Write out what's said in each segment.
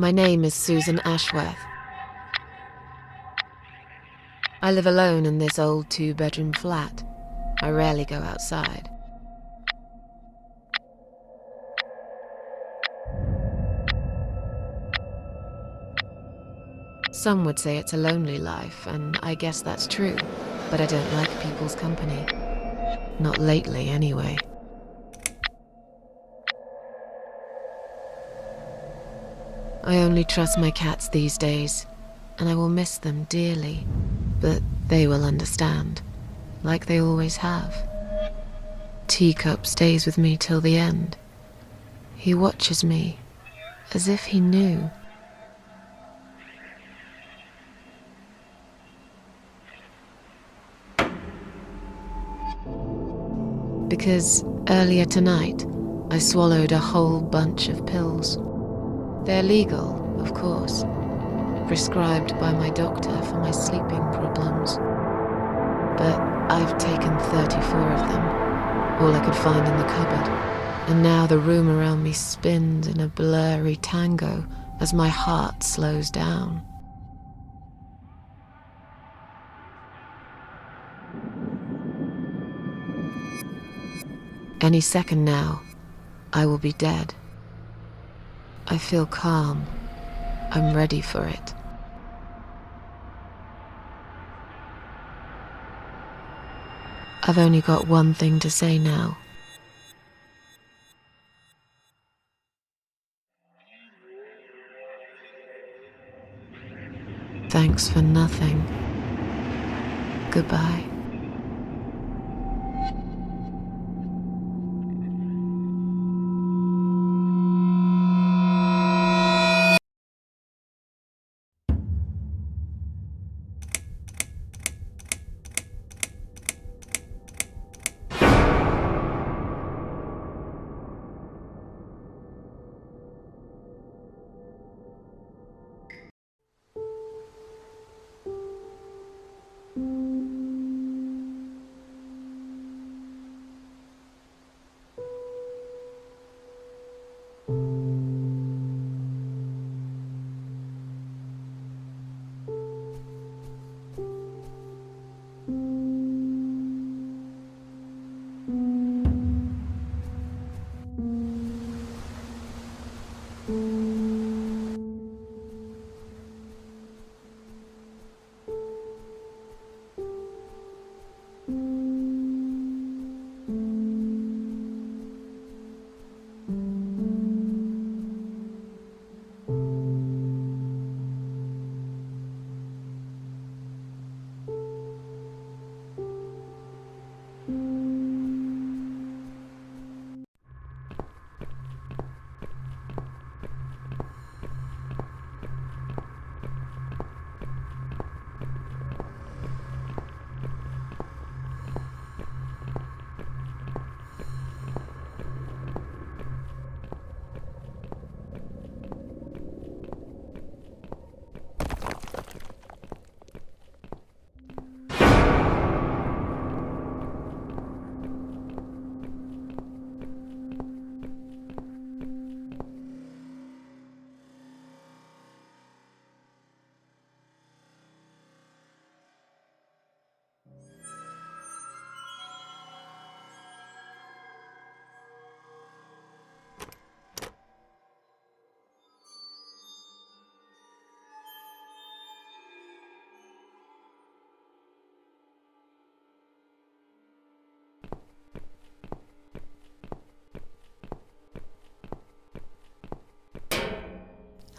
My name is Susan Ashworth. I live alone in this old 2-bedroom flat. I rarely go outside. Some would say it's a lonely life, and I guess that's true, but I don't like people's company. Not lately, anyway. I only trust my cats these days, and I will miss them dearly, but they will understand, like they always have. Teacup stays with me till the end. He watches me, as if he knew. Because earlier tonight, I swallowed a whole bunch of pills. They're legal, of course, prescribed by my doctor for my sleeping problems. But I've taken 34 of them, all I could find in the cupboard, and now the room around me spins in a blurry tango as my heart slows down. Any second now, I will be dead. I feel calm. I'm ready for it. I've only got one thing to say now. Thanks for nothing. Goodbye.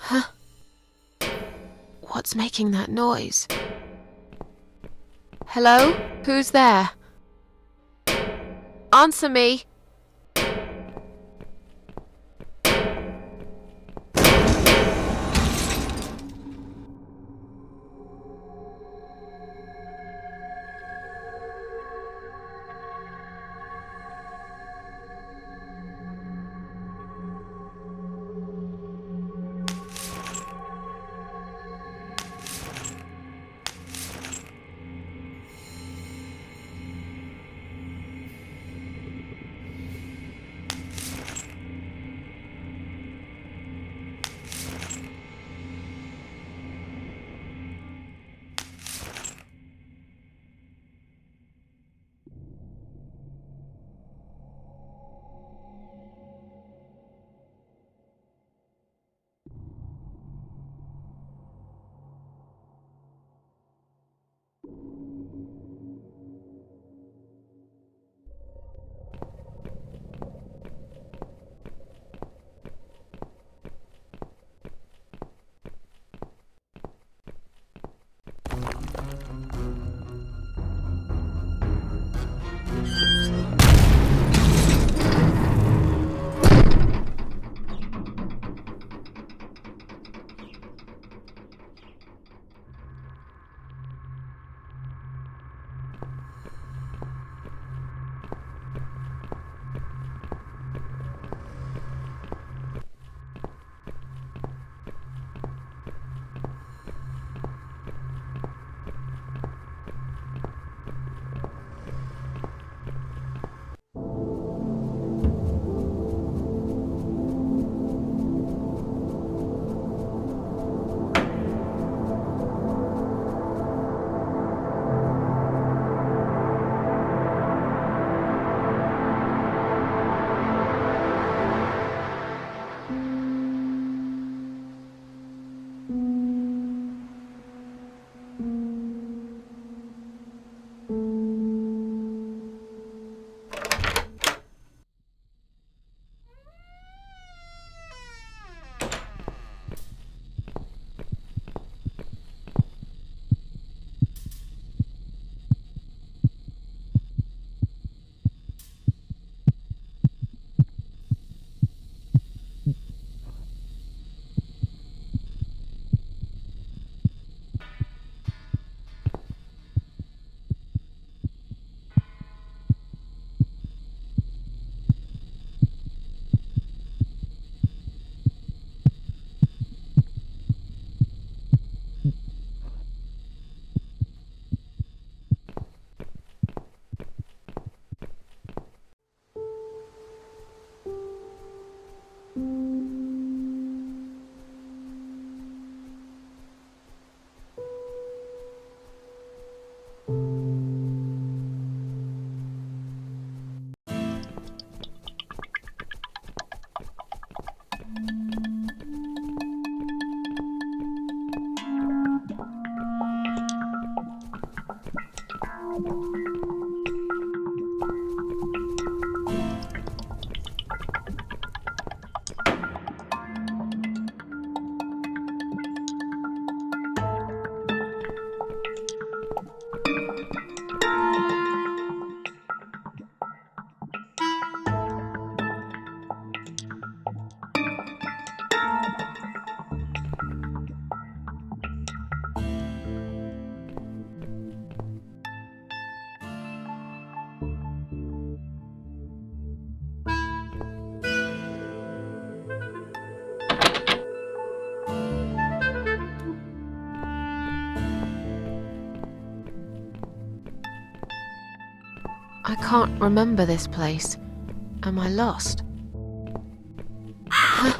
Huh? What's making that noise? Hello? Who's there? Answer me! I can't remember this place. Am I lost? Huh?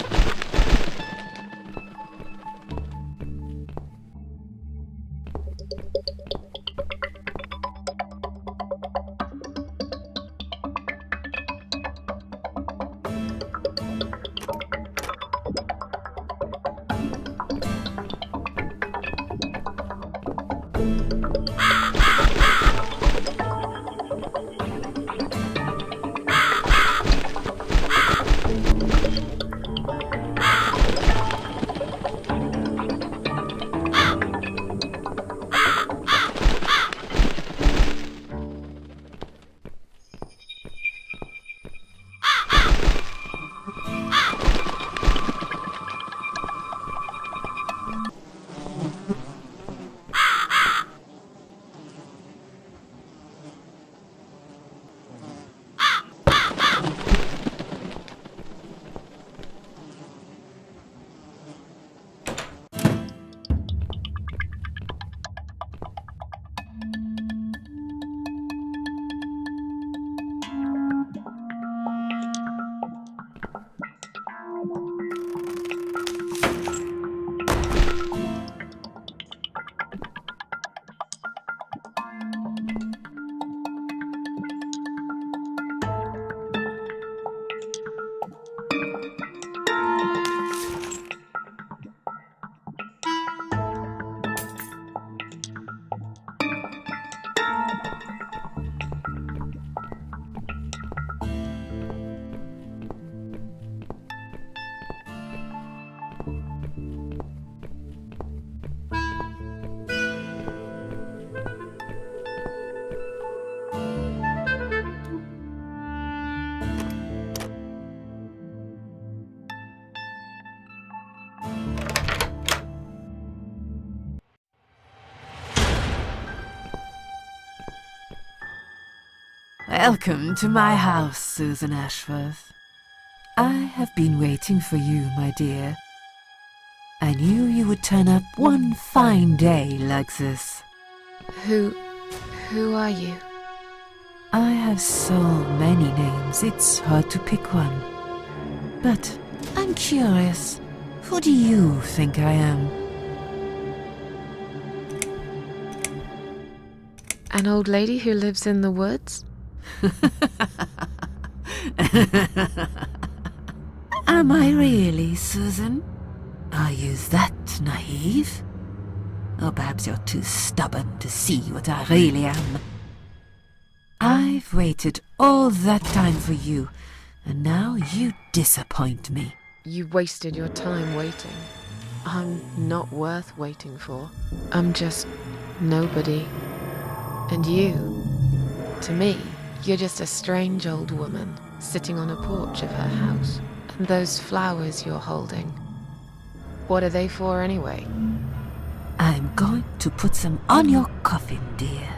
Welcome to my house, Susan Ashworth. I have been waiting for you, my dear. I knew you would turn up one fine day like this. Who are you? I have so many names, it's hard to pick one. But I'm curious, who do you think I am? An old lady who lives in the woods? Am I really, Susan? Are you that naive? Or perhaps you're too stubborn to see what I really am. I've waited all that time for you, and now you disappoint me. You wasted your time waiting. I'm not worth waiting for. I'm just nobody. And you, to me, you're just a strange old woman sitting on a porch of her house. And those flowers you're holding, what are they for anyway? I'm going to put them on your coffin, dear,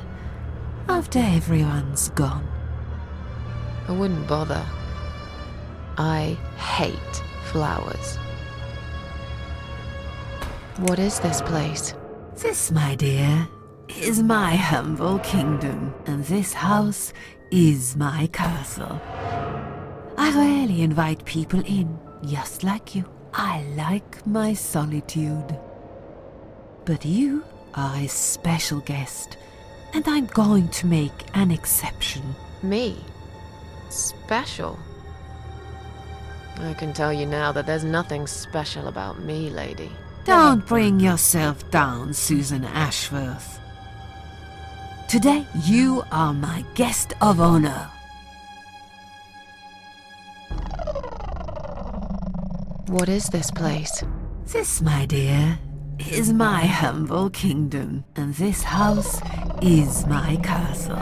after everyone's gone. I wouldn't bother. I hate flowers. What is this place? This, my dear, is my humble kingdom, and this house is my castle. I rarely invite people in, just like you. I like my solitude. But you are a special guest, and I'm going to make an exception. Me? Special? I can tell you now that there's nothing special about me, lady. Don't bring yourself down, Susan Ashworth. Today you are my guest of honor. What is this place? This, my dear, is my humble kingdom, and this house is my castle.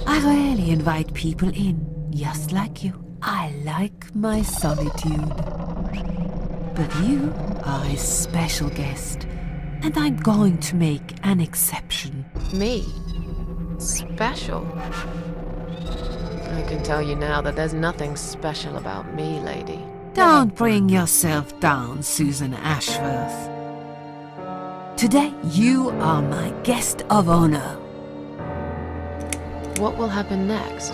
I rarely invite people in, just like you. I like my solitude. But you are a special guest, and I'm going to make an exception. Me? Special? I can tell you now that there's nothing special about me, lady. Don't bring yourself down, Susan Ashworth. Today you are my guest of honor. What will happen next?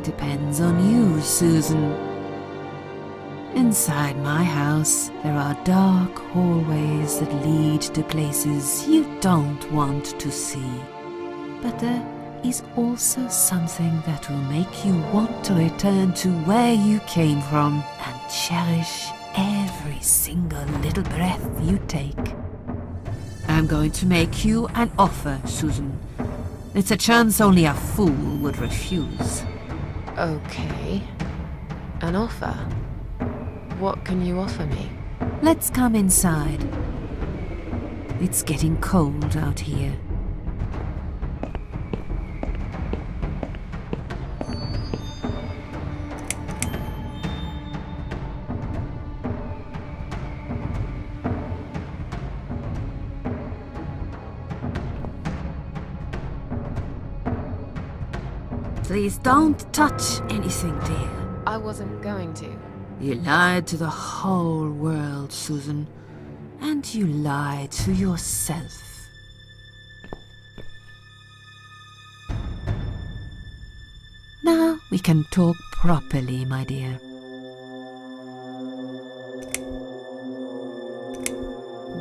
Depends on you, Susan. Inside my house, there are dark hallways that lead to places you don't want to see. But there is also something that will make you want to return to where you came from and cherish every single little breath you take. I'm going to make you an offer, Susan. It's a chance only a fool would refuse. Okay. An offer? What can you offer me? Let's come inside. It's getting cold out here. Please don't touch anything, dear. I wasn't going to. You lied to the whole world, Susan. And you lied to yourself. Now we can talk properly, my dear.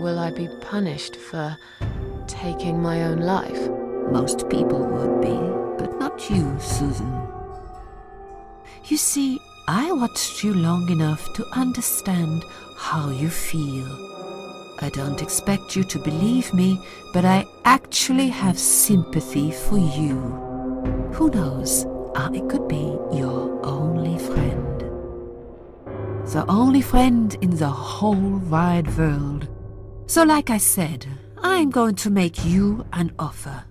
Will I be punished for taking my own life? Most people would be, but not you, Susan. You see, I watched you long enough to understand how you feel. I don't expect you to believe me, but I actually have sympathy for you. Who knows, I could be your only friend. The only friend in the whole wide world. So like I said, I'm going to make you an offer.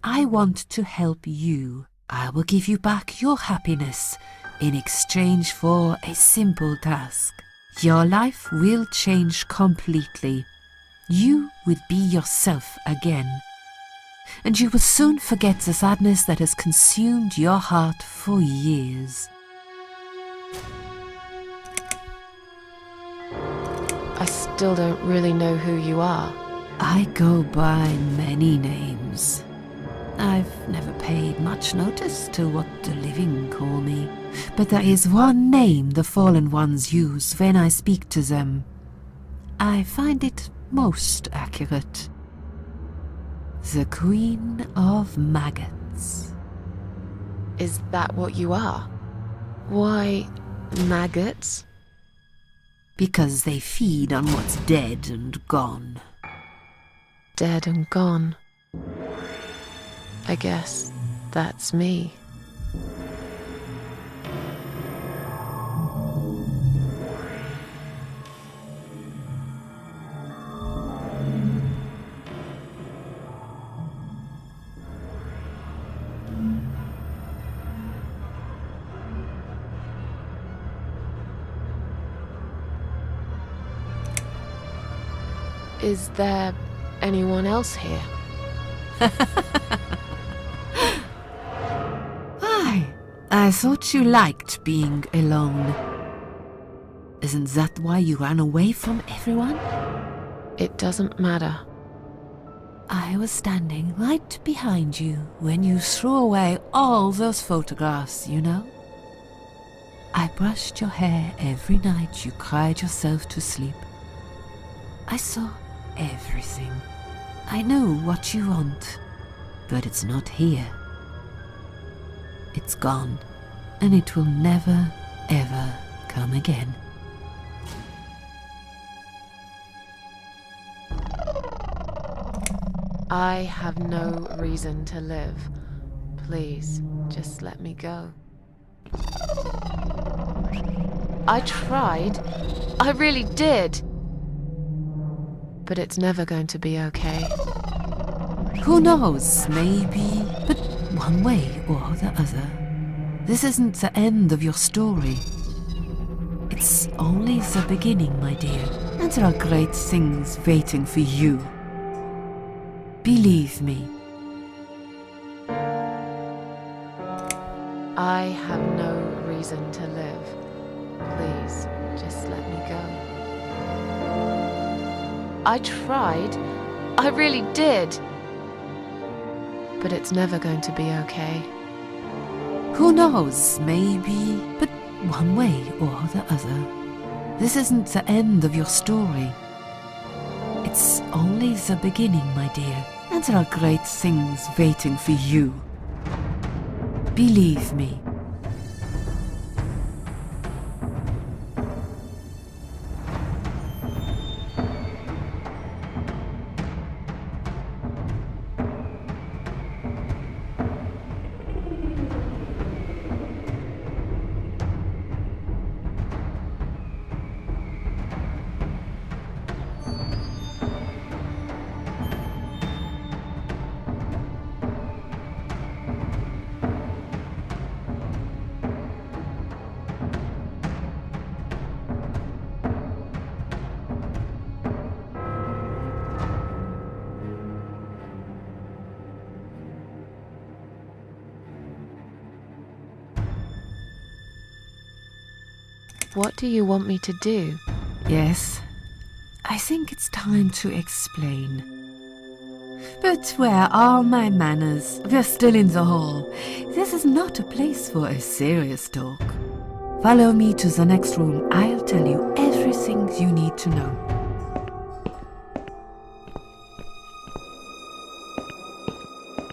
I want to help you. I will give you back your happiness in exchange for a simple task. Your life will change completely. You will be yourself again. And you will soon forget the sadness that has consumed your heart for years. I still don't really know who you are. I go by many names. I've never paid much notice to what the living call me, but there is one name the fallen ones use when I speak to them. I find it most accurate. The Queen of Maggots. Is that what you are? Why, maggots? Because they feed on what's dead and gone. Dead and gone. I guess that's me. Is there anyone else here? I thought you liked being alone. Isn't that why you ran away from everyone? It doesn't matter. I was standing right behind you when you threw away all those photographs, you know? I brushed your hair every night you cried yourself to sleep. I saw everything. I know what you want, but it's not here. It's gone, and it will never, ever come again. I have no reason to live. Please, just let me go. I tried. I really did. But it's never going to be okay. Who knows, maybe, but one way or the other. This isn't the end of your story. It's only the beginning, my dear, and there are great things waiting for you. Believe me. I have no reason to live. Please, just let me go. I tried. I really did. But it's never going to be okay. Who knows, maybe, but one way or the other. This isn't the end of your story. It's only the beginning, my dear, and there are great things waiting for you. Believe me. What do you want me to do? Yes, I think it's time to explain. But where are my manners? We're still in the hall. This is not a place for a serious talk. Follow me to the next room. I'll tell you everything you need to know.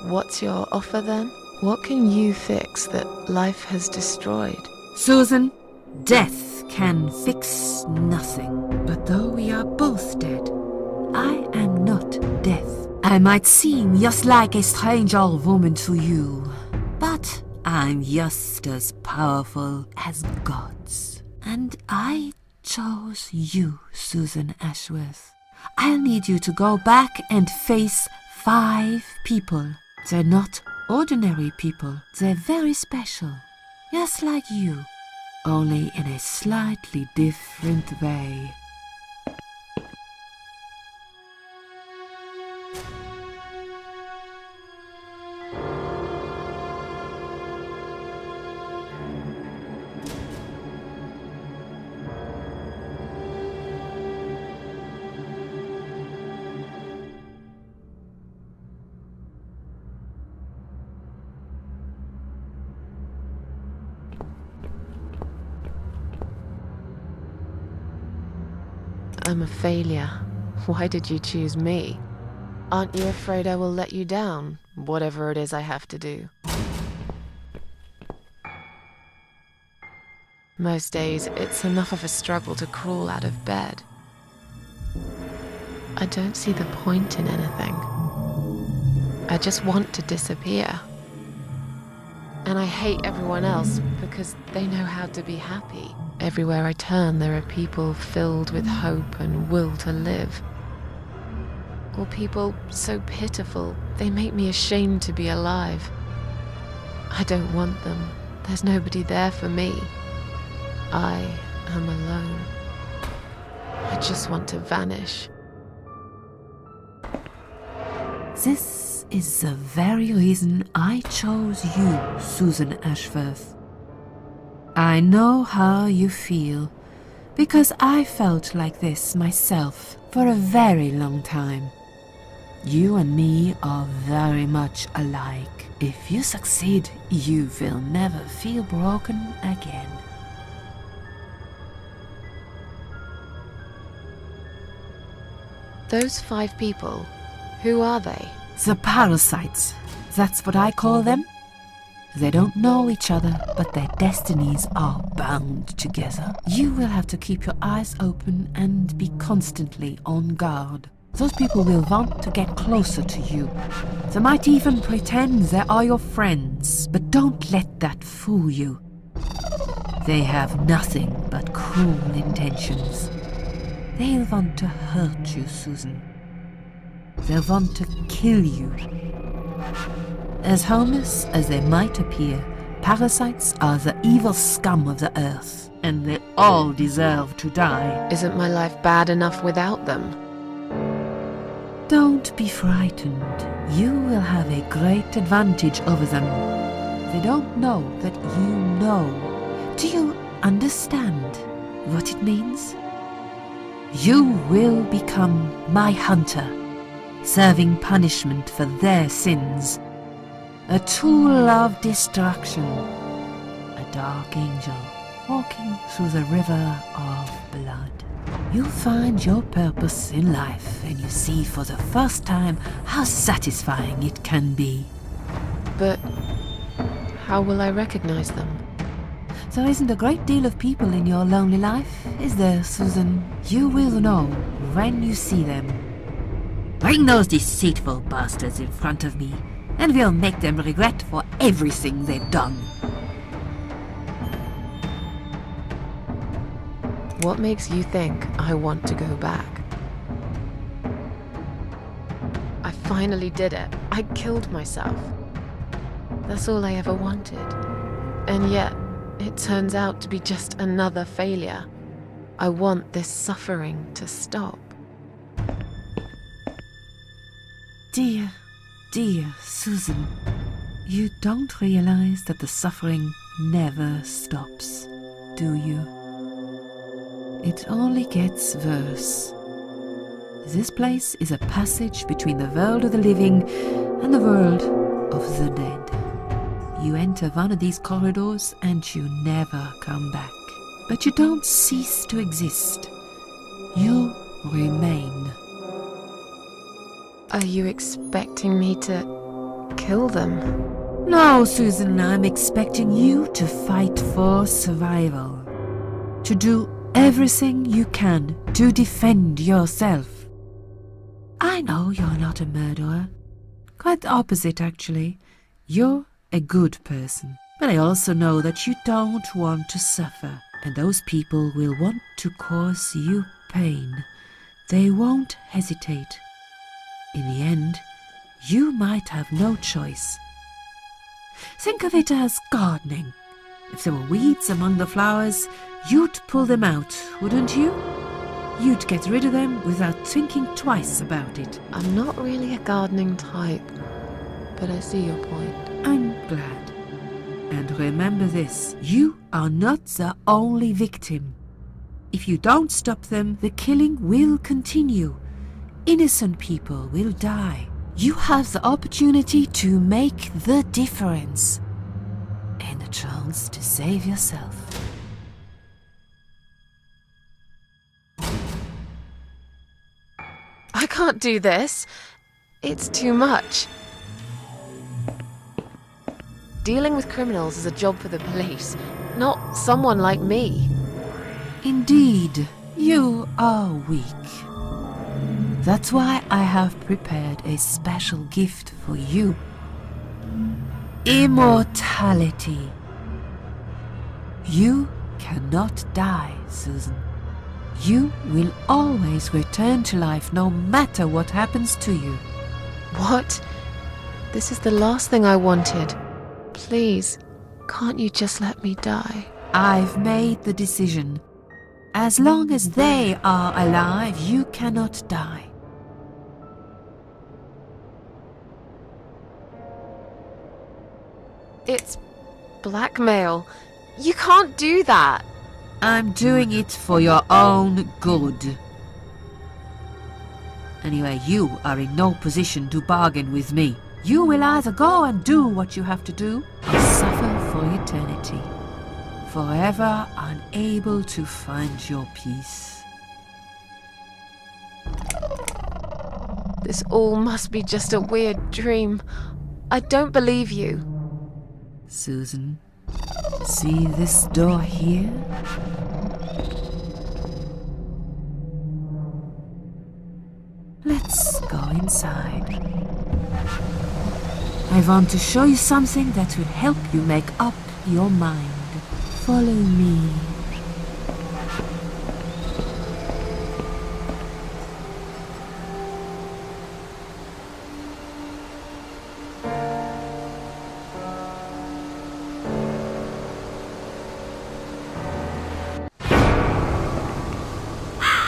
What's your offer then? What can you fix that life has destroyed? Susan, death can fix nothing. But though we are both dead, I am not death. I might seem just like a strange old woman to you, but I'm just as powerful as gods. And I chose you, Susan Ashworth. I'll need you to go back and face 5 people. They're not ordinary people. They're very special. Just like you, only in a slightly different way. I'm a failure. Why did you choose me? Aren't you afraid I will let you down, whatever it is I have to do? Most days, it's enough of a struggle to crawl out of bed. I don't see the point in anything. I just want to disappear. And I hate everyone else because they know how to be happy. Everywhere I turn, there are people filled with hope and will to live. Or people so pitiful, they make me ashamed to be alive. I don't want them. There's nobody there for me. I am alone. I just want to vanish. This is the very reason I chose you, Susan Ashworth. I know how you feel, because I felt like this myself for a very long time. You and me are very much alike. If you succeed, you will never feel broken again. Those 5 people, who are they? The parasites, that's what I call them. They don't know each other, but their destinies are bound together. You will have to keep your eyes open and be constantly on guard. Those people will want to get closer to you. They might even pretend they are your friends, but don't let that fool you. They have nothing but cruel intentions. They'll want to hurt you, Susan. They'll want to kill you. As harmless as they might appear, parasites are the evil scum of the earth, and they all deserve to die. Isn't my life bad enough without them? Don't be frightened. You will have a great advantage over them. They don't know that you know. Do you understand what it means? You will become my hunter, serving punishment for their sins. A tool of destruction. A dark angel walking through the river of blood. You'll find your purpose in life, and you see for the first time how satisfying it can be. But how will I recognize them? There isn't a great deal of people in your lonely life, is there, Susan? You will know when you see them. Bring those deceitful bastards in front of me, and we'll make them regret for everything they've done. What makes you think I want to go back? I finally did it. I killed myself. That's all I ever wanted. And yet, it turns out to be just another failure. I want this suffering to stop. Dear, dear Susan, you don't realize that the suffering never stops, do you? It only gets worse. This place is a passage between the world of the living and the world of the dead. You enter one of these corridors and you never come back. But you don't cease to exist. You remain. Are you expecting me to kill them? No, Susan, I'm expecting you to fight for survival. To do everything you can to defend yourself. I know you're not a murderer. Quite the opposite, actually. You're a good person. But I also know that you don't want to suffer. And those people will want to cause you pain. They won't hesitate. In the end, you might have no choice. Think of it as gardening. If there were weeds among the flowers, you'd pull them out, wouldn't you? You'd get rid of them without thinking twice about it. I'm not really a gardening type, but I see your point. I'm glad. And remember this, you are not the only victim. If you don't stop them, the killing will continue. Innocent people will die. You have the opportunity to make the difference. And a chance to save yourself. I can't do this. It's too much. Dealing with criminals is a job for the police, not someone like me. Indeed, you are weak. That's why I have prepared a special gift for you. Immortality. You cannot die, Susan. You will always return to life no matter what happens to you. What? This is the last thing I wanted. Please, can't you just let me die? I've made the decision. As long as they are alive, you cannot die. It's blackmail. You can't do that. I'm doing it for your own good. Anyway, you are in no position to bargain with me. You will either go and do what you have to do, or suffer for eternity, forever unable to find your peace. This all must be just a weird dream. I don't believe you. Susan, see this door here? Let's inside. I want to show you something that will help you make up your mind. Follow me.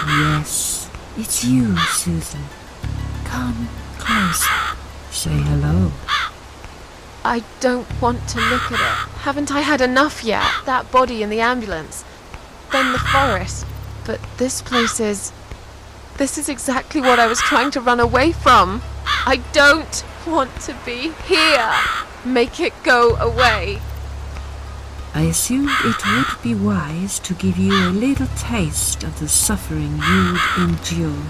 Yes, it's you, Susan. Come closer. Say hello. I don't want to look at it. Haven't I had enough yet? That body in the ambulance. Then the forest. But this place is... This is exactly what I was trying to run away from. I don't want to be here. Make it go away. I assumed it would be wise to give you a little taste of the suffering you'd endure.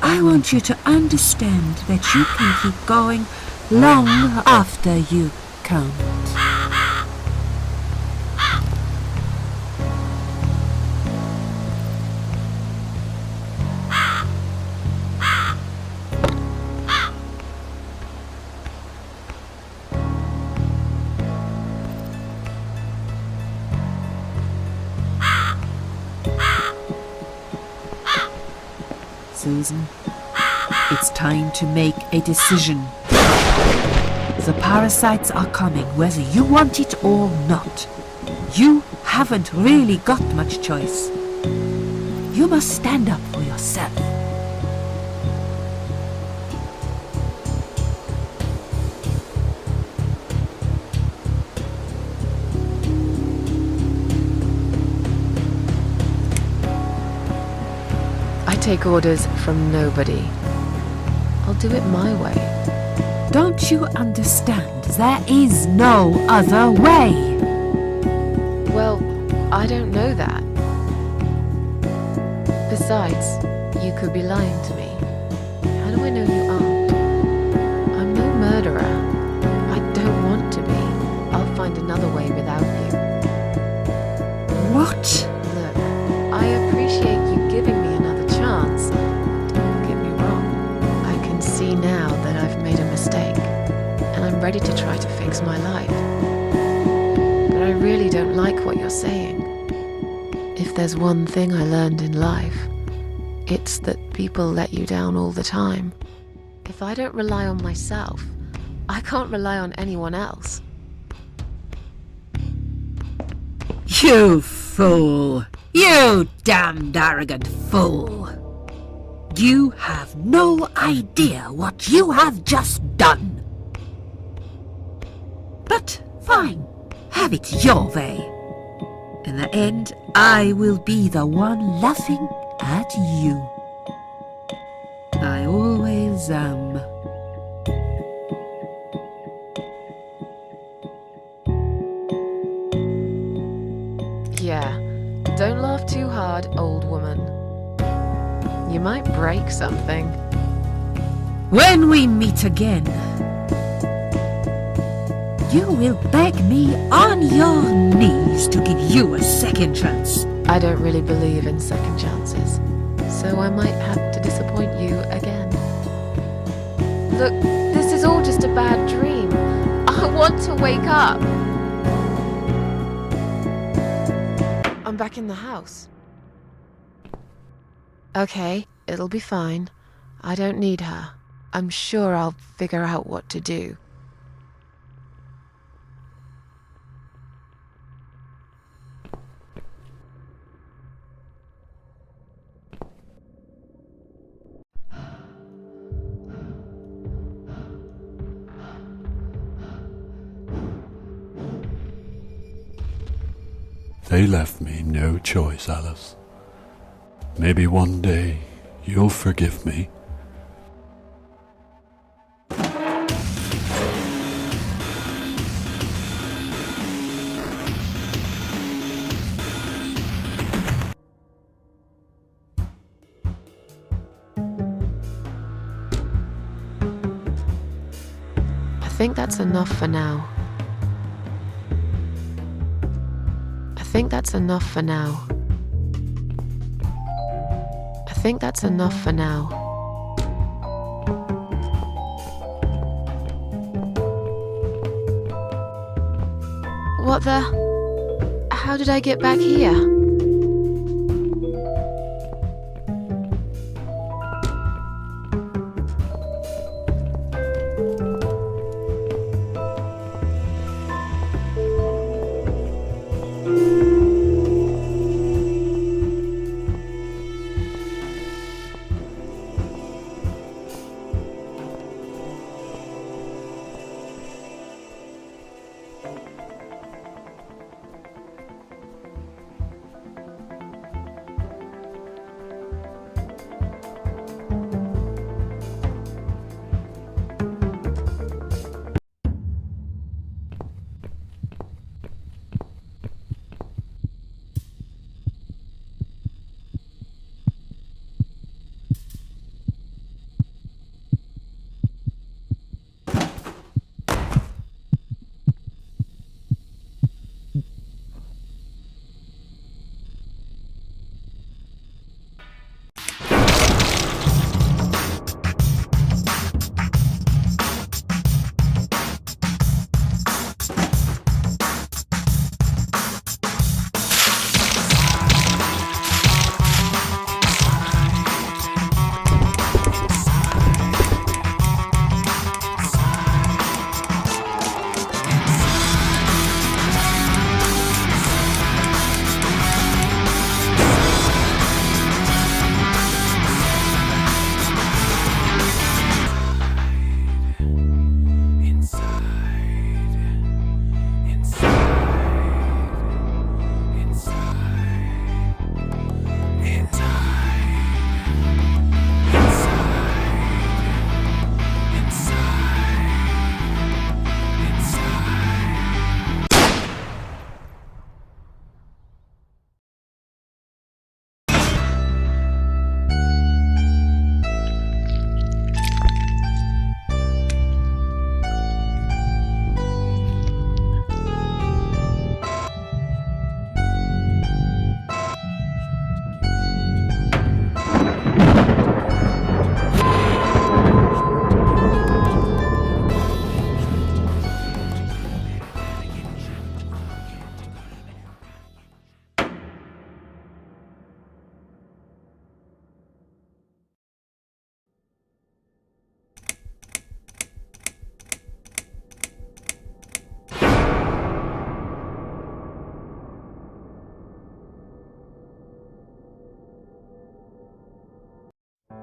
I want you to understand that you can keep going long after you can't. Susan, it's time to make a decision. The parasites are coming whether you want it or not. You haven't really got much choice. You must stand up for yourself. I take orders from nobody. I'll do it my way. Don't you understand? There is no other way. Well, I don't know that. Besides, you could be lying to me. How do I know you aren't? I'm no murderer. I don't want to be. I'll find another way without you. What? Look, I appreciate you giving me another chance. Don't get me wrong. I can see now that I've made a mistake, and I'm ready to try to fix my life. But I really don't like what you're saying. If there's one thing I learned in life, it's that people let you down all the time. If I don't rely on myself, I can't rely on anyone else. You fool! You damned arrogant fool! You have no idea what you have just done. But fine, have it your way. In the end, I will be the one laughing at you. I always am. Yeah, don't laugh too hard, old woman. You might break something. When we meet again, you will beg me on your knees to give you a second chance. I don't really believe in second chances, so I might have to disappoint you again. Look, this is all just a bad dream. I want to wake up. I'm back in the house. Okay, it'll be fine. I don't need her. I'm sure I'll figure out what to do. They left me no choice, Alice. Maybe one day you'll forgive me. I think that's enough for now. I think that's enough for now. I think that's enough for now. What the? How did I get back here?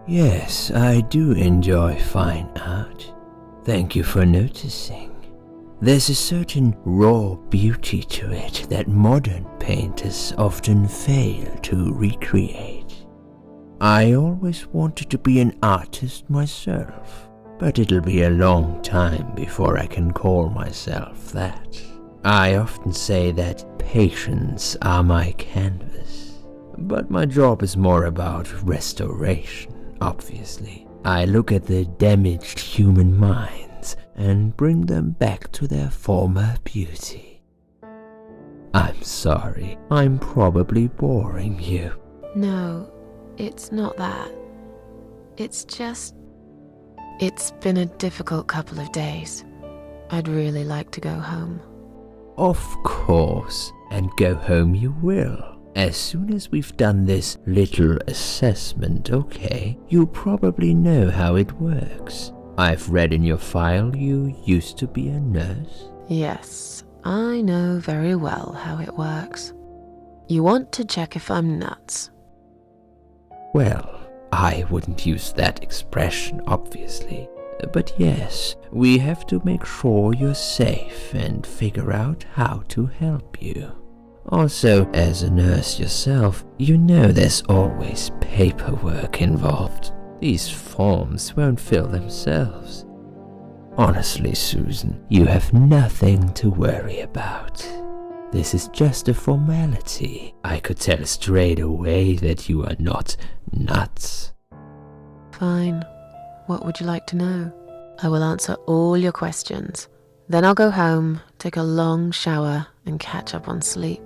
Yes, I do enjoy fine art. Thank you for noticing. There's a certain raw beauty to it that modern painters often fail to recreate. I always wanted to be an artist myself, but it'll be a long time before I can call myself that. I often say that patients are my canvas, but my job is more about restoration. Obviously, I look at the damaged human minds and bring them back to their former beauty. I'm sorry, I'm probably boring you. No, it's not that. It's just... It's been a difficult couple of days. I'd really like to go home. Of course, and go home you will. As soon as we've done this little assessment, okay? You probably know how it works. I've read in your file you used to be a nurse. Yes, I know very well how it works. You want to check if I'm nuts. Well, I wouldn't use that expression, obviously. But yes, we have to make sure you're safe and figure out how to help you. Also, as a nurse yourself, you know there's always paperwork involved. These forms won't fill themselves. Honestly, Susan, you have nothing to worry about. This is just a formality. I could tell straight away that you are not nuts. Fine. What would you like to know? I will answer all your questions. Then I'll go home, take a long shower, and catch up on sleep.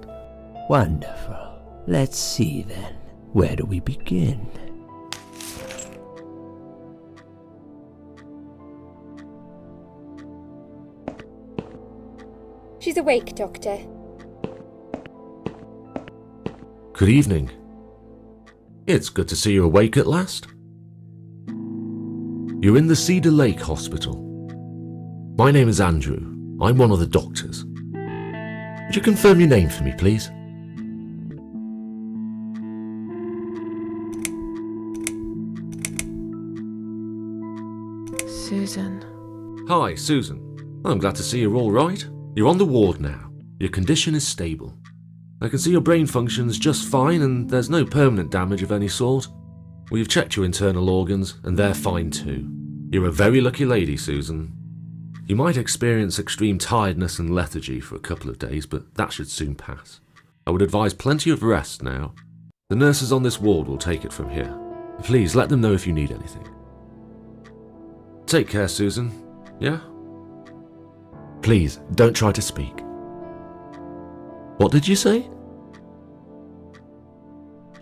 Wonderful. Let's see then. Where do we begin? She's awake, Doctor. Good evening. It's good to see you awake at last. You're in the Cedar Lake Hospital. My name is Andrew. I'm one of the doctors. Would you confirm your name for me, please? Susan. Hi, Susan. I'm glad to see you're all right. You're on the ward now. Your condition is stable. I can see your brain functions just fine and there's no permanent damage of any sort. We've checked your internal organs and they're fine too. You're a very lucky lady, Susan. You might experience extreme tiredness and lethargy for a couple of days, but that should soon pass. I would advise plenty of rest now. The nurses on this ward will take it from here. Please let them know if you need anything. Take care, Susan. Yeah? Please, don't try to speak. What did you say?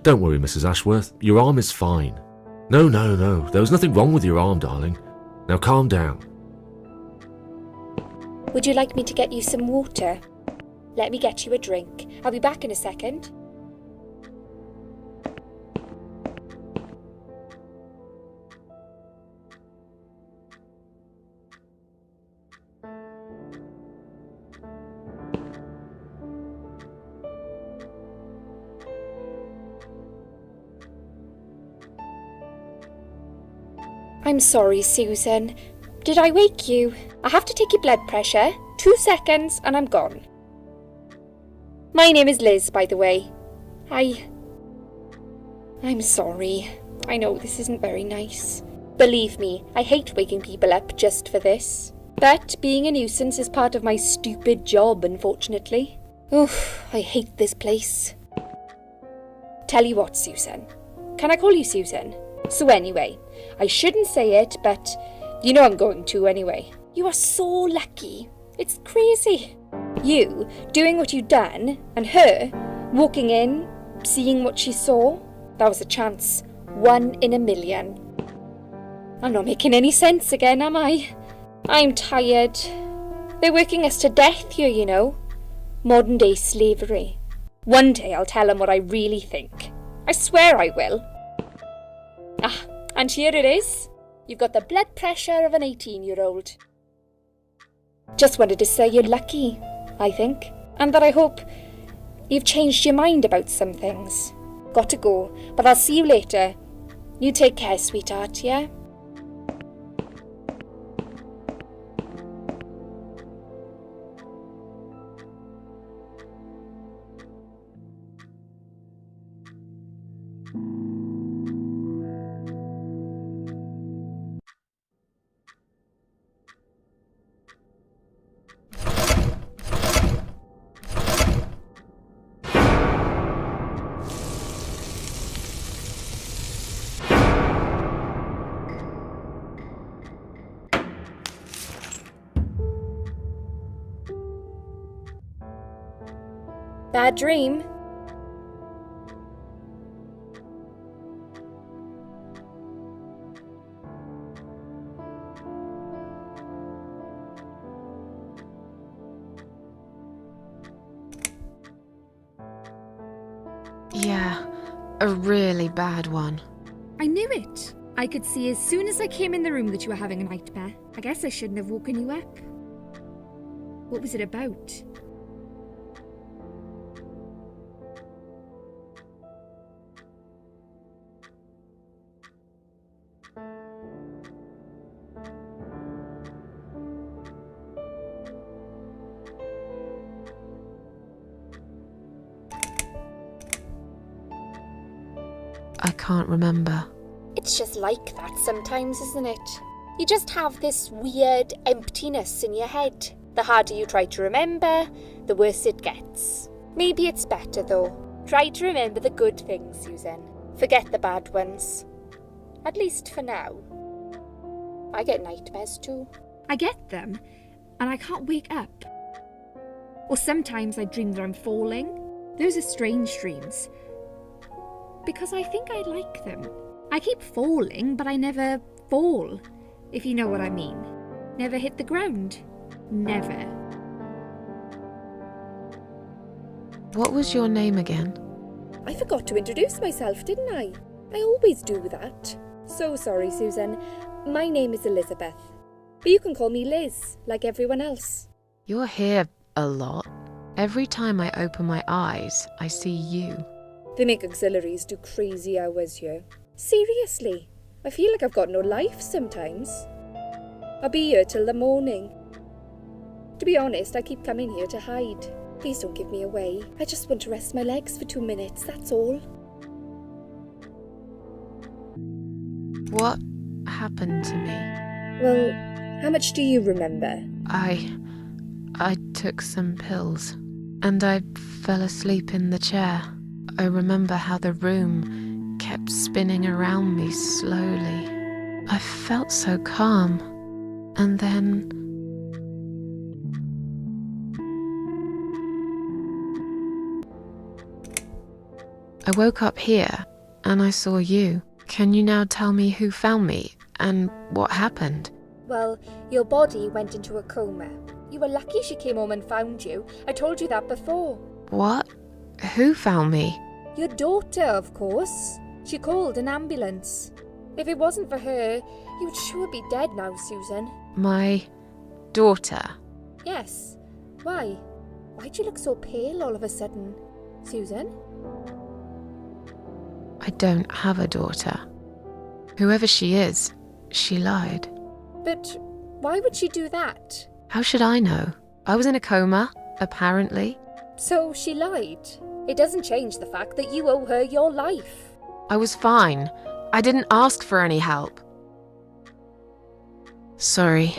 Don't worry, Mrs. Ashworth. Your arm is fine. No. There was nothing wrong with your arm, darling. Now calm down. Would you like me to get you some water? Let me get you a drink. I'll be back in a second. I'm sorry, Susan. Did I wake you? I have to take your blood pressure. 2 seconds and I'm gone. My name is Liz, by the way. I'm sorry. I know this isn't very nice. Believe me, I hate waking people up just for this. But being a nuisance is part of my stupid job, unfortunately. Oof, I hate this place. Tell you what, Susan. Can I call you Susan? So anyway, I shouldn't say it, but you know I'm going to anyway. You are so lucky. It's crazy. You doing what you've done, and her walking in, seeing what she saw. That was a chance. 1 in a million. I'm not making any sense again, am I? I'm tired. They're working us to death here, you know. Modern day slavery. One day I'll tell them what I really think. I swear I will. Ah, and here it is. You've got the blood pressure of an 18-year-old. Just wanted to say you're lucky, I think, and that I hope you've changed your mind about some things. Got to go, but I'll see you later. You take care, sweetheart, yeah? Bad dream? Yeah, a really bad one. I knew it. I could see as soon as I came in the room that you were having a nightmare. I guess I shouldn't have woken you up. What was it about? I can't remember. It's just like that sometimes, isn't it? You just have this weird emptiness in your head. The harder you try to remember, the worse it gets. Maybe it's better though. Try to remember the good things, Susan. Forget the bad ones. At least for now. I get nightmares too. I get them, and I can't wake up. Or sometimes I dream that I'm falling. Those are strange dreams. Because I think I like them. I keep falling, but I never fall, if you know what I mean. Never hit the ground. Never. What was your name again? I forgot to introduce myself, didn't I? I always do that. So sorry, Susan. My name is Elizabeth. But you can call me Liz, like everyone else. You're here a lot. Every time I open my eyes, I see you. They make auxiliaries do crazy hours here. Seriously, I feel like I've got no life sometimes. I'll be here till the morning. To be honest, I keep coming here to hide. Please don't give me away. I just want to rest my legs for 2 minutes, that's all. What happened to me? Well, how much do you remember? I took some pills, and I fell asleep in the chair. I remember how the room kept spinning around me slowly. I felt so calm, and then... I woke up here, and I saw you. Can you now tell me who found me, and what happened? Well, your body went into a coma. You were lucky she came home and found you. I told you that before. What? Who found me? Your daughter, of course. She called an ambulance. If it wasn't for her, you would sure be dead now, Susan. My daughter. Yes. Why? Why'd you look so pale all of a sudden, Susan? I don't have a daughter. Whoever she is, she lied. But why would she do that? How should I know? I was in a coma, apparently. So she lied. It doesn't change the fact that you owe her your life. I was fine. I didn't ask for any help. Sorry.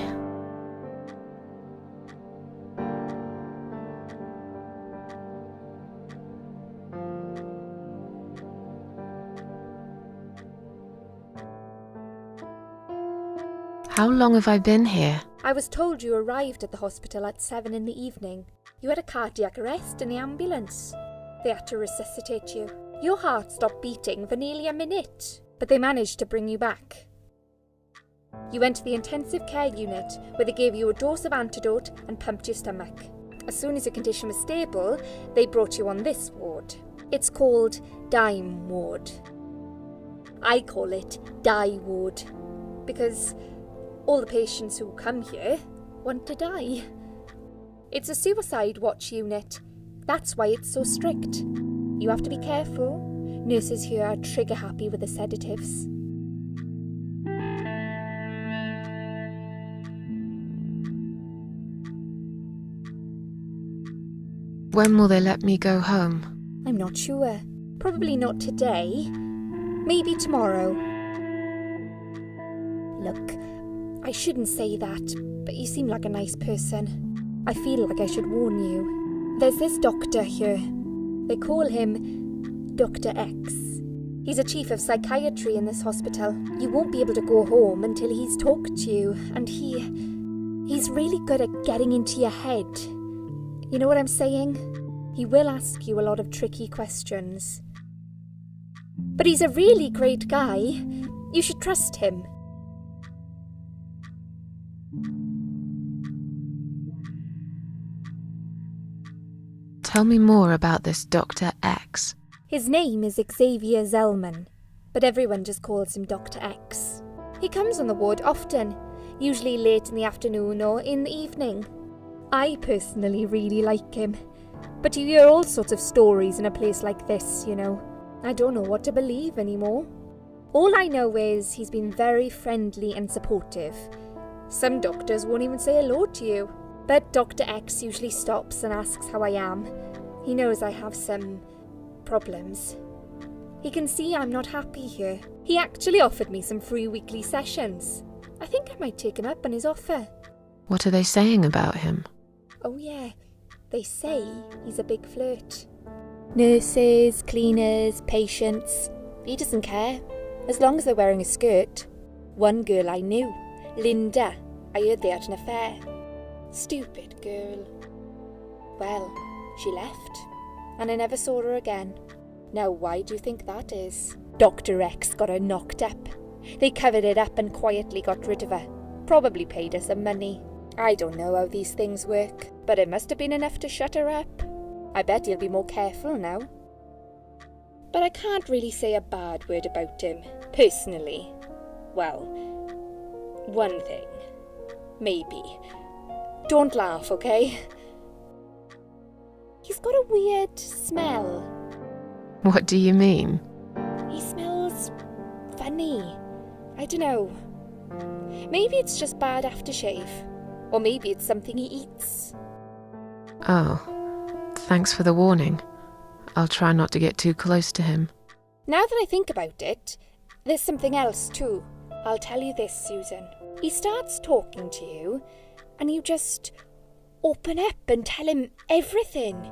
How long have I been here? I was told you arrived at the hospital at 7 in the evening. You had a cardiac arrest in the ambulance. They had to resuscitate you. Your heart stopped beating for nearly a minute, but they managed to bring you back. You went to the intensive care unit, where they gave you a dose of antidote and pumped your stomach. As soon as your condition was stable, they brought you on this ward. It's called Dime Ward. I call it Die Ward, because all the patients who come here want to die. It's a suicide watch unit. That's why it's so strict. You have to be careful. Nurses here are trigger happy with the sedatives. When will they let me go home? I'm not sure. Probably not today. Maybe tomorrow. Look, I shouldn't say that, but you seem like a nice person. I feel like I should warn you. There's this doctor here. They call him Dr. X. He's a chief of psychiatry in this hospital. You won't be able to go home until he's talked to you, and he's really good at getting into your head. You know what I'm saying? He will ask you a lot of tricky questions. But he's a really great guy. You should trust him. Tell me more about this Dr. X. His name is Xavier Zellman, but everyone just calls him Dr. X. He comes on the ward often, usually late in the afternoon or in the evening. I personally really like him, but you hear all sorts of stories in a place like this, you know. I don't know what to believe anymore. All I know is he's been very friendly and supportive. Some doctors won't even say hello to you. But Dr. X usually stops and asks how I am. He knows I have some problems. He can see I'm not happy here. He actually offered me some free weekly sessions. I think I might take him up on his offer. What are they saying about him? Oh yeah, they say he's a big flirt. Nurses, cleaners, patients. He doesn't care, as long as they're wearing a skirt. One girl I knew, Linda, I heard they had an affair. Stupid girl. Well, she left, and I never saw her again. Now why do you think that is? Dr. X got her knocked up. They covered it up and quietly got rid of her. Probably paid her some money. I don't know how these things work, but it must have been enough to shut her up. I bet he'll be more careful now. But I can't really say a bad word about him, personally. Well, one thing. Maybe. Don't laugh, okay? He's got a weird smell. What do you mean? He smells funny. I don't know. Maybe it's just bad aftershave. Or maybe it's something he eats. Oh, thanks for the warning. I'll try not to get too close to him. Now that I think about it, there's something else too. I'll tell you this, Susan. He starts talking to you, and you just open up and tell him everything.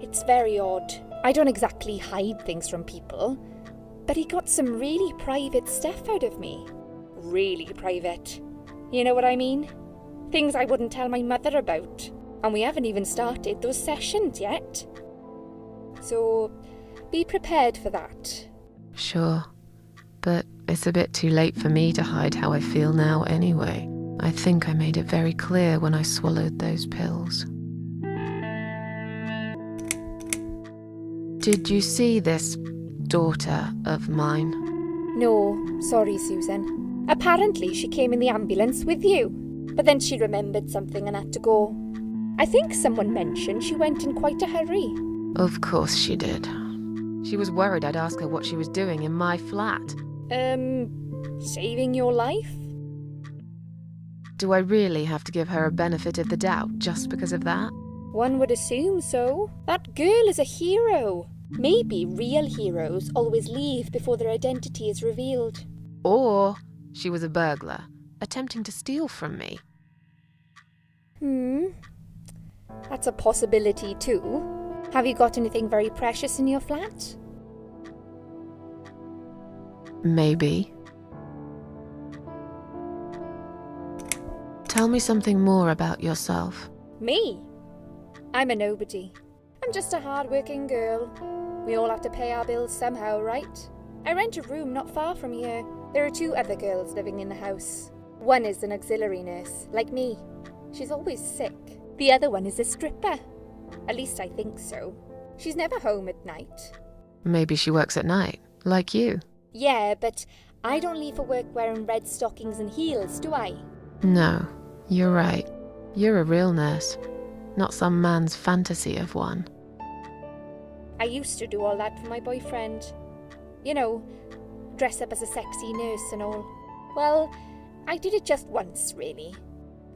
It's very odd. I don't exactly hide things from people, but he got some really private stuff out of me. Really private. You know what I mean? Things I wouldn't tell my mother about. And we haven't even started those sessions yet. So, be prepared for that. Sure, but it's a bit too late for me to hide how I feel now anyway. I think I made it very clear when I swallowed those pills. Did you see this daughter of mine? No, sorry, Susan. Apparently she came in the ambulance with you, but then she remembered something and had to go. I think someone mentioned she went in quite a hurry. Of course she did. She was worried I'd ask her what she was doing in my flat. Saving your life? Do I really have to give her a benefit of the doubt just because of that? One would assume so. That girl is a hero. Maybe real heroes always leave before their identity is revealed. Or she was a burglar, attempting to steal from me. That's a possibility too. Have you got anything very precious in your flat? Maybe. Tell me something more about yourself. Me? I'm a nobody. I'm just a hard-working girl. We all have to pay our bills somehow, right? I rent a room not far from here. There are 2 other girls living in the house. One is an auxiliary nurse, like me. She's always sick. The other one is a stripper. At least I think so. She's never home at night. Maybe she works at night, like you. Yeah, but I don't leave for work wearing red stockings and heels, do I? No, you're right. You're a real nurse, not some man's fantasy of one. I used to do all that for my boyfriend. You know, dress up as a sexy nurse and all. Well, I did it just once, really.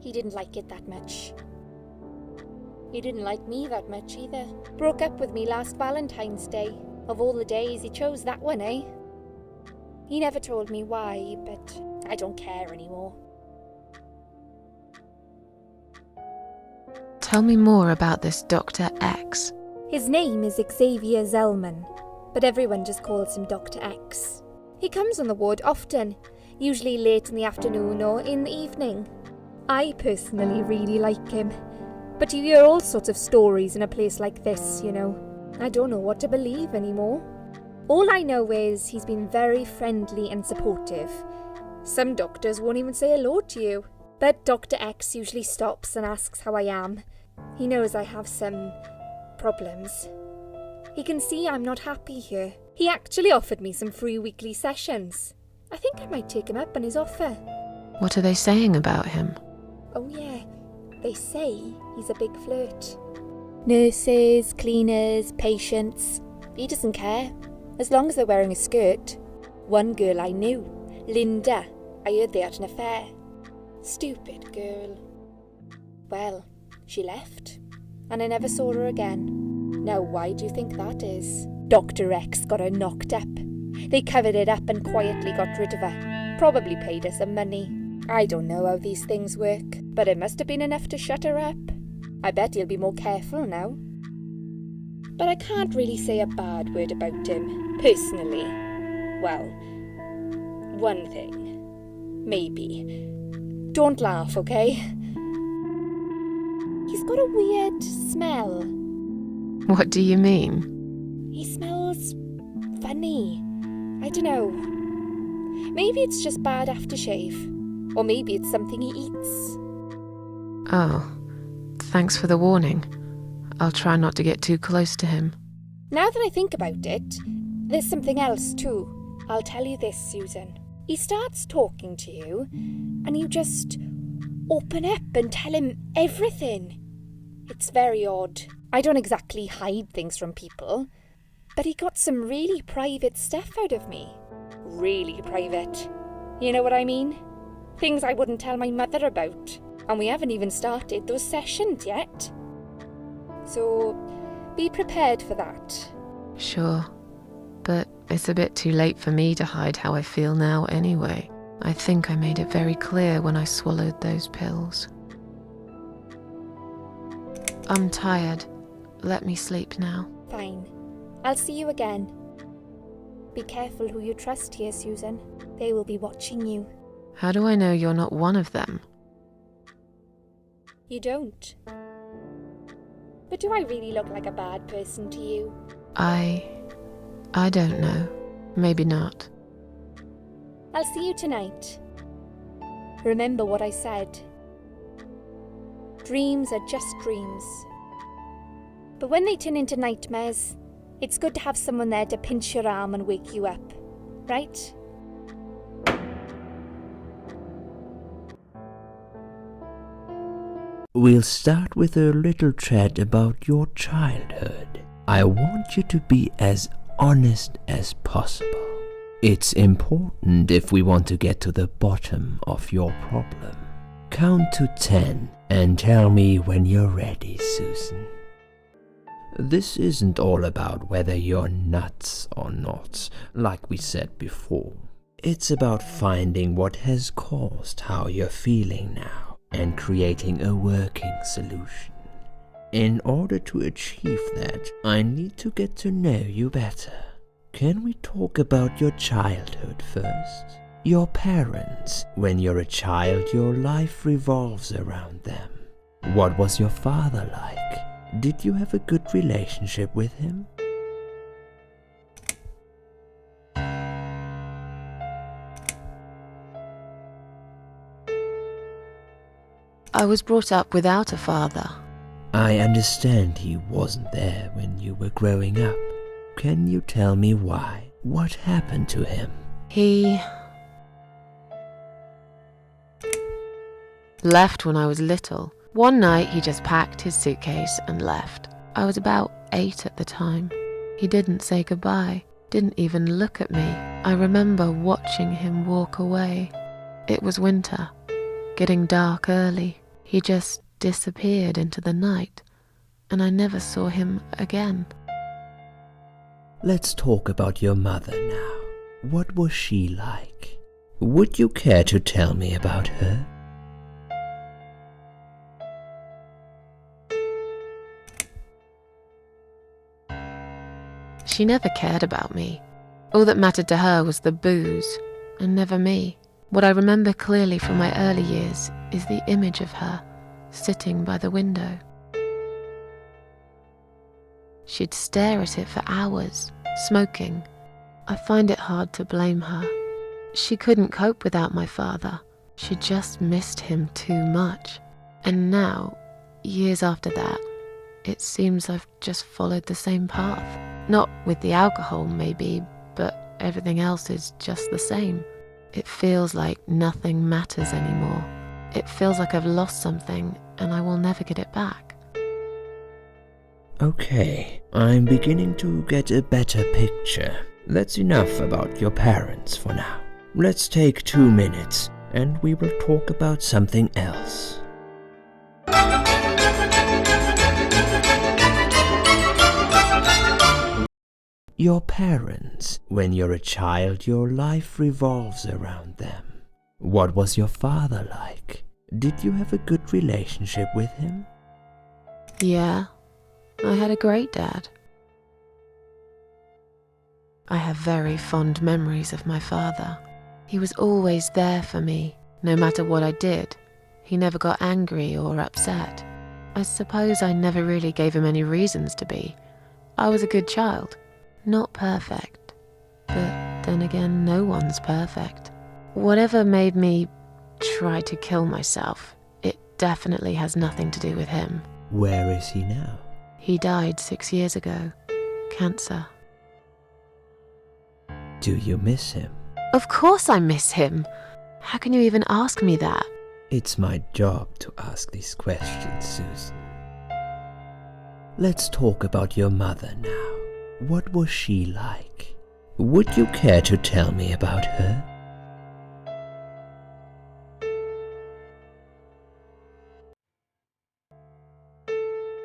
He didn't like it that much. He didn't like me that much either. Broke up with me last Valentine's Day. Of all the days, he chose that one, eh? He never told me why, but I don't care anymore. Tell me more about this Dr. X. His name is Xavier Zellman, but everyone just calls him Dr. X. He comes on the ward often, usually late in the afternoon or in the evening. I personally really like him, but you hear all sorts of stories in a place like this, you know. I don't know what to believe anymore. All I know is he's been very friendly and supportive. Some doctors won't even say hello to you, but Dr. X usually stops and asks how I am. He knows I have some problems. He can see I'm not happy here. He actually offered me some free weekly sessions. I think I might take him up on his offer. What are they saying about him? Oh yeah, they say he's a big flirt. Nurses, cleaners, patients. He doesn't care, as long as they're wearing a skirt. One girl I knew, Linda, I heard they had an affair. Stupid girl. Well, she left, and I never saw her again. Now why do you think that is? Dr. X got her knocked up. They covered it up and quietly got rid of her. Probably paid her some money. I don't know how these things work, but it must have been enough to shut her up. I bet he'll be more careful now. But I can't really say a bad word about him, personally. Well, one thing. Maybe. Don't laugh, okay? He's got a weird smell. What do you mean? He smells funny. I don't know. Maybe it's just bad aftershave. Or maybe it's something he eats. Oh, thanks for the warning. I'll try not to get too close to him. Now that I think about it, there's something else too. I'll tell you this, Susan. He starts talking to you, and you just open up and tell him everything. It's very odd. I don't exactly hide things from people, but he got some really private stuff out of me. Really private. You know what I mean? Things I wouldn't tell my mother about. And we haven't even started those sessions yet. So, be prepared for that. Sure. But it's a bit too late for me to hide how I feel now anyway. I think I made it very clear when I swallowed those pills. I'm tired. Let me sleep now. Fine. I'll see you again. Be careful who you trust here, Susan. They will be watching you. How do I know you're not one of them? You don't. But do I really look like a bad person to you? I don't know. Maybe not. I'll see you tonight. Remember what I said. Dreams are just dreams. But when they turn into nightmares, it's good to have someone there to pinch your arm and wake you up, right? We'll start with a little chat about your childhood. I want you to be as honest as possible. It's important if we want to get to the bottom of your problem. Count to 10 and tell me when you're ready, Susan. This isn't all about whether you're nuts or not, like we said before. It's about finding what has caused how you're feeling now and creating a working solution. In order to achieve that, I need to get to know you better. Can we talk about your childhood first? Your parents. When you're a child, your life revolves around them. What was your father like? Did you have a good relationship with him? I was brought up without a father. I understand he wasn't there when you were growing up. Can you tell me why? What happened to him? He left when I was little. One night he just packed his suitcase and left. I was about 8 at the time. He didn't say goodbye, didn't even look at me. I remember watching him walk away. It was winter, getting dark early. He just disappeared into the night, and I never saw him again. Let's talk about your mother now. What was she like? Would you care to tell me about her? She never cared about me. All that mattered to her was the booze, and never me. What I remember clearly from my early years is the image of her sitting by the window. She'd stare at it for hours, smoking. I find it hard to blame her. She couldn't cope without my father. She just missed him too much. And now, years after that, it seems I've just followed the same path. Not with the alcohol, maybe, but everything else is just the same. It feels like nothing matters anymore. It feels like I've lost something and I will never get it back. Okay, I'm beginning to get a better picture. That's enough about your parents for now. Let's take 2 minutes and we will talk about something else. Your parents. When you're a child, your life revolves around them. What was your father like? Did you have a good relationship with him? Yeah, I had a great dad. I have very fond memories of my father. He was always there for me, no matter what I did. He never got angry or upset. I suppose I never really gave him any reasons to be. I was a good child. Not perfect, but then again, no one's perfect. Whatever made me try to kill myself, it definitely has nothing to do with him. Where is he now? He died 6 years ago. Cancer. Do you miss him? Of course I miss him. How can you even ask me that? It's my job to ask these questions, Susan. Let's talk about your mother now. What was she like? Would you care to tell me about her?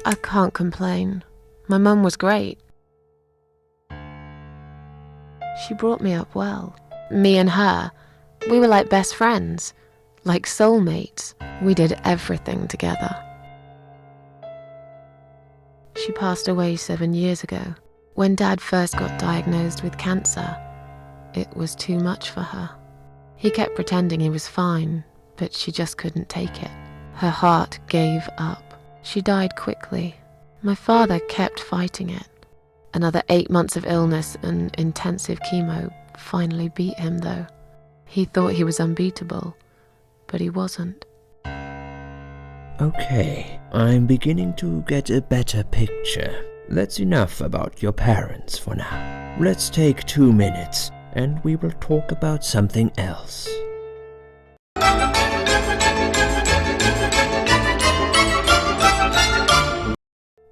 I can't complain. My mum was great. She brought me up well. Me and her, we were like best friends, like soulmates. We did everything together. She passed away 7 years ago. When Dad first got diagnosed with cancer, it was too much for her. He kept pretending he was fine, but she just couldn't take it. Her heart gave up. She died quickly. My father kept fighting it. Another 8 months of illness and intensive chemo finally beat him, though. He thought he was unbeatable, but he wasn't. Okay, I'm beginning to get a better picture. That's enough about your parents for now. Let's take 2 minutes and we will talk about something else.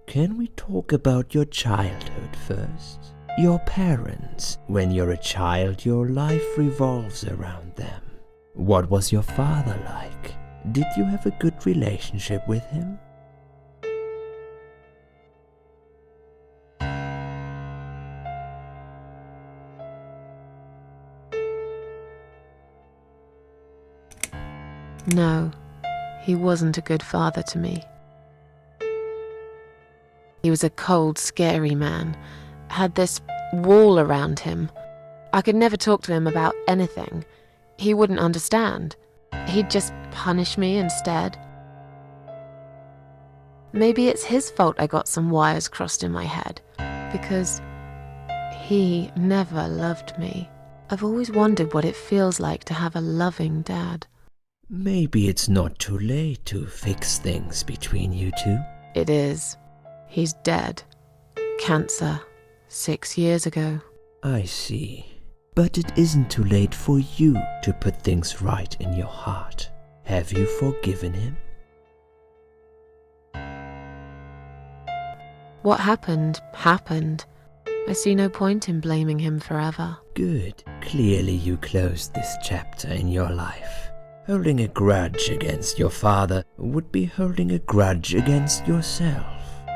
Can we talk about your childhood first? Your parents. When you're a child, your life revolves around them. What was your father like? Did you have a good relationship with him? No, he wasn't a good father to me. He was a cold, scary man, had this wall around him. I could never talk to him about anything. He wouldn't understand. He'd just punish me instead. Maybe it's his fault I got some wires crossed in my head, because he never loved me. I've always wondered what it feels like to have a loving dad. Maybe it's not too late to fix things between you two. It is. He's dead. Cancer. 6 years ago. I see. But it isn't too late for you to put things right in your heart. Have you forgiven him? What happened, happened. I see no point in blaming him forever. Good. Clearly you closed this chapter in your life. Holding a grudge against your father would be holding a grudge against yourself.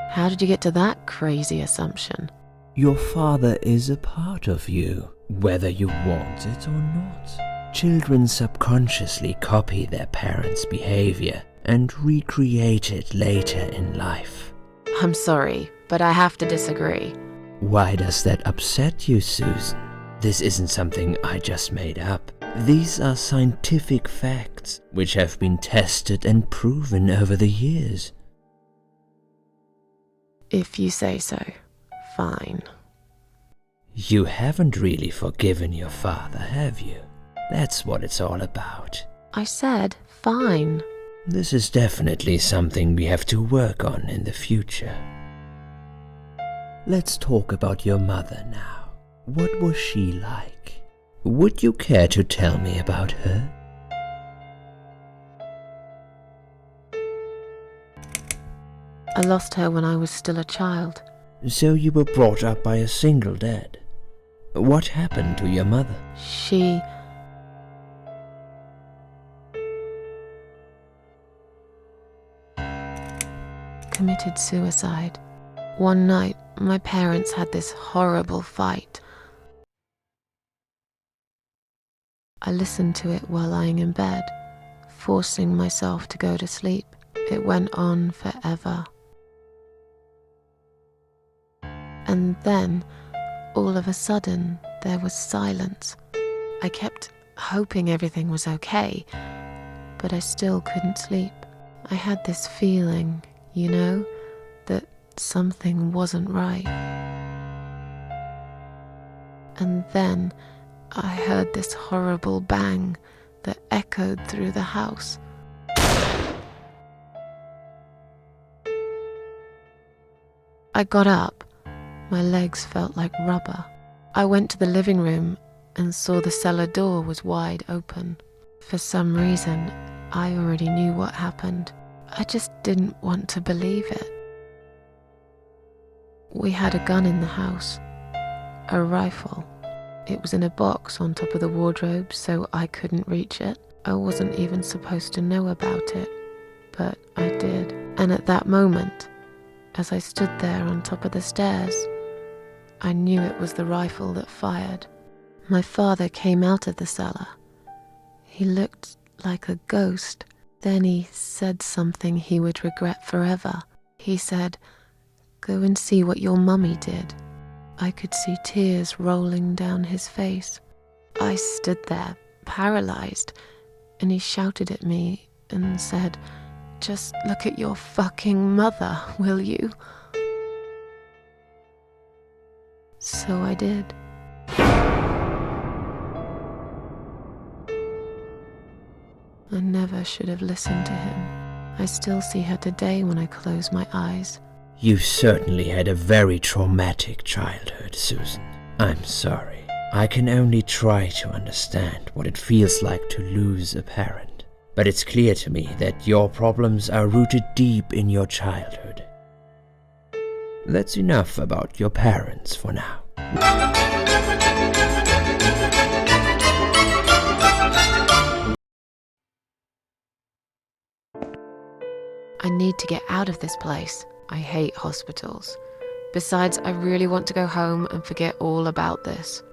How did you get to that crazy assumption? Your father is a part of you, whether you want it or not. Children subconsciously copy their parents' behavior and recreate it later in life. I'm sorry, but I have to disagree. Why does that upset you, Susan? This isn't something I just made up. These are scientific facts which have been tested and proven over the years. If you say so, fine. You haven't really forgiven your father, have you? That's what it's all about. I said fine. This is definitely something we have to work on in the future. Let's talk about your mother now. What was she like? Would you care to tell me about her? I lost her when I was still a child. So you were brought up by a single dad. What happened to your mother? She... committed suicide. One night, my parents had this horrible fight. I listened to it while lying in bed, forcing myself to go to sleep. It went on forever. And then, all of a sudden, there was silence. I kept hoping everything was okay, but I still couldn't sleep. I had this feeling, you know, that something wasn't right. And then I heard this horrible bang that echoed through the house. I got up. My legs felt like rubber. I went to the living room and saw the cellar door was wide open. For some reason, I already knew what happened. I just didn't want to believe it. We had a gun in the house, a rifle. It was in a box on top of the wardrobe, so I couldn't reach it. I wasn't even supposed to know about it, but I did. And at that moment, as I stood there on top of the stairs, I knew it was the rifle that fired. My father came out of the cellar. He looked like a ghost. Then he said something he would regret forever. He said, "Go and see what your mummy did." I could see tears rolling down his face. I stood there, paralyzed, and he shouted at me and said, "Just look at your fucking mother, will you?" So I did. I never should have listened to him. I still see her today when I close my eyes. You certainly had a very traumatic childhood, Susan. I'm sorry. I can only try to understand what it feels like to lose a parent. But it's clear to me that your problems are rooted deep in your childhood. That's enough about your parents for now. I need to get out of this place. I hate hospitals. Besides, I really want to go home and forget all about this.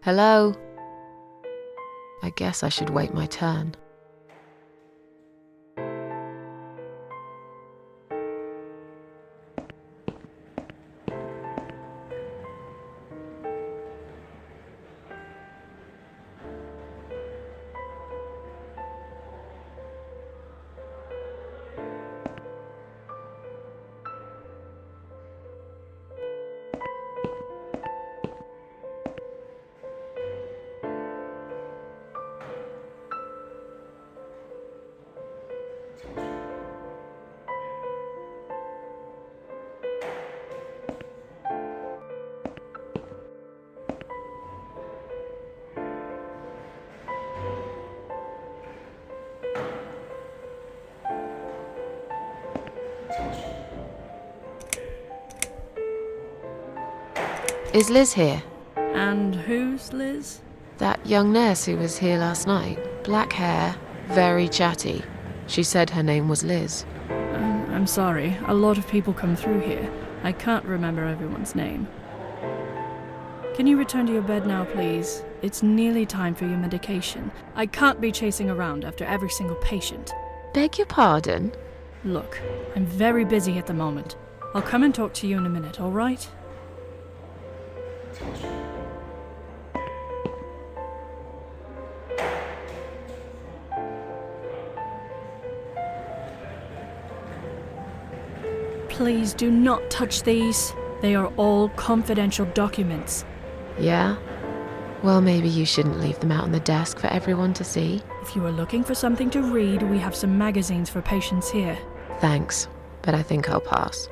Hello? I guess I should wait my turn. Is Liz here? And who's Liz? That young nurse who was here last night. Black hair, very chatty. She said her name was Liz. I'm sorry. A lot of people come through here. I can't remember everyone's name. Can you return to your bed now, please? It's nearly time for your medication. I can't be chasing around after every single patient. Beg your pardon? Look, I'm very busy at the moment. I'll come and talk to you in a minute, all right? Please do not touch these. They are all confidential documents. Yeah? Well, maybe you shouldn't leave them out on the desk for everyone to see. If you are looking for something to read, we have some magazines for patients here. Thanks, but I think I'll pass.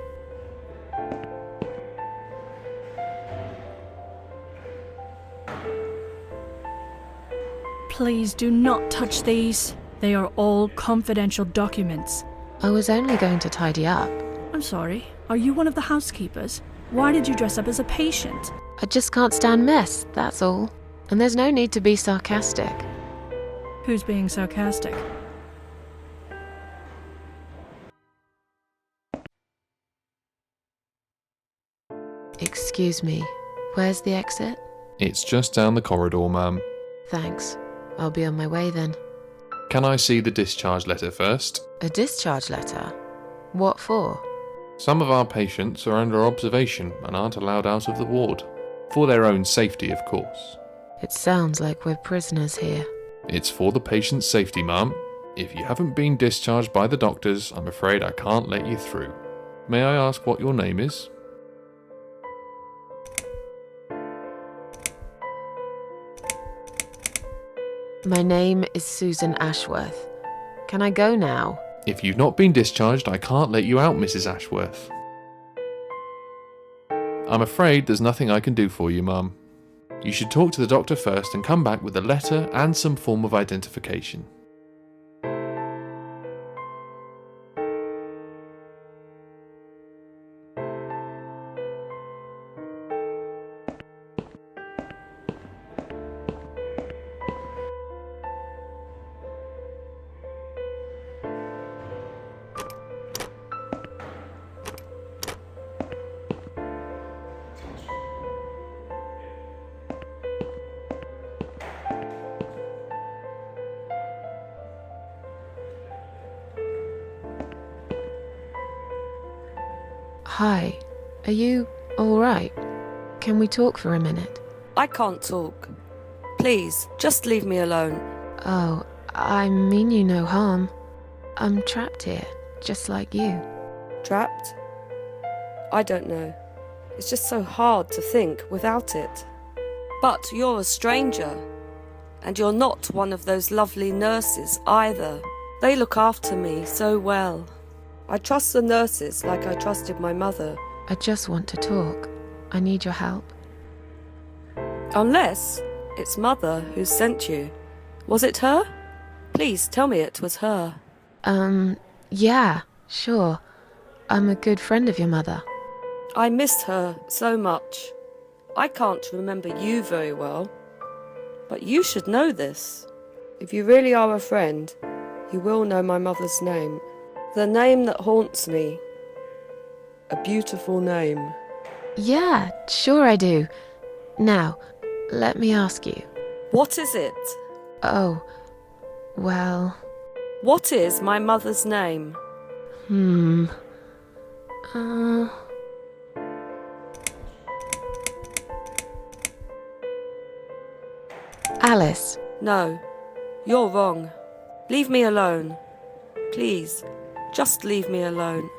Please do not touch these. They are all confidential documents. I was only going to tidy up. I'm sorry, are you one of the housekeepers? Why did you dress up as a patient? I just can't stand mess, that's all. And there's no need to be sarcastic. Who's being sarcastic? Excuse me, where's the exit? It's just down the corridor, ma'am. Thanks. I'll be on my way then. Can I see the discharge letter first? A discharge letter? What for? Some of our patients are under observation and aren't allowed out of the ward. For their own safety, of course. It sounds like we're prisoners here. It's for the patient's safety, ma'am. If you haven't been discharged by the doctors, I'm afraid I can't let you through. May I ask what your name is? My name is Susan Ashworth. Can I go now? If you've not been discharged, I can't let you out, Mrs. Ashworth. I'm afraid there's nothing I can do for you, ma'am. You should talk to the doctor first and come back with a letter and some form of identification. Hi. Are you alright? Can we talk for a minute? I can't talk. Please, just leave me alone. Oh, I mean you no harm. I'm trapped here, just like you. Trapped? I don't know. It's just so hard to think without it. But you're a stranger. And you're not one of those lovely nurses either. They look after me so well. I trust the nurses like I trusted my mother. I just want to talk. I need your help. Unless it's Mother who sent you. Was it her? Please tell me it was her. Yeah, sure. I'm a good friend of your mother. I missed her so much. I can't remember you very well. But you should know this. If you really are a friend, you will know my mother's name. The name that haunts me. A beautiful name. Yeah, sure I do. Now, let me ask you. What is it? Oh, well... What is my mother's name? Alice. No, you're wrong. Leave me alone. Please, just leave me alone.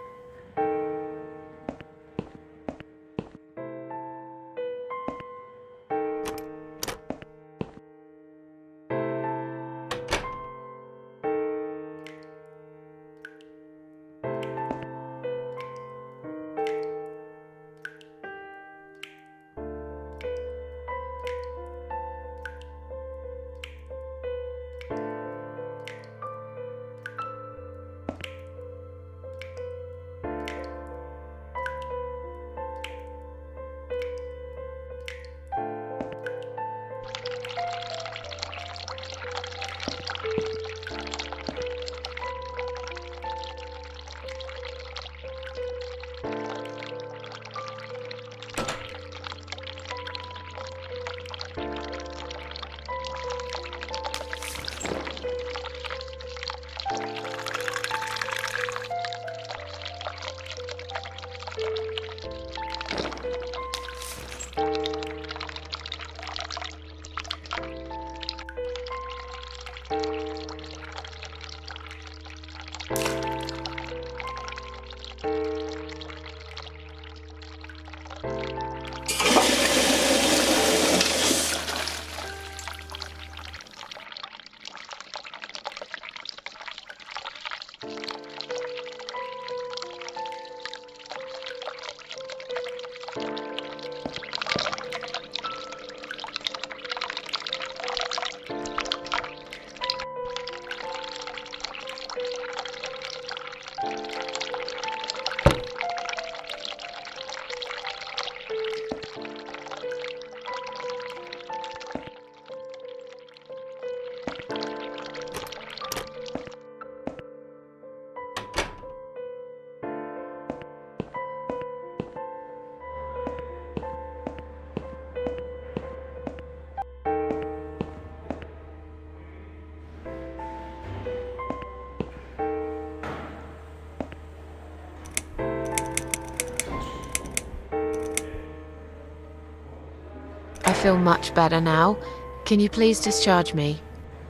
feel much better now. Can you please discharge me?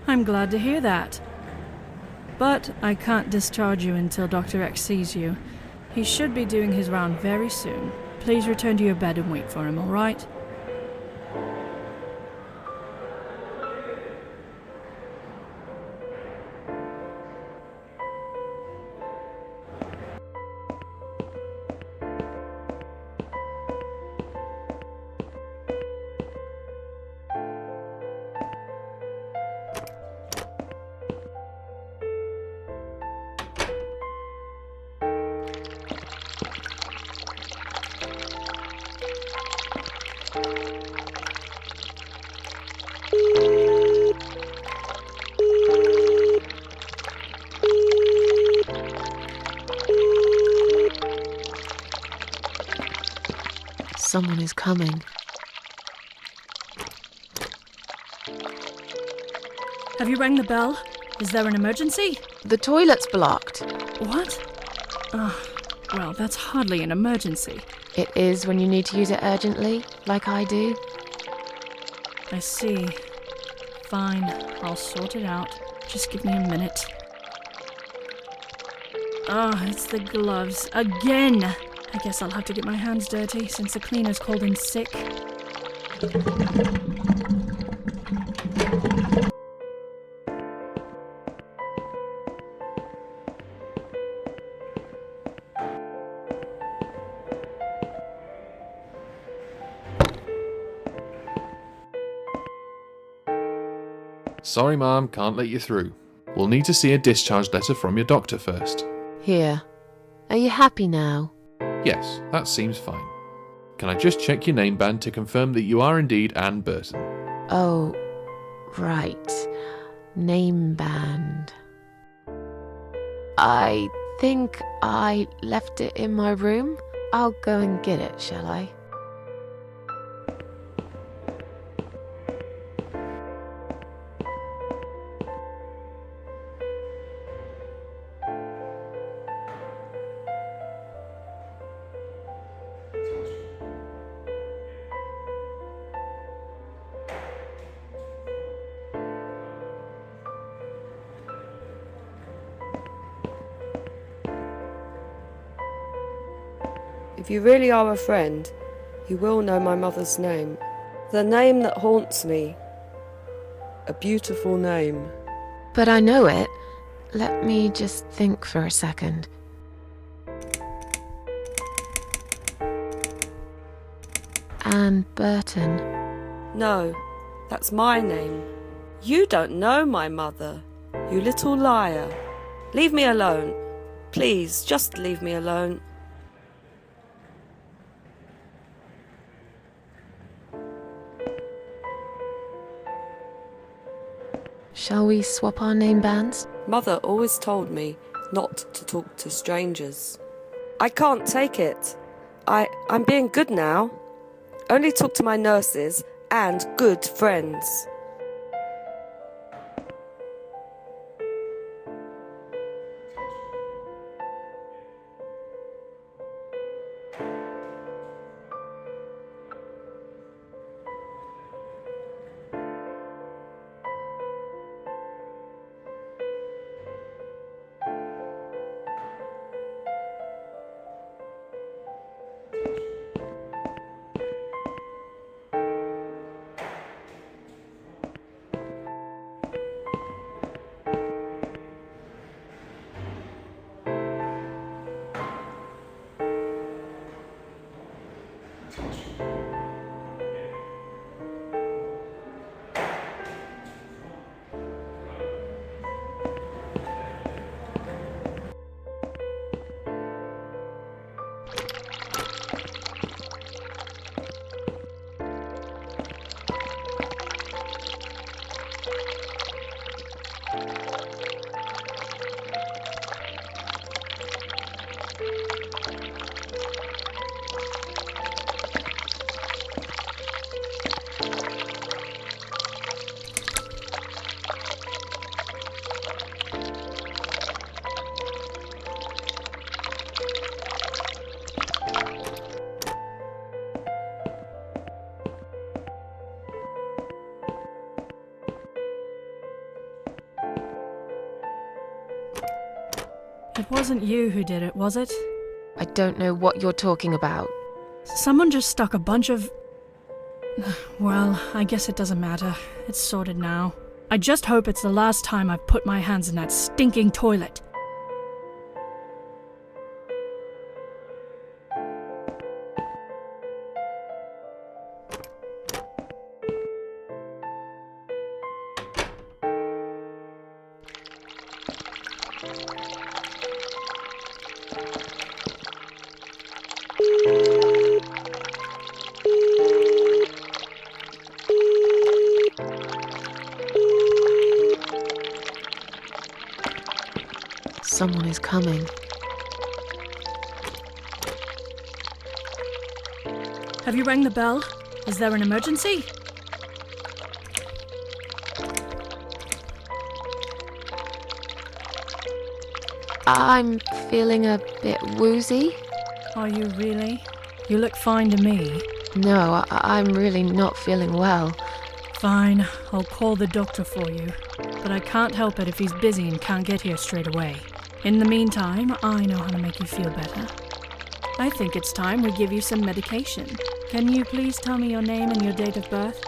I'm glad to hear that. But I can't discharge you until Dr. X sees you. He should be doing his round very soon. Please return to your bed and wait for him, all right? Someone is coming. Have you rang the bell? Is there an emergency? The toilet's blocked. What? Well, that's hardly an emergency. It is when you need to use it urgently, like I do. I see. Fine, I'll sort it out. Just give me a minute. It's the gloves. Again! I guess I'll have to get my hands dirty since the cleaner's called in sick. Sorry, Mom, can't let you through. We'll need to see a discharge letter from your doctor first. Here. Are you happy now? Yes, that seems fine. Can I just check your name band to confirm that you are indeed Anne Burton? Oh, right. Name band. I think I left it in my room. I'll go and get it, shall I? If you really are a friend, you will know my mother's name. The name that haunts me. A beautiful name. But I know it. Let me just think for a second. Anne Burton. No, that's my name. You don't know my mother, you little liar. Leave me alone. Please, just leave me alone. Shall we swap our name bands? Mother always told me not to talk to strangers. I can't take it. I'm being good now. Only talk to my nurses and good friends. It wasn't you who did it, was it? I don't know what you're talking about. Someone just stuck a bunch of... Well, I guess it doesn't matter. It's sorted now. I just hope it's the last time I've put my hands in that stinking toilet. Someone is coming. Have you rang the bell? Is there an emergency? I'm feeling a bit woozy. Are you really? You look fine to me. No, I'm really not feeling well. Fine, I'll call the doctor for you. But I can't help it if he's busy and can't get here straight away. In the meantime, I know how to make you feel better. I think it's time we give you some medication. Can you please tell me your name and your date of birth?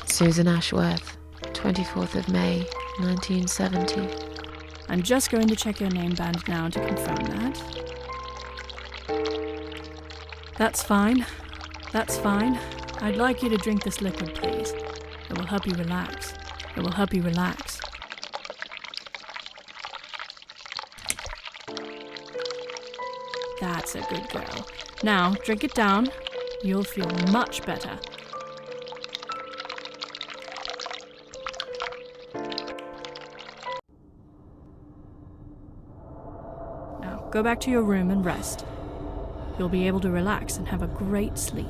Susan Ashworth, 24th of May, 1970. I'm just going to check your name band now to confirm that. That's fine. That's fine. I'd like you to drink this liquid, please. It will help you relax. It will help you relax. That's a good girl. Now, drink it down. You'll feel much better. Now, go back to your room and rest. You'll be able to relax and have a great sleep.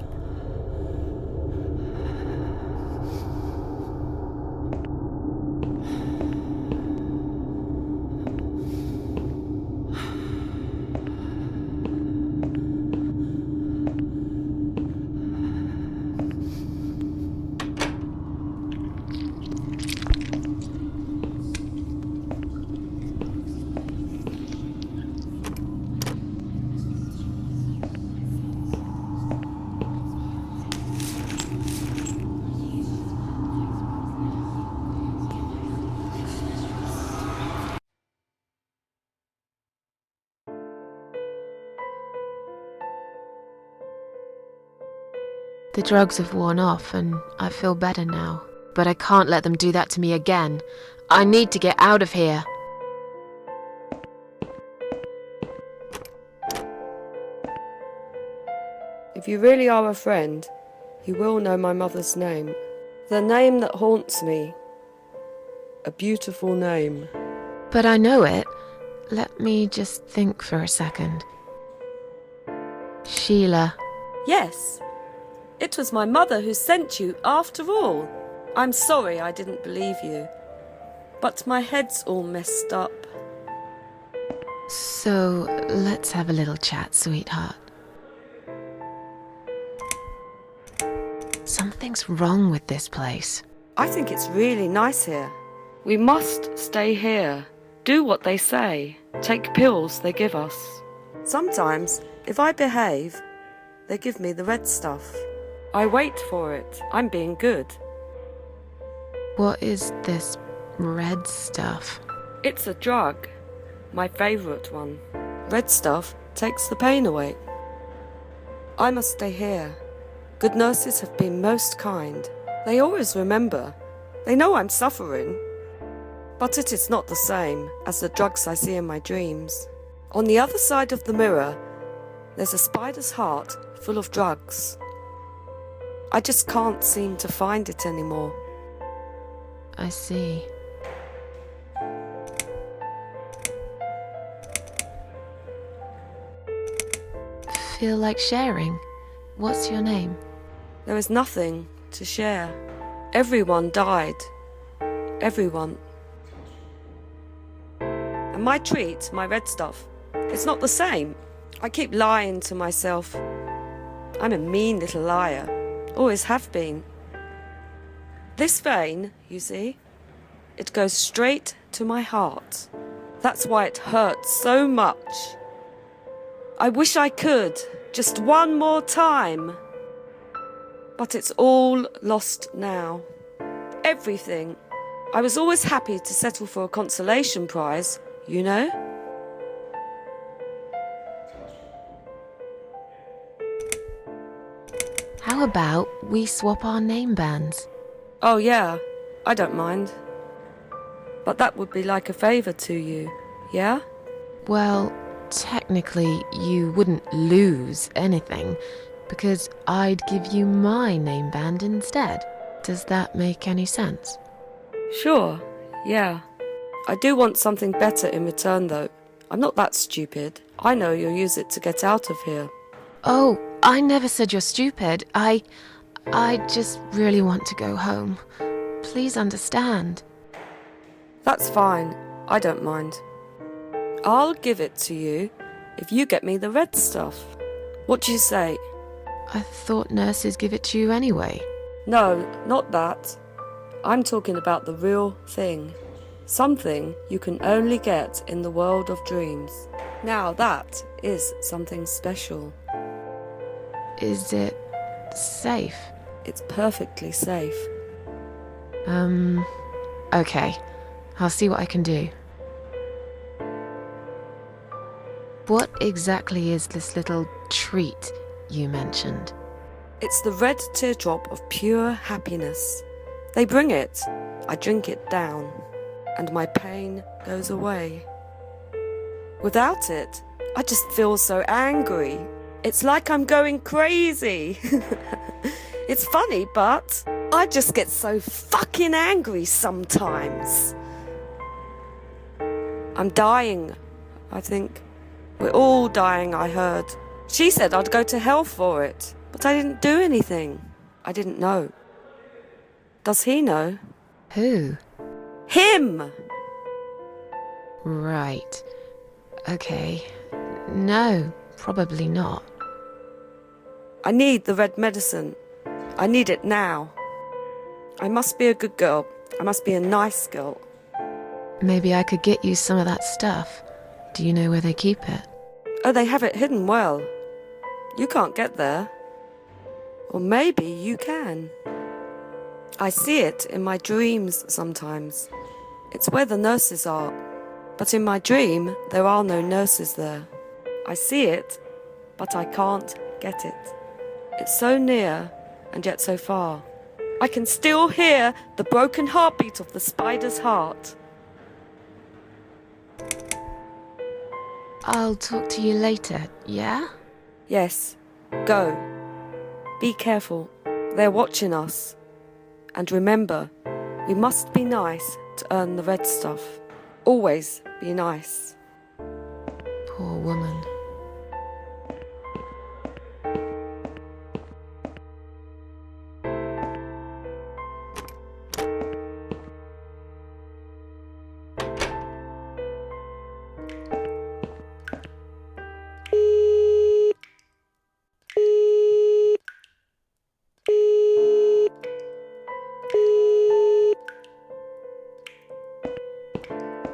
The drugs have worn off and I feel better now. But I can't let them do that to me again. I need to get out of here. If you really are a friend, you will know my mother's name. The name that haunts me. A beautiful name. But I know it. Let me just think for a second. Sheila. Yes. It was my mother who sent you, after all. I'm sorry I didn't believe you. But my head's all messed up. So, let's have a little chat, sweetheart. Something's wrong with this place. I think it's really nice here. We must stay here. Do what they say. Take pills they give us. Sometimes, if I behave, they give me the red stuff. I wait for it. I'm being good. What is this red stuff? It's a drug. My favourite one. Red stuff takes the pain away. I must stay here. Good nurses have been most kind. They always remember. They know I'm suffering. But it is not the same as the drugs I see in my dreams. On the other side of the mirror, there's a spider's heart full of drugs. I just can't seem to find it anymore. I see. Feel like sharing? What's your name? There is nothing to share. Everyone died. Everyone. And my treat, my red stuff, it's not the same. I keep lying to myself. I'm a mean little liar. Always have been. This vein, you see, it goes straight to my heart. That's why it hurts so much. I wish I could, just one more time. But it's all lost now. Everything. I was always happy to settle for a consolation prize, you know? How about we swap our name bands? Oh yeah, I don't mind. But that would be like a favour to you, yeah? Well, technically, you wouldn't lose anything, because I'd give you my name band instead. Does that make any sense? Sure, yeah. I do want something better in return, though. I'm not that stupid. I know you'll use it to get out of here. Oh, I never said you're stupid. I just really want to go home. Please understand. That's fine. I don't mind. I'll give it to you if you get me the red stuff. What do you say? I thought nurses give it to you anyway. No, not that. I'm talking about the real thing. Something you can only get in the world of dreams. Now that is something special. Is it safe? It's perfectly safe. Okay. I'll see what I can do. What exactly is this little treat you mentioned? It's the red teardrop of pure happiness. They bring it, I drink it down, and my pain goes away. Without it, I just feel so angry. It's like I'm going crazy. It's funny, but I just get so fucking angry sometimes. I'm dying, I think. We're all dying, I heard. She said I'd go to hell for it, but I didn't do anything. I didn't know. Does he know? Who? Him! Right. Okay. No, probably not. I need the red medicine. I need it now. I must be a good girl. I must be a nice girl. Maybe I could get you some of that stuff. Do you know where they keep it? Oh, they have it hidden well. You can't get there. Or maybe you can. I see it in my dreams sometimes. It's where the nurses are. But in my dream, there are no nurses there. I see it, but I can't get it. It's so near and yet so far. I can still hear the broken heartbeat of the spider's heart. I'll talk to you later, yeah? Yes, go. Be careful. They're watching us. And remember, we must be nice to earn the red stuff. Always be nice. Poor woman.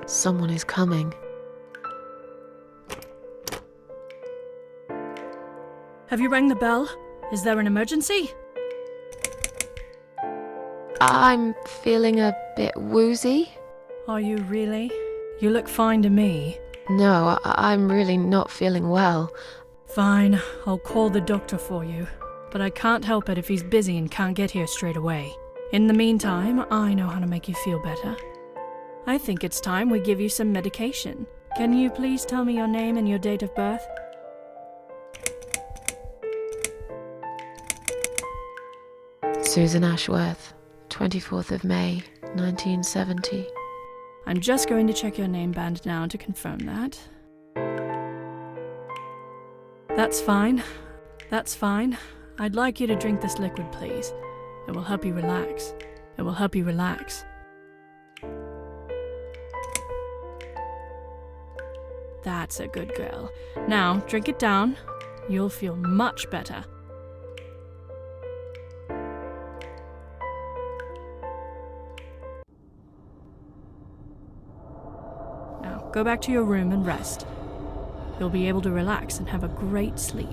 Someone is coming. Have you rang the bell? Is there an emergency? I'm feeling a bit woozy. Are you really? You look fine to me. No, I'm really not feeling well. Fine, I'll call the doctor for you. But I can't help it if he's busy and can't get here straight away. In the meantime, I know how to make you feel better. I think it's time we give you some medication. Can you please tell me your name and your date of birth? Susan Ashworth, 24th of May, 1970. I'm just going to check your name band now to confirm that. That's fine. That's fine. I'd like you to drink this liquid, please. It will help you relax. It will help you relax. That's a good girl. Now, drink it down. You'll feel much better. Go back to your room and rest. You'll be able to relax and have a great sleep.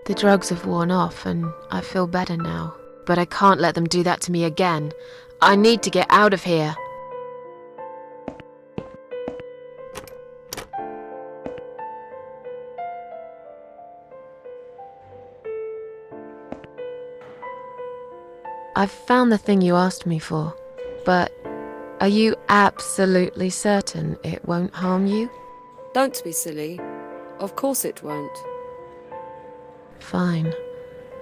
The drugs have worn off and I feel better now. But I can't let them do that to me again. I need to get out of here. I've found the thing you asked me for, but are you absolutely certain it won't harm you? Don't be silly. Of course it won't. Fine.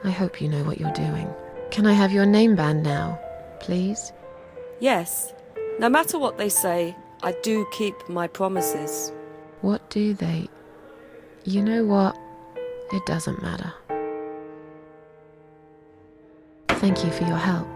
I hope you know what you're doing. Can I have your name band now, please? Yes. No matter what they say, I do keep my promises. What do they... You know what? It doesn't matter. Thank you for your help.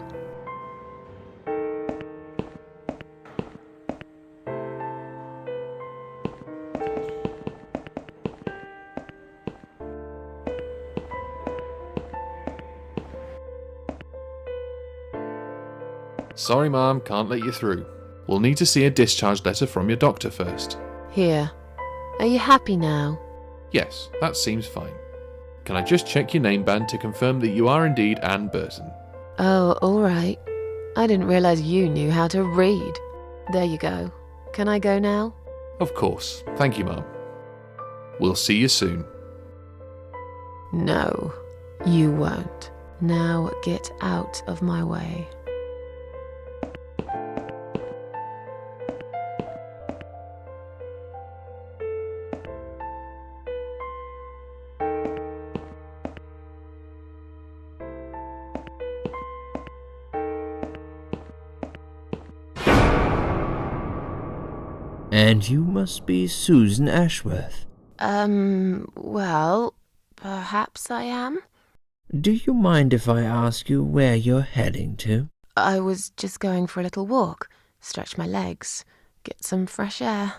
Sorry, Mom, can't let you through. We'll need to see a discharge letter from your doctor first. Here. Are you happy now? Yes, that seems fine. Can I just check your name band to confirm that you are indeed Anne Burton? Oh, all right. I didn't realize you knew how to read. There you go. Can I go now? Of course. Thank you, Mom. We'll see you soon. No, you won't. Now get out of my way. And you must be Susan Ashworth. Well, perhaps I am. Do you mind if I ask you where you're heading to? I was just going for a little walk, stretch my legs, get some fresh air.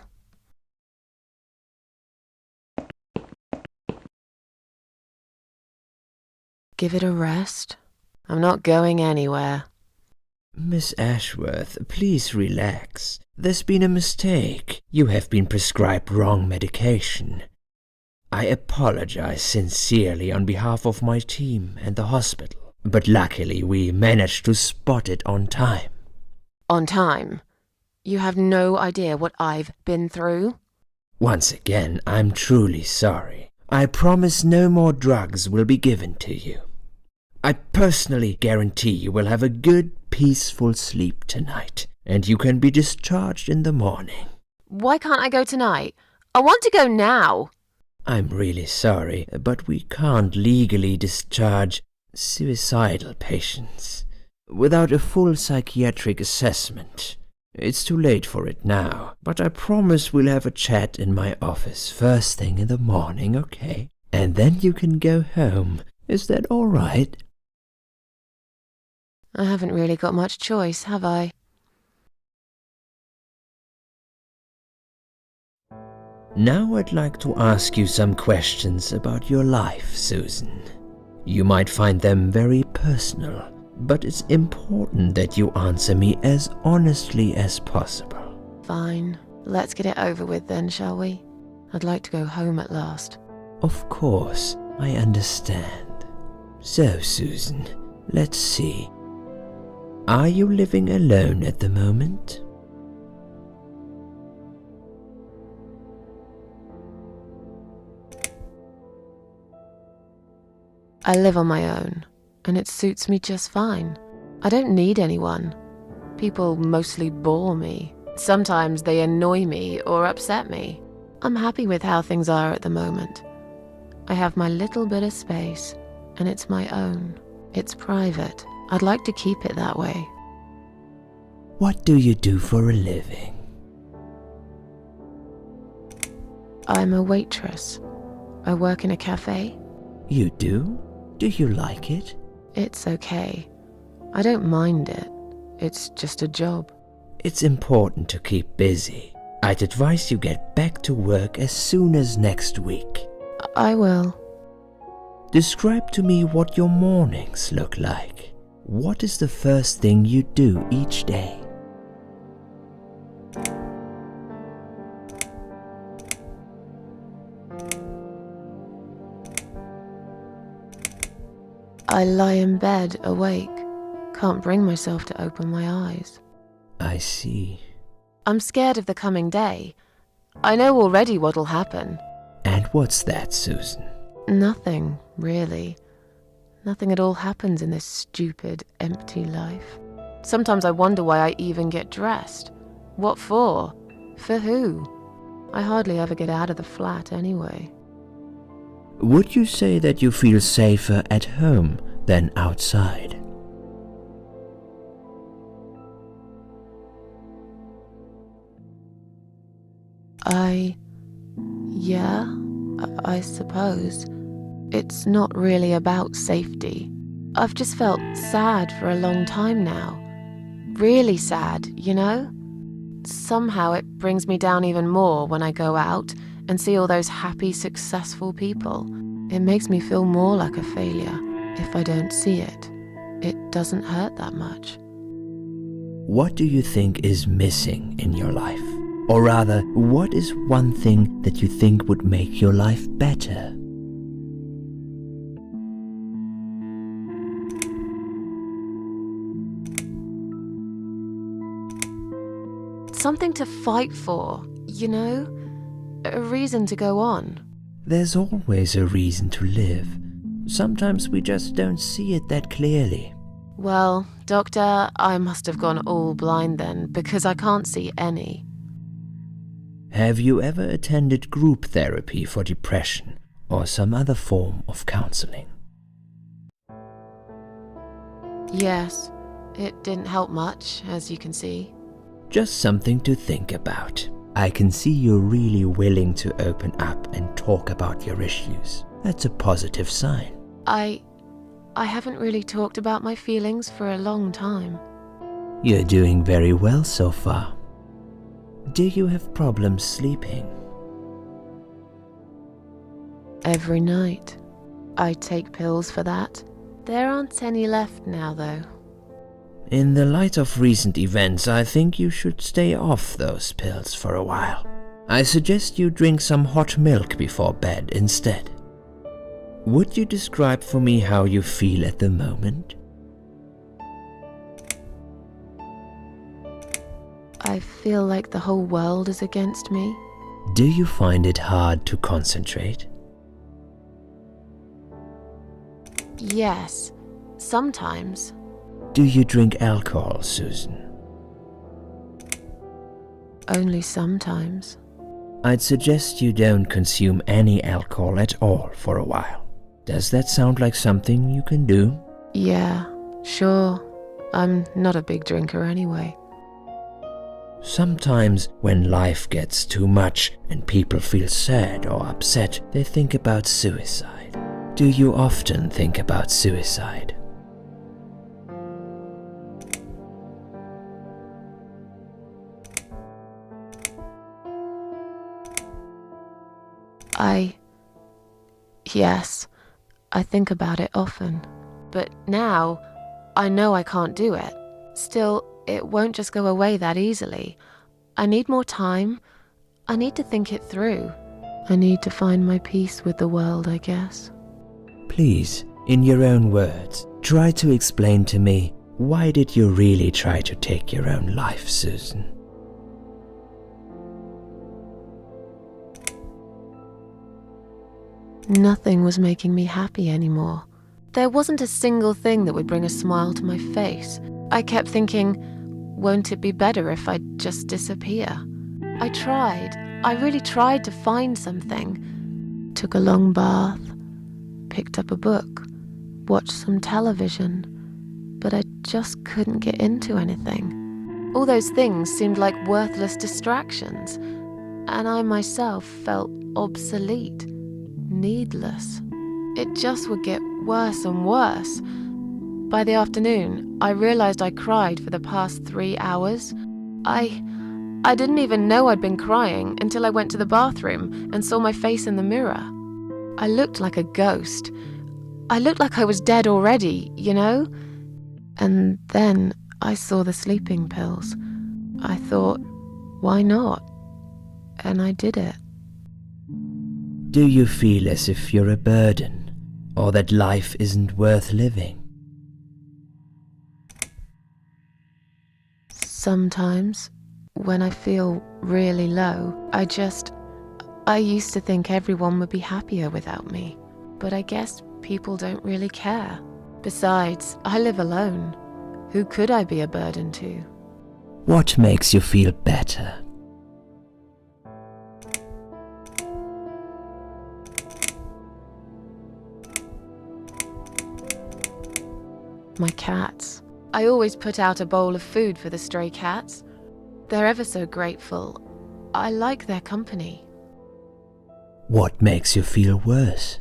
Give it a rest. I'm not going anywhere. Miss Ashworth, please relax. There's been a mistake. You have been prescribed wrong medication. I apologize sincerely on behalf of my team and the hospital, but luckily we managed to spot it on time. On time? You have no idea what I've been through? Once again, I'm truly sorry. I promise no more drugs will be given to you. I personally guarantee you will have a good, peaceful sleep tonight, and you can be discharged in the morning. Why can't I go tonight? I want to go now. I'm really sorry, but we can't legally discharge suicidal patients without a full psychiatric assessment. It's too late for it now, but I promise we'll have a chat in my office first thing in the morning, okay? And then you can go home. Is that all right? I haven't really got much choice, have I? Now I'd like to ask you some questions about your life, Susan. You might find them very personal, but it's important that you answer me as honestly as possible. Fine. Let's get it over with then, shall we? I'd like to go home at last. Of course. I understand. So, Susan, let's see. Are you living alone at the moment? I live on my own, and it suits me just fine. I don't need anyone. People mostly bore me. Sometimes they annoy me or upset me. I'm happy with how things are at the moment. I have my little bit of space, and it's my own. It's private. I'd like to keep it that way. What do you do for a living? I'm a waitress. I work in a cafe. You do? Do you like it? It's okay. I don't mind it. It's just a job. It's important to keep busy. I'd advise you get back to work as soon as next week. I will. Describe to me what your mornings look like. What is the first thing you do each day? I lie in bed, awake. Can't bring myself to open my eyes. I see. I'm scared of the coming day. I know already what'll happen. And what's that, Susan? Nothing, really. Nothing at all happens in this stupid, empty life. Sometimes I wonder why I even get dressed. What for? For who? I hardly ever get out of the flat anyway. Would you say that you feel safer at home than outside? Yeah, I suppose. It's not really about safety. I've just felt sad for a long time now. Really sad, you know? Somehow it brings me down even more when I go out and see all those happy, successful people. It makes me feel more like a failure. If I don't see it, it doesn't hurt that much. What do you think is missing in your life? Or rather, what is one thing that you think would make your life better? Something to fight for, you know? A reason to go on. There's always a reason to live. Sometimes we just don't see it that clearly. Well, Doctor, I must have gone all blind then, because I can't see any. Have you ever attended group therapy for depression or some other form of counseling? Yes, it didn't help much, as you can see. Just something to think about. I can see you're really willing to open up and talk about your issues. That's a positive sign. I haven't really talked about my feelings for a long time. You're doing very well so far. Do you have problems sleeping? Every night. I take pills for that. There aren't any left now, though. In the light of recent events, I think you should stay off those pills for a while. I suggest you drink some hot milk before bed instead. Would you describe for me how you feel at the moment? I feel like the whole world is against me. Do you find it hard to concentrate? Yes, sometimes. Do you drink alcohol, Susan? Only sometimes. I'd suggest you don't consume any alcohol at all for a while. Does that sound like something you can do? Yeah, sure. I'm not a big drinker anyway. Sometimes when life gets too much and people feel sad or upset, they think about suicide. Do you often think about suicide? Yes, I think about it often. But now, I know I can't do it. Still, it won't just go away that easily. I need more time. I need to think it through. I need to find my peace with the world, I guess. Please, in your own words, try to explain to me, why did you really try to take your own life, Susan? Nothing was making me happy anymore. There wasn't a single thing that would bring a smile to my face. I kept thinking, won't it be better if I just disappear? I tried. I really tried to find something. Took a long bath, picked up a book, watched some television, but I just couldn't get into anything. All those things seemed like worthless distractions, and I myself felt obsolete, needless. It just would get worse and worse. By the afternoon, I realized I cried for the past 3 hours. I didn't even know I'd been crying until I went to the bathroom and saw my face in the mirror. I looked like a ghost. I looked like I was dead already, you know? And then I saw the sleeping pills. I thought, why not? And I did it. Do you feel as if you're a burden, or that life isn't worth living? Sometimes, when I feel really low, I used to think everyone would be happier without me. But I guess people don't really care. Besides, I live alone. Who could I be a burden to? What makes you feel better? My cats. I always put out a bowl of food for the stray cats. They're ever so grateful. I like their company. What makes you feel worse?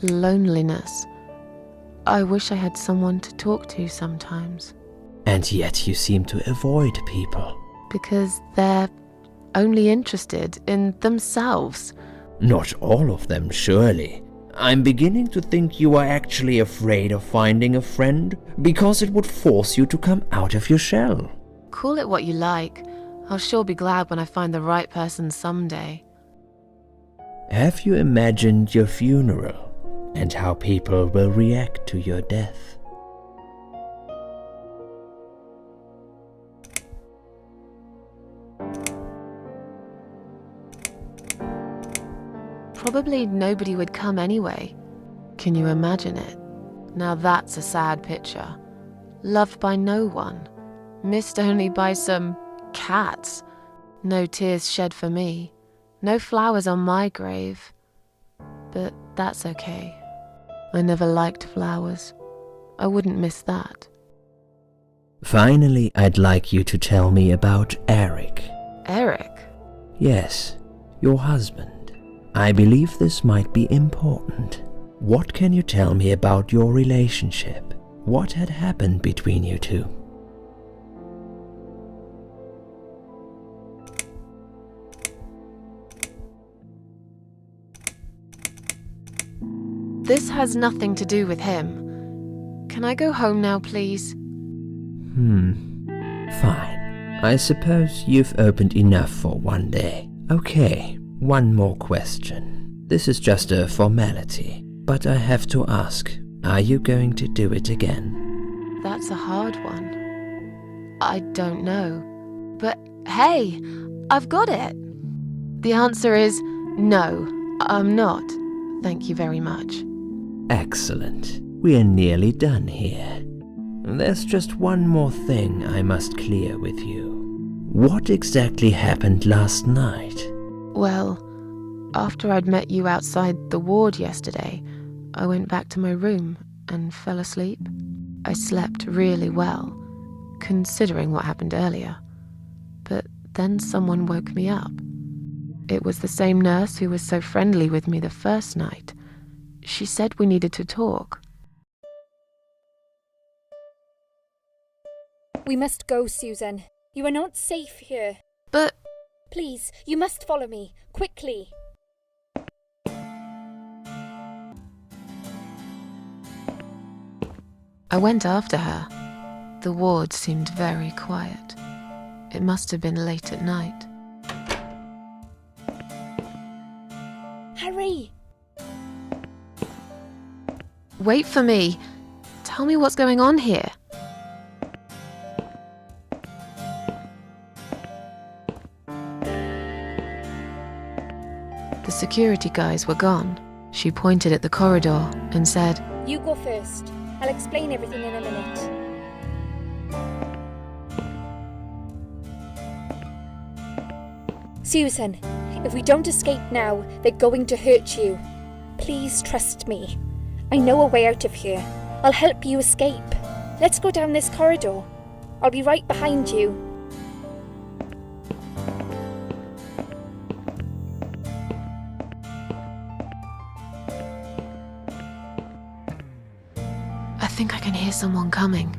Loneliness. I wish I had someone to talk to sometimes. And yet you seem to avoid people. Because they're only interested in themselves. Not all of them, surely. I'm beginning to think you are actually afraid of finding a friend because it would force you to come out of your shell. Call it what you like. I'll sure be glad when I find the right person someday. Have you imagined your funeral and how people will react to your death? Probably nobody would come anyway. Can you imagine it? Now that's a sad picture. Loved by no one. Missed only by some cats. No tears shed for me. No flowers on my grave. But that's okay. I never liked flowers. I wouldn't miss that. Finally, I'd like you to tell me about Eric. Eric? Yes, your husband. I believe this might be important. What can you tell me about your relationship? What had happened between you two? This has nothing to do with him. Can I go home now, please? Fine. I suppose you've opened enough for one day. Okay. One more question. This is just a formality, but I have to ask, are you going to do it again? That's a hard one. I don't know. But hey, I've got it. The answer is no, I'm not. Thank you very much. Excellent. We're nearly done here. There's just one more thing I must clear with you. What exactly happened last night? Well, after I'd met you outside the ward yesterday, I went back to my room and fell asleep. I slept really well, considering what happened earlier. But then someone woke me up. It was the same nurse who was so friendly with me the first night. She said we needed to talk. We must go, Susan. You are not safe here. But... Please, you must follow me, quickly. I went after her. The ward seemed very quiet. It must have been late at night. Harry! Wait for me. Tell me what's going on here. The security guys were gone. She pointed at the corridor and said, You go first. I'll explain everything in a minute. Susan, if we don't escape now, they're going to hurt you. Please trust me. I know a way out of here. I'll help you escape. Let's go down this corridor. I'll be right behind you. I think I can hear someone coming.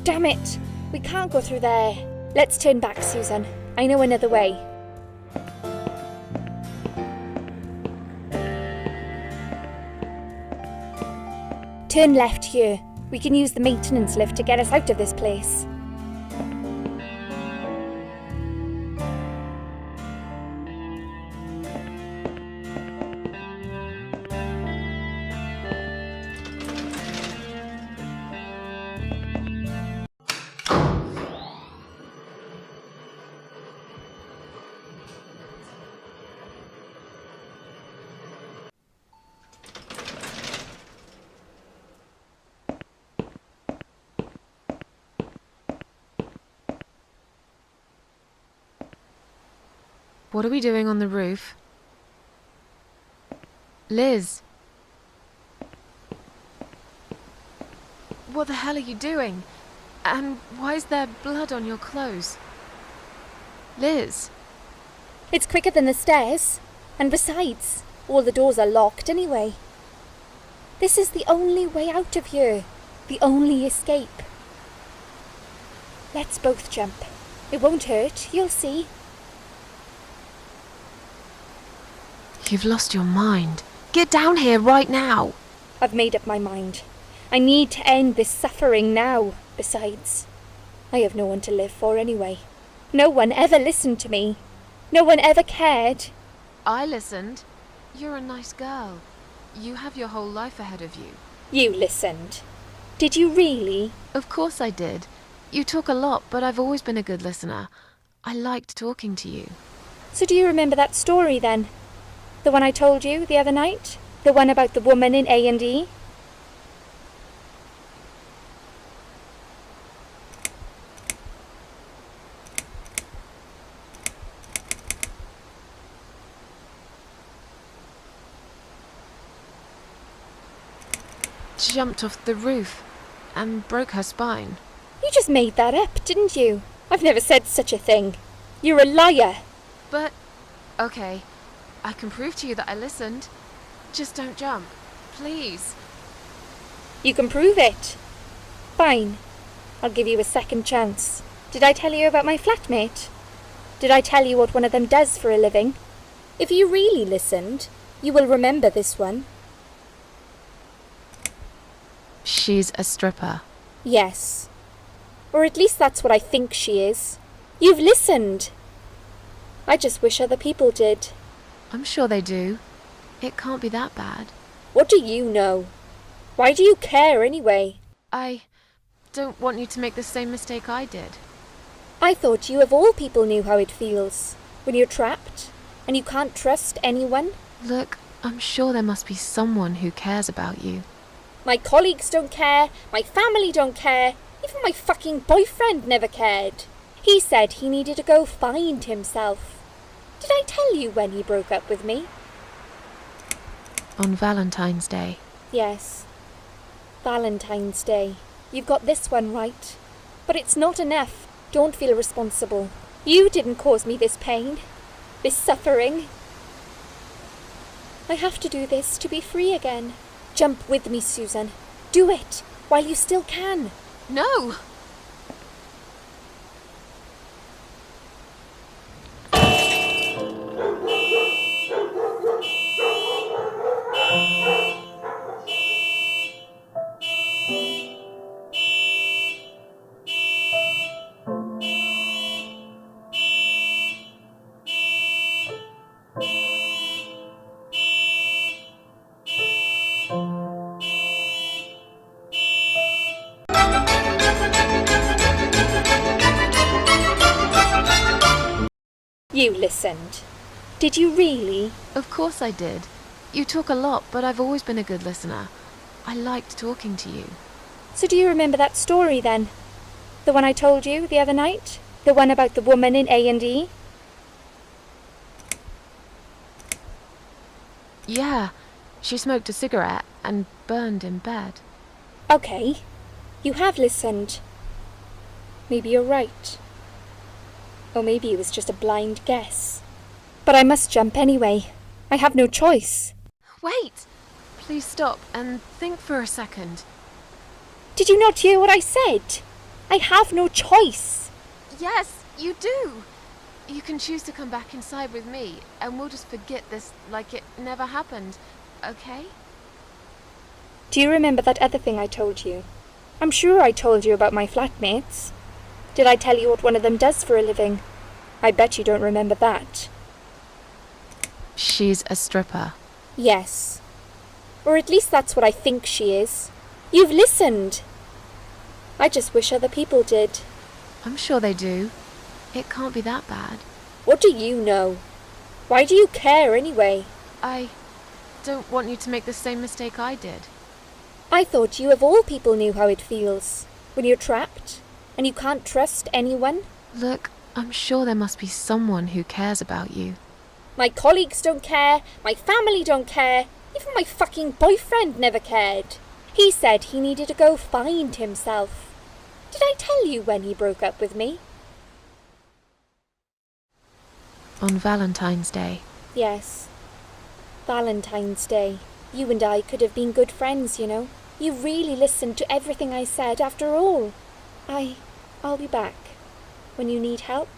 Damn it! We can't go through there. Let's turn back, Susan. I know another way. Turn left here. We can use the maintenance lift to get us out of this place. What are we doing on the roof? Liz! What the hell are you doing? And why is there blood on your clothes? Liz! It's quicker than the stairs. And besides, all the doors are locked anyway. This is the only way out of here. The only escape. Let's both jump. It won't hurt, you'll see. You've lost your mind. Get down here right now! I've made up my mind. I need to end this suffering now. Besides, I have no one to live for anyway. No one ever listened to me. No one ever cared. I listened. You're a nice girl. You have your whole life ahead of you. You listened. Did you really? Of course I did. You talk a lot, but I've always been a good listener. I liked talking to you. So do you remember that story then? The one I told you the other night? The one about the woman in A&E? Jumped off the roof and broke her spine. You just made that up, didn't you? I've never said such a thing. You're a liar. But, okay, I can prove to you that I listened. Just don't jump, please. You can prove it. Fine. I'll give you a second chance. Did I tell you about my flatmate? Did I tell you what one of them does for a living? If you really listened, you will remember this one. She's a stripper. Yes. Or at least that's what I think she is. You've listened. I just wish other people did. I'm sure they do. It can't be that bad. What do you know? Why do you care anyway? I don't want you to make the same mistake I did. I thought you of all people knew how it feels. When you're trapped, and you can't trust anyone. Look, I'm sure there must be someone who cares about you. My colleagues don't care, my family don't care, even my fucking boyfriend never cared. He said he needed to go find himself. Did I tell you when he broke up with me? On Valentine's Day. Yes. Valentine's Day. You've got this one right. But it's not enough. Don't feel responsible. You didn't cause me this pain. This suffering. I have to do this to be free again. Jump with me, Susan. Do it, while you still can. No! You listened. Did you really? Of course I did. You talk a lot, but I've always been a good listener. I liked talking to you. So do you remember that story then? The one I told you the other night? The one about the woman in A&E? Yeah, she smoked a cigarette and burned in bed. Okay, you have listened. Maybe you're right. Or maybe it was just a blind guess. But I must jump anyway. I have no choice. Wait! Please stop and think for a second. Did you not hear what I said? I have no choice. Yes, you do! You can choose to come back inside with me, and we'll just forget this like it never happened, okay? Do you remember that other thing I told you? I'm sure I told you about my flatmates. Did I tell you what one of them does for a living? I bet you don't remember that. She's a stripper. Yes. Or at least that's what I think she is. You've listened. I just wish other people did. I'm sure they do. It can't be that bad. What do you know? Why do you care anyway? I don't want you to make the same mistake I did. I thought you of all people knew how it feels. When you're trapped, and you can't trust anyone. Look, I'm sure there must be someone who cares about you. My colleagues don't care, my family don't care, even my fucking boyfriend never cared. He said he needed to go find himself. Did I tell you when he broke up with me? On Valentine's Day. Yes. Valentine's Day. You and I could have been good friends, you know. You really listened to everything I said after all. I'll be back. When you need help,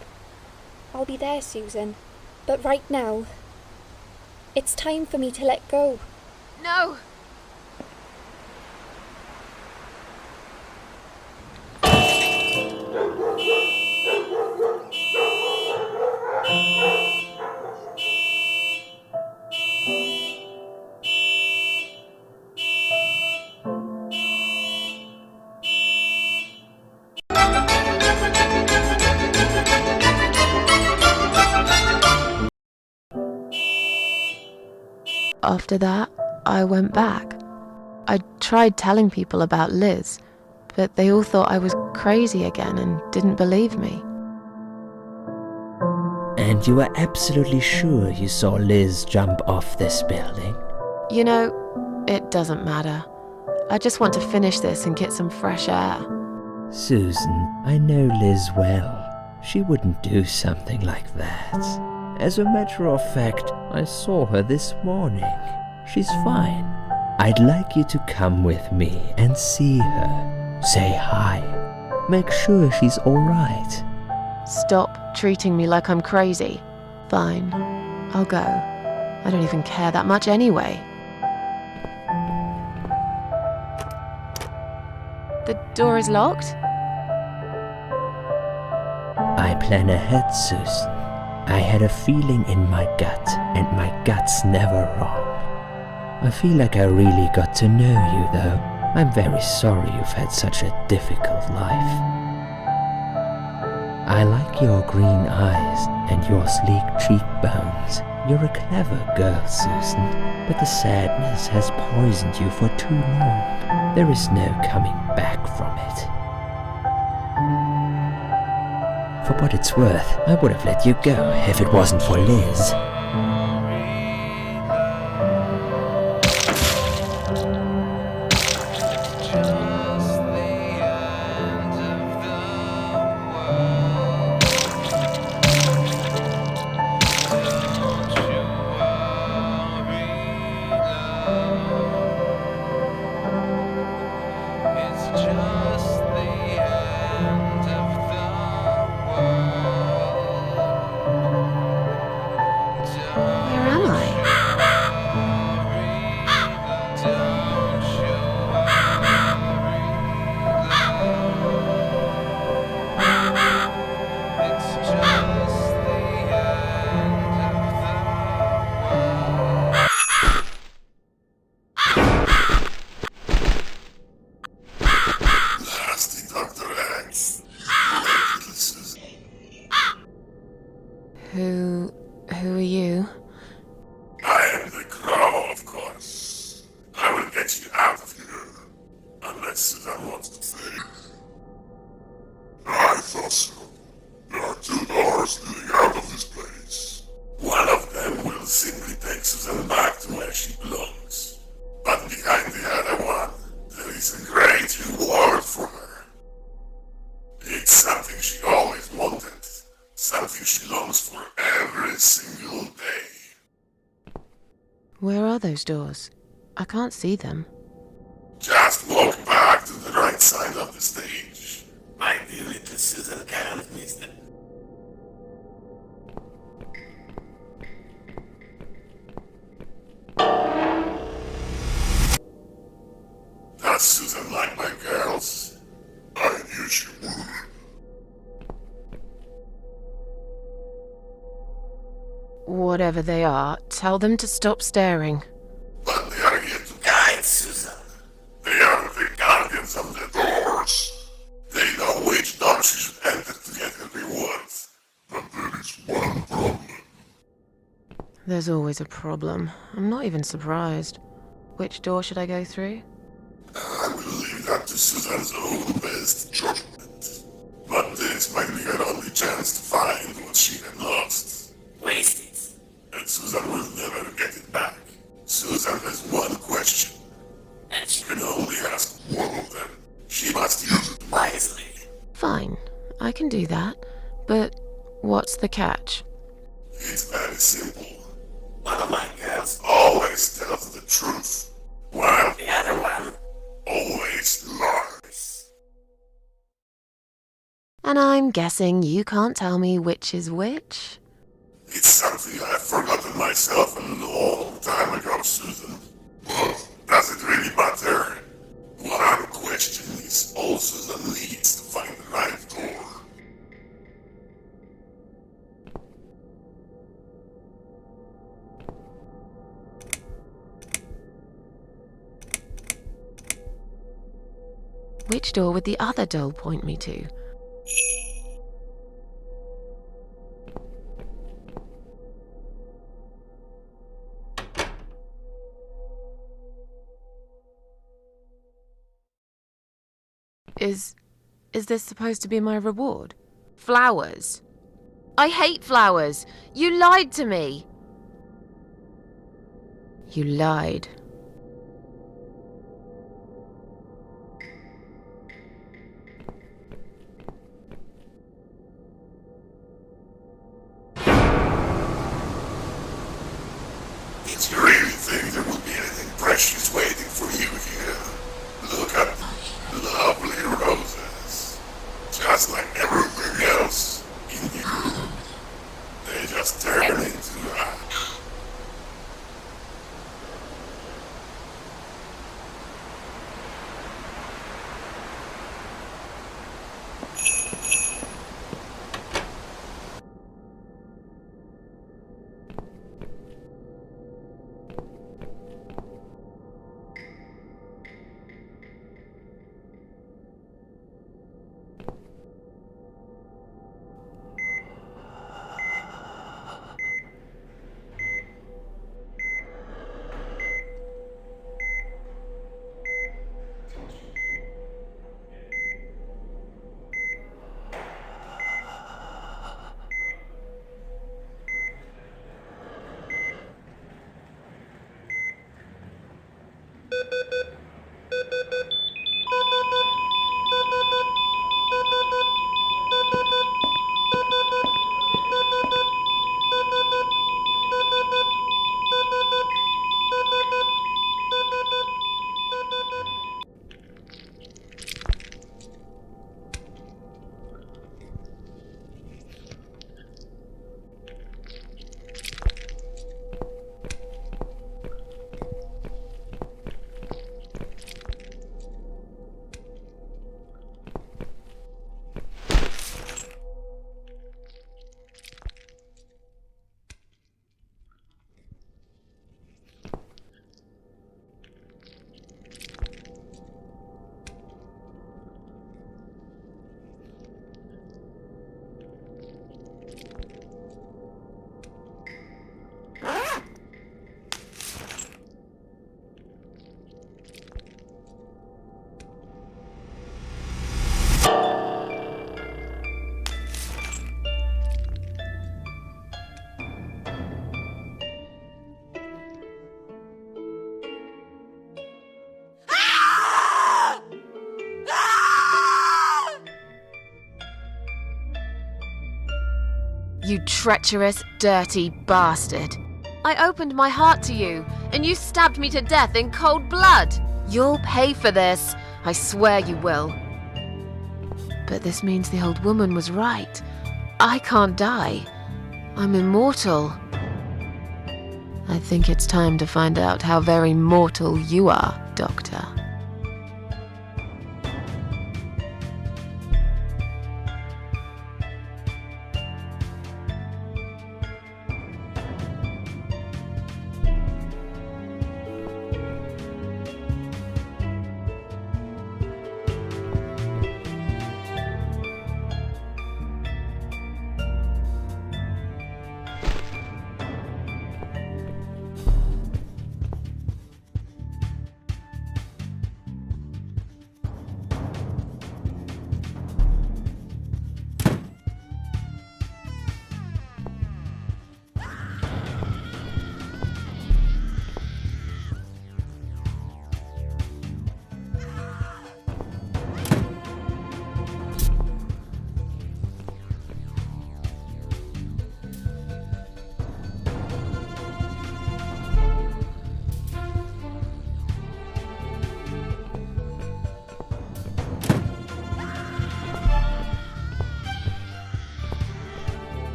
I'll be there, Susan. But right now, it's time for me to let go. No! After that, I went back. I tried telling people about Liz, but they all thought I was crazy again and didn't believe me. And you were absolutely sure you saw Liz jump off this building? You know, it doesn't matter. I just want to finish this and get some fresh air. Susan, I know Liz well. She wouldn't do something like that. As a matter of fact, I saw her this morning. She's fine. I'd like you to come with me and see her. Say hi. Make sure she's alright. Stop treating me like I'm crazy. Fine, I'll go. I don't even care that much anyway. The door is locked? I plan ahead, Susan. I had a feeling in my gut, and my gut's never wrong. I feel like I really got to know you, though. I'm very sorry you've had such a difficult life. I like your green eyes and your sleek cheekbones. You're a clever girl, Susan, but the sadness has poisoned you for too long. There is no coming back from it. For what it's worth, I would have let you go if it wasn't for Liz. Who are you? I am the Crow, of course. I will get you out of here. Unless Susan wants to stay. I thought so. There are 2 doors leading out of this place. One of them will simply take Susan back to where she belongs. But behind the other one, there is a great reward for her. It's something she always wanted. Something she longs for every single day. Where are those doors? I can't see them. Just walk back to the right side of the stage. My dear little Susan can't miss them. Does Susan like my girls? I knew she would. Whatever they are, tell them to stop staring. But they are here to guide Susan. They are the guardians of the doors. They know which door she should enter to get her rewards. But there is one problem. There's always a problem. I'm not even surprised. Which door should I go through? I will leave that to Susan's own best judgment. But this might be her only chance to find what she had lost. Waste it. And Susan will never get it back. Susan has one question. And she can only ask one of them. She must use it wisely. Fine, I can do that. But what's the catch? It's very simple. One of my girls always tells the truth, while the other one always lies. And I'm guessing you can't tell me which is which? It's something I've forgotten myself a long time ago, Susan. But does it really matter? One question is all Susan needs to find the right door. Which door would the other doll point me to? Is this supposed to be my reward? Flowers? I hate flowers! You lied to me! You lied. Did you really think there would be anything precious waiting for you here? Look at the lovely roses. Just like everything else in you. They just turn into ash. You treacherous, dirty bastard. I opened my heart to you, and you stabbed me to death in cold blood. You'll pay for this. I swear you will. But this means the old woman was right. I can't die. I'm immortal. I think it's time to find out how very mortal you are, Doctor.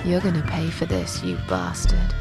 You're gonna pay for this, you bastard.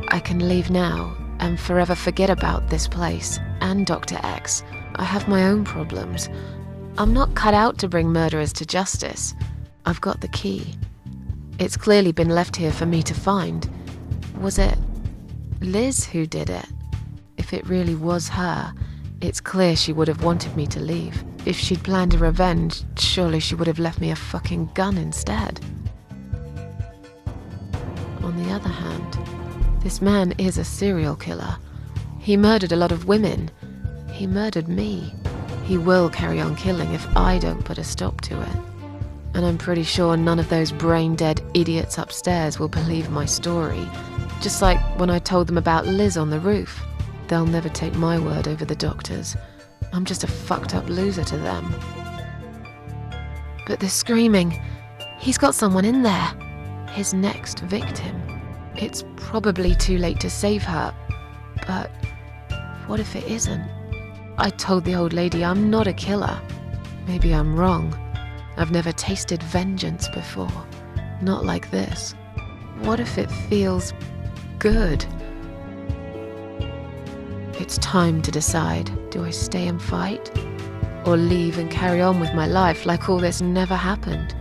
I can leave now and forever forget about this place and Dr. X. I have my own problems. I'm not cut out to bring murderers to justice. I've got the key. It's clearly been left here for me to find. Was it Liz who did it? If it really was her, it's clear she would have wanted me to leave. If she'd planned a revenge, surely she would have left me a fucking gun instead. On the other hand, this man is a serial killer. He murdered a lot of women. He murdered me. He will carry on killing if I don't put a stop to it. And I'm pretty sure none of those brain-dead idiots upstairs will believe my story. Just like when I told them about Liz on the roof. They'll never take my word over the doctor's. I'm just a fucked up loser to them. But the screaming, he's got someone in there. His next victim. It's probably too late to save her, but what if it isn't? I told the old lady I'm not a killer. Maybe I'm wrong. I've never tasted vengeance before. Not like this. What if it feels good? It's time to decide. Do I stay and fight? Or leave and carry on with my life like all this never happened?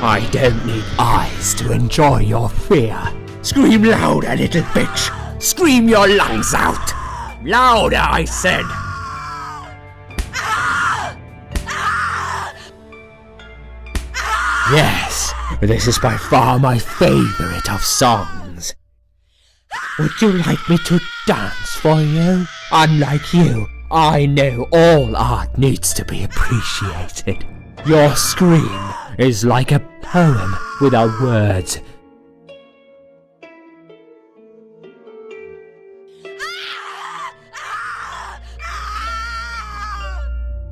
I don't need eyes to enjoy your fear. Scream louder, little bitch! Scream your lungs out! Louder, I said! Yes, this is by far my favorite of songs. Would you like me to dance for you? Unlike you, I know all art needs to be appreciated. Your scream is like a poem without words.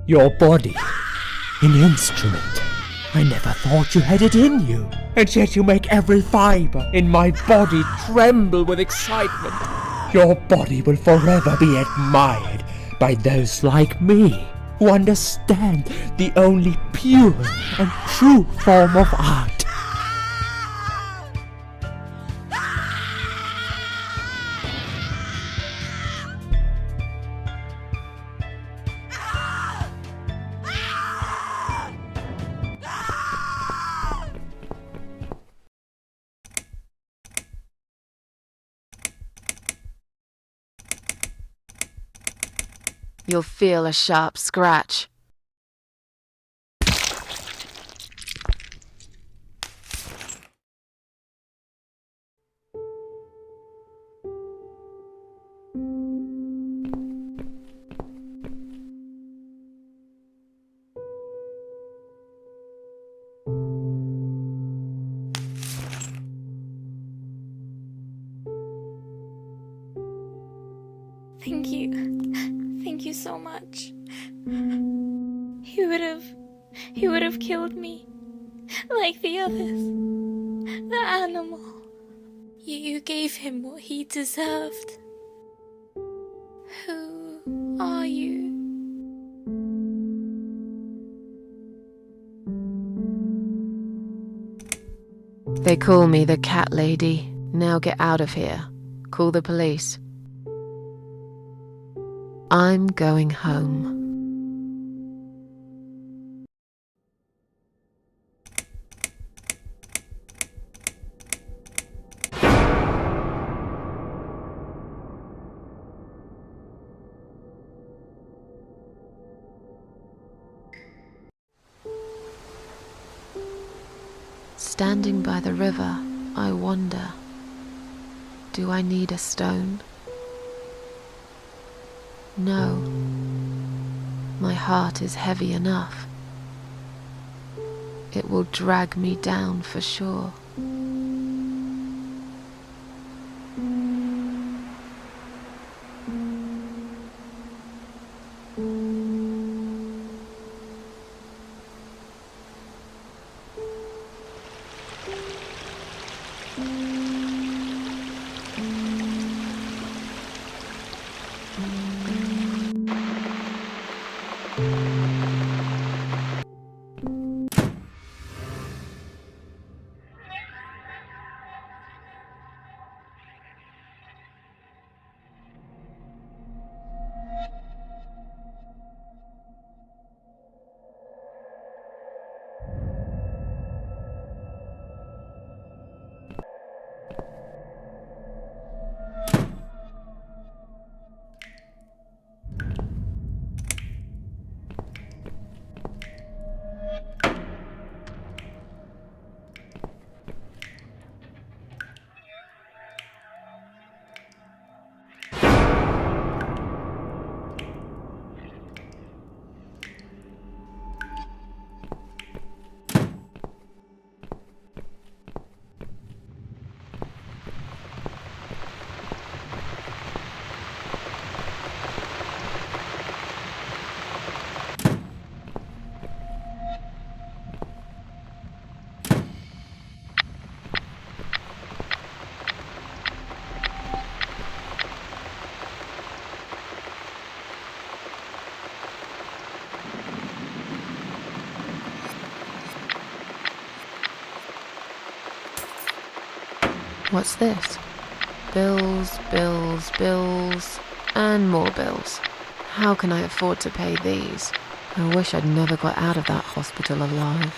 Your body, an instrument. I never thought you had it in you, and yet you make every fibre in my body tremble with excitement. Your body will forever be admired by those like me, who understand the only pure and true form of art. You'll feel a sharp scratch. Thank you. Thank you so much. He would have killed me. Like the others. The animal. You gave him what he deserved. Who are you? They call me the cat lady. Now get out of here. Call the police. I'm going home. Standing by the river, I wonder, do I need a stone? No, my heart is heavy enough. It will drag me down for sure. What's this? Bills, bills, bills, and more bills. How can I afford to pay these? I wish I'd never got out of that hospital alive.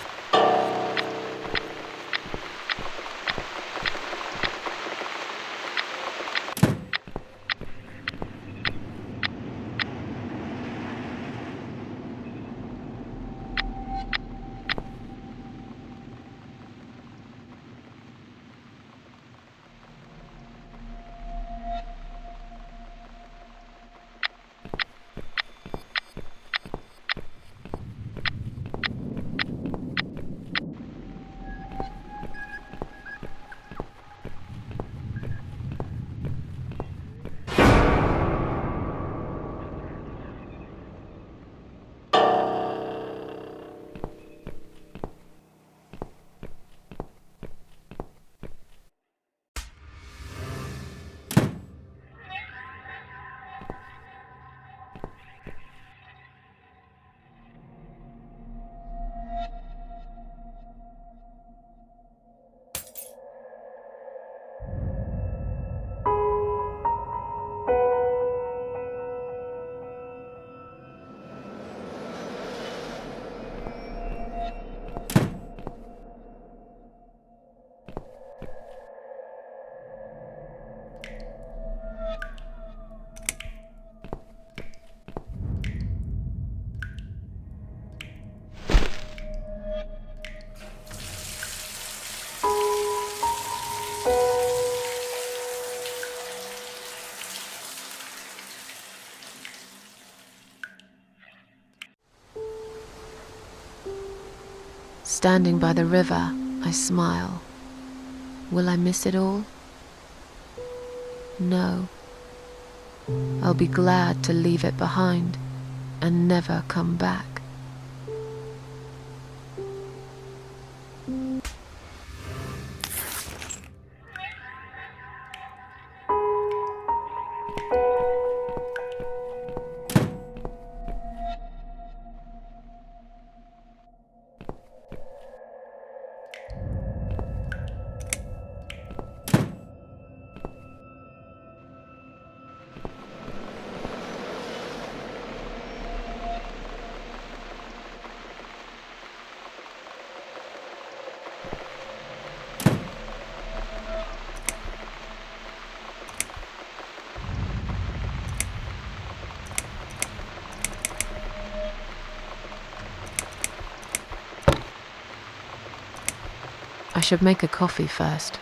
Standing by the river, I smile. Will I miss it all? No. I'll be glad to leave it behind and never come back. I should make a coffee first.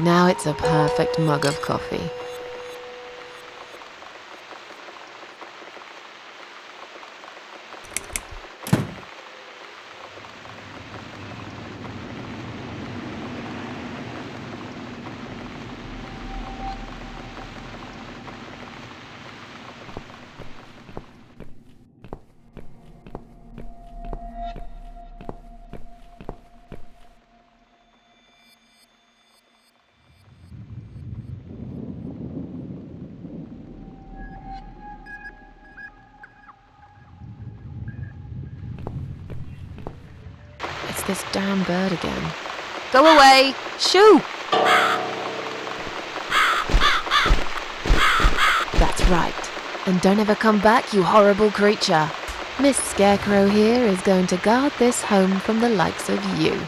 Now it's a perfect mug of coffee. It's this damn bird again. Go away! Shoo! That's right. And don't ever come back, you horrible creature. Miss Scarecrow here is going to guard this home from the likes of you.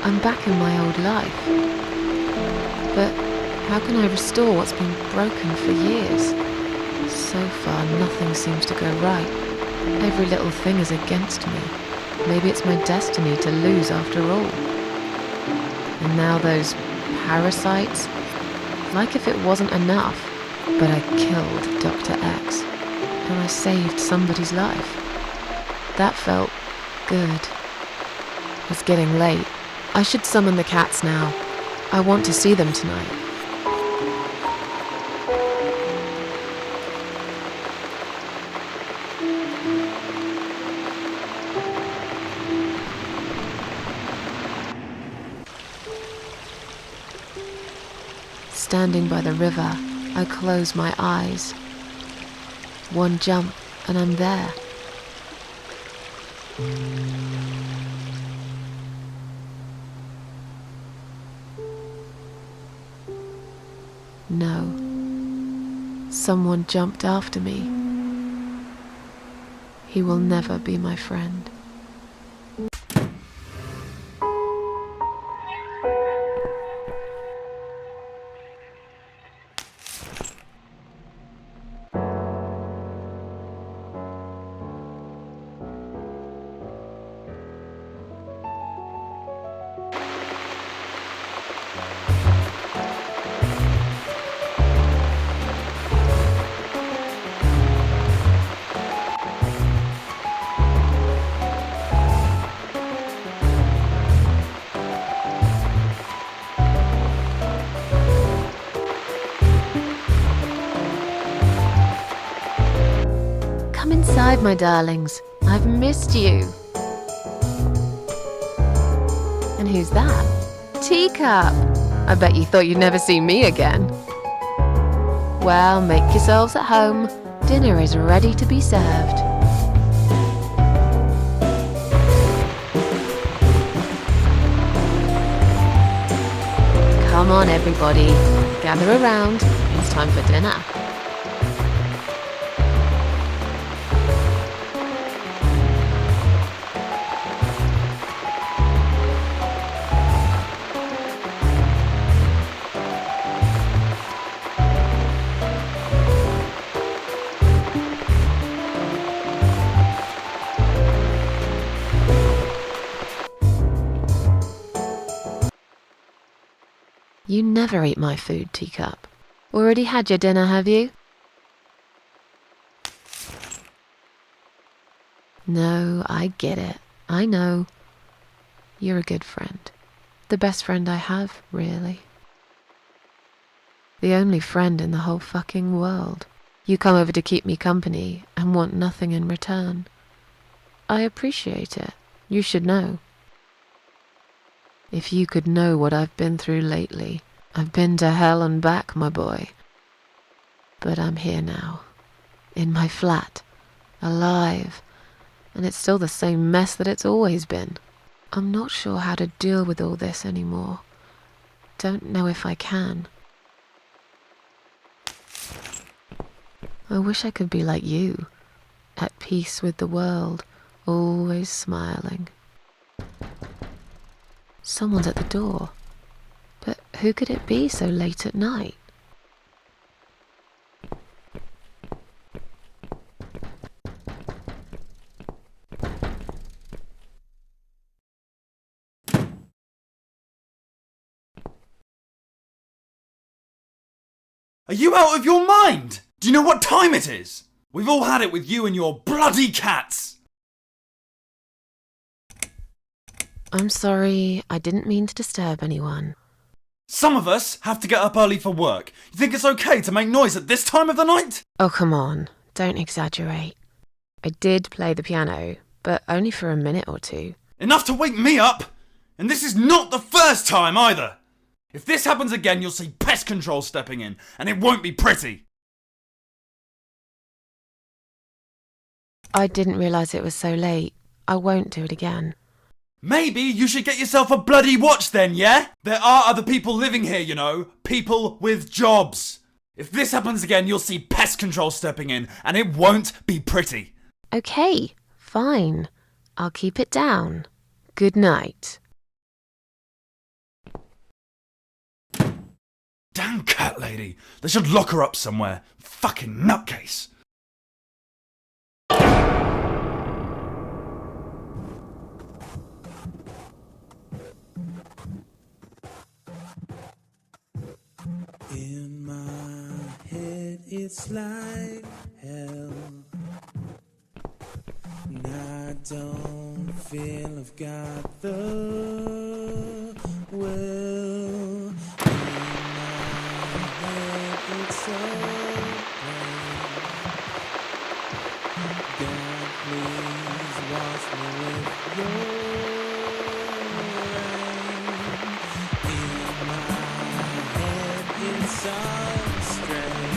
I'm back in my old life. But how can I restore what's been broken for years? So far, nothing seems to go right. Every little thing is against me. Maybe it's my destiny to lose after all. And now those parasites? Like if it wasn't enough. But I killed Dr. X. And I saved somebody's life. That felt good. It's getting late. I should summon the cats now. I want to see them tonight. Standing by the river, I close my eyes. One jump and I'm there. No. Someone jumped after me. He will never be my friend. Come inside, my darlings. I've missed you. And who's that? Teacup! I bet you thought you'd never see me again. Well, make yourselves at home. Dinner is ready to be served. Come on, everybody. Gather around. It's time for dinner. You never eat my food, Teacup. Already had your dinner, have you? No, I get it. I know. You're a good friend. The best friend I have, really. The only friend in the whole fucking world. You come over to keep me company and want nothing in return. I appreciate it. You should know. If you could know what I've been through lately. I've been to hell and back, my boy. But I'm here now. In my flat. Alive. And it's still the same mess that it's always been. I'm not sure how to deal with all this anymore. Don't know if I can. I wish I could be like you. At peace with the world. Always smiling. Someone's at the door. But who could it be so late at night? Are you out of your mind? Do you know what time it is? We've all had it with you and your bloody cats! I'm sorry, I didn't mean to disturb anyone. Some of us have to get up early for work. You think it's okay to make noise at this time of the night? Oh, come on, don't exaggerate. I did play the piano, but only for a minute or two. Enough to wake me up! And this is not the first time either! If this happens again, you'll see pest control stepping in, and it won't be pretty. I didn't realise it was so late. I won't do it again. Maybe you should get yourself a bloody watch then, yeah? There are other people living here, you know. People with jobs. If this happens again, you'll see pest control stepping in, and it won't be pretty. Okay, fine. I'll keep it down. Good night. Damn cat lady. They should lock her up somewhere. Fucking nutcase. In my head it's like hell, and I don't feel I've got the will. In my head it's so plain. God, please wash me with your rain. In my head it's so strange.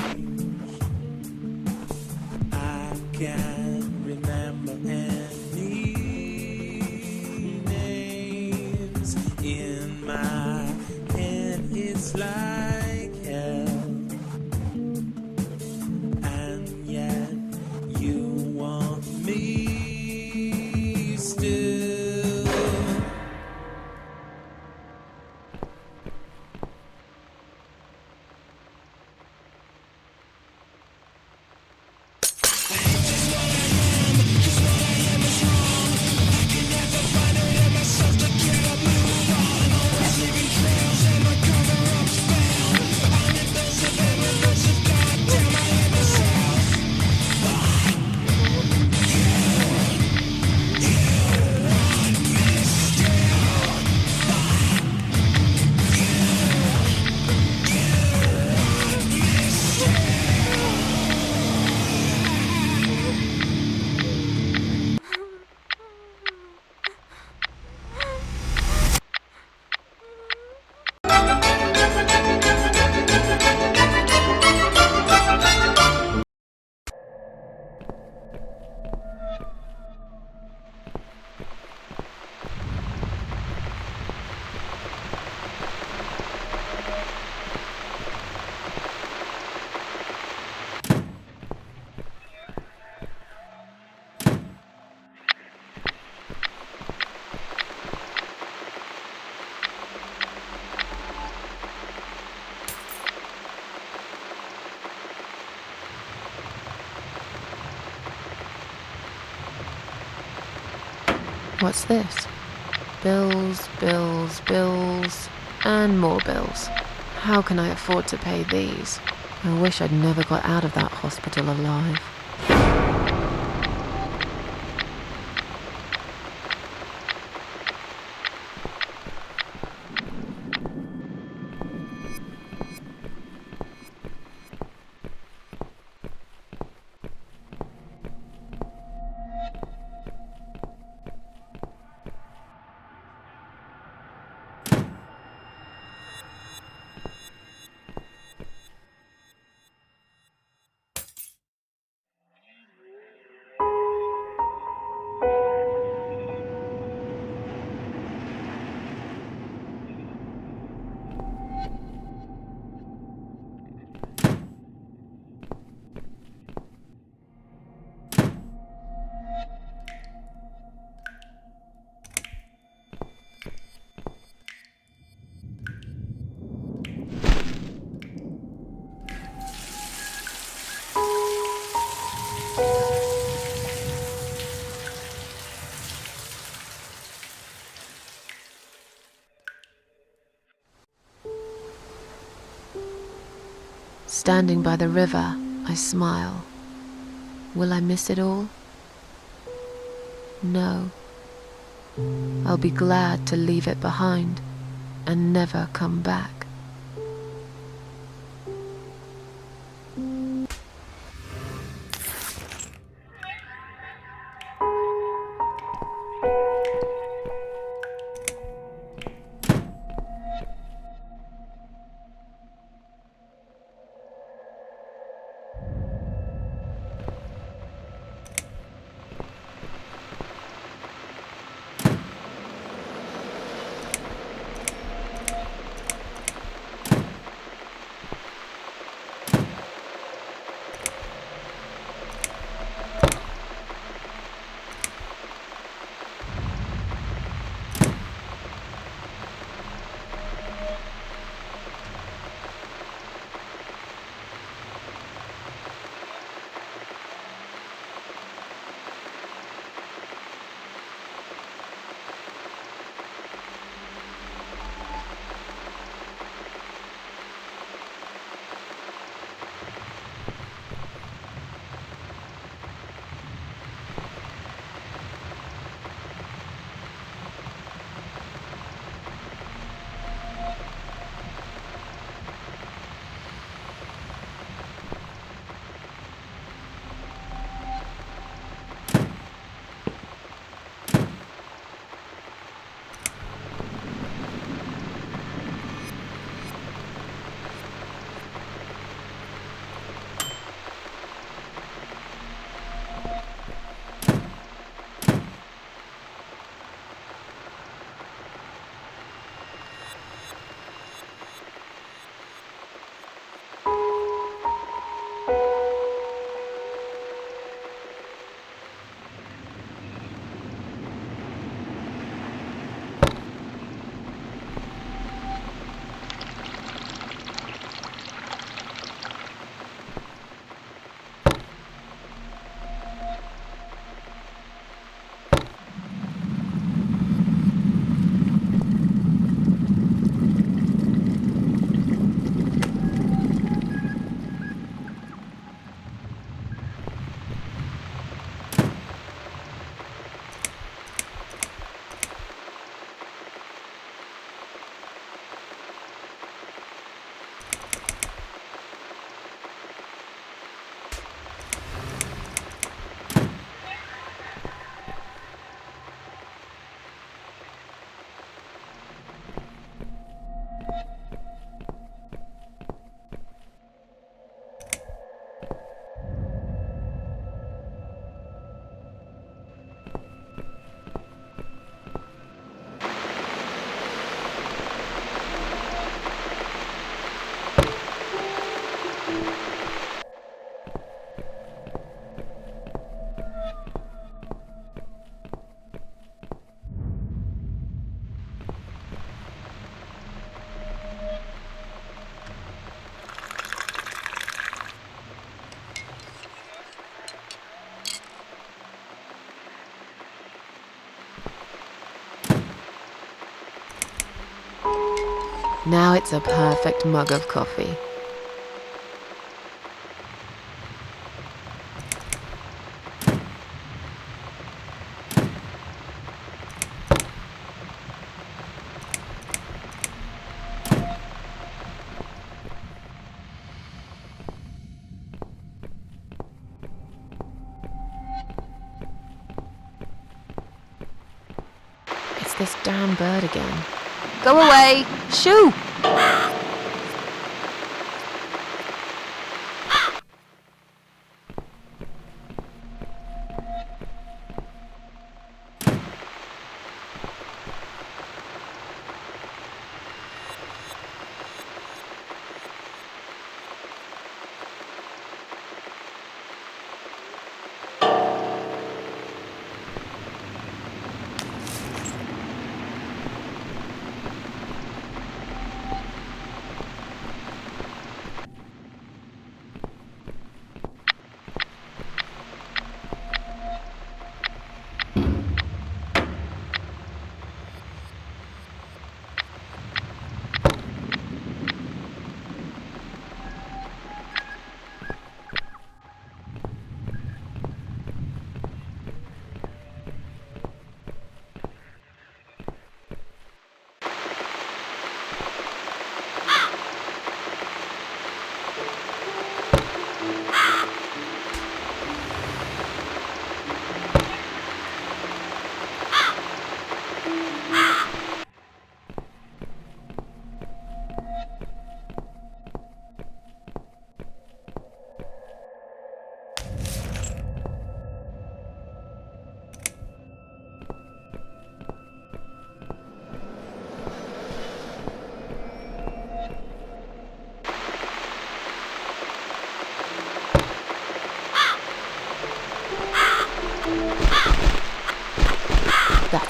I can't remember any names. In my head it's like hell, and yet you want me still. What's this? Bills, bills, bills, and more bills. How can I afford to pay these? I wish I'd never got out of that hospital alive. Standing by the river, I smile. Will I miss it all? No. I'll be glad to leave it behind and never come back. Now it's a perfect mug of coffee. It's this damn bird again. Go away! Shoo!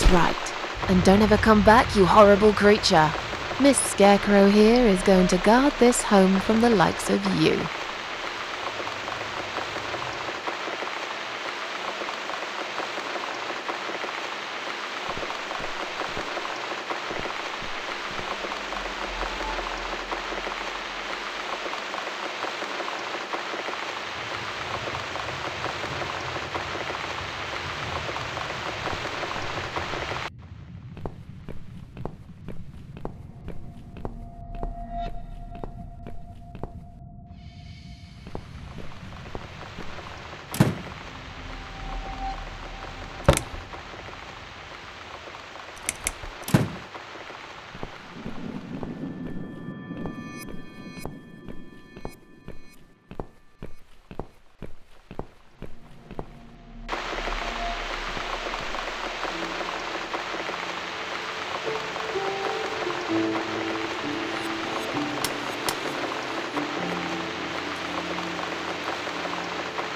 That's right. And don't ever come back, you horrible creature. Miss Scarecrow here is going to guard this home from the likes of you.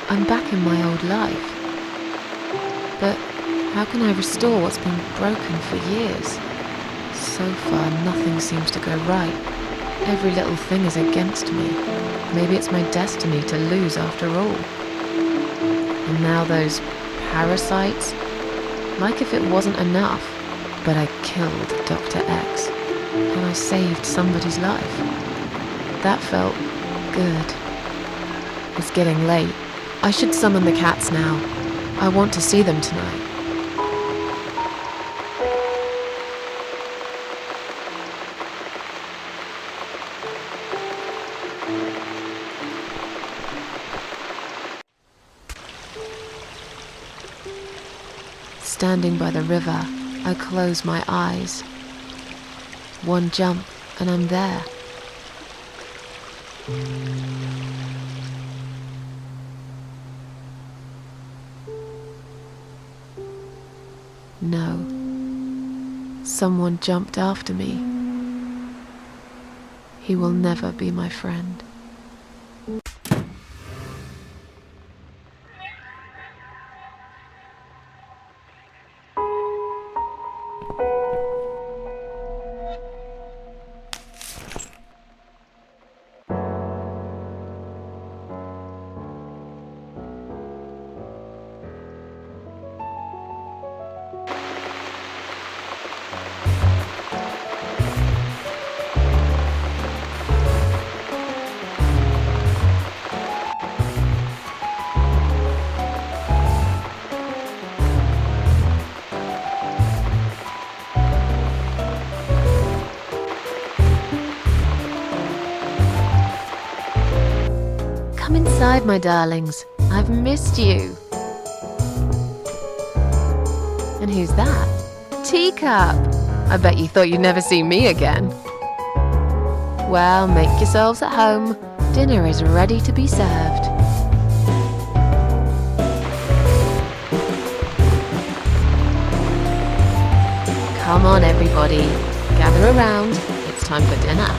I'm back in my old life. But how can I restore what's been broken for years? So far, nothing seems to go right. Every little thing is against me. Maybe it's my destiny to lose after all. And now those parasites? Like if it wasn't enough. But I killed Dr. X. And I saved somebody's life. That felt good. It's getting late. I should summon the cats now. I want to see them tonight. Standing by the river, I close my eyes. One jump and I'm there. No. Someone jumped after me. He will never be my friend. Come inside, my darlings. I've missed you. And who's that? Teacup! I bet you thought you'd never see me again. Well, make yourselves at home. Dinner is ready to be served. Come on, everybody. Gather around. It's time for dinner.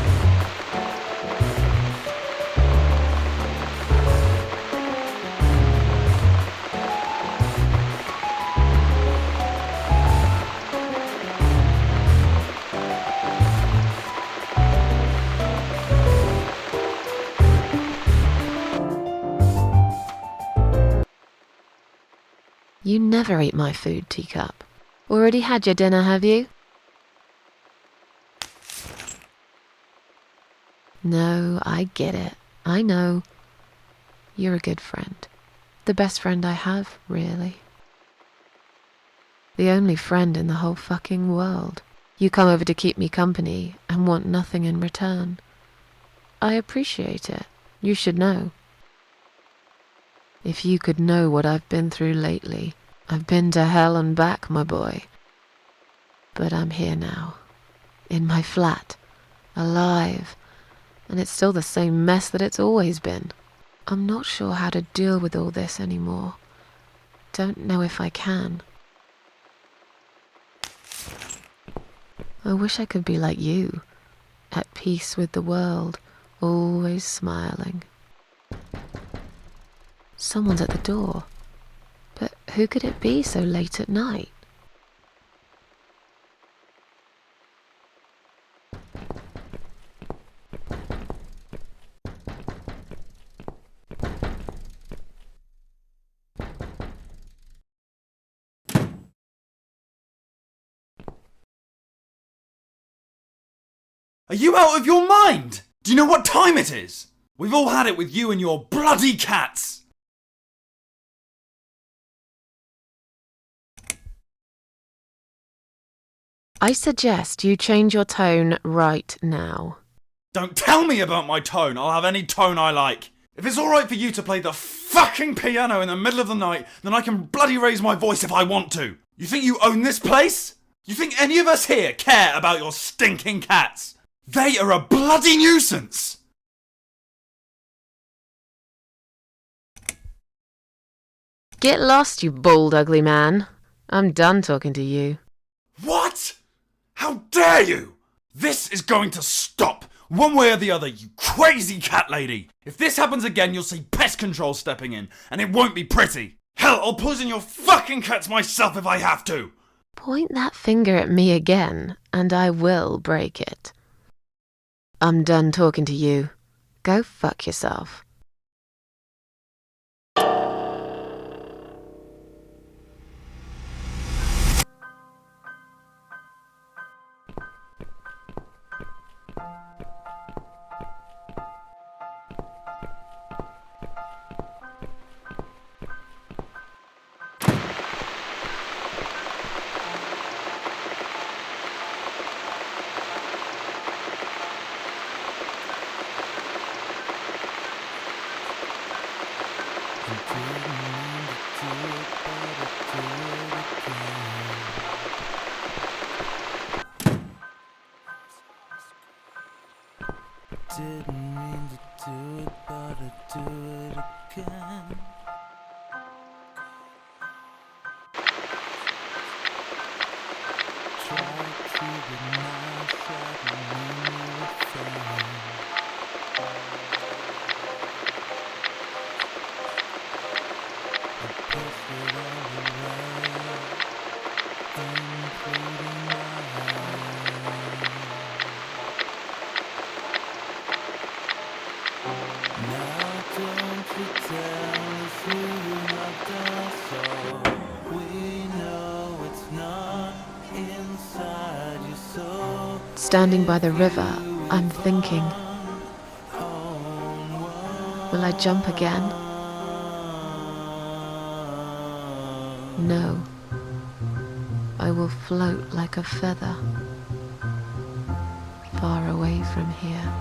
You never eat my food, Teacup. Already had your dinner, have you? No, I get it. I know. You're a good friend. The best friend I have, really. The only friend in the whole fucking world. You come over to keep me company and want nothing in return. I appreciate it. You should know. If you could know what I've been through lately. I've been to hell and back, my boy. But I'm here now. In my flat. Alive. And it's still the same mess that it's always been. I'm not sure how to deal with all this anymore. Don't know if I can. I wish I could be like you. At peace with the world. Always smiling. Someone's at the door. But who could it be so late at night? Are you out of your mind? Do you know what time it is? We've all had it with you and your bloody cats. I suggest you change your tone right now. Don't tell me about my tone. I'll have any tone I like. If it's alright for you to play the fucking piano in the middle of the night, then I can bloody raise my voice if I want to. You think you own this place? You think any of us here care about your stinking cats? They are a bloody nuisance! Get lost, you bald, ugly man. I'm done talking to you. What? How dare you? This is going to stop, one way or the other, you crazy cat lady. If this happens again, you'll see pest control stepping in, and it won't be pretty. Hell, I'll poison your fucking cats myself if I have to. Point that finger at me again, and I will break it. I'm done talking to you. Go fuck yourself. Didn't mean to do it, but I do it again. Tried to be nice, I didn't mean you a thing. I pushed it all away, including my Now don't you tell us you loved us all. We know it's not inside your soul. Standing by the river, I'm thinking, will I jump again? No. I will float like a feather, far away from here.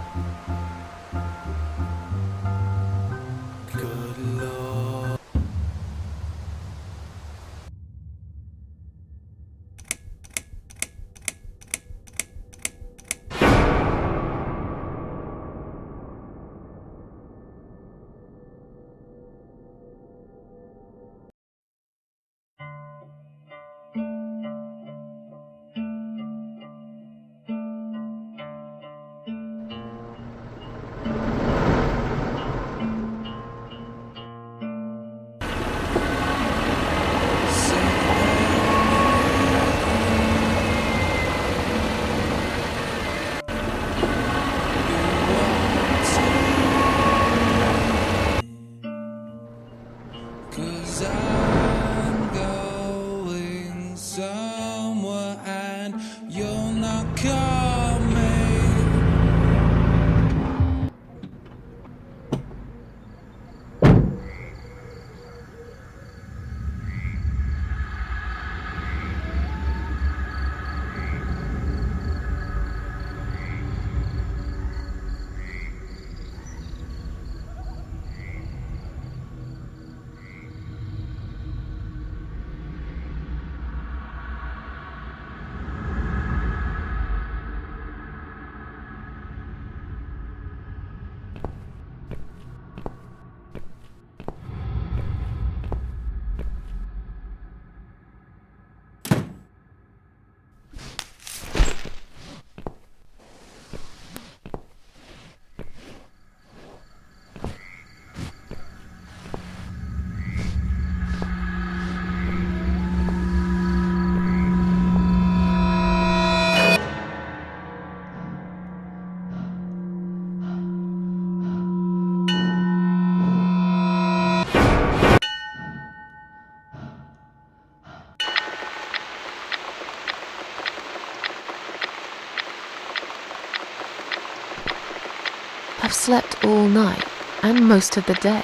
I've slept all night and most of the day.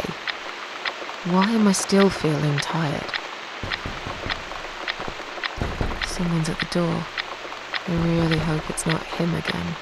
Why am I still feeling tired? Someone's at the door. I really hope it's not him again.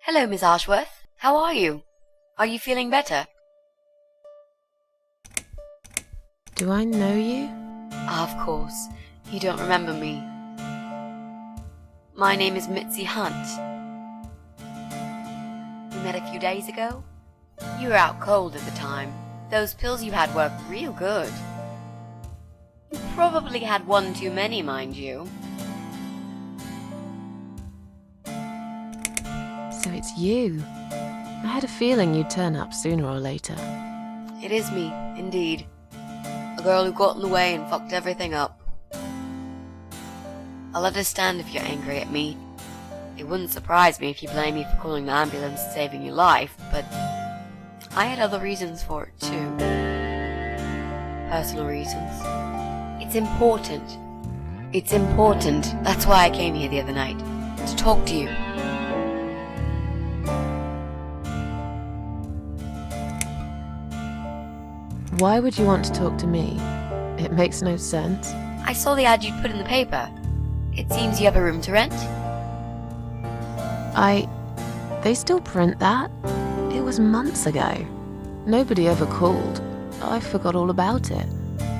Hello, Miss Ashworth. How are you? Are you feeling better? Do I know you? Of course. You don't remember me. My name is Mitzi Hunt. We met a few days ago. You were out cold at the time. Those pills you had worked real good. You probably had one too many, mind you. So it's you. I had a feeling you'd turn up sooner or later. It is me, indeed. A girl who got in the way and fucked everything up. I'll understand if you're angry at me. It wouldn't surprise me if you blame me for calling the ambulance and saving your life, but I had other reasons for it too. Personal reasons. It's important. It's important. That's why I came here the other night. To talk to you. Why would you want to talk to me? It makes no sense. I saw the ad you'd put in the paper. It seems you have a room to rent. They still print that? It was months ago. Nobody ever called. I forgot all about it.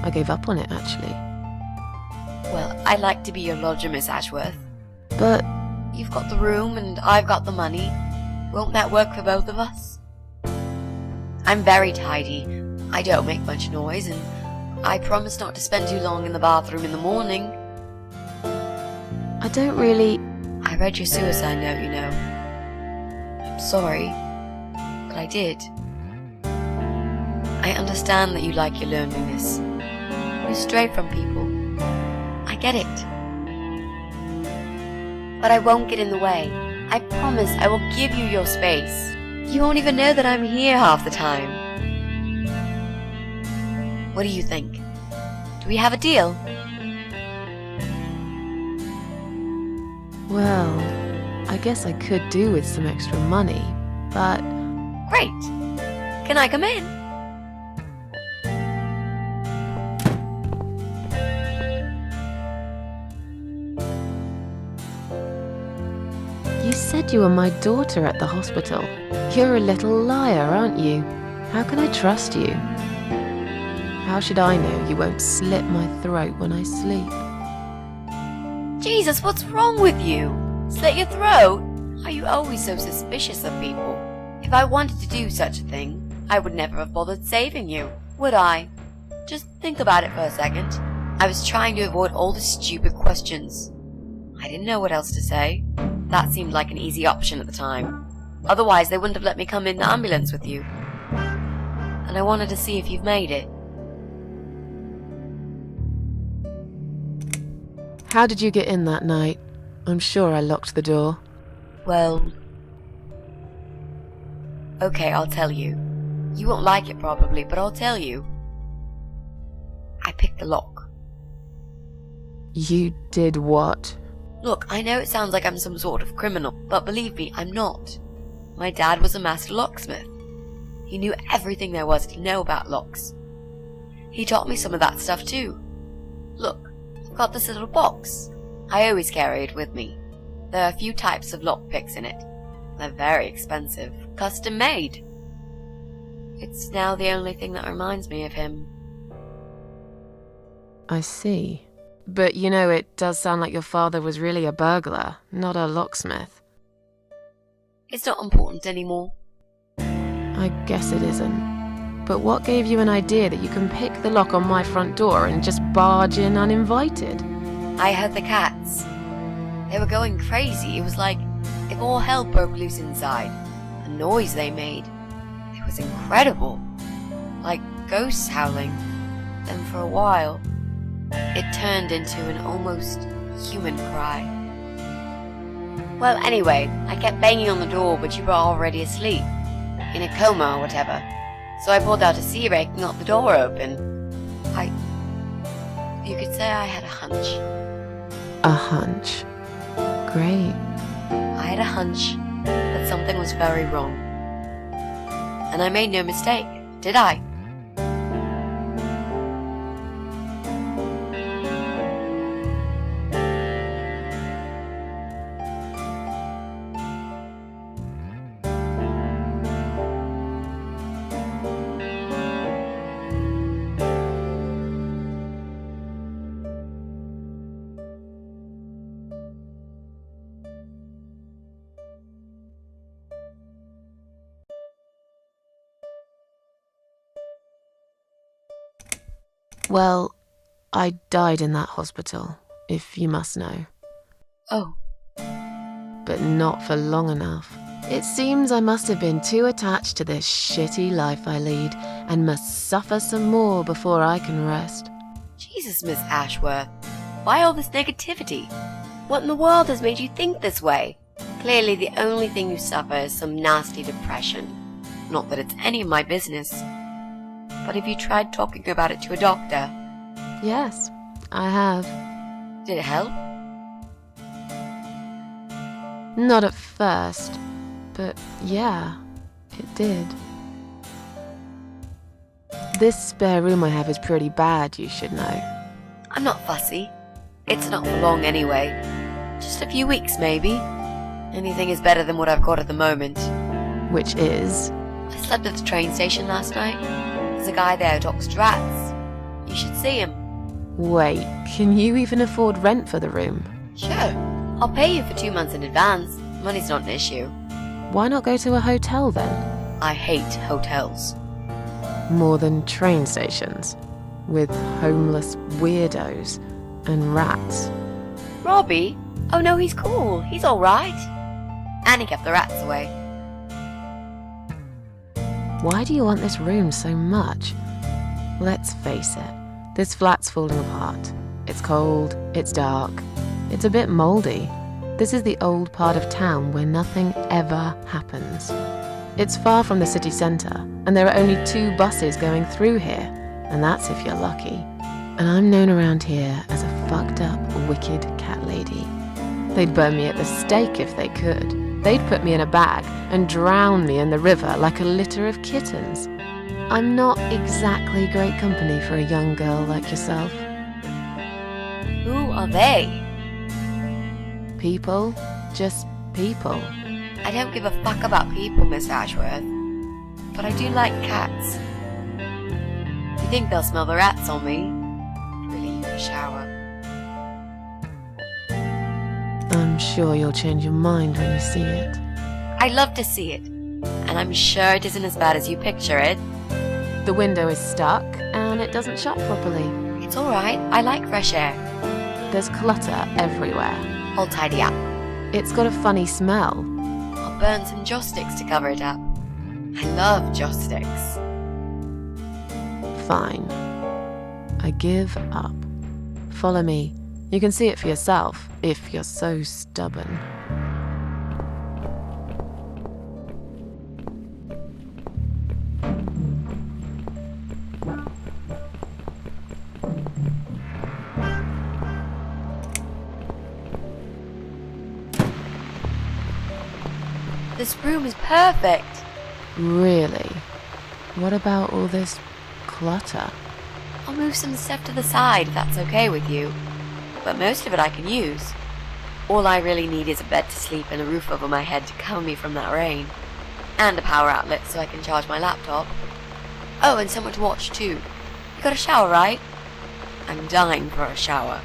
I gave up on it, actually. Well, I'd like to be your lodger, Miss Ashworth. But you've got the room and I've got the money. Won't that work for both of us? I'm very tidy. I don't make much noise, and I promise not to spend too long in the bathroom in the morning. I don't really... I read your suicide note, you know. I'm sorry, but I did. I understand that you like your loneliness. You stray from people. I get it. But I won't get in the way. I promise I will give you your space. You won't even know that I'm here half the time. What do you think? Do we have a deal? Well, I guess I could do with some extra money, but... Great! Can I come in? You said you were my daughter at the hospital. You're a little liar, aren't you? How can I trust you? How should I know you won't slit my throat when I sleep? Jesus, what's wrong with you? Slit your throat? Are you always so suspicious of people? If I wanted to do such a thing, I would never have bothered saving you, would I? Just think about it for a second. I was trying to avoid all the stupid questions. I didn't know what else to say. That seemed like an easy option at the time. Otherwise, they wouldn't have let me come in the ambulance with you. And I wanted to see if you've made it. How did you get in that night? I'm sure I locked the door. Well... Okay, I'll tell you. You won't like it probably, but I'll tell you. I picked the lock. You did what? Look, I know it sounds like I'm some sort of criminal, but believe me, I'm not. My dad was a master locksmith. He knew everything there was to know about locks. He taught me some of that stuff too. Look, I've got this little box. I always carry it with me. There are a few types of lockpicks in it. They're very expensive, custom made. It's now the only thing that reminds me of him. I see. But you know, it does sound like your father was really a burglar, not a locksmith. It's not important anymore. I guess it isn't. But what gave you an idea that you can pick the lock on my front door and just barge in uninvited? I heard the cats. They were going crazy. It was like if all hell broke loose inside. The noise they made. It was incredible. Like ghosts howling. Then for a while, it turned into an almost human cry. Well, anyway, I kept banging on the door, but you were already asleep. In a coma or whatever. So I pulled out a sea rake and got the door open. You could say I had a hunch. A hunch. Great. I had a hunch that something was very wrong. And I made no mistake, did I? Well, I died in that hospital, if you must know. Oh. But not for long enough. It seems I must have been too attached to this shitty life I lead, and must suffer some more before I can rest. Jesus, Miss Ashworth. Why all this negativity? What in the world has made you think this way? Clearly the only thing you suffer is some nasty depression. Not that it's any of my business. But have you tried talking about it to a doctor? Yes, I have. Did it help? Not at first, but yeah, it did. This spare room I have is pretty bad, you should know. I'm not fussy. It's not for long anyway. Just a few weeks, maybe. Anything is better than what I've got at the moment. Which is? I slept at the train station last night. There's a guy there who talks to rats. You should see him. Wait, can you even afford rent for the room? Sure. I'll pay you for 2 months in advance. Money's not an issue. Why not go to a hotel then? I hate hotels. More than train stations, with homeless weirdos and rats. Robbie? Oh no, he's cool. He's alright. And he kept the rats away. Why do you want this room so much? Let's face it, this flat's falling apart. It's cold, it's dark, it's a bit mouldy. This is the old part of town where nothing ever happens. It's far from the city centre, and there are only 2 buses going through here, and that's if you're lucky. And I'm known around here as a fucked up, wicked cat lady. They'd burn me at the stake if they could. They'd put me in a bag and drown me in the river like a litter of kittens. I'm not exactly great company for a young girl like yourself. Who are they? People. Just people. I don't give a fuck about people, Miss Ashworth. But I do like cats. You think they'll smell the rats on me? Really need a shower. I'm sure you'll change your mind when you see it. I'd love to see it. And I'm sure it isn't as bad as you picture it. The window is stuck, and it doesn't shut properly. It's alright. I like fresh air. There's clutter everywhere. I'll tidy up. It's got a funny smell. I'll burn some joss sticks to cover it up. I love joss sticks. Fine. I give up. Follow me. You can see it for yourself, if you're so stubborn. This room is perfect. Really? What about all this clutter? I'll move some stuff to the side if that's okay with you. But most of it I can use. All I really need is a bed to sleep and a roof over my head to cover me from that rain. And a power outlet so I can charge my laptop. Oh, and someone to watch too. You got a shower, right? I'm dying for a shower.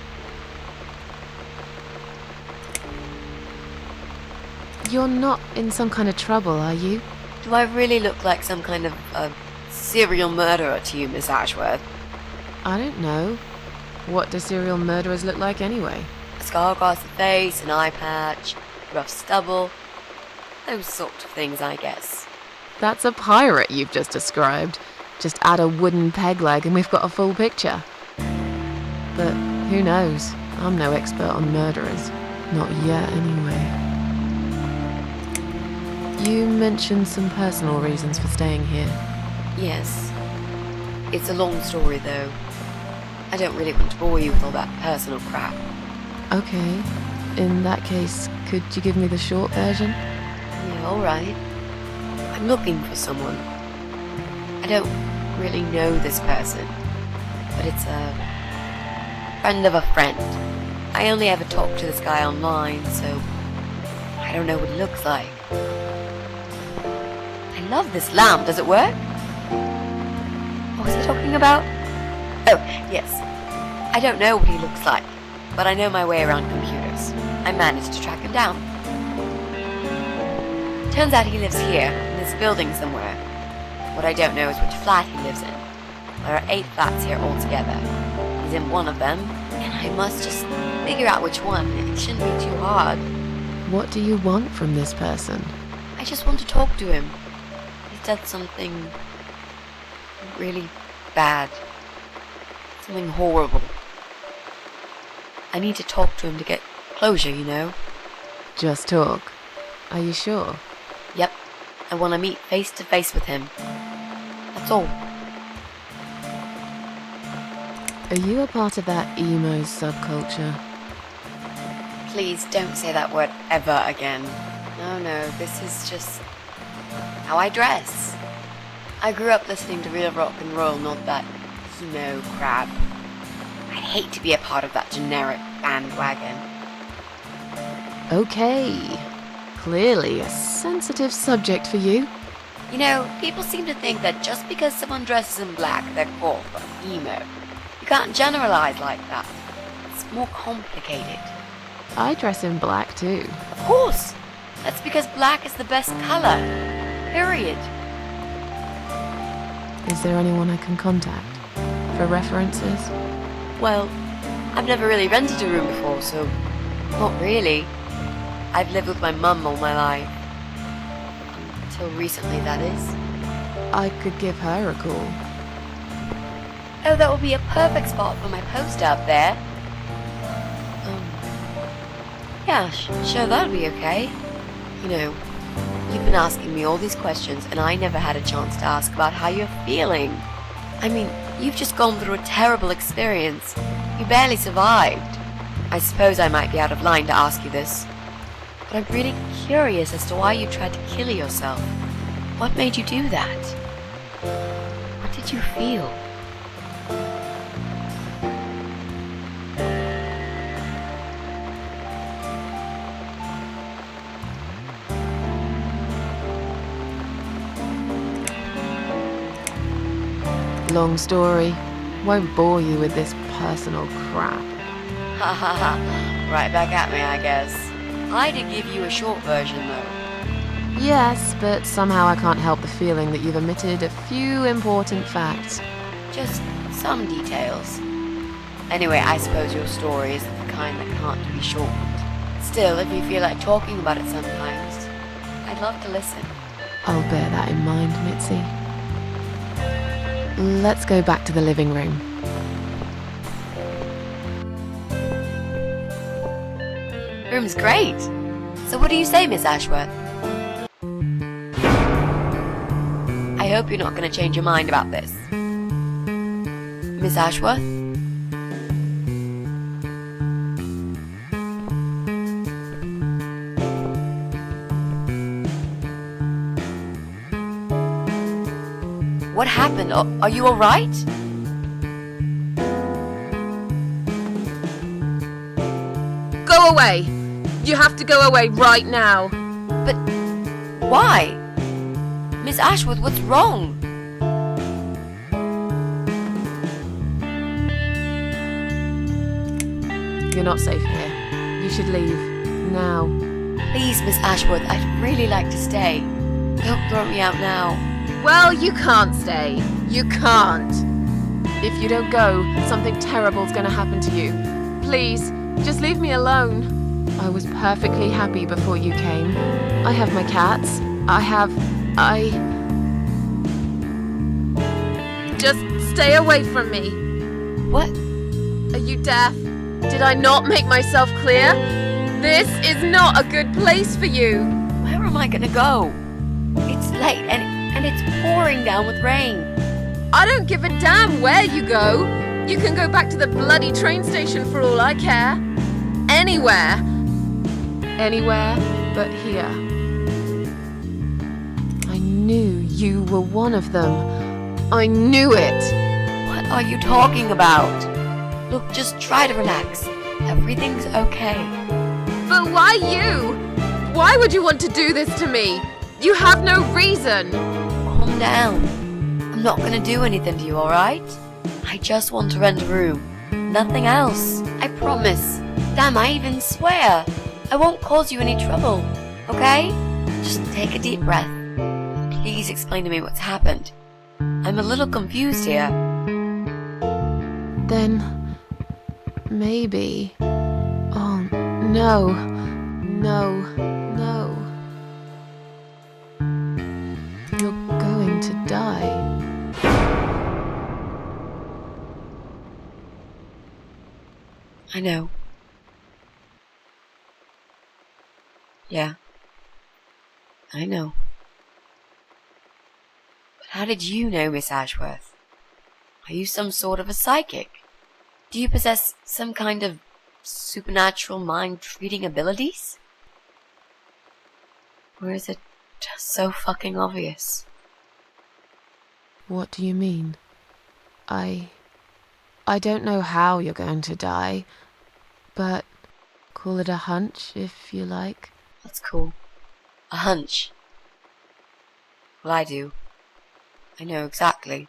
You're not in some kind of trouble, are you? Do I really look like some kind of serial murderer to you, Miss Ashworth? I don't know. What do serial murderers look like anyway? A scar across the face, an eye patch, rough stubble. Those sort of things, I guess. That's a pirate you've just described. Just add a wooden peg leg and we've got a full picture. But who knows? I'm no expert on murderers. Not yet, anyway. You mentioned some personal reasons for staying here. Yes. It's a long story, though. I don't really want to bore you with all that personal crap. Okay. In that case, could you give me the short version? Yeah, alright. I'm looking for someone. I don't really know this person, but it's a friend of a friend. I only ever talk to this guy online, so I don't know what he looks like. I love this lamp. Does it work? What was I talking about? Oh, yes. I don't know what he looks like, but I know my way around computers. I managed to track him down. Turns out he lives here, in this building somewhere. What I don't know is which flat he lives in. There are 8 flats here altogether. He's in one of them, and I must just figure out which one. It shouldn't be too hard. What do you want from this person? I just want to talk to him. He's done something really bad. Something horrible. I need to talk to him to get closure, you know? Just talk. Are you sure? Yep. I want to meet face to face with him. That's all. Are you a part of that emo subculture? Please don't say that word ever again. No, this is just how I dress. I grew up listening to real rock and roll, not that emo crap. I'd hate to be a part of that generic bandwagon. Okay. Clearly a sensitive subject for you. You know, people seem to think that just because someone dresses in black, they're goth or emo. You can't generalize like that. It's more complicated. I dress in black too. Of course! That's because black is the best color. Period. Is there anyone I can contact? For references? Well, I've never really rented a room before, so not really. I've lived with my mum all my life. Until recently, that is. I could give her a call. Oh, that would be a perfect spot for my poster up there. Yeah, sure, that would be okay. You know, you've been asking me all these questions, and I never had a chance to ask about how you're feeling. I mean, you've just gone through a terrible experience. You barely survived. I suppose I might be out of line to ask you this, but I'm really curious as to why you tried to kill yourself. What made you do that? What did you feel? Long story. Won't bore you with this personal crap. Ha ha ha. Right back at me, I guess. I did give you a short version, though. Yes, but somehow I can't help the feeling that you've omitted a few important facts. Just some details. Anyway, I suppose your story is the kind that can't be shortened. Still, if you feel like talking about it sometimes, I'd love to listen. I'll bear that in mind, Mitzi. Let's go back to the living room. Room's great. So what do you say, Miss Ashworth? I hope you're not going to change your mind about this. Miss Ashworth? What happened? Are you alright? Go away! You have to go away right now. But why? Miss Ashworth, what's wrong? You're not safe here. You should leave. Now. Please, Miss Ashworth, I'd really like to stay. Don't throw me out now. Well, you can't stay. You can't. If you don't go, something terrible's gonna happen to you. Please, just leave me alone. I was perfectly happy before you came. I have my cats. Just stay away from me. What? Are you deaf? Did I not make myself clear? This is not a good place for you. Where am I gonna go? It's late and it's pouring down with rain. I don't give a damn where you go. You can go back to the bloody train station for all I care. Anywhere. Anywhere but here. I knew you were one of them. I knew it. What are you talking about? Look, just try to relax. Everything's okay. But why you? Why would you want to do this to me? You have no reason. Calm down. I'm not gonna do anything to you, alright? I just want to rent a room. Nothing else. I promise. Damn, I even swear. I won't cause you any trouble. Okay? Just take a deep breath. Please explain to me what's happened. I'm a little confused here. Then maybe. Oh, no. No. You're going to die. I know. Yeah. I know. But how did you know, Miss Ashworth? Are you some sort of a psychic? Do you possess some kind of supernatural mind-reading abilities? Or is it just so fucking obvious? What do you mean? I don't know how you're going to die, but call it a hunch if you like. That's cool. A hunch. Well, I do. I know exactly.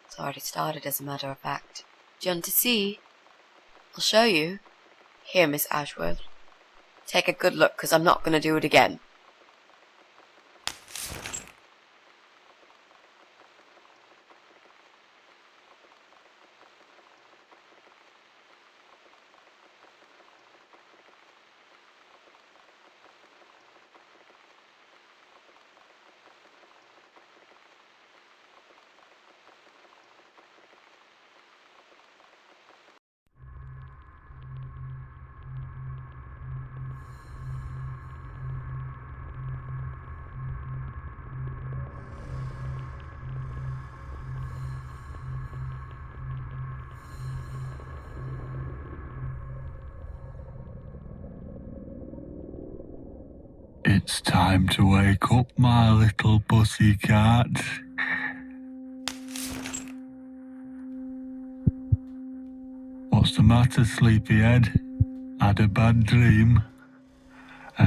It's already started, as a matter of fact. Do you want to see? I'll show you. Here, Miss Ashworth. Take a good look, 'cause I'm not going to do it again. It's time to wake up, my little pussycat. What's the matter, sleepyhead? Had a bad dream? Do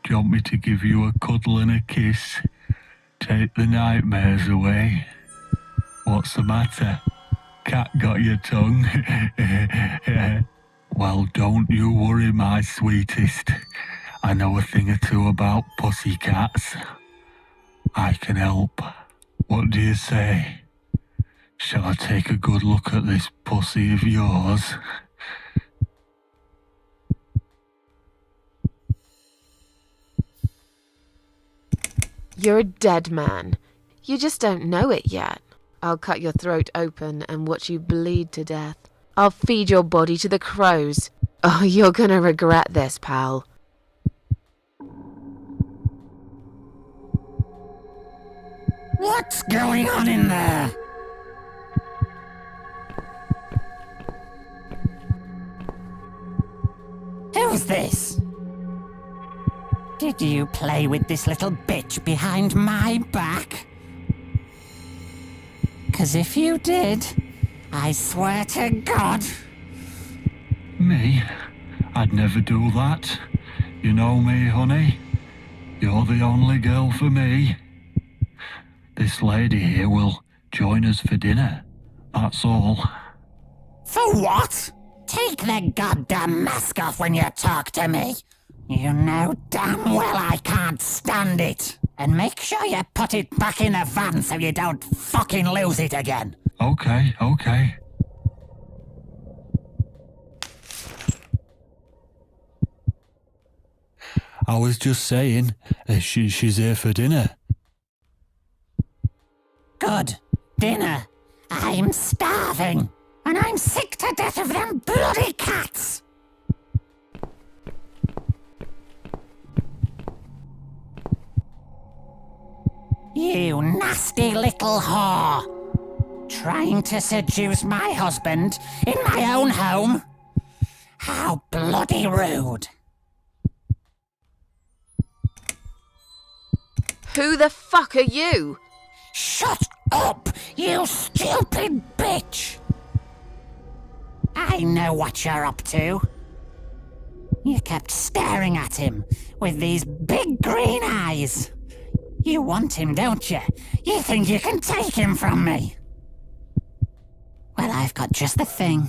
you want me to give you a cuddle and a kiss? Take the nightmares away? What's the matter? Cat got your tongue? Well, don't you worry, my sweetest. I know a thing or two about pussycats. I can help. What do you say? Shall I take a good look at this pussy of yours? You're a dead man. You just don't know it yet. I'll cut your throat open and watch you bleed to death. I'll feed your body to the crows. Oh, you're gonna regret this, pal. What's going on in there? Who's this? Did you play with this little bitch behind my back? 'Cause if you did, I swear to God... Me? I'd never do that. You know me, honey. You're the only girl for me. This lady here will join us for dinner. That's all. For what? Take the goddamn mask off when you talk to me. You know damn well I can't stand it. And make sure you put it back in the van so you don't fucking lose it again. Okay. I was just saying, she's here for dinner. Good. Dinner. I'm starving. And I'm sick to death of them bloody cats. You nasty little whore. Trying to seduce my husband in my own home? How bloody rude. Who the fuck are you? Shut up, you stupid bitch! I know what you're up to. You kept staring at him with these big green eyes. You want him, don't you? You think you can take him from me? Well, I've got just the thing.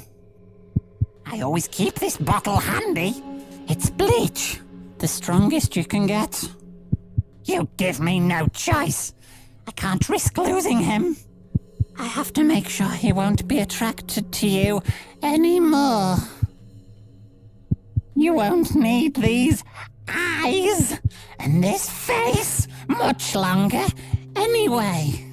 I always keep this bottle handy. It's bleach, the strongest you can get. You give me no choice. I can't risk losing him. I have to make sure he won't be attracted to you anymore. You won't need these eyes and this face much longer anyway.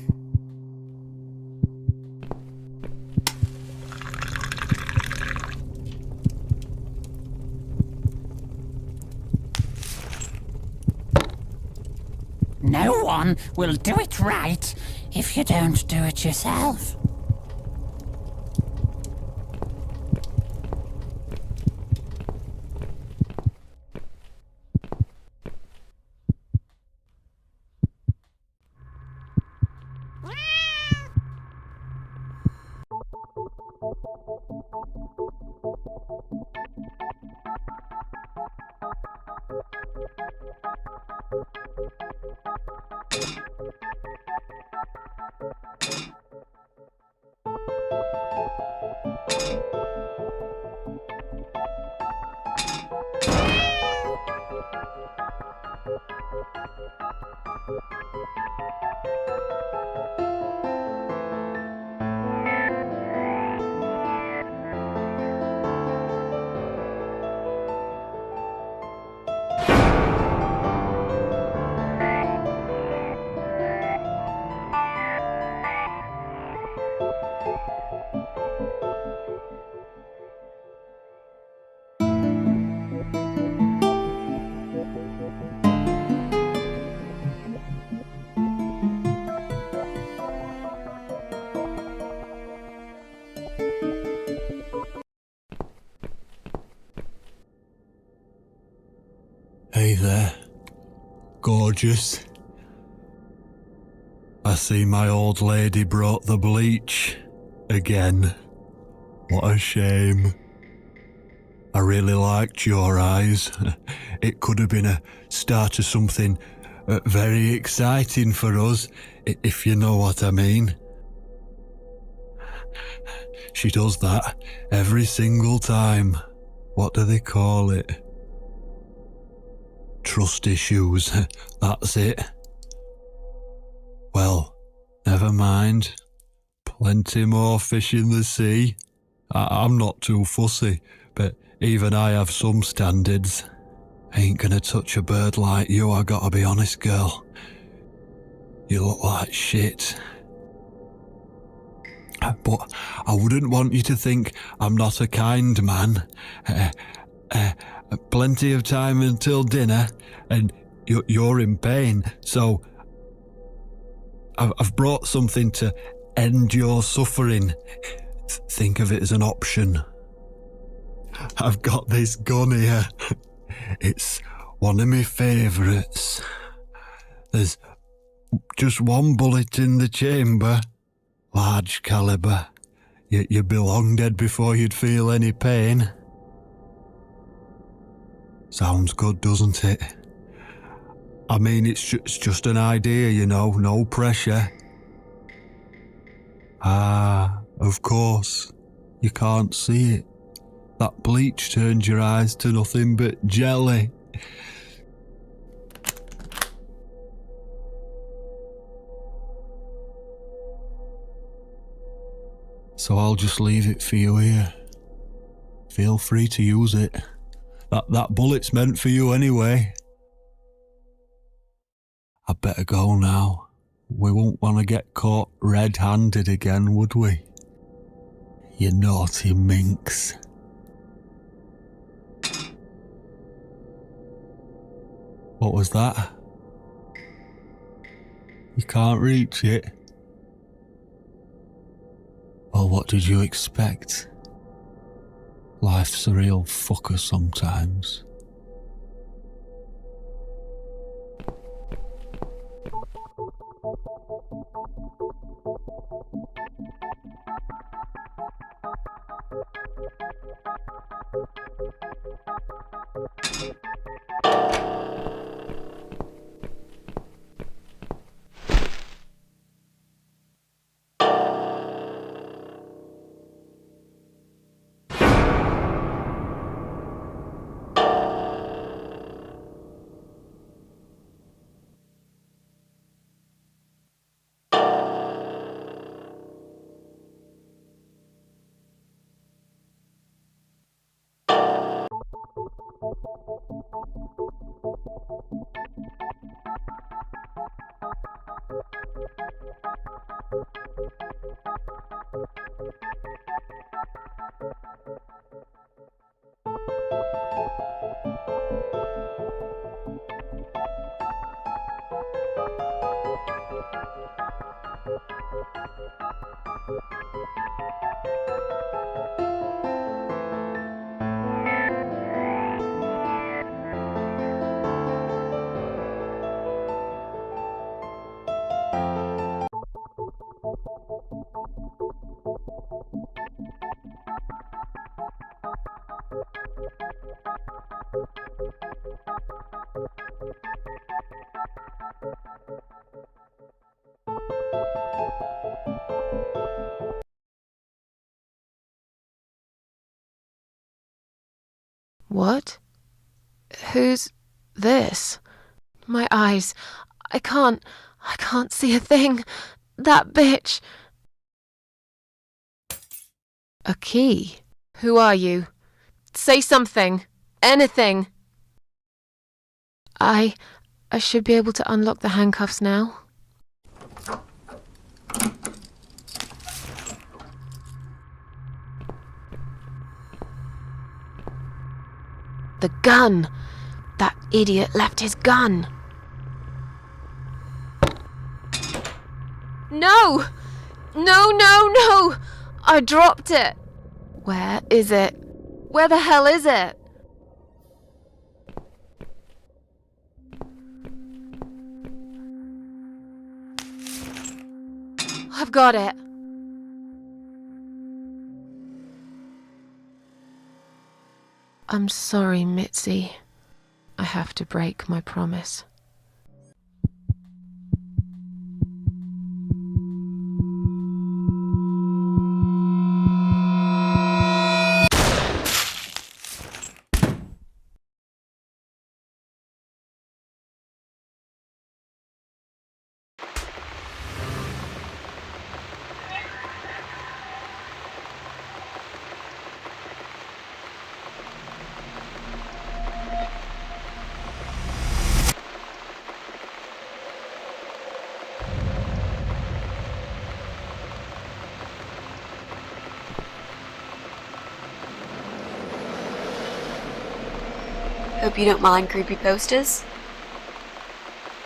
No one will do it right if you don't do it yourself. Hey there, gorgeous. I see my old lady brought the bleach again. What a shame. I really liked your eyes. It could have been a start of something very exciting for us, if you know what I mean. She does that every single time. What do they call it? Trust issues, that's it. Well, never mind. Plenty more fish in the sea. I'm not too fussy, but even I have some standards. Ain't gonna touch a bird like you, I gotta be honest, girl. You look like shit. But I wouldn't want you to think I'm not a kind man. Plenty of time until dinner, and you're in pain, so I've brought something to end your suffering. Think of it as an option. I've got this gun here. It's one of my favourites. There's just one bullet in the chamber, large caliber. You'd be long dead before you'd feel any pain. Sounds good, doesn't it? I mean, it's just an idea, you know, no pressure. Ah, of course, you can't see it. That bleach turned your eyes to nothing but jelly. So I'll just leave it for you here. Feel free to use it. That bullet's meant for you anyway. I'd better go now. We won't want to get caught red-handed again, would we? You naughty minx. What was that? You can't reach it? Well, what did you expect? Life's a real fucker sometimes. What? Who's this? My eyes. I can't see a thing. That bitch. A key? Who are you? Say something. Anything. I should be able to unlock the handcuffs now. The gun! That idiot left his gun! No! No, no, no! I dropped it! Where is it? Where the hell is it? I've got it. I'm sorry, Mitzi. I have to break my promise. Hope you don't mind creepy posters.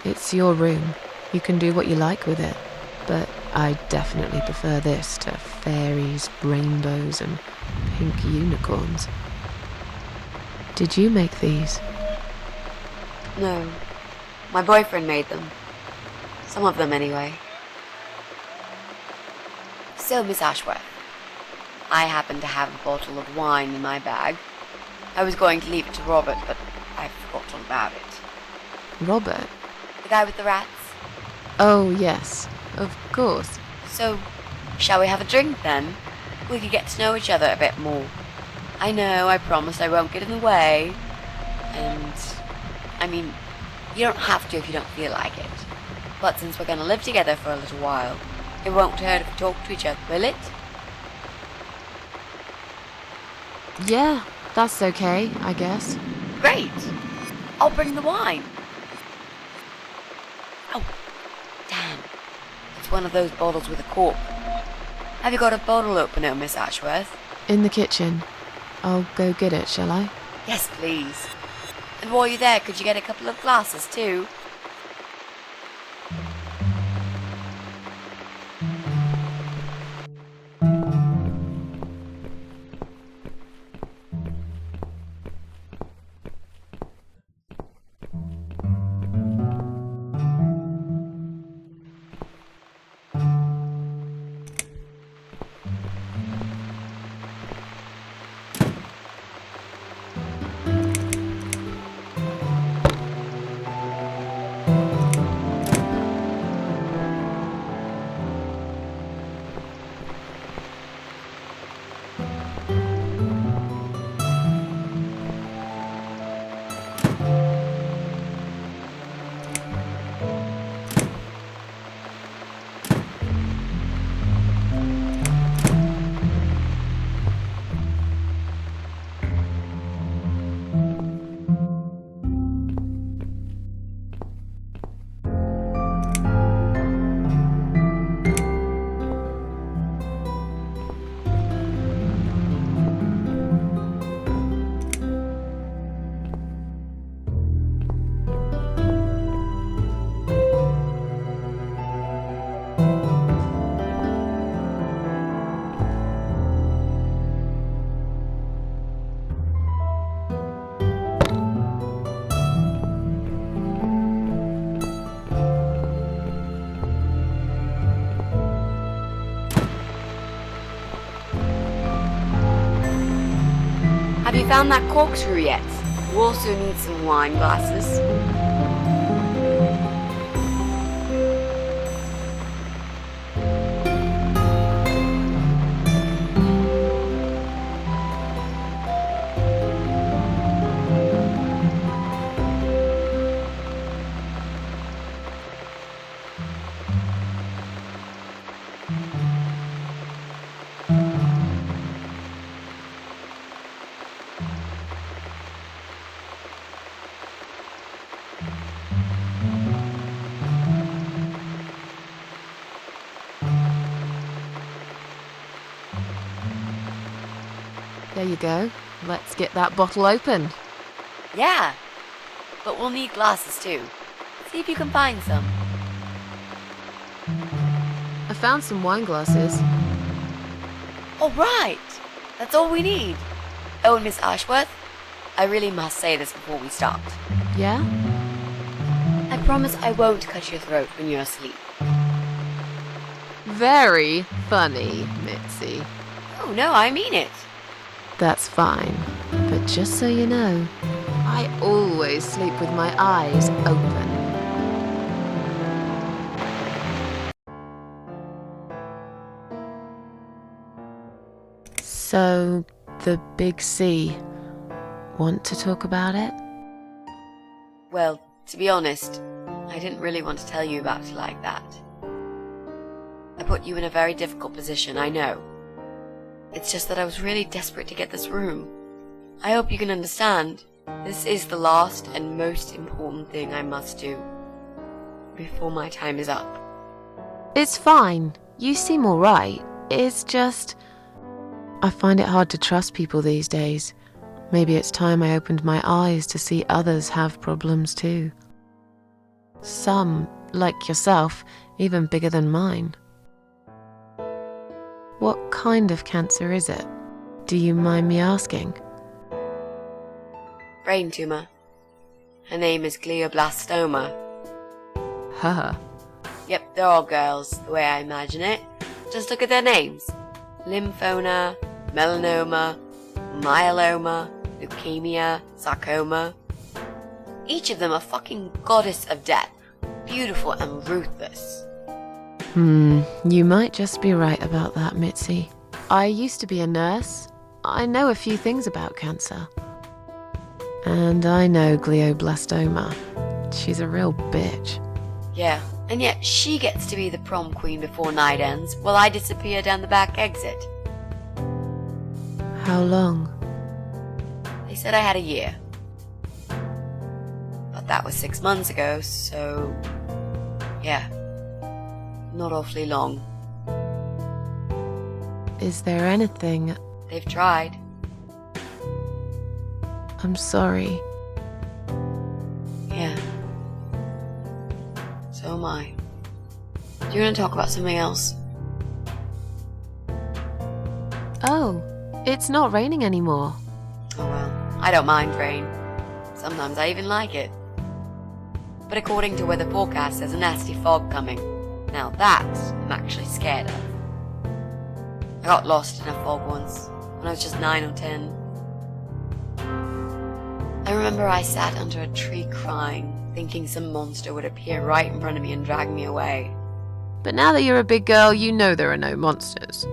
It's your room. You can do what you like with it. But I definitely prefer this to fairies, rainbows, and pink unicorns. Did you make these? No. My boyfriend made them. Some of them, anyway. So, Miss Ashworth, I happen to have a bottle of wine in my bag. I was going to leave it to Robert, but I forgot all about it. Robert? The guy with the rats? Oh, yes. Of course. So, shall we have a drink then? We could get to know each other a bit more. I know, I promised I won't get in the way. And, I mean, you don't have to if you don't feel like it. But since we're gonna live together for a little while, it won't hurt if we talk to each other, will it? Yeah, that's okay, I guess. Great! I'll bring the wine. Oh, damn. It's one of those bottles with a cork. Have you got a bottle opener, Miss Ashworth? In the kitchen. I'll go get it, shall I? Yes, please. And while you're there, could you get a couple of glasses too? Have you found that corkscrew yet? You also need some wine glasses. There you go. Let's get that bottle open. Yeah, but we'll need glasses too. See if you can find some. I found some wine glasses. All right, that's all we need. Oh, and Miss Ashworth, I really must say this before we start. Yeah? I promise I won't cut your throat when you're asleep. Very funny, Mitzi. Oh, no, I mean it. That's fine. But just so you know, I always sleep with my eyes open. So, the big C. Want to talk about it? Well, to be honest, I didn't really want to tell you about it like that. I put you in a very difficult position, I know. It's just that I was really desperate to get this room. I hope you can understand. This is the last and most important thing I must do before my time is up. It's fine. You seem alright. It's just... I find it hard to trust people these days. Maybe it's time I opened my eyes to see others have problems too. Some, like yourself, even bigger than mine. What kind of cancer is it? Do you mind me asking? Brain tumor. Her name is glioblastoma. Haha. Yep, they're all girls, the way I imagine it. Just look at their names. Lymphoma, melanoma, myeloma, leukemia, sarcoma. Each of them a fucking goddess of death. Beautiful and ruthless. You might just be right about that, Mitzi. I used to be a nurse, I know a few things about cancer. And I know glioblastoma. She's a real bitch. Yeah, and yet she gets to be the prom queen before night ends, while I disappear down the back exit. How long? They said I had a year. But that was 6 months ago, so... yeah. Not awfully long. Is there anything... They've tried. I'm sorry. Yeah. So am I. Do you want to talk about something else? Oh, it's not raining anymore. Oh well, I don't mind rain. Sometimes I even like it. But according to weather forecast, there's a nasty fog coming. Now that I'm actually scared of. I got lost in a fog once, when I was just 9 or 10. I remember I sat under a tree crying, thinking some monster would appear right in front of me and drag me away. But now that you're a big girl, you know there are no monsters.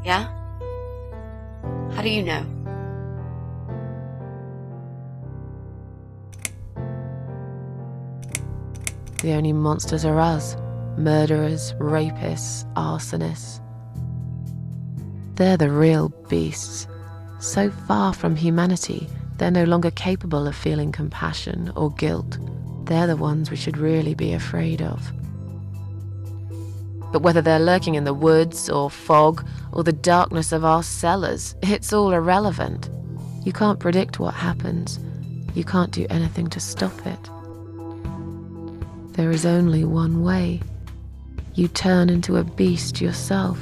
Yeah? How do you know? The only monsters are us. Murderers, rapists, arsonists. They're the real beasts. So far from humanity, they're no longer capable of feeling compassion or guilt. They're the ones we should really be afraid of. But whether they're lurking in the woods or fog or the darkness of our cellars, it's all irrelevant. You can't predict what happens. You can't do anything to stop it. There is only one way. You turn into a beast yourself,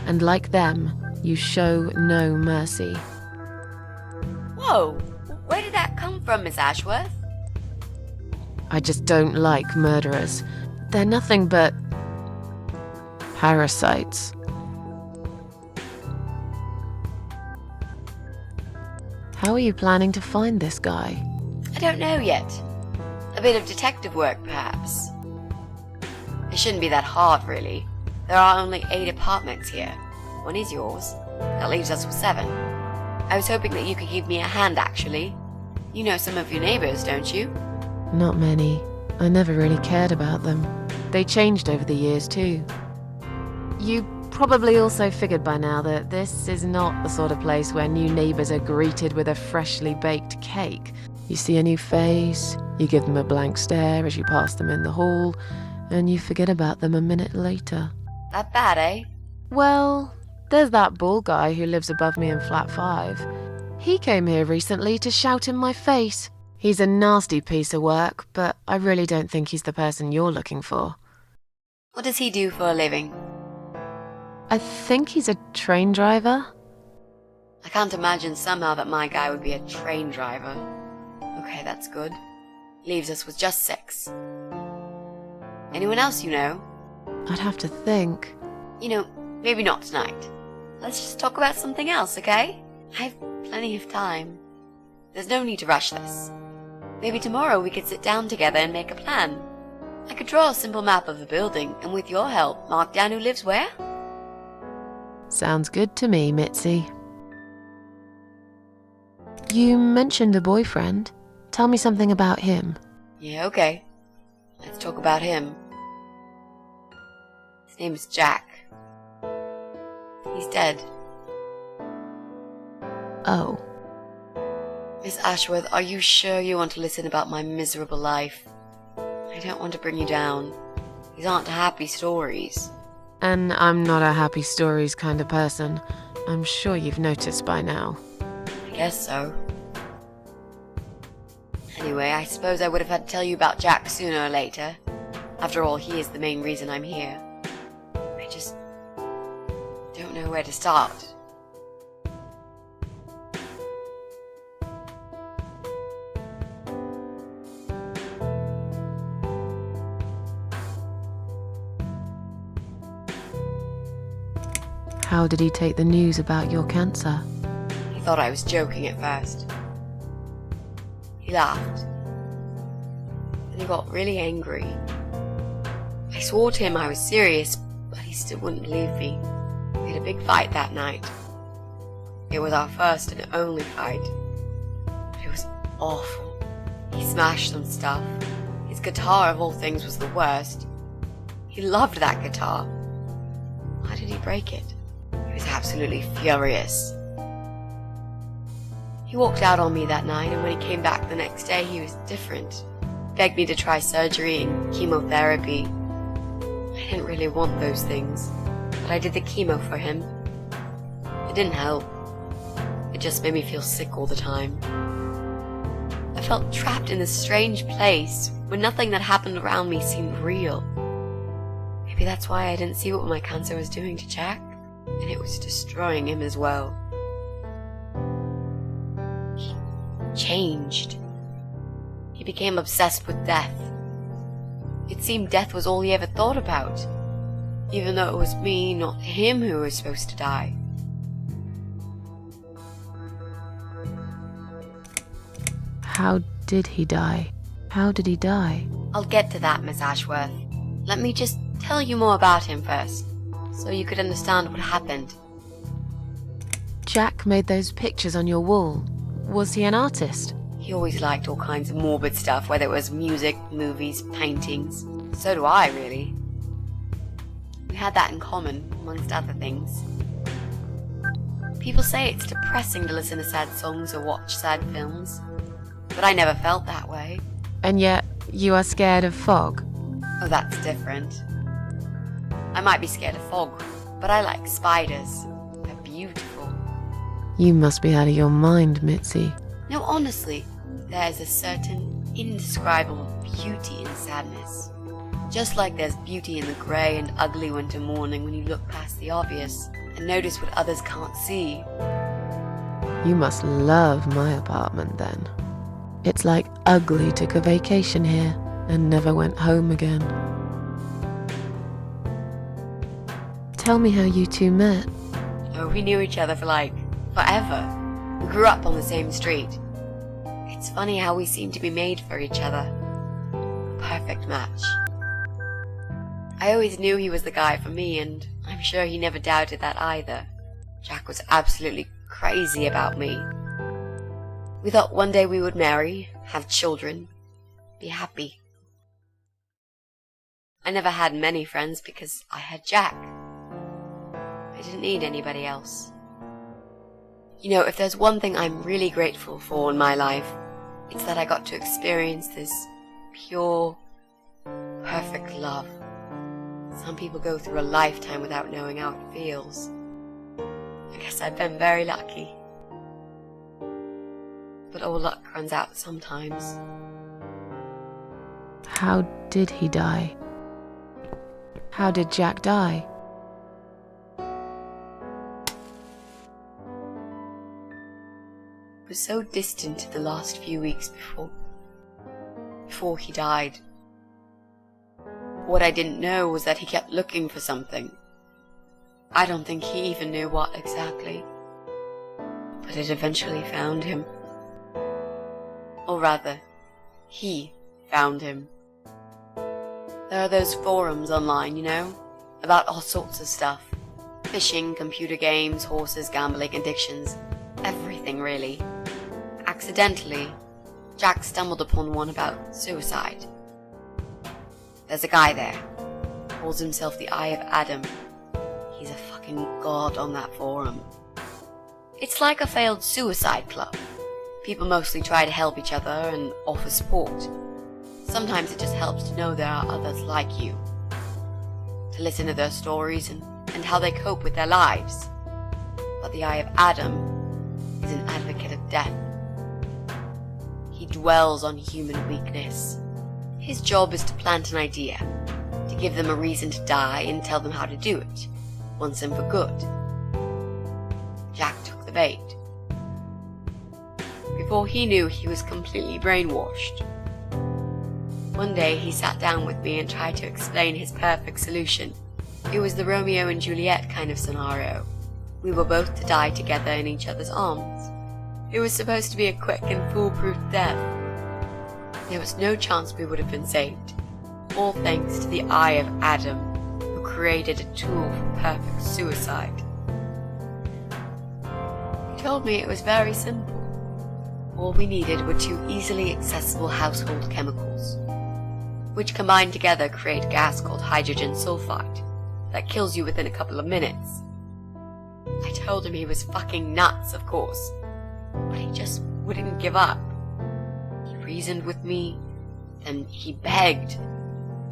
and like them, you show no mercy. Whoa! Where did that come from, Miss Ashworth? I just don't like murderers. They're nothing but... parasites. How are you planning to find this guy? I don't know yet. A bit of detective work, perhaps. It shouldn't be that hard, really. There are only 8 apartments here. One is yours. That leaves us with 7. I was hoping that you could give me a hand, actually. You know some of your neighbors, don't you? Not many. I never really cared about them. They changed over the years, too. You probably also figured by now that this is not the sort of place where new neighbors are greeted with a freshly baked cake. You see a new face, you give them a blank stare as you pass them in the hall, and you forget about them a minute later. That bad, eh? Well, there's that bald guy who lives above me in flat 5. He came here recently to shout in my face. He's a nasty piece of work, but I really don't think he's the person you're looking for. What does he do for a living? I think he's a train driver. I can't imagine somehow that my guy would be a train driver. Okay, that's good. Leaves us with just 6. Anyone else you know? I'd have to think. You know, maybe not tonight. Let's just talk about something else, okay? I have plenty of time. There's no need to rush this. Maybe tomorrow we could sit down together and make a plan. I could draw a simple map of the building, and with your help, mark down who lives where. Sounds good to me, Mitzi. You mentioned a boyfriend. Tell me something about him. Yeah, okay. Let's talk about him. His name is Jack. He's dead. Oh. Miss Ashworth, are you sure you want to listen about my miserable life? I don't want to bring you down. These aren't happy stories. And I'm not a happy stories kind of person. I'm sure you've noticed by now. I guess so. Anyway, I suppose I would have had to tell you about Jack sooner or later. After all, he is the main reason I'm here. I just don't know where to start. How did he take the news about your cancer? He thought I was joking at first. He laughed. Then he got really angry. I swore to him I was serious, but he still wouldn't believe me. We had a big fight that night. It was our first and only fight. But it was awful. He smashed some stuff. His guitar, of all things, was the worst. He loved that guitar. Why did he break it? He was absolutely furious. He walked out on me that night, and when he came back the next day, he was different. Begged me to try surgery and chemotherapy. I didn't really want those things, but I did the chemo for him. It didn't help. It just made me feel sick all the time. I felt trapped in this strange place where nothing that happened around me seemed real. Maybe that's why I didn't see what my cancer was doing to Jack, and it was destroying him as well. He changed. He became obsessed with death. It seemed death was all he ever thought about, even though it was me, not him, who was supposed to die. How did he die? How did he die? I'll get to that, Miss Ashworth. Let me just tell you more about him first, so you could understand what happened. Jack made those pictures on your wall. Was he an artist? He always liked all kinds of morbid stuff, whether it was music, movies, paintings. So do I, really. We had that in common, amongst other things. People say it's depressing to listen to sad songs or watch sad films, but I never felt that way. And yet, you are scared of fog? Oh, that's different. I might be scared of fog, but I like spiders. They're beautiful. You must be out of your mind, Mitzi. No, honestly, there's a certain indescribable beauty in sadness. Just like there's beauty in the grey and ugly winter morning when you look past the obvious and notice what others can't see. You must love my apartment then. It's like Ugly took a vacation here and never went home again. Tell me how you two met. Oh, we knew each other for forever. We grew up on the same street. It's funny how we seem to be made for each other. A perfect match. I always knew he was the guy for me, and I'm sure he never doubted that either. Jack was absolutely crazy about me. We thought one day we would marry, have children, be happy. I never had many friends because I had Jack. I didn't need anybody else. You know, if there's one thing I'm really grateful for in my life, it's that I got to experience this pure, perfect love. Some people go through a lifetime without knowing how it feels. I guess I've been very lucky. But all luck runs out sometimes. How did he die? How did Jack die? It was so distant the last few weeks before he died. What I didn't know was that he kept looking for something. I don't think he even knew what exactly. But it eventually found him. Or rather, he found him. There are those forums online, you know, about all sorts of stuff. Fishing, computer games, horses, gambling, addictions, everything really. Accidentally, Jack stumbled upon one about suicide. There's a guy there, calls himself the Eye of Adam. He's a fucking god on that forum. It's like a failed suicide club. People mostly try to help each other and offer support. Sometimes it just helps to know there are others like you. To listen to their stories and how they cope with their lives. But the Eye of Adam is an advocate of death. He dwells on human weakness. His job is to plant an idea, to give them a reason to die and tell them how to do it, once and for good. Jack took the bait. Before he knew, he was completely brainwashed. One day he sat down with me and tried to explain his perfect solution. It was the Romeo and Juliet kind of scenario. We were both to die together in each other's arms. It was supposed to be a quick and foolproof death. There was no chance we would have been saved, all thanks to the Eye of Adam, who created a tool for perfect suicide. told me it was very simple. All we needed were 2 easily accessible household chemicals, which combined together create a gas called hydrogen sulfide that kills you within a couple of minutes. I told him he was fucking nuts, of course, but he just wouldn't give up. He reasoned with me, and he begged,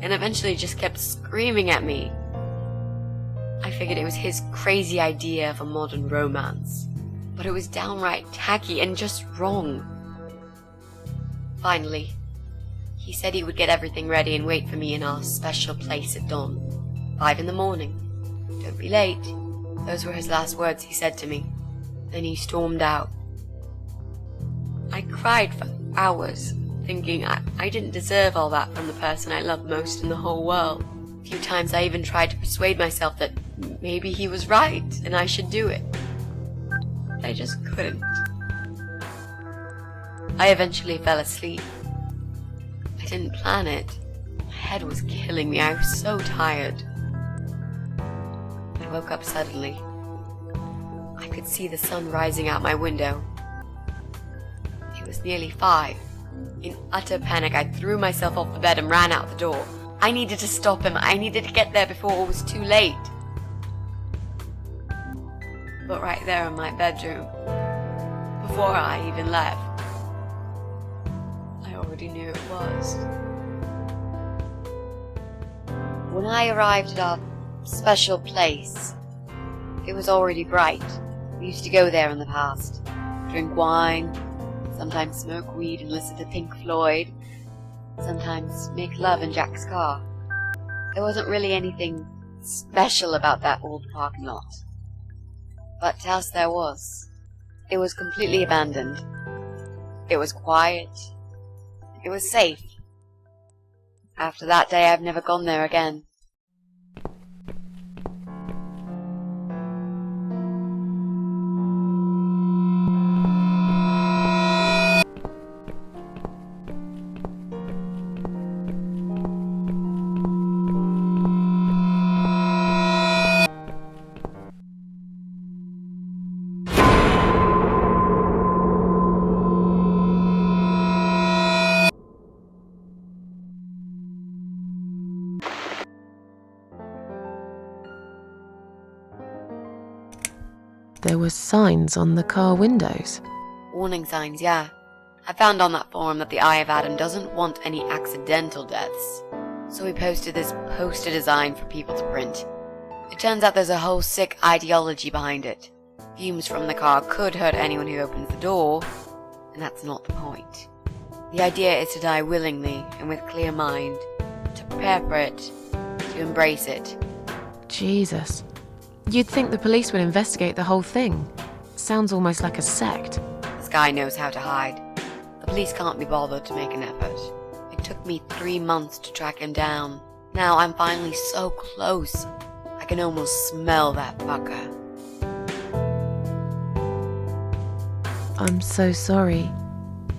and eventually just kept screaming at me. I figured it was his crazy idea of a modern romance, but it was downright tacky and just wrong. Finally, he said he would get everything ready and wait for me in our special place at dawn, 5 in the morning. Don't be late. Those were his last words he said to me. Then he stormed out. I cried for hours, thinking I didn't deserve all that from the person I loved most in the whole world. A few times I even tried to persuade myself that maybe he was right and I should do it. But I just couldn't. I eventually fell asleep. I didn't plan it. My head was killing me. I was so tired. I woke up suddenly. I could see the sun rising out my window. It was nearly 5. In utter panic, I threw myself off the bed and ran out the door. I needed to stop him. I needed to get there before it was too late. But right there in my bedroom, before I even left, I already knew it was. When I arrived at our special place, it was already bright. We used to go there in the past, drink wine, sometimes smoke weed and listen to Pink Floyd, sometimes make love in Jack's car. There wasn't really anything special about that old parking lot. But else there was. It was completely abandoned. It was quiet. It was safe. After that day, I've never gone there again. There were signs on the car windows. Warning signs, yeah. I found on that forum that the Eye of Adam doesn't want any accidental deaths, so we posted this poster design for people to print. It turns out there's a whole sick ideology behind it. Fumes from the car could hurt anyone who opens the door, and that's not the point. The idea is to die willingly and with clear mind, to prepare for it, to embrace it. Jesus. You'd think the police would investigate the whole thing. Sounds almost like a sect. This guy knows how to hide. The police can't be bothered to make an effort. It took me 3 months to track him down. Now I'm finally so close. I can almost smell that fucker. I'm so sorry.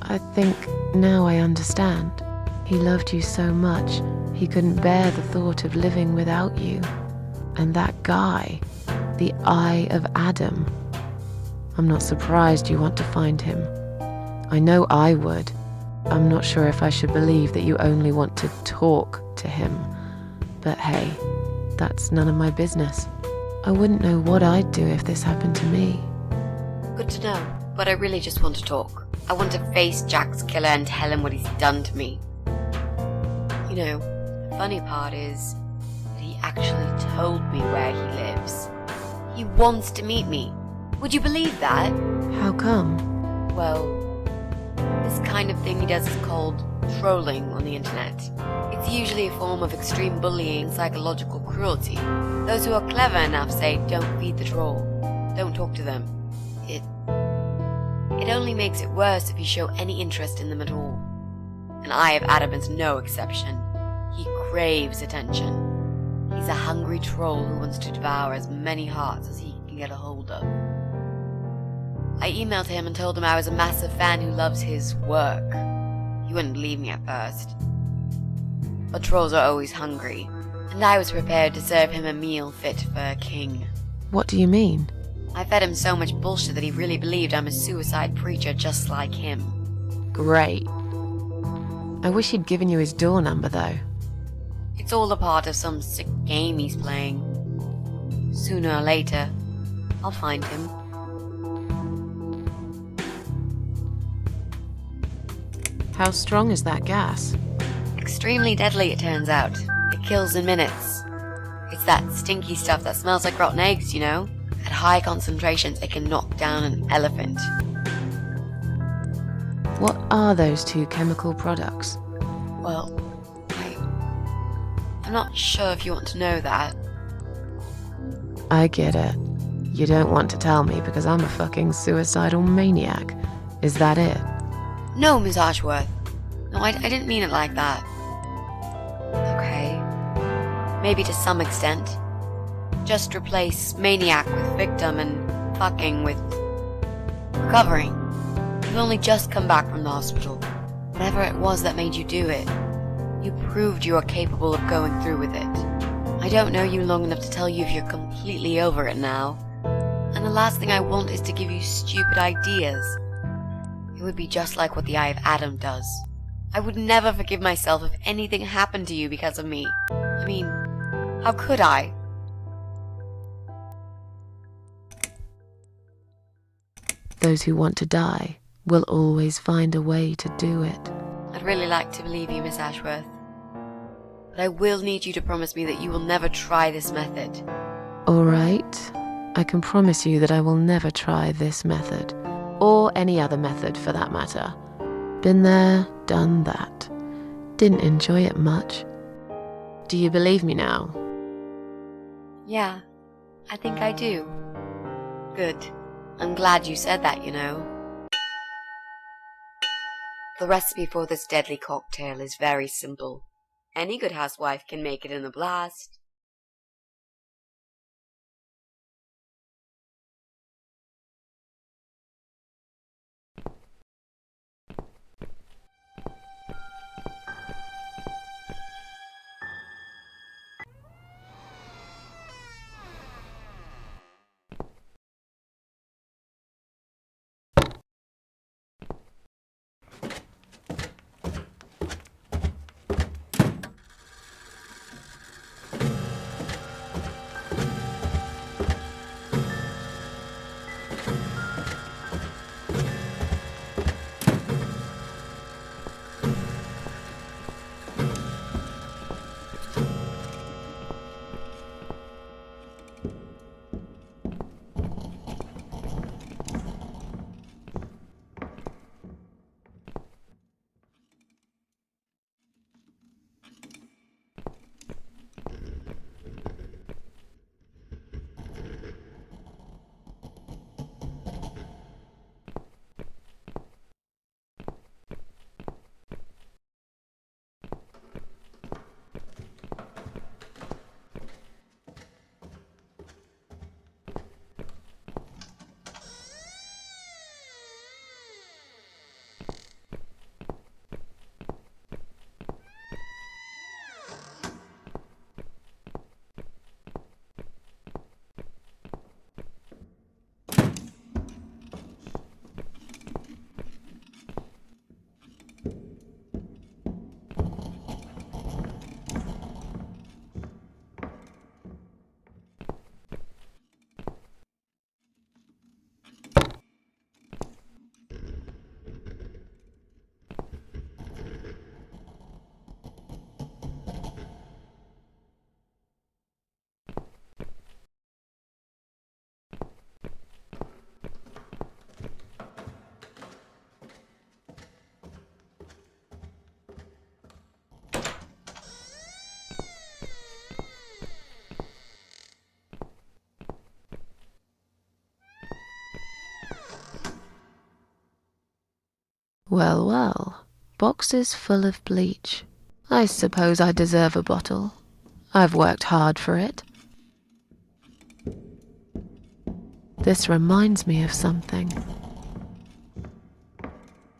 I think now I understand. He loved you so much, he couldn't bear the thought of living without you. And that guy, the Eye of Adam. I'm not surprised you want to find him. I know I would. I'm not sure if I should believe that you only want to talk to him. But hey, that's none of my business. I wouldn't know what I'd do if this happened to me. Good to know, but I really just want to talk. I want to face Jack's killer and tell him what he's done to me. You know, the funny part is that he actually told me where he lives. He wants to meet me. Would you believe that? How come? Well, this kind of thing he does is called trolling on the internet. It's usually a form of extreme bullying and psychological cruelty. Those who are clever enough say, don't feed the troll. Don't talk to them. It only makes it worse if you show any interest in them at all. And Eye of Adam is no exception. He craves attention. He's a hungry troll who wants to devour as many hearts as he can get a hold of. I emailed him and told him I was a massive fan who loves his work. He wouldn't believe me at first. But trolls are always hungry, and I was prepared to serve him a meal fit for a king. What do you mean? I fed him so much bullshit that he really believed I'm a suicide preacher just like him. Great. I wish he'd given you his door number, though. It's all a part of some sick game he's playing. Sooner or later, I'll find him. How strong is that gas? Extremely deadly, it turns out. It kills in minutes. It's that stinky stuff that smells like rotten eggs, you know? At high concentrations, it can knock down an elephant. What are those two chemical products? Well, I'm not sure if you want to know that. I get it. You don't want to tell me because I'm a fucking suicidal maniac. Is that it? No, Miss Ashworth. No, I didn't mean it like that. Okay. Maybe to some extent. Just replace maniac with victim and fucking with recovering. You've only just come back from the hospital. Whatever it was that made you do it, you proved you are capable of going through with it. I don't know you long enough to tell you if you're completely over it now. And the last thing I want is to give you stupid ideas. It would be just like what the Eye of Adam does. I would never forgive myself if anything happened to you because of me. I mean, how could I? Those who want to die will always find a way to do it. I'd really like to believe you, Miss Ashworth. But I will need you to promise me that you will never try this method. All right. I can promise you that I will never try this method. Or any other method, for that matter. Been there, done that. Didn't enjoy it much. Do you believe me now? Yeah, I think I do. Good. I'm glad you said that, you know. The recipe for this deadly cocktail is very simple. Any good housewife can make it in a blast. Well, well. Boxes full of bleach. I suppose I deserve a bottle. I've worked hard for it. This reminds me of something.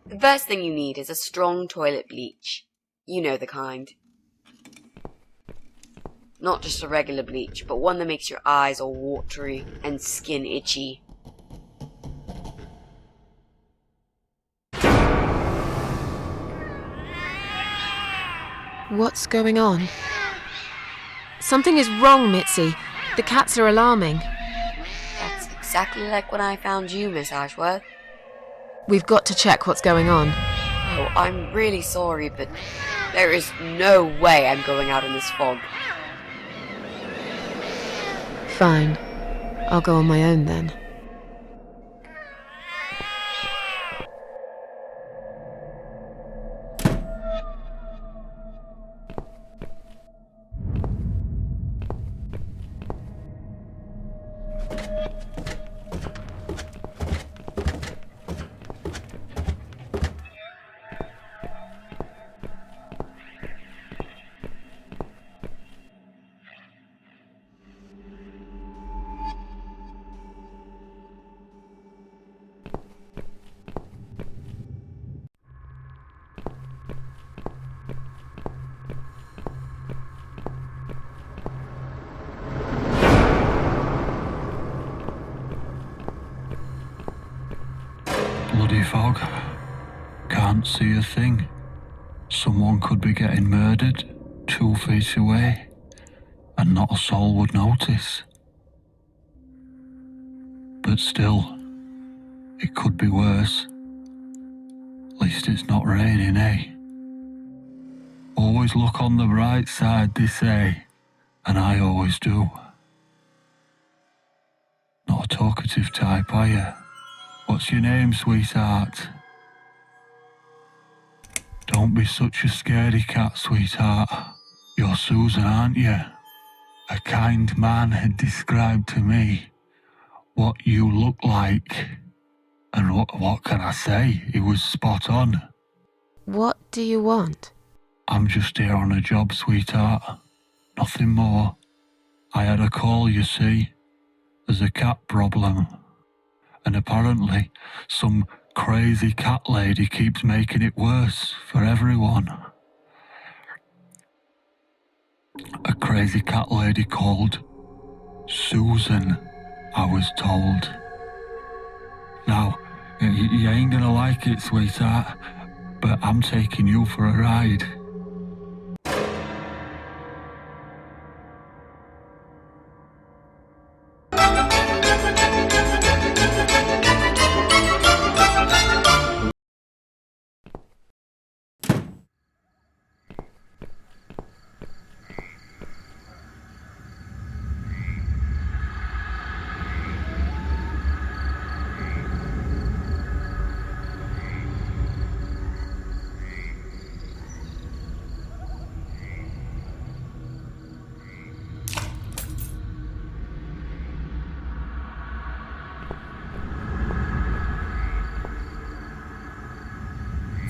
The first thing you need is a strong toilet bleach. You know the kind. Not just a regular bleach, but one that makes your eyes all watery and skin itchy. What's going on? Something is wrong, Mitzi. The cats are alarming. That's exactly like when I found you, Miss Ashworth. We've got to check what's going on. Oh, I'm really sorry, but there is no way I'm going out in this fog. Fine. I'll go on my own then. Bloody fog. Can't see a thing. Someone could be getting murdered 2 feet away, and not a soul would notice. But still, it could be worse. At least it's not raining, eh? Always look on the bright side, they say, and I always do. Not a talkative type, are you? What's your name, sweetheart? Don't be such a scaredy cat, sweetheart. You're Susan, aren't you? A kind man had described to me what you look like. And what can I say? He was spot on. What do you want? I'm just here on a job, sweetheart. Nothing more. I had a call, you see. There's a cat problem. And apparently, some crazy cat lady keeps making it worse for everyone. A crazy cat lady called Susan, I was told. Now, you ain't gonna like it, sweetheart, but I'm taking you for a ride.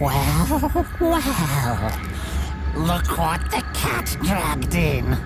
Well, well. Look what the cat dragged in.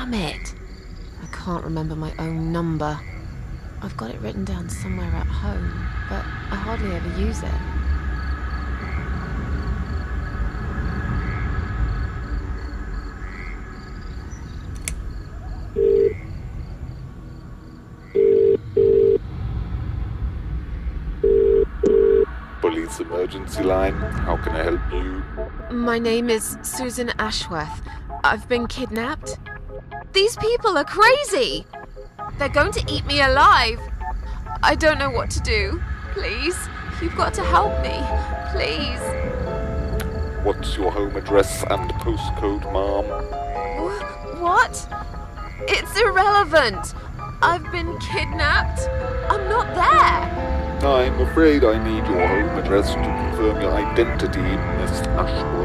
Damn it. I can't remember my own number. I've got it written down somewhere at home, but I hardly ever use it. Police emergency line, how can I help you? My name is Susan Ashworth. I've been kidnapped. These people are crazy! They're going to eat me alive! I don't know what to do. Please, you've got to help me. Please. What's your home address and postcode, ma'am? What? It's irrelevant. I've been kidnapped. I'm not there. I'm afraid I need your home address to confirm your identity, Miss Ashworth.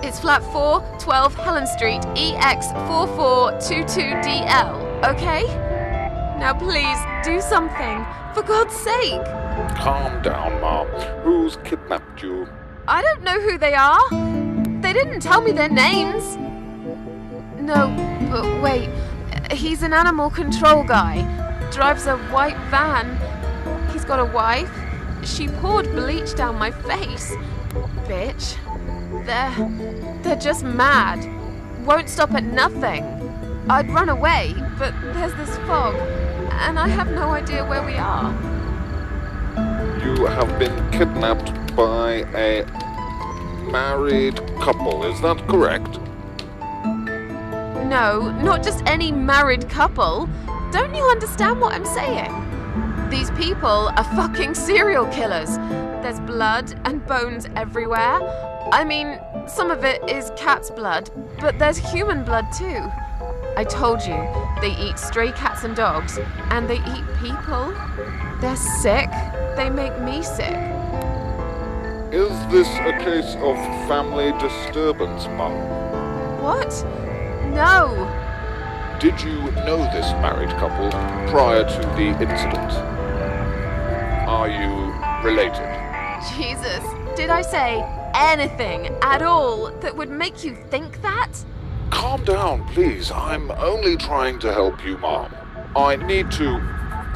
It's flat 4, 12 Helen Street, EX4422DL, okay? Now please, do something. For God's sake. Calm down, ma'am. Who's kidnapped you? I don't know who they are. They didn't tell me their names. No, but wait. He's an animal control guy. Drives a white van. He's got a wife. She poured bleach down my face. Bitch. They're just mad. Won't stop at nothing. I'd run away, but there's this fog, and I have no idea where we are. You have been kidnapped by a married couple, is that correct? No, not just any married couple. Don't you understand what I'm saying? These people are fucking serial killers. There's blood and bones everywhere. I mean, some of it is cat's blood, but there's human blood too. I told you, they eat stray cats and dogs, and they eat people. They're sick. They make me sick. Is this a case of family disturbance, ma'am? What? No. Did you know this married couple prior to the incident? Are you related? Jesus, did I say anything at all that would make you think that? Calm down, please. I'm only trying to help you, ma'am. I need to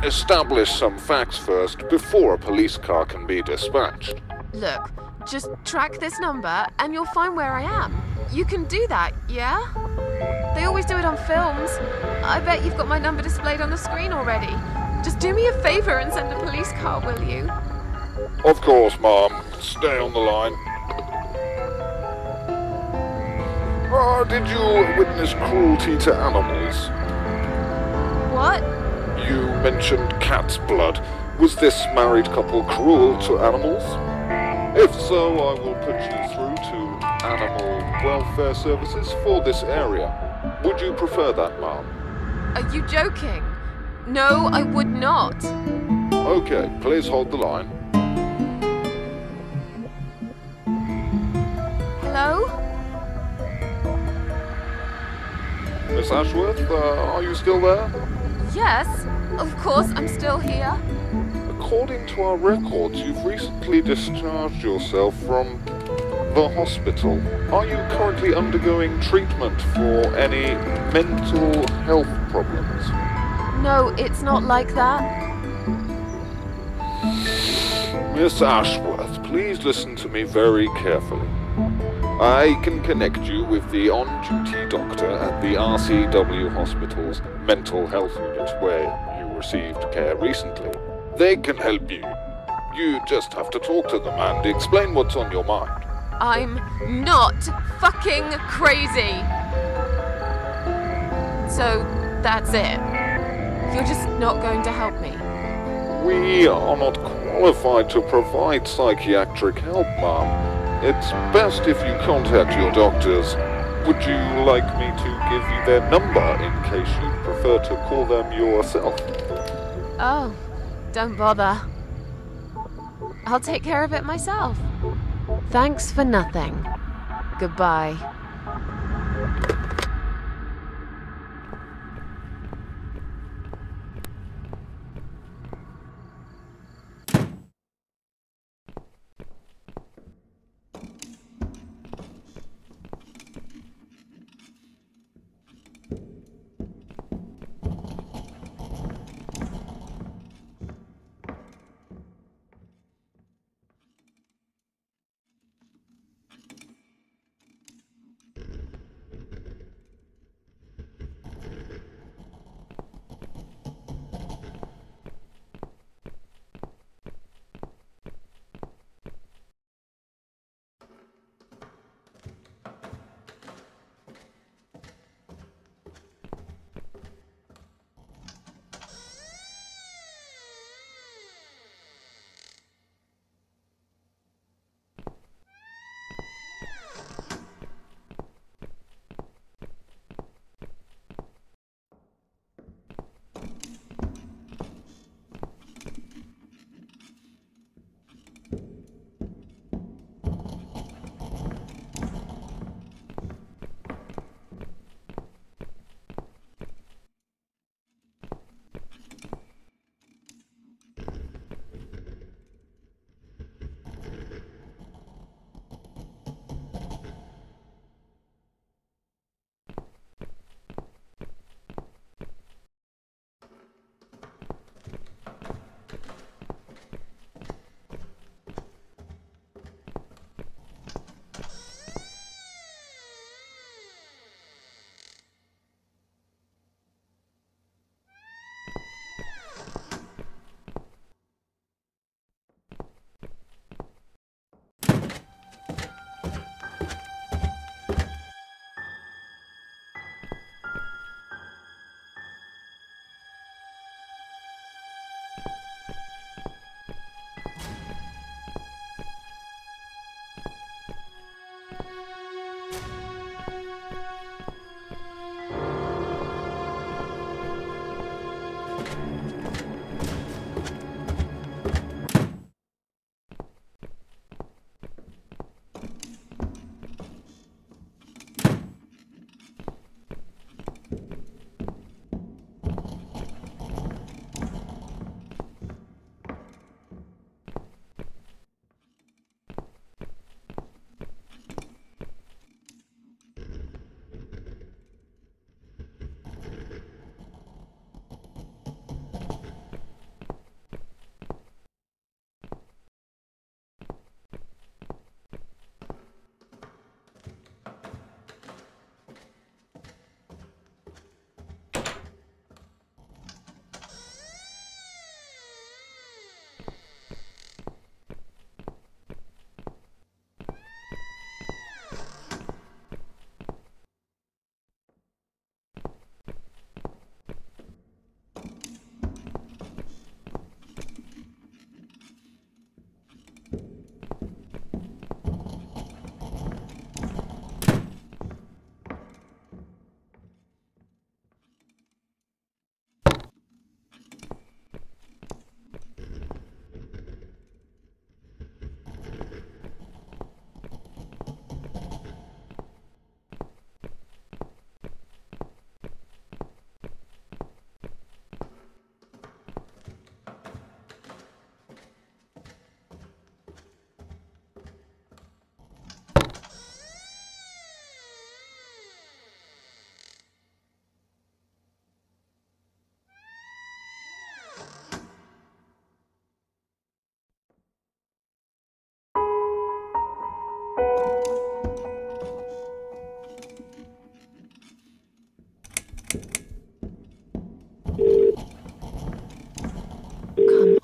establish some facts first before a police car can be dispatched. Look, just track this number and you'll find where I am. You can do that, yeah? They always do it on films. I bet you've got my number displayed on the screen already. Just do me a favor and send a police car, will you? Of course, ma'am. Stay on the line. Did you witness cruelty to animals? What? You mentioned cat's blood. Was this married couple cruel to animals? If so, I will put you through to Animal Welfare Services for this area. Would you prefer that, ma'am? Are you joking? No, I would not. Okay, please hold the line. Hello? Miss Ashworth, are you still there? Yes, of course, I'm still here. According to our records, you've recently discharged yourself from the hospital. Are you currently undergoing treatment for any mental health problems? No, it's not like that. Miss Ashworth, please listen to me very carefully. I can connect you with the on-duty doctor at the RCW Hospital's mental health unit where you received care recently. They can help you. You just have to talk to them and explain what's on your mind. I'm not fucking crazy. So, that's it. You're just not going to help me. We are not qualified to provide psychiatric help, ma'am. It's best if you contact your doctors. Would you like me to give you their number in case you prefer to call them yourself? Oh, don't bother. I'll take care of it myself. Thanks for nothing. Goodbye.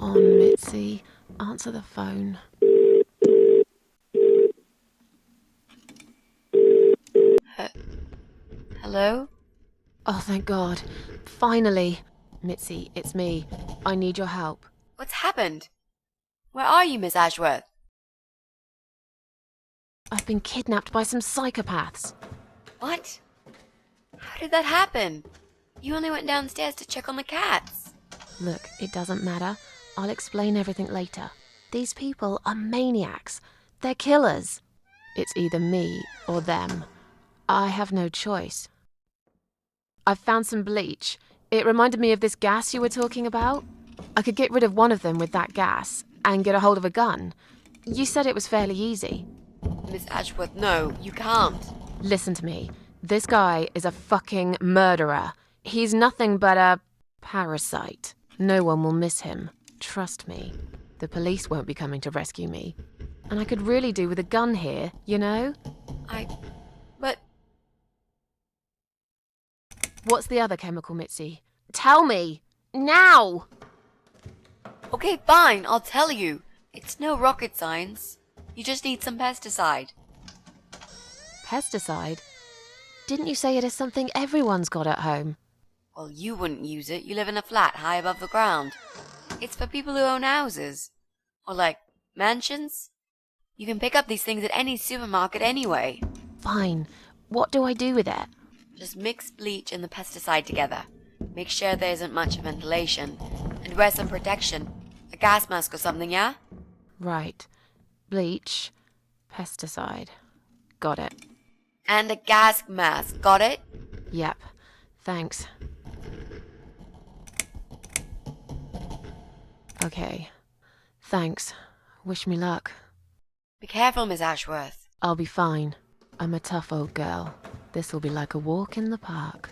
on, Mitzi. Answer the phone. Hello? Oh, thank God. Finally. Mitzi, it's me. I need your help. What's happened? Where are you, Miss Ashworth? I've been kidnapped by some psychopaths. What? How did that happen? You only went downstairs to check on the cats. Look, it doesn't matter. I'll explain everything later. These people are maniacs. They're killers. It's either me or them. I have no choice. I've found some bleach. It reminded me of this gas you were talking about. I could get rid of one of them with that gas and get a hold of a gun. You said it was fairly easy. Miss Ashworth, no, you can't. Listen to me. This guy is a fucking murderer. He's nothing but a parasite. No one will miss him. Trust me. The police won't be coming to rescue me. And I could really do with a gun here, you know? But... What's the other chemical, Mitzi? Tell me! Now! Okay, fine, I'll tell you. It's no rocket science. You just need some pesticide. Pesticide? Didn't you say it is something everyone's got at home? Well, you wouldn't use it. You live in a flat high above the ground. It's for people who own houses. Or like, mansions. You can pick up these things at any supermarket anyway. Fine. What do I do with it? Just mix bleach and the pesticide together. Make sure there isn't much ventilation. And wear some protection. A gas mask or something, yeah? Right. Bleach. Pesticide. Got it. And a gas mask, got it? Yep. Thanks. Okay. Thanks. Wish me luck. Be careful, Miss Ashworth. I'll be fine. I'm a tough old girl. This'll be like a walk in the park.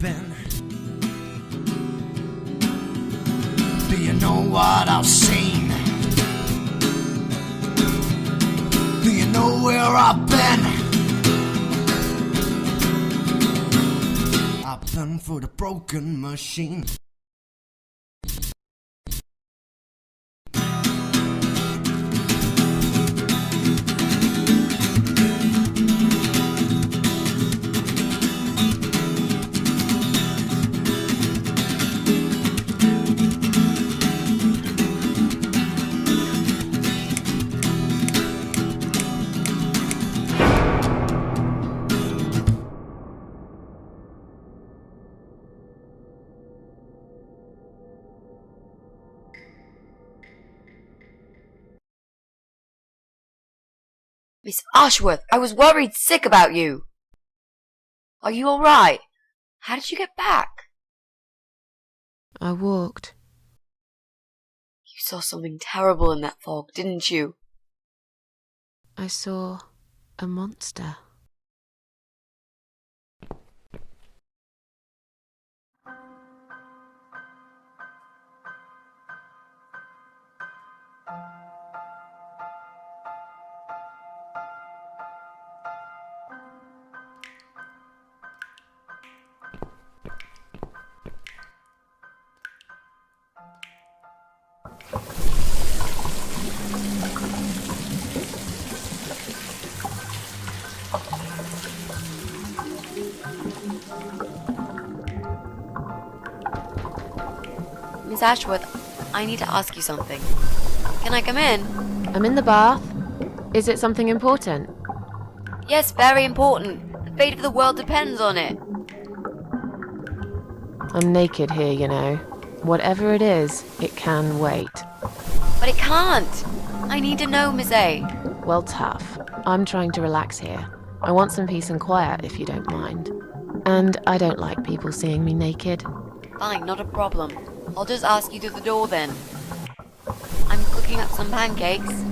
been? Do you know what I've seen? Do you know where I've been? I've done for the broken machine. Miss Ashworth, I was worried sick about you. Are you alright? How did you get back? I walked. You saw something terrible in that fog, didn't you? I saw a monster. Miss Ashworth, I need to ask you something. Can I come in? I'm in the bath. Is it something important? Yes, very important. The fate of the world depends on it. I'm naked here, you know. Whatever it is, it can wait. But it can't. I need to know, Miss A. Well, tough. I'm trying to relax here. I want some peace and quiet, if you don't mind. And I don't like people seeing me naked. Fine, not a problem. I'll just ask you through the door then. I'm cooking up some pancakes.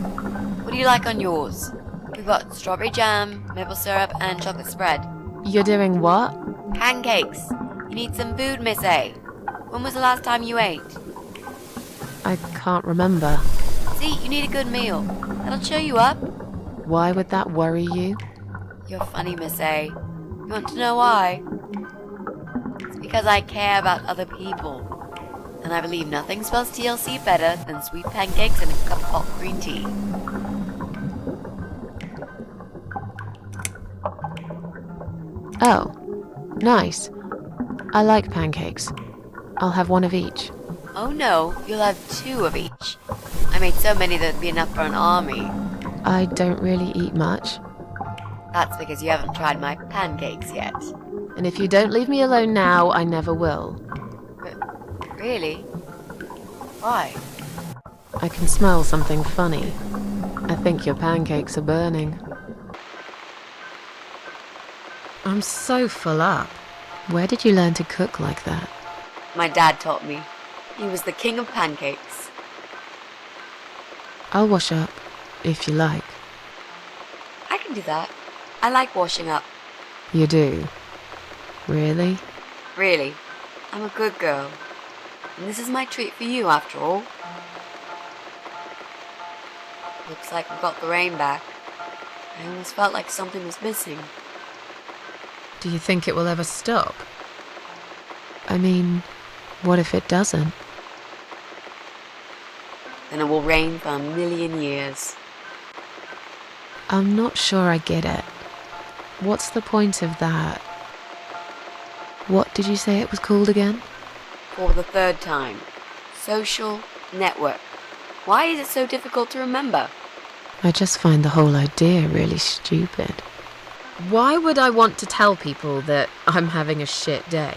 What do you like on yours? We've got strawberry jam, maple syrup, and chocolate spread. You're doing what? Pancakes. You need some food, Miss A. When was the last time you ate? I can't remember. See, you need a good meal. That'll cheer you up. Why would that worry you? You're funny, Miss A. You want to know why? It's because I care about other people. And I believe nothing spells TLC better than sweet pancakes and a cup of hot green tea. Oh, nice. I like pancakes. I'll have one of each. Oh no, you'll have 2 of each. I made so many that'd be enough for an army. I don't really eat much. That's because you haven't tried my pancakes yet. And if you don't leave me alone now, I never will. Really? Why? I can smell something funny. I think your pancakes are burning. I'm so full up. Where did you learn to cook like that? My dad taught me. He was the king of pancakes. I'll wash up, if you like. I can do that. I like washing up. You do? Really? Really. I'm a good girl. And this is my treat for you, after all. Looks like we got the rain back. I almost felt like something was missing. Do you think it will ever stop? I mean, what if it doesn't? Then it will rain for 1,000,000 years. I'm not sure I get it. What's the point of that? What did you say it was called again? For the 3rd time. Social network. Why is it so difficult to remember? I just find the whole idea really stupid. Why would I want to tell people that I'm having a shit day?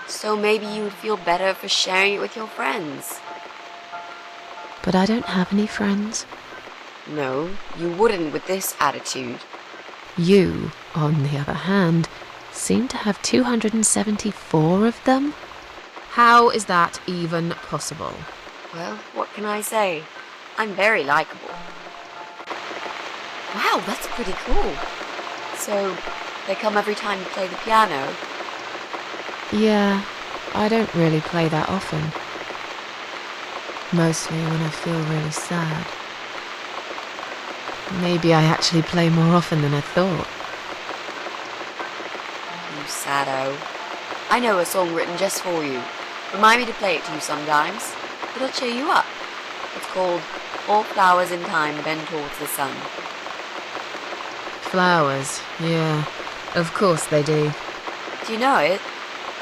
So maybe you would feel better for sharing it with your friends. But I don't have any friends. No, you wouldn't with this attitude. You, on the other hand, seem to have 274 of them? How is that even possible? Well, what can I say? I'm very likable. Wow, that's pretty cool. So, they come every time you play the piano? Yeah, I don't really play that often. Mostly when I feel really sad. Maybe I actually play more often than I thought. You saddo. I know a song written just for you. Remind me to play it to you sometimes. It'll cheer you up. It's called All Flowers in Time Bend Towards the Sun. Flowers, yeah. Of course they do. Do you know it?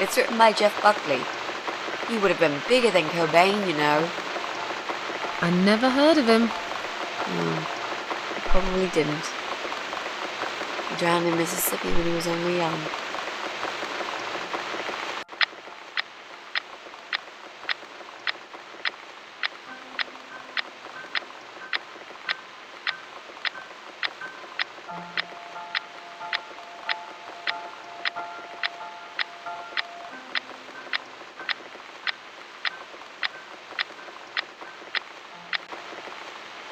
It's written by Jeff Buckley. He would have been bigger than Cobain, you know. I never heard of him. No, he probably didn't. He drowned in Mississippi when he was only young.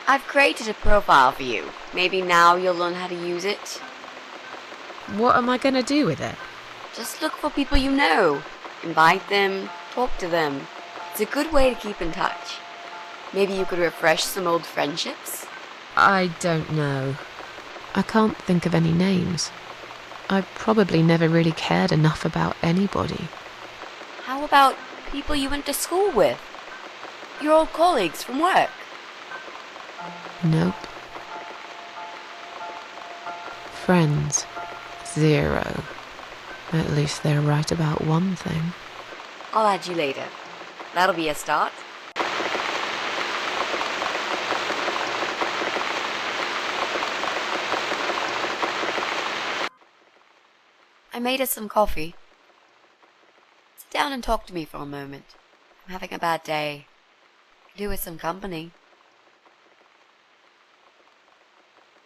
I've created a profile for you. Maybe now you'll learn how to use it. What am I gonna do with it? Just look for people you know. Invite them, talk to them. It's a good way to keep in touch. Maybe you could refresh some old friendships? I don't know. I can't think of any names. I probably never really cared enough about anybody. How about people you went to school with? Your old colleagues from work? Nope. Friends. 0. At least they're right about one thing. I'll add you later. That'll be a start. I made us some coffee. Sit down and talk to me for a moment. I'm having a bad day. Could do with some company.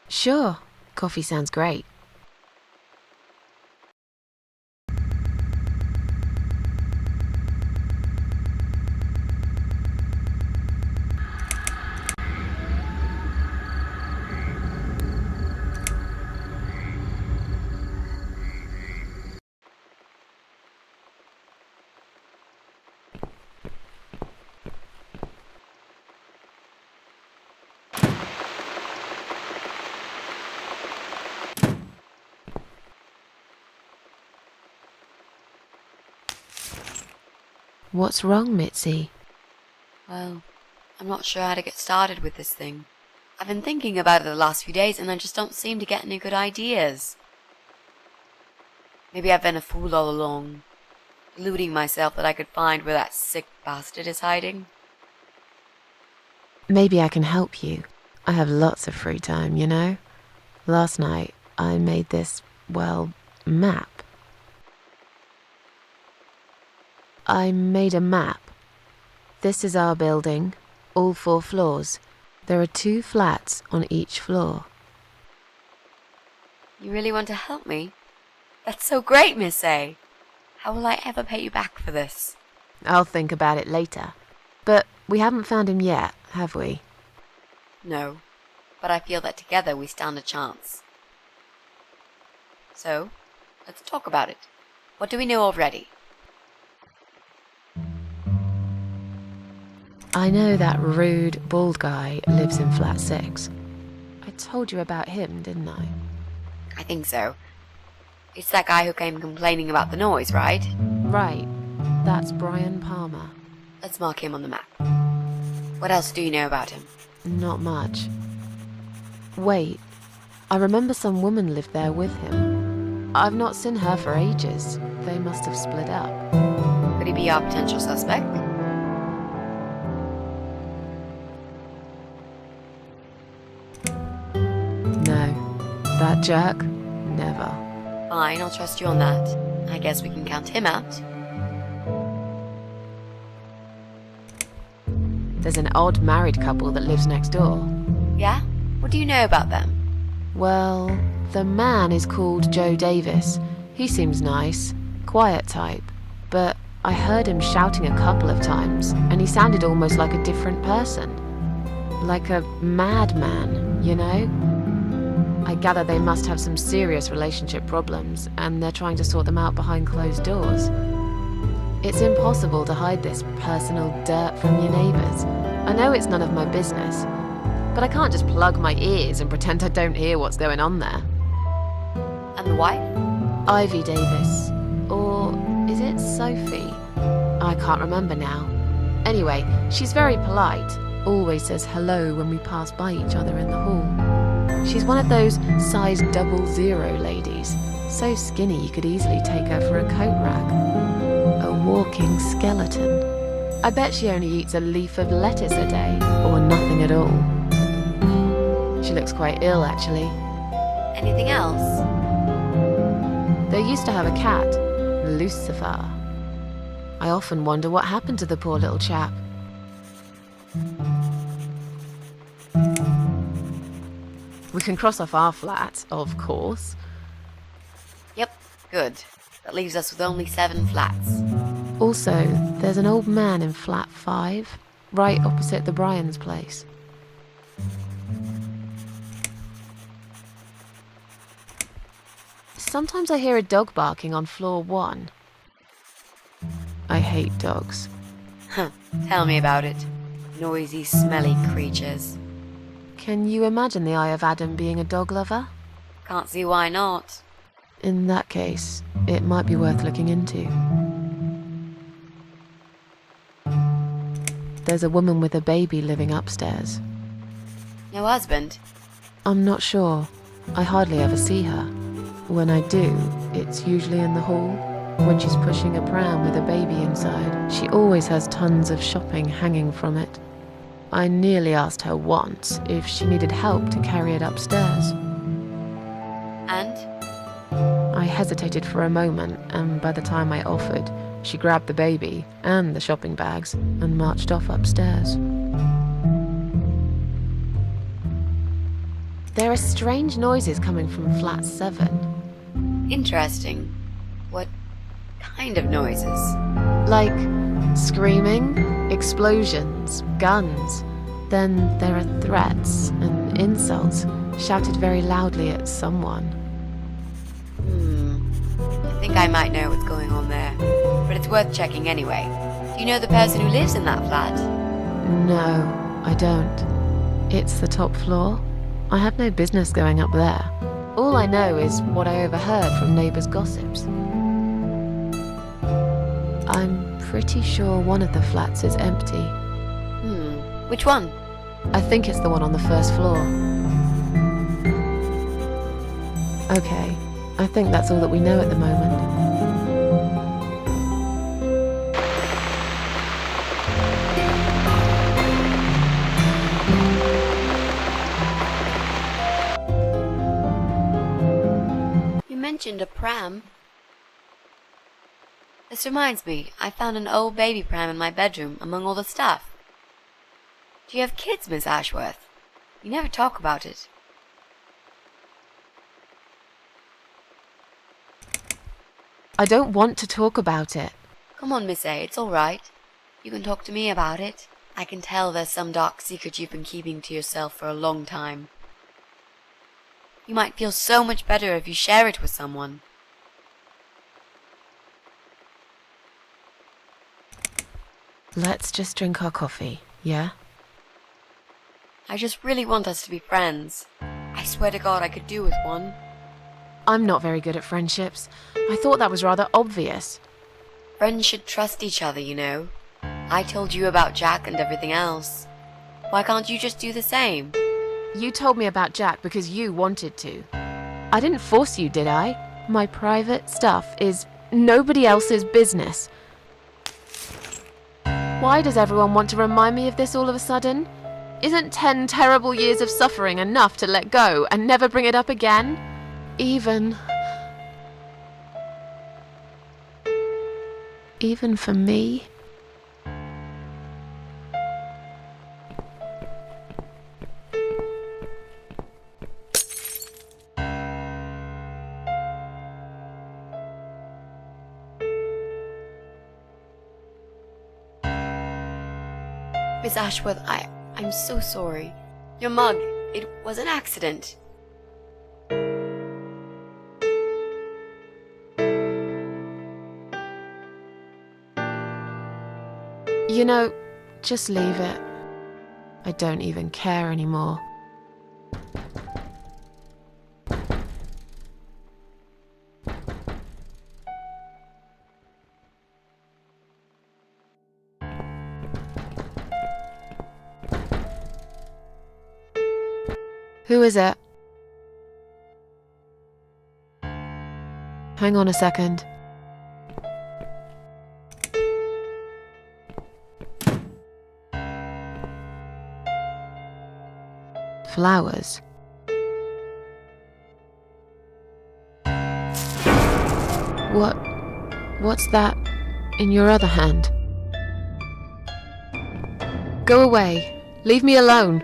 Sure. Coffee sounds great. What's wrong, Mitzi? Well, I'm not sure how to get started with this thing. I've been thinking about it the last few days and I just don't seem to get any good ideas. Maybe I've been a fool all along, deluding myself that I could find where that sick bastard is hiding. Maybe I can help you. I have lots of free time, you know? Last night, I made this, well, map. I made a map. This is our building, all 4 floors. There are 2 flats on each floor. You really want to help me? That's so great, Miss A. How will I ever pay you back for this? I'll think about it later. But we haven't found him yet, have we? No, but I feel that together we stand a chance. So, let's talk about it. What do we know already? I know that rude, bald guy lives in flat 6. I told you about him, didn't I? I think so. It's that guy who came complaining about the noise, right? Right. That's Brian Palmer. Let's mark him on the map. What else do you know about him? Not much. Wait, I remember some woman lived there with him. I've not seen her for ages. They must have split up. Could he be our potential suspect? No. That jerk? Never. Fine, I'll trust you on that. I guess we can count him out. There's an odd married couple that lives next door. Yeah? What do you know about them? Well, the man is called Joe Davis. He seems nice, quiet type. But I heard him shouting a couple of times, and he sounded almost like a different person. Like a madman, you know? I gather they must have some serious relationship problems, and they're trying to sort them out behind closed doors. It's impossible to hide this personal dirt from your neighbours. I know it's none of my business, but I can't just plug my ears and pretend I don't hear what's going on there. And the wife? Ivy Davis. Or is it Sophie? I can't remember now. Anyway, she's very polite, always says hello when we pass by each other in the hall. She's one of those size 00 ladies, so skinny you could easily take her for a coat rack. A walking skeleton. I bet she only eats a leaf of lettuce a day, or nothing at all. She looks quite ill, actually. Anything else? They used to have a cat, Lucifer. I often wonder what happened to the poor little chap. We can cross off our flat, of course. Yep, good. That leaves us with only 7 flats. Also, there's an old man in flat 5, right opposite the Bryans' place. Sometimes I hear a dog barking on floor 1. I hate dogs. Huh, tell me about it. Noisy, smelly creatures. Can you imagine the Eye of Adam being a dog lover? Can't see why not. In that case, it might be worth looking into. There's a woman with a baby living upstairs. No husband? I'm not sure. I hardly ever see her. When I do, it's usually in the hall, when she's pushing a pram with a baby inside. She always has tons of shopping hanging from it. I nearly asked her once if she needed help to carry it upstairs. And? I hesitated for a moment, and by the time I offered, she grabbed the baby and the shopping bags and marched off upstairs. There are strange noises coming from flat 7. Interesting. What kind of noises? Like screaming, explosions, guns. Then there are threats and insults shouted very loudly at someone. I think I might know what's going on there, but it's worth checking anyway. Do you know the person who lives in that flat? No, I don't. It's the top floor. I have no business going up there. All I know is what I overheard from neighbours' gossips. I'm pretty sure one of the flats is empty. Which one? I think it's the one on the first floor. Okay, I think that's all that we know at the moment. You mentioned a pram. This reminds me, I found an old baby pram in my bedroom among all the stuff. Do you have kids, Miss Ashworth? You never talk about it. I don't want to talk about it. Come on, Miss A, it's alright. You can talk to me about it. I can tell there's some dark secret you've been keeping to yourself for a long time. You might feel so much better if you share it with someone. Let's just drink our coffee, yeah? I just really want us to be friends. I swear to God I could do with one. I'm not very good at friendships. I thought that was rather obvious. Friends should trust each other, you know. I told you about Jack and everything else. Why can't you just do the same? You told me about Jack because you wanted to. I didn't force you, did I? My private stuff is nobody else's business. Why does everyone want to remind me of this all of a sudden? Isn't 10 terrible years of suffering enough to let go and never bring it up again? Even for me? Miss Ashworth, I'm so sorry. Your mug, it was an accident. You know, just leave it. I don't even care anymore. Who is it? Hang on a second. Flowers. What's that in your other hand? Go away. Leave me alone.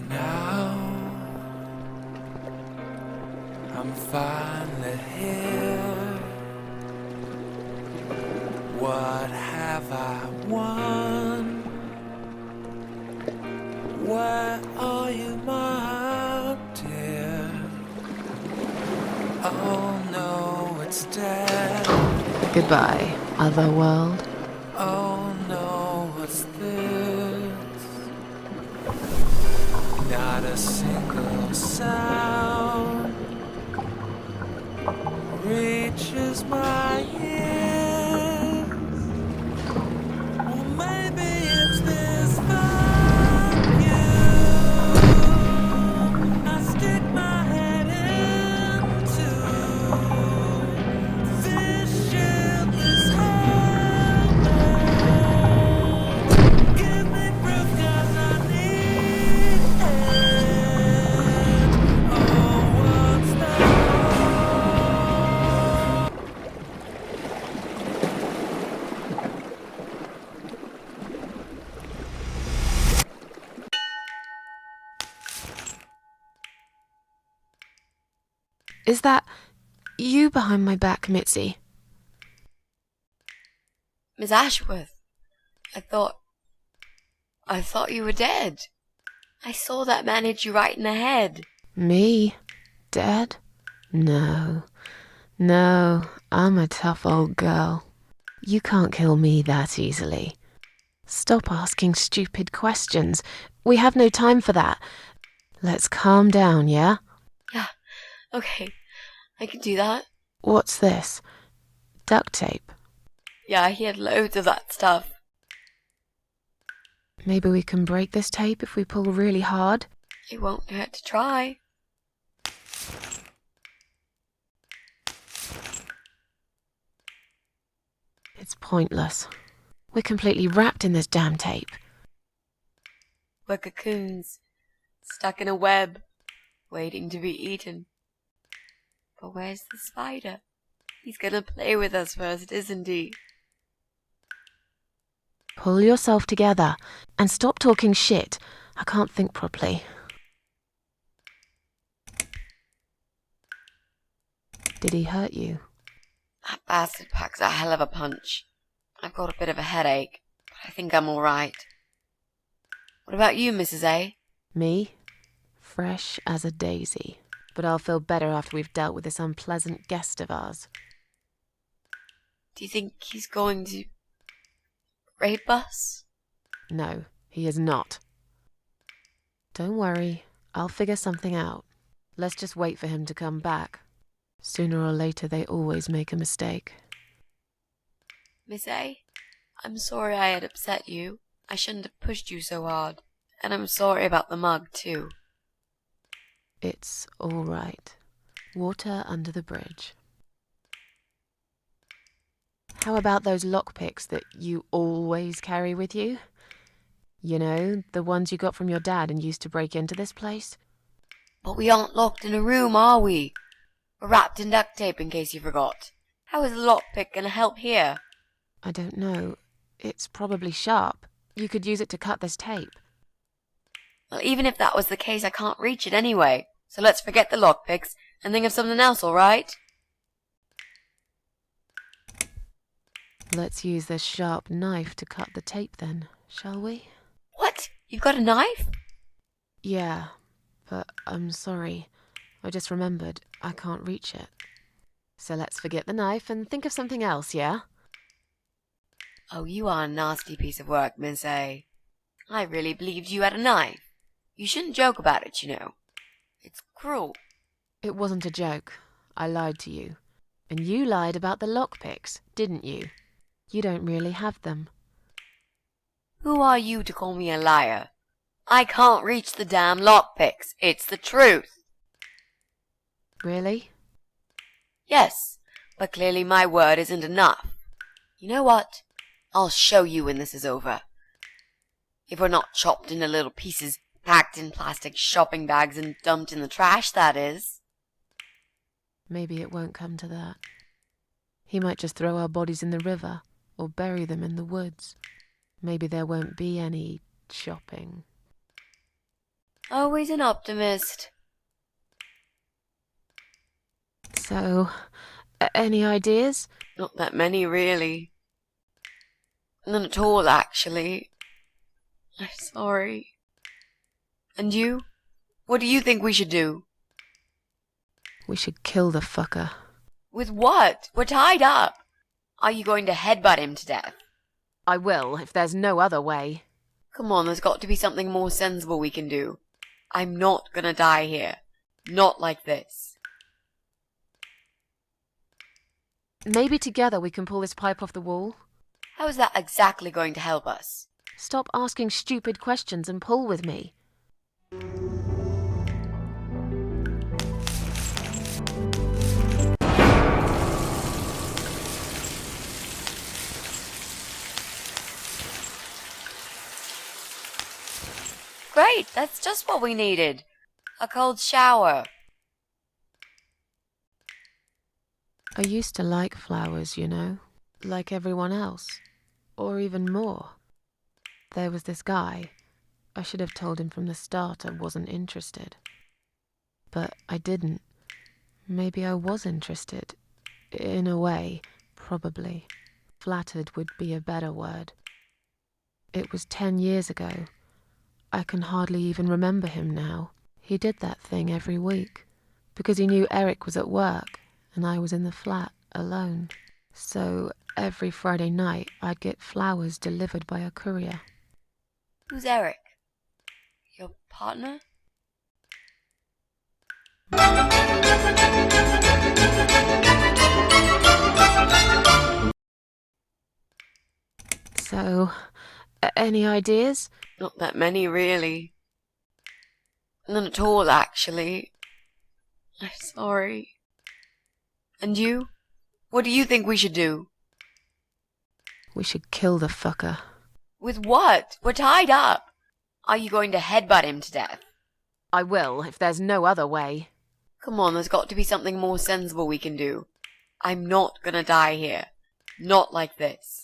Now I'm finally here. What have I won? Where are you, my dear? Oh no, it's dead. Goodbye, other world. Oh no, what's this? Not a single sound reaches my ears. Or maybe it's this vacuum. I stick my head into this shipless helmet. Give me proof 'cause I need it. Oh, what's the Is that you behind my back, Mitzi? Miss Ashworth, I thought you were dead. I saw that man hit you right in the head. Me? Dead? No. No, I'm a tough old girl. You can't kill me that easily. Stop asking stupid questions. We have no time for that. Let's calm down, yeah? Yeah, okay, I can do that. What's this? Duct tape. Yeah, he had loads of that stuff. Maybe we can break this tape if we pull really hard? It won't hurt to try. It's pointless. We're completely wrapped in this damn tape. We're cocoons, stuck in a web, waiting to be eaten. But where's the spider? He's gonna play with us first, isn't he? Pull yourself together and stop talking shit. I can't think properly. Did he hurt you? That bastard packs a hell of a punch. I've got a bit of a headache, but I think I'm all right. What about you, Mrs. A? Me? Fresh as a daisy. But I'll feel better after we've dealt with this unpleasant guest of ours. Do you think he's going to rape us? No, he is not. Don't worry, I'll figure something out. Let's just wait for him to come back. Sooner or later, they always make a mistake. Miss A, I'm sorry I had upset you. I shouldn't have pushed you so hard. And I'm sorry about the mug, too. It's all right. Water under the bridge. How about those lockpicks that you always carry with you? You know, the ones you got from your dad and used to break into this place? But we aren't locked in a room, are we? We're wrapped in duct tape in case you forgot. How is a lockpick gonna help here? I don't know. It's probably sharp. You could use it to cut this tape. Well, even if that was the case, I can't reach it anyway. So let's forget the lockpicks and think of something else, alright? Let's use this sharp knife to cut the tape then, shall we? What? You've got a knife? Yeah, but I'm sorry. I just remembered I can't reach it. So let's forget the knife and think of something else, yeah? Oh, you are a nasty piece of work, Miss A. I really believed you had a knife. You shouldn't joke about it, you know. It's cruel. It wasn't a joke. I lied to you. And you lied about the lockpicks, didn't you? You don't really have them. Who are you to call me a liar? I can't reach the damn lockpicks. It's the truth. Really? Yes, but clearly my word isn't enough. You know what? I'll show you when this is over. If we're not chopped into little pieces, packed in plastic shopping bags and dumped in the trash, that is. Maybe it won't come to that. He might just throw our bodies in the river or bury them in the woods. Maybe there won't be any shopping. Always an optimist. So, any ideas? Not that many, really. None at all, actually. I'm sorry. And you? What do you think we should do? We should kill the fucker. With what? We're tied up. Are you going to headbutt him to death? I will, if there's no other way. Come on, there's got to be something more sensible we can do. I'm not gonna die here. Not like this. Maybe together we can pull this pipe off the wall? How is that exactly going to help us? Stop asking stupid questions and pull with me. Great, that's just what we needed. A cold shower. I used to like flowers, you know, like everyone else, or even more. There was this guy. I should have told him from the start I wasn't interested. But I didn't. Maybe I was interested. In a way, probably. Flattered would be a better word. It was 10 years ago. I can hardly even remember him now. He did that thing every week, because he knew Eric was at work and I was in the flat alone. So every Friday night I'd get flowers delivered by a courier. Who's Eric? Your partner? So, any ideas? Not that many, really. None at all, actually. I'm sorry. And you? What do you think we should do? We should kill the fucker. With what? We're tied up. Are you going to headbutt him to death? I will, if there's no other way. Come on, there's got to be something more sensible we can do. I'm not gonna die here. Not like this.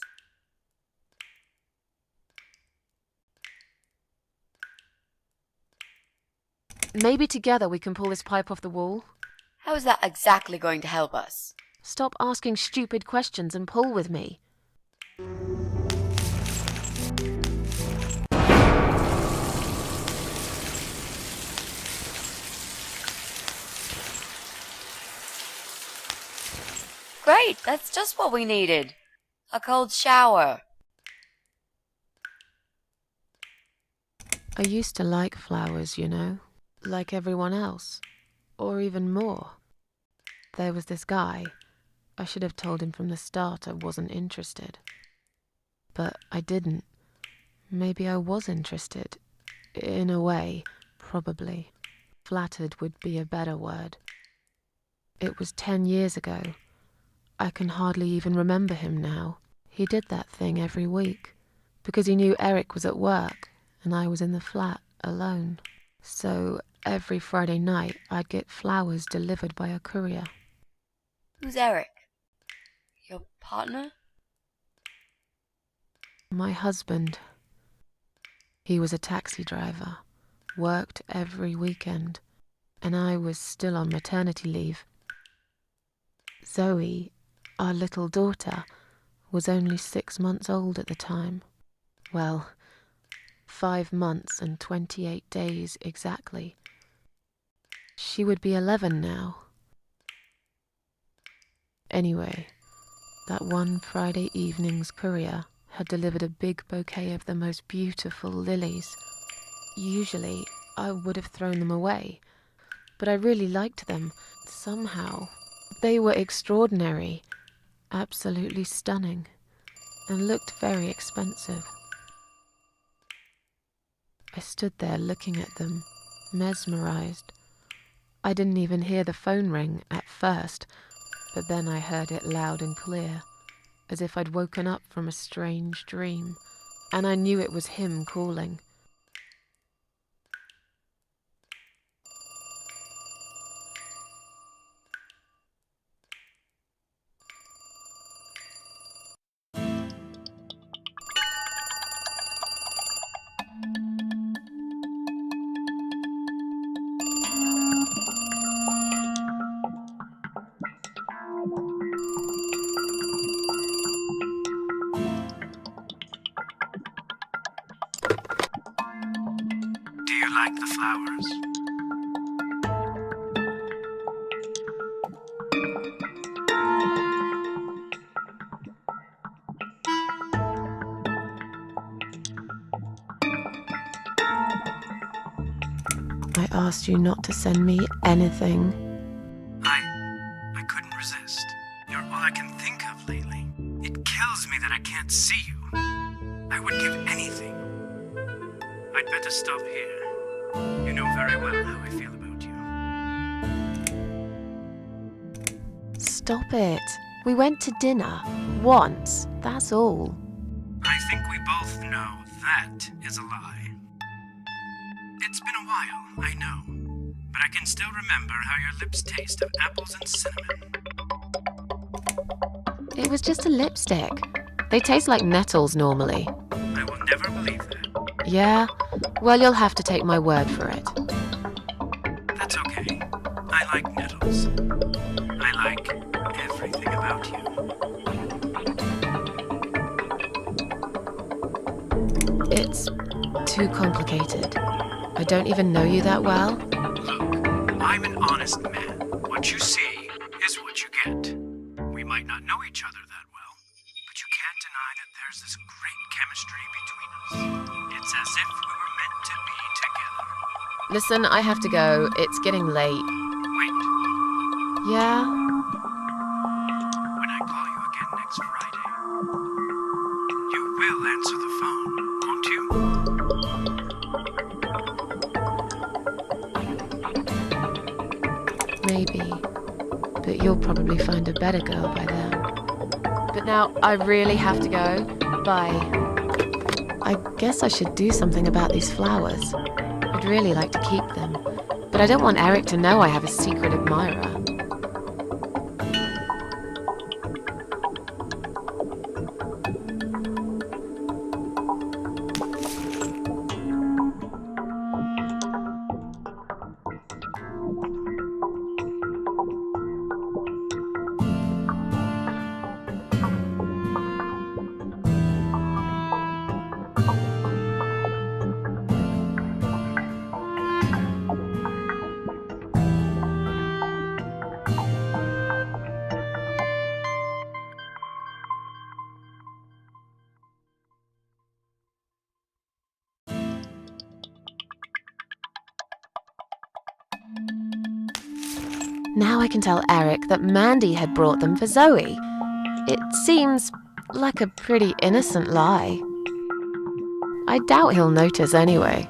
Maybe together we can pull this pipe off the wall? How is that exactly going to help us? Stop asking stupid questions and pull with me. Great, that's just what we needed. A cold shower. I used to like flowers, you know, like everyone else, or even more. There was this guy. I should have told him from the start I wasn't interested. But I didn't. Maybe I was interested. In a way, probably. Flattered would be a better word. It was 10 years ago. I can hardly even remember him now. He did that thing every week, because he knew Eric was at work and I was in the flat alone. So every Friday night I'd get flowers delivered by a courier. Who's Eric? Your partner? My husband. He was a taxi driver, worked every weekend, and I was still on maternity leave. Zoe, our little daughter, was only 6 months old at the time. Well, 5 months and 28 days exactly. She would be 11 now. Anyway, that one Friday evening's courier had delivered a big bouquet of the most beautiful lilies. Usually, I would have thrown them away, but I really liked them, somehow. They were extraordinary, absolutely stunning, and looked very expensive. I stood there looking at them, mesmerized. I didn't even hear the phone ring at first, but then I heard it loud and clear, as if I'd woken up from a strange dream, and I knew it was him calling. like the flowers? I asked you not to send me anything. I couldn't resist. You're all I can think of lately. It kills me that I can't see you. I would give anything. I'd better stop here. You know very well how I feel about you. Stop it. We went to dinner. Once. That's all. I think we both know that is a lie. It's been a while, I know. But I can still remember how your lips taste of apples and cinnamon. It was just a lipstick. They taste like nettles normally. I will never believe that. Yeah? Well, you'll have to take my word for it. That's okay. I like nettles. I like everything about you. It's too complicated. I don't even know you that well. Look, I'm an honest man. What you see is what you get. We might not know each other that well, but you can't deny that there's this great chemistry between us. It's as if we were meant to be together. Listen, I have to go. It's getting late. Wait. Yeah? When I call you again next Friday, you will answer the phone, won't you? Maybe. But you'll probably find a better girl by then. But now, I really have to go. Bye. I guess I should do something about these flowers. I'd really like to keep them. But I don't want Eric to know I have a secret admirer. Now I can tell Eric that Mandy had brought them for Zoe. It seems like a pretty innocent lie. I doubt he'll notice anyway.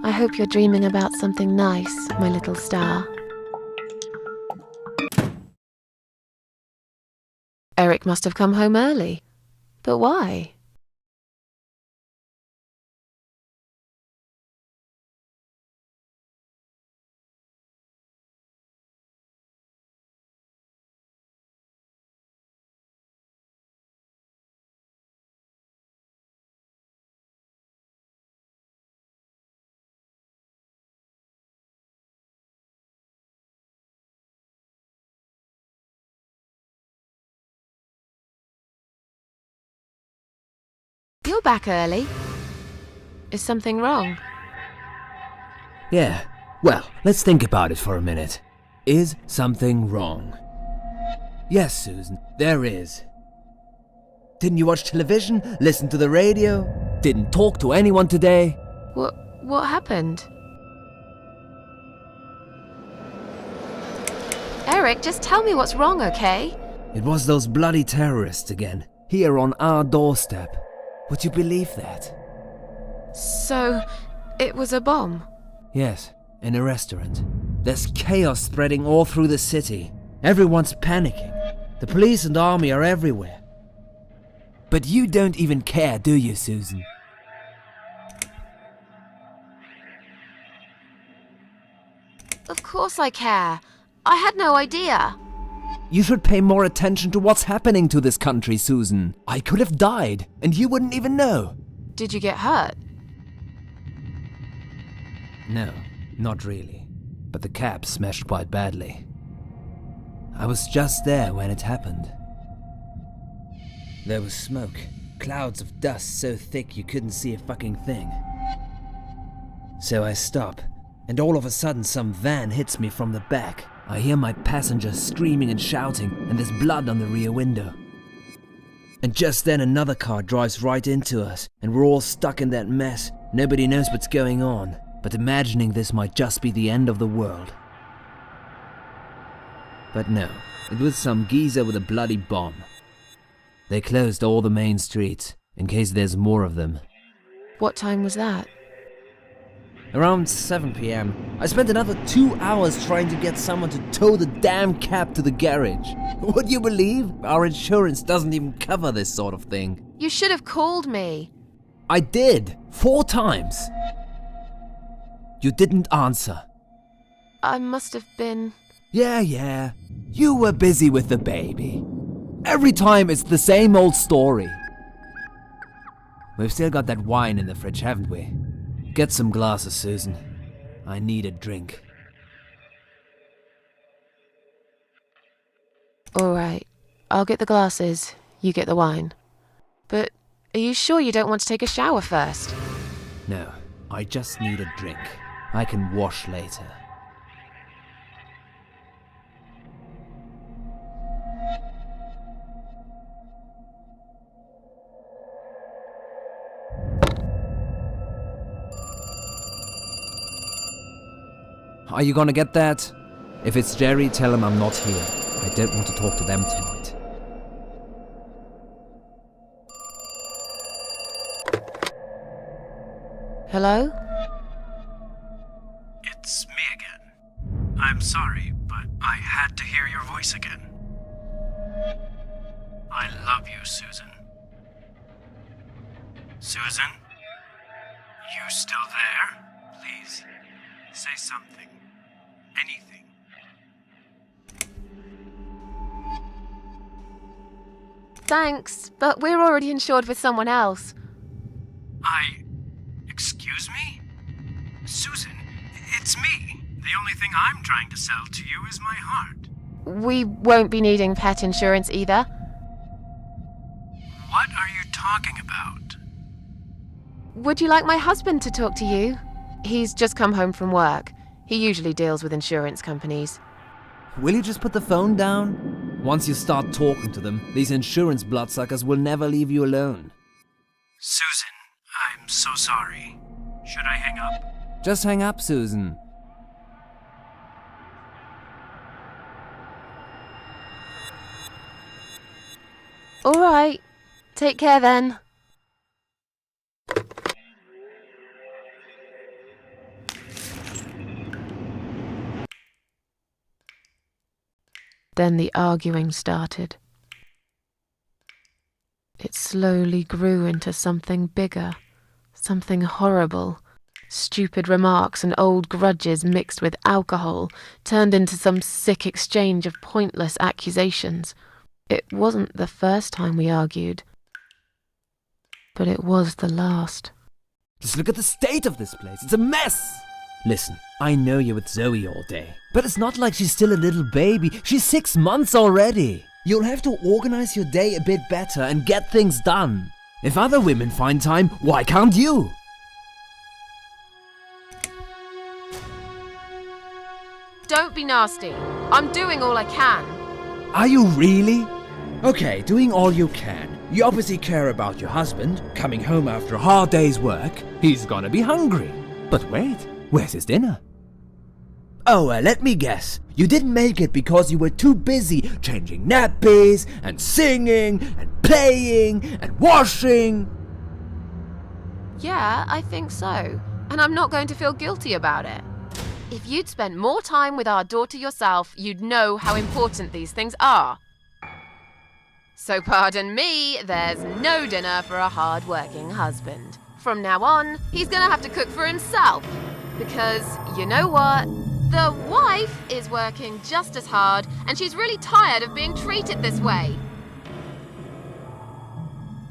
I hope you're dreaming about something nice, my little star. Eric must have come home early. But why? You're back early. Is something wrong? Yeah, well, let's think about it for a minute. Is something wrong? Yes, Susan, there is. Didn't you watch television? Listen to the radio? Didn't talk to anyone today? What happened? Eric, just tell me what's wrong, okay? It was those bloody terrorists again, here on our doorstep. Would you believe that? So, it was a bomb? Yes, in a restaurant. There's chaos spreading all through the city. Everyone's panicking. The police and army are everywhere. But you don't even care, do you, Susan? Of course I care. I had no idea. You should pay more attention to what's happening to this country, Susan. I could have died, and you wouldn't even know. Did you get hurt? No, not really. But the cab smashed quite badly. I was just there when it happened. There was smoke, Clouds of dust so thick you couldn't see a fucking thing. So I stop, and all of a sudden some van hits me from the back. I hear my passenger screaming and shouting, and there's blood on the rear window. And just then another car drives right into us, and we're all stuck in that mess. Nobody knows what's going on, but imagining this might just be the end of the world. But no, it was some geezer with a bloody bomb. They closed all the main streets, in case there's more of them. What time was that? Around 7 p.m. I spent another 2 hours trying to get someone to tow the damn cab to the garage. Would you believe? Our insurance doesn't even cover this sort of thing. You should have called me. I did, 4 times. You didn't answer. I must have been... Yeah. You were busy with the baby. Every time it's the same old story. We've still got that wine in the fridge, haven't we? Get some glasses, Susan. I need a drink. All right, I'll get the glasses, you get the wine. But are you sure you don't want to take a shower first? No, I just need a drink. I can wash later. Are you gonna get that? If it's Jerry, tell him I'm not here. I don't want to talk to them tonight. Hello? It's me again. I'm sorry, but I had to hear your voice again. I love you, Susan. Susan? You still there? Please, say something. Anything. Thanks, but we're already insured with someone else. Excuse me? Susan, it's me. The only thing I'm trying to sell to you is my heart. We won't be needing pet insurance either. What are you talking about? Would you like my husband to talk to you? He's just come home from work. He usually deals with insurance companies. Will you just put the phone down? Once you start talking to them, these insurance bloodsuckers will never leave you alone. Susan, I'm so sorry. Should I hang up? Just hang up, Susan. All right. Take care then. Then the arguing started. It slowly grew into something bigger, something horrible. Stupid remarks and old grudges mixed with alcohol turned into some sick exchange of pointless accusations. It wasn't the first time we argued, but it was the last. Just look at the state of this place. It's a mess! Listen, I know you're with Zoe all day, but it's not like she's still a little baby. She's 6 months already. You'll have to organize your day a bit better and get things done. If other women find time, why can't you? Don't be nasty. I'm doing all I can. Are you really? Okay, doing all you can. You obviously care about your husband. Coming home after a hard day's work, he's gonna be hungry. But wait, where's his dinner? Oh, let me guess. You didn't make it because you were too busy changing nappies and singing and playing and washing. Yeah, I think so. And I'm not going to feel guilty about it. If you'd spent more time with our daughter yourself, you'd know how important these things are. So pardon me, there's no dinner for a hard-working husband. From now on, he's gonna have to cook for himself. Because, you know what? The wife is working just as hard, and she's really tired of being treated this way.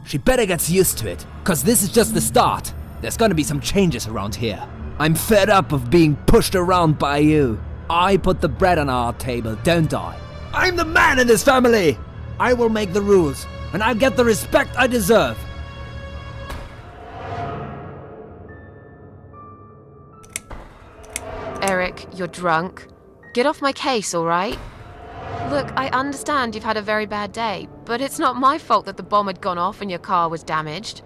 She better get used to it, cause this is just the start. There's gonna be some changes around here. I'm fed up of being pushed around by you. I put the bread on our table, don't I? I'm the man in this family! I will make the rules, and I'll get the respect I deserve. you're drunk. Get off my case, all right? Look, I understand you've had a very bad day, but it's not my fault that the bomb had gone off and your car was damaged.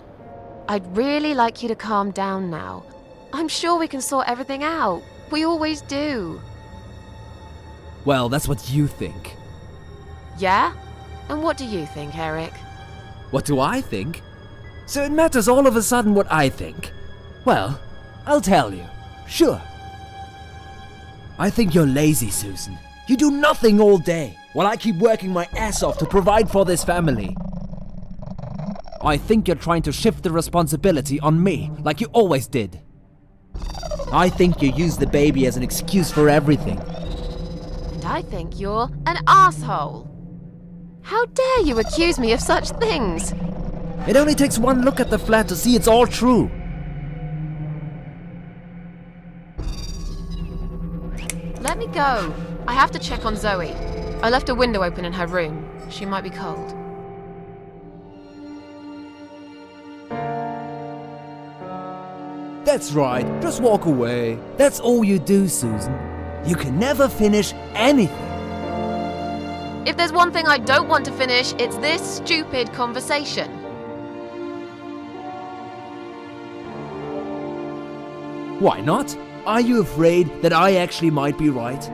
I'd really like you to calm down now. I'm sure we can sort everything out. We always do. Well, that's what you think. Yeah? And what do you think, Eric? What do I think? So it matters all of a sudden what I think. Well, I'll tell you. Sure. I think you're lazy, Susan. You do nothing all day, while I keep working my ass off to provide for this family. I think you're trying to shift the responsibility on me, like you always did. I think you use the baby as an excuse for everything. And I think you're an asshole. How dare you accuse me of such things? It only takes one look at the flat to see it's all true. Let me go. I have to check on Zoe. I left a window open in her room. She might be cold. That's right, just walk away. That's all you do, Susan. You can never finish anything. If there's one thing I don't want to finish, it's this stupid conversation. Why not? Are you afraid that I actually might be right?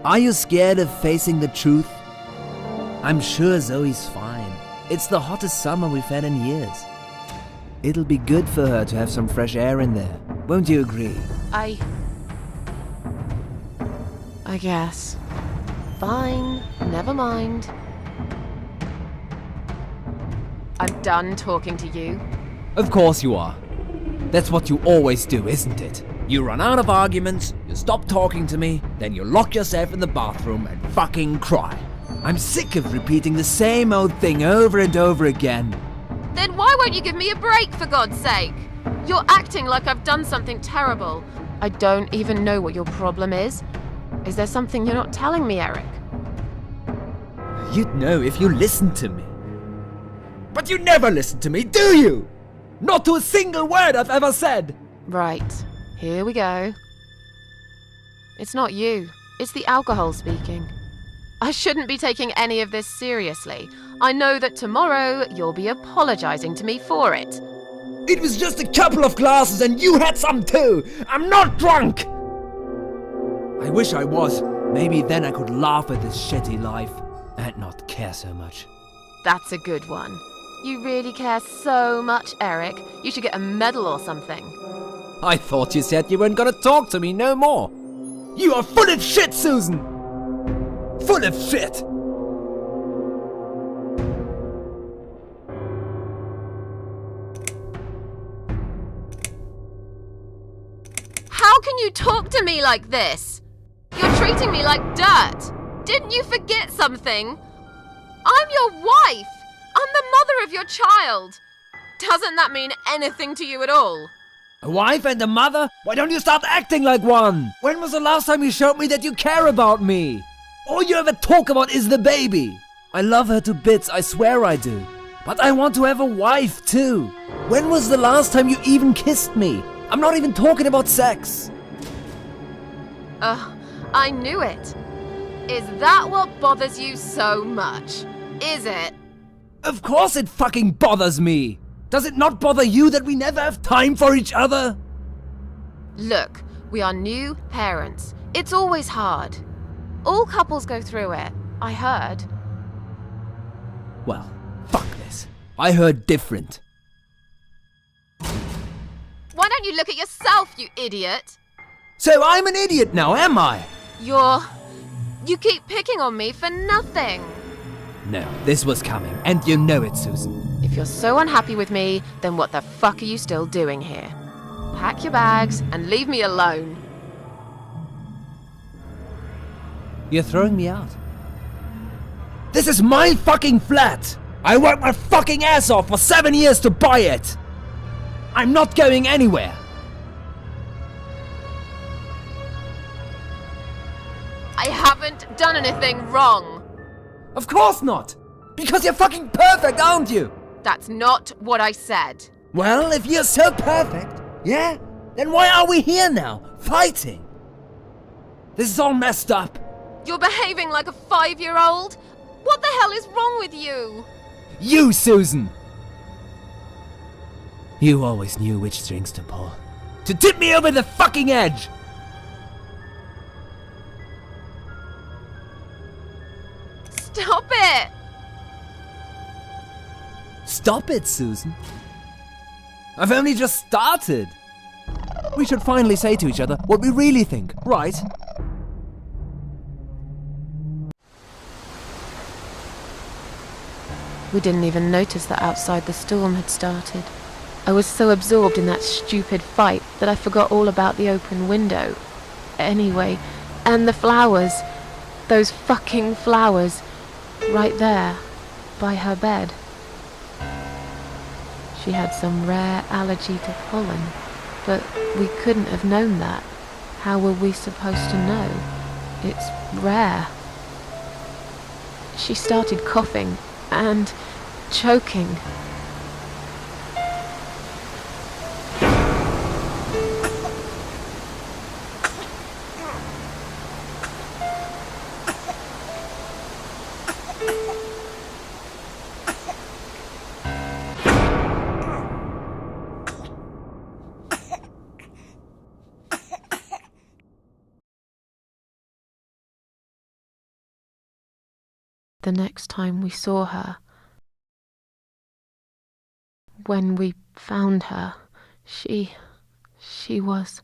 Are you scared of facing the truth? I'm sure Zoe's fine. It's the hottest summer we've had in years. It'll be good for her to have some fresh air in there. Won't you agree? I guess. Fine, never mind. I'm done talking to you. Of course you are. That's what you always do, isn't it? You run out of arguments, you stop talking to me, then you lock yourself in the bathroom and fucking cry. I'm sick of repeating the same old thing over and over again. Then why won't you give me a break, for God's sake? You're acting like I've done something terrible. I don't even know what your problem is. Is there something you're not telling me, Eric? You'd know if you listened to me. But you never listen to me, do you? Not to a single word I've ever said. Right, here we go. It's not you. It's the alcohol speaking. I shouldn't be taking any of this seriously. I know that tomorrow you'll be apologizing to me for it. It was just a couple of glasses and you had some too! I'm not drunk! I wish I was. Maybe then I could laugh at this shitty life and not care so much. That's a good one. You really care so much, Eric. You should get a medal or something. I thought you said you weren't gonna talk to me no more. You are full of shit, Susan! Full of shit! How can you talk to me like this? You're treating me like dirt. Didn't you forget something? I'm your wife. I'm the mother of your child. Doesn't that mean anything to you at all? A wife and a mother? Why don't you start acting like one? When was the last time you showed me that you care about me? All you ever talk about is the baby. I love her to bits, I swear I do. But I want to have a wife too. When was the last time you even kissed me? I'm not even talking about sex. I knew it. Is that what bothers you so much? Is it? Of course it fucking bothers me. Does it not bother you that we never have time for each other? Look, we are new parents. It's always hard. All couples go through it, I heard. Well, fuck this. I heard different. Why don't you look at yourself, you idiot? So I'm an idiot now, am I? You keep picking on me for nothing. No, this was coming, and you know it, Susan. If you're so unhappy with me, then what the fuck are you still doing here? Pack your bags and leave me alone. You're throwing me out. This is my fucking flat! I worked my fucking ass off for 7 years to buy it! I'm not going anywhere! I haven't done anything wrong. Of course not! Because you're fucking perfect, aren't you? That's not what I said. Well, if you're so perfect, yeah? Then why are we here now, fighting? This is all messed up. You're behaving like a 5-year-old? What the hell is wrong with you? You, Susan! You always knew which strings to pull. To tip me over the fucking edge! Stop it! Stop it, Susan. I've only just started. We should finally say to each other what we really think, right? We didn't even notice that outside the storm had started. I was so absorbed in that stupid fight that I forgot all about the open window. Anyway, and the flowers. Those fucking flowers. Right there, by her bed. She had some rare allergy to pollen, but we couldn't have known that. How were we supposed to know? It's rare. She started coughing and choking. The next time we saw her, when we found her, she was...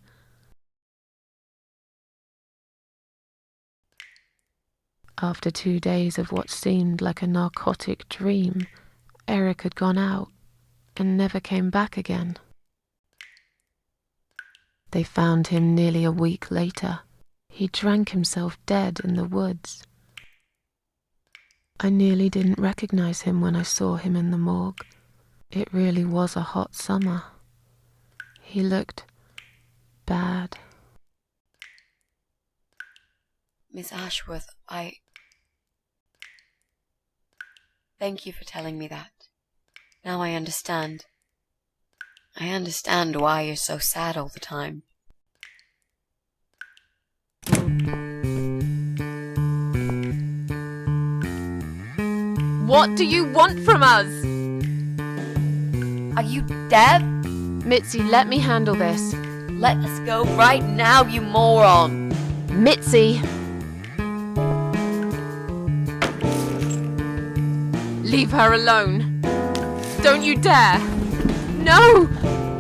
After 2 days of what seemed like a narcotic dream, Eric had gone out and never came back again. They found him nearly a week later. He drank himself dead in the woods. I nearly didn't recognize him when I saw him in the morgue. It really was a hot summer. He looked bad. Miss Ashworth, Thank you for telling me that. Now I understand. I understand why you're so sad all the time. What do you want from us? Are you deaf? Mitzi, let me handle this. Let us go right now, you moron! Mitzi! Leave her alone. Don't you dare! No!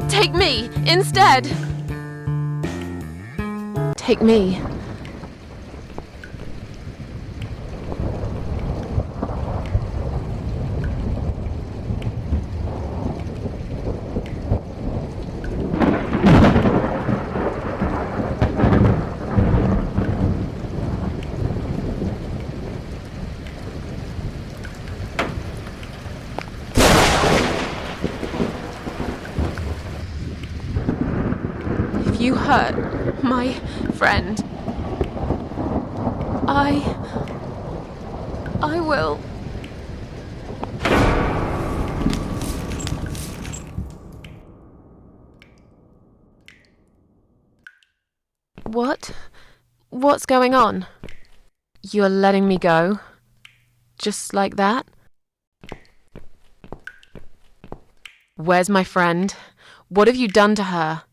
Take me instead! Take me. You hurt my friend. I will. What? What's going on? You're letting me go? Just like that? Where's my friend? What have you done to her?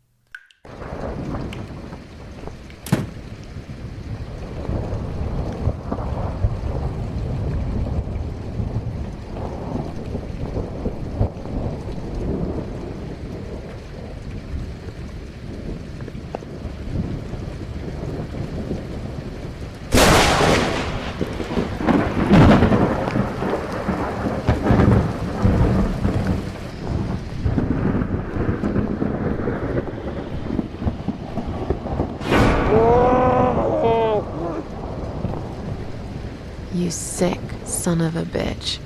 You sick son of a bitch.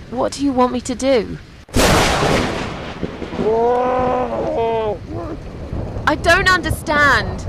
What do you want me to do? I don't understand.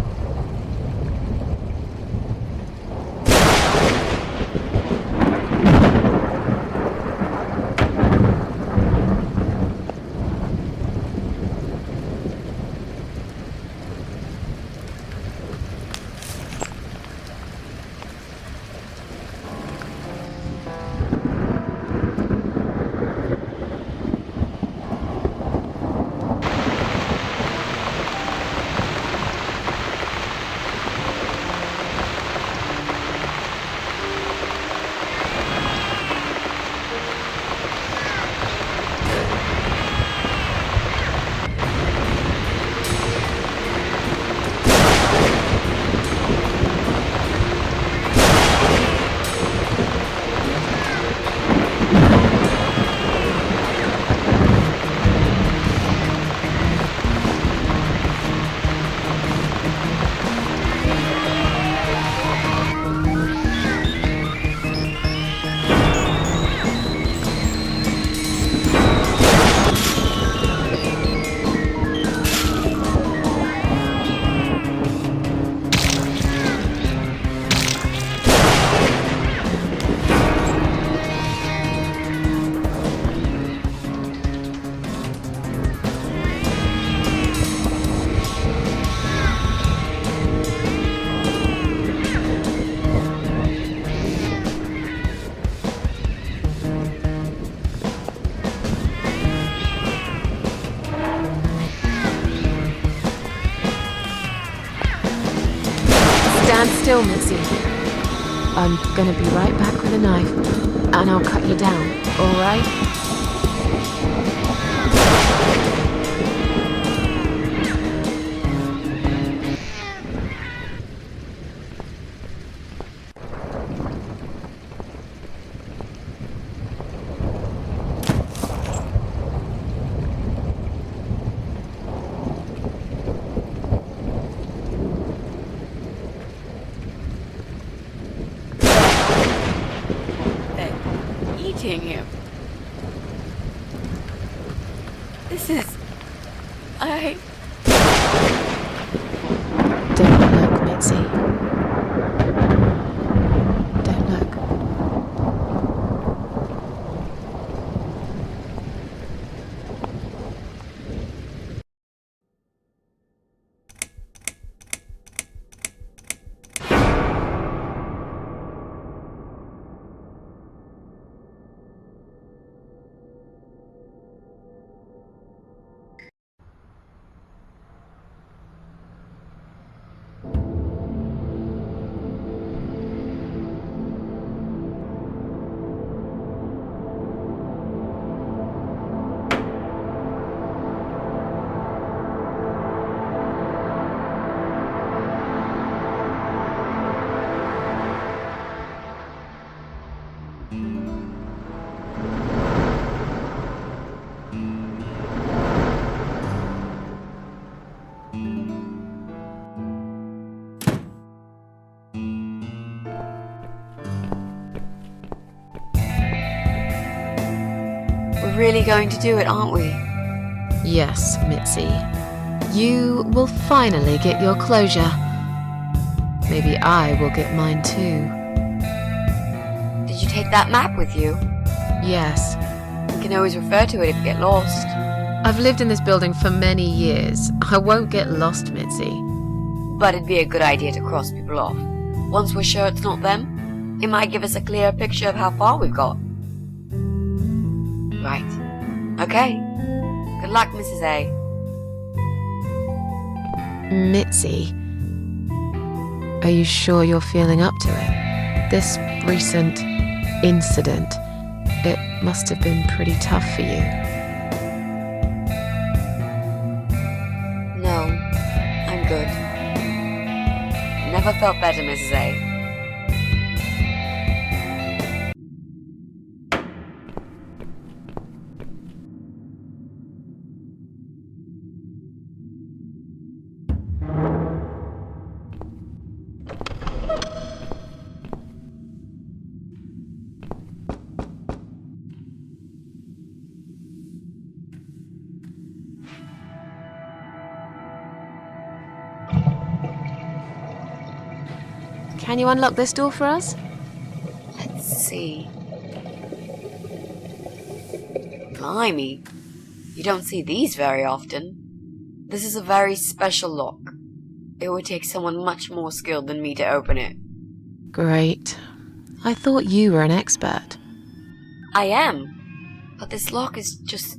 still, Mitzi. I'm gonna be right back with a knife, and I'll cut you down, alright? Eating him. This is... Don't look, Mitzi. Don't look. We're really going to do it, aren't we? Yes, Mitzi. You will finally get your closure. Maybe I will get mine too. Did you take that map with you? Yes. We can always refer to it if you get lost. I've lived in this building for many years. I won't get lost, Mitzi. But it'd be a good idea to cross people off. Once we're sure it's not them, it might give us a clearer picture of how far we've got. Right. Okay. Good luck, Mrs. A. Mitzi, are you sure you're feeling up to it? This recent incident, it must have been pretty tough for you. No, I'm good. Never felt better, Mrs. A. Can you unlock this door for us? Let's see. Blimey. You don't see these very often. This is a very special lock. It would take someone much more skilled than me to open it. Great. I thought you were an expert. I am. But this lock is just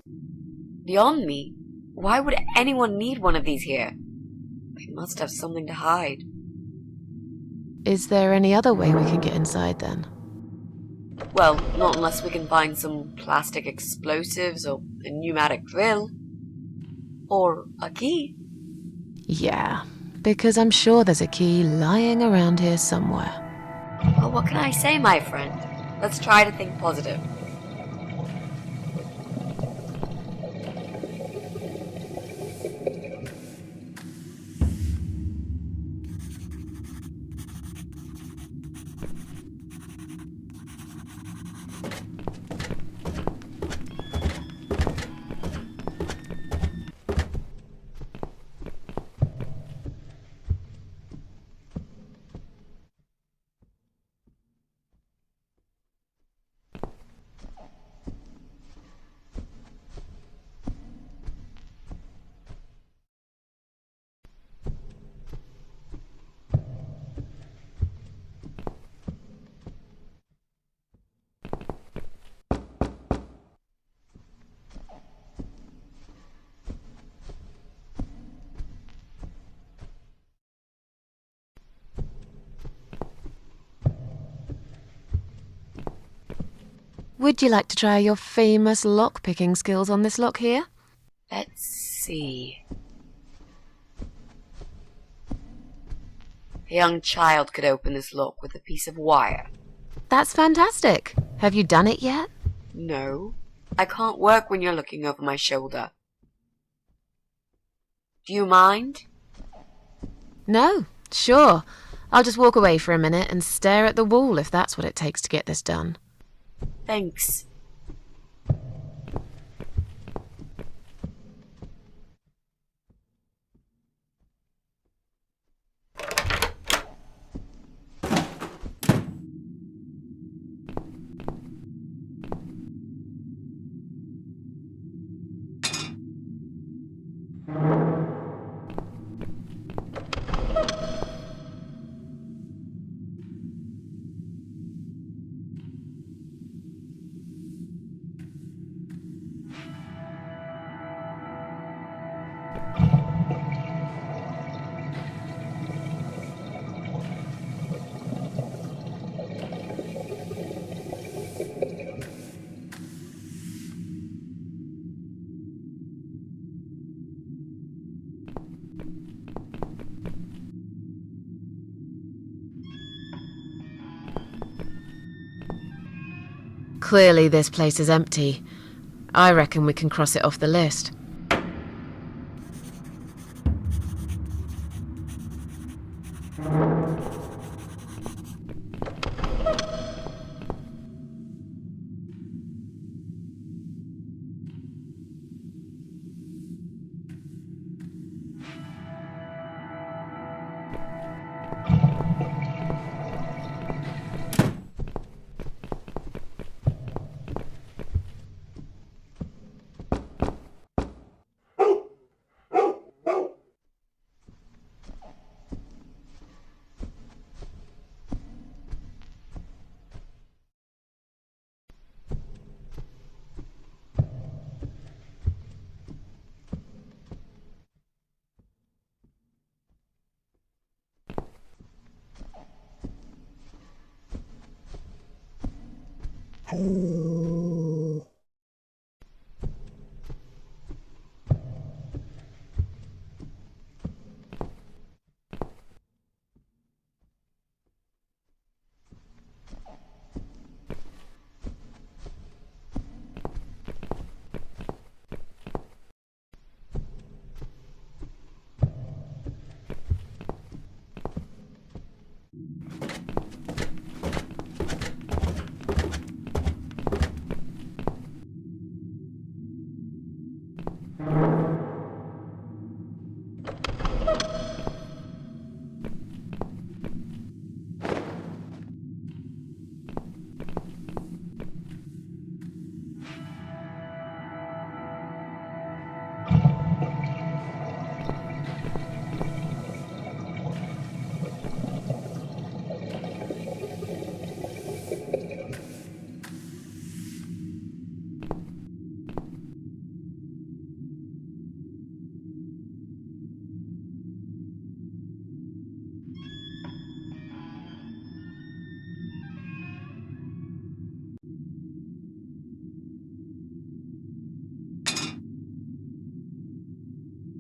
beyond me. Why would anyone need one of these here? They must have something to hide. Is there any other way we can get inside then? Well, not unless we can find some plastic explosives or a pneumatic drill. Or a key. Yeah, because I'm sure there's a key lying around here somewhere. Well, what can I say, my friend? Let's try to think positive. Would you like to try your famous lock-picking skills on this lock here? Let's see. A young child could open this lock with a piece of wire. That's fantastic. Have you done it yet? No, I can't work when you're looking over my shoulder. Do you mind? No, sure. I'll just walk away for a minute and stare at the wall if that's what it takes to get this done. Thanks. Clearly this place is empty. I reckon we can cross it off the list.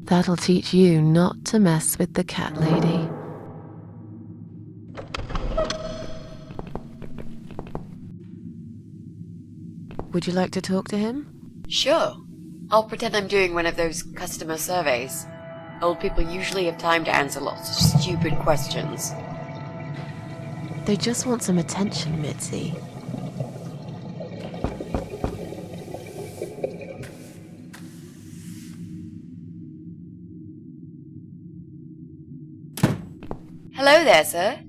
That'll teach you not to mess with the cat lady. Would you like to talk to him? Sure. I'll pretend I'm doing one of those customer surveys. Old people usually have time to answer lots of stupid questions. They just want some attention, Mitzi. Hello there, sir.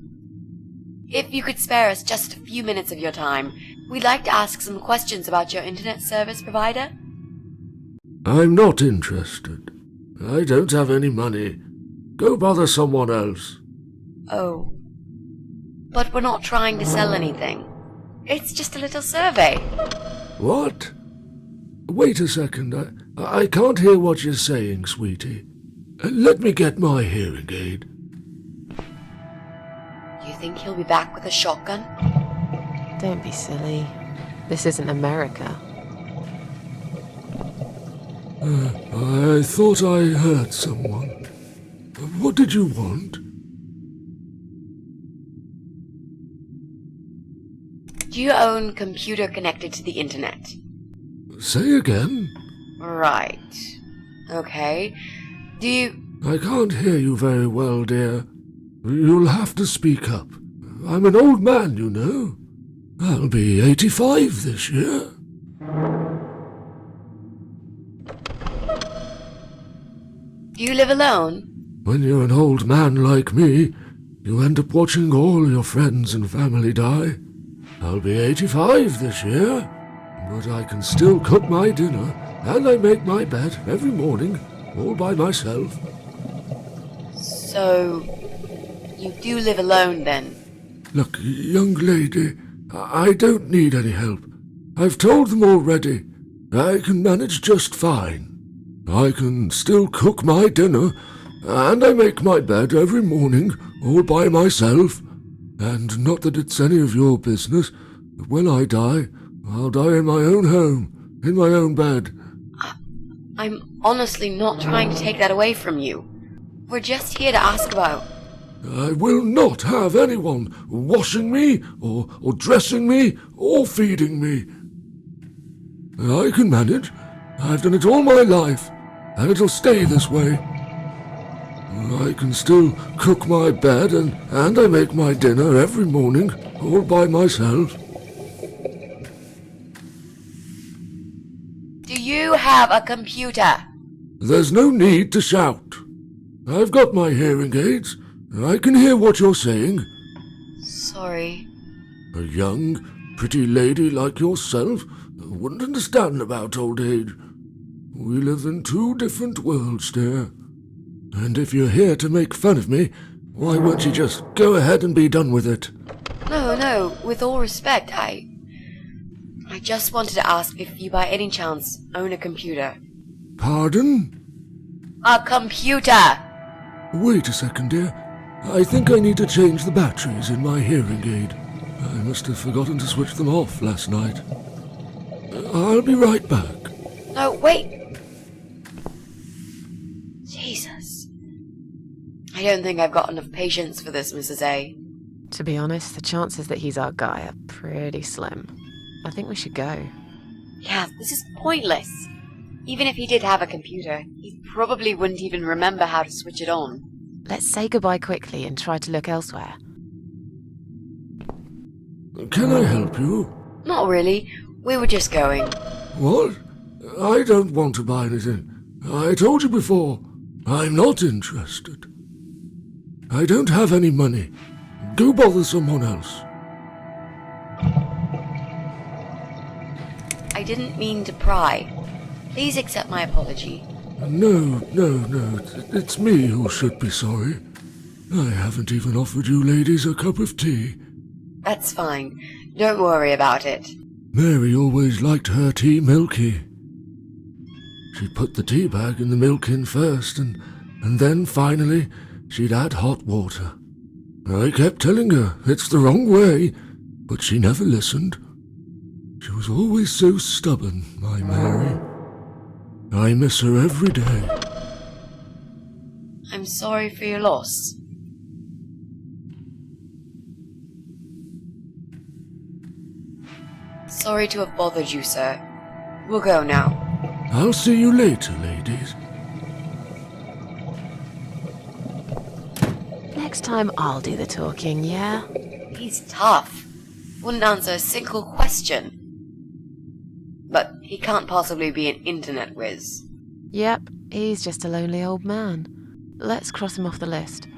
If you could spare us just a few minutes of your time, we'd like to ask some questions about your internet service provider. I'm not interested. I don't have any money. Go bother someone else. Oh. But we're not trying to sell anything. It's just a little survey. What? Wait a second. I can't hear what you're saying, sweetie. Let me get my hearing aid. You think he'll be back with a shotgun? Don't be silly. This isn't America. I thought I heard someone. What did you want? Do you own computer connected to the internet? Say again? Right. Okay. Do you... I can't hear you very well, dear. You'll have to speak up. I'm an old man, you know. I'll be 85 this year. Do you live alone? When you're an old man like me, you end up watching all your friends and family die. I'll be 85 this year, but I can still cook my dinner, and I make my bed every morning, all by myself. So, you do live alone then? Look, young lady, I don't need any help. I've told them already. I can manage just fine. I can still cook my dinner, and I make my bed every morning, all by myself. And not that it's any of your business, but when I die, I'll die in my own home, in my own bed. I'm honestly not trying to take that away from you. We're just here to ask about... I will not have anyone washing me, or dressing me, or feeding me. I can manage. I've done it all my life, and it'll stay this way. I can still cook my bed, and I make my dinner every morning, all by myself. Do you have a computer? There's no need to shout. I've got my hearing aids. I can hear what you're saying. Sorry. A young, pretty lady like yourself wouldn't understand about old age. We live in two different worlds, dear. And if you're here to make fun of me, why won't you just go ahead and be done with it? No, with all respect, I just wanted to ask if you by any chance own a computer. Pardon? A computer! Wait a second, dear. I think I need to change the batteries in my hearing aid. I must have forgotten to switch them off last night. I'll be right back. No, wait! Jesus. I don't think I've got enough patience for this, Mrs. A. To be honest, the chances that he's our guy are pretty slim. I think we should go. Yeah, this is pointless. Even if he did have a computer, he probably wouldn't even remember how to switch it on. Let's say goodbye quickly and try to look elsewhere. Can I help you? Not really. We were just going. What? I don't want to buy anything. I told you before. I'm not interested. I don't have any money. Go bother someone else. I didn't mean to pry. Please accept my apology. No. It's me who should be sorry. I haven't even offered you ladies a cup of tea. That's fine. Don't worry about it. Mary always liked her tea milky. She'd put the tea bag in the milk in first, and then finally she'd add hot water. I kept telling her it's the wrong way, but she never listened. She was always so stubborn, my Mary. I miss her every day. I'm sorry for your loss. Sorry to have bothered you, sir. We'll go now. I'll see you later, ladies. Next time I'll do the talking, yeah? He's tough. Wouldn't answer a single question. But he can't possibly be an internet whiz. Yep, he's just a lonely old man. Let's cross him off the list.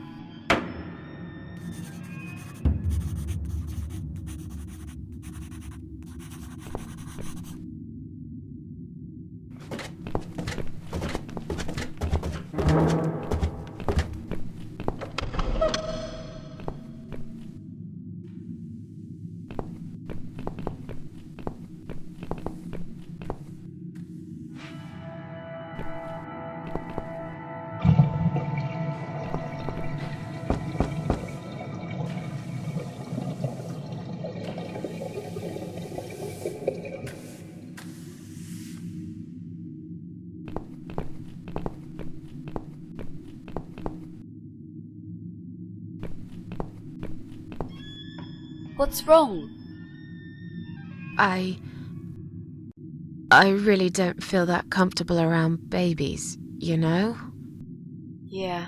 What's wrong? I really don't feel that comfortable around babies, you know? Yeah,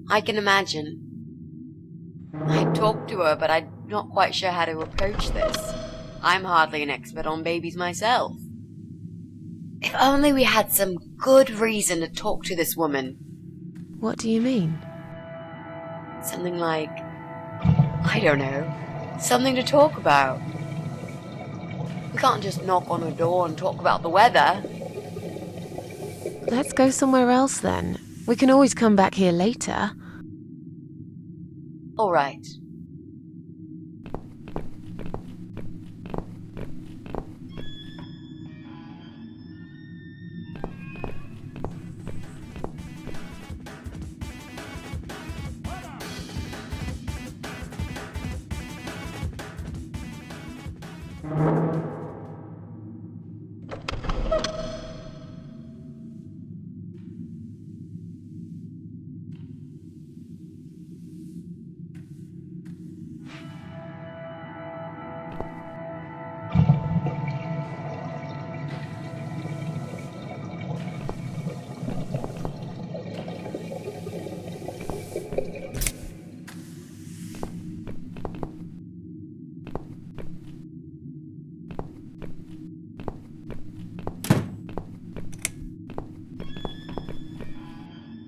I can imagine. I talked to her, but I'm not quite sure how to approach this. I'm hardly an expert on babies myself. If only we had some good reason to talk to this woman. What do you mean? Something like, I don't know, something to talk about. We can't just knock on her door and talk about the weather. Let's go somewhere else then. We can always come back here later. All right.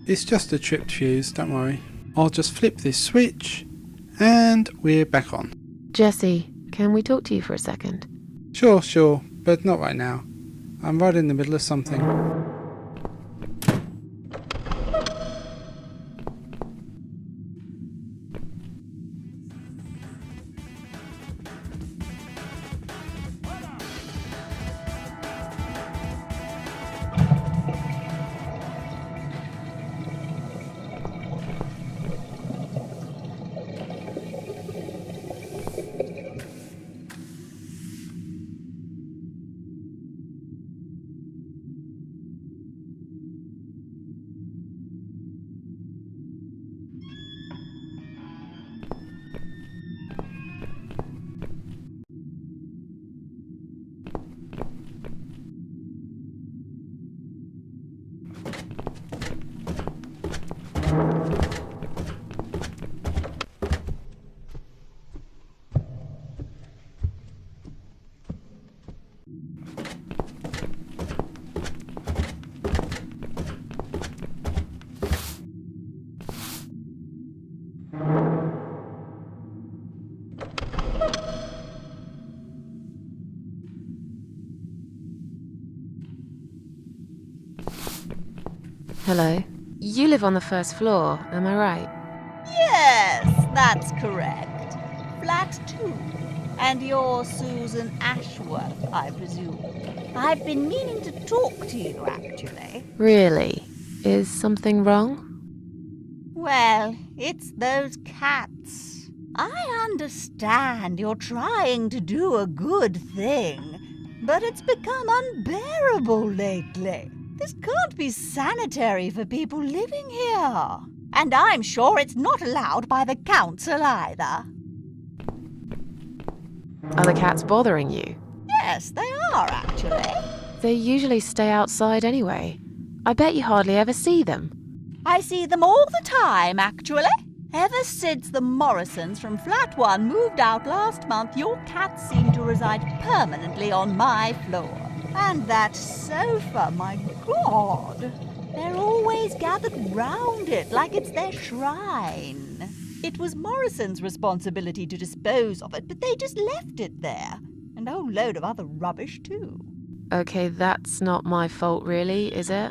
It's just a tripped fuse, don't worry. I'll just flip this switch, and we're back on. Jesse, can we talk to you for a second? Sure, but not right now. I'm right in the middle of something. Hello. You live on the first floor, am I right? Yes, that's correct. Flat 2. And you're Susan Ashworth, I presume. I've been meaning to talk to you, actually. Really? Is something wrong? Well, it's those cats. I understand you're trying to do a good thing, but it's become unbearable lately. This can't be sanitary for people living here. And I'm sure it's not allowed by the council either. Are the cats bothering you? Yes, they are, actually. They usually stay outside anyway. I bet you hardly ever see them. I see them all the time, actually. Ever since the Morrisons from Flat 1 moved out last month, your cats seem to reside permanently on my floor. And that sofa, my God! They're always gathered round it like it's their shrine. It was Morrison's responsibility to dispose of it, but they just left it there. And a whole load of other rubbish, too. Okay, that's not my fault really, is it?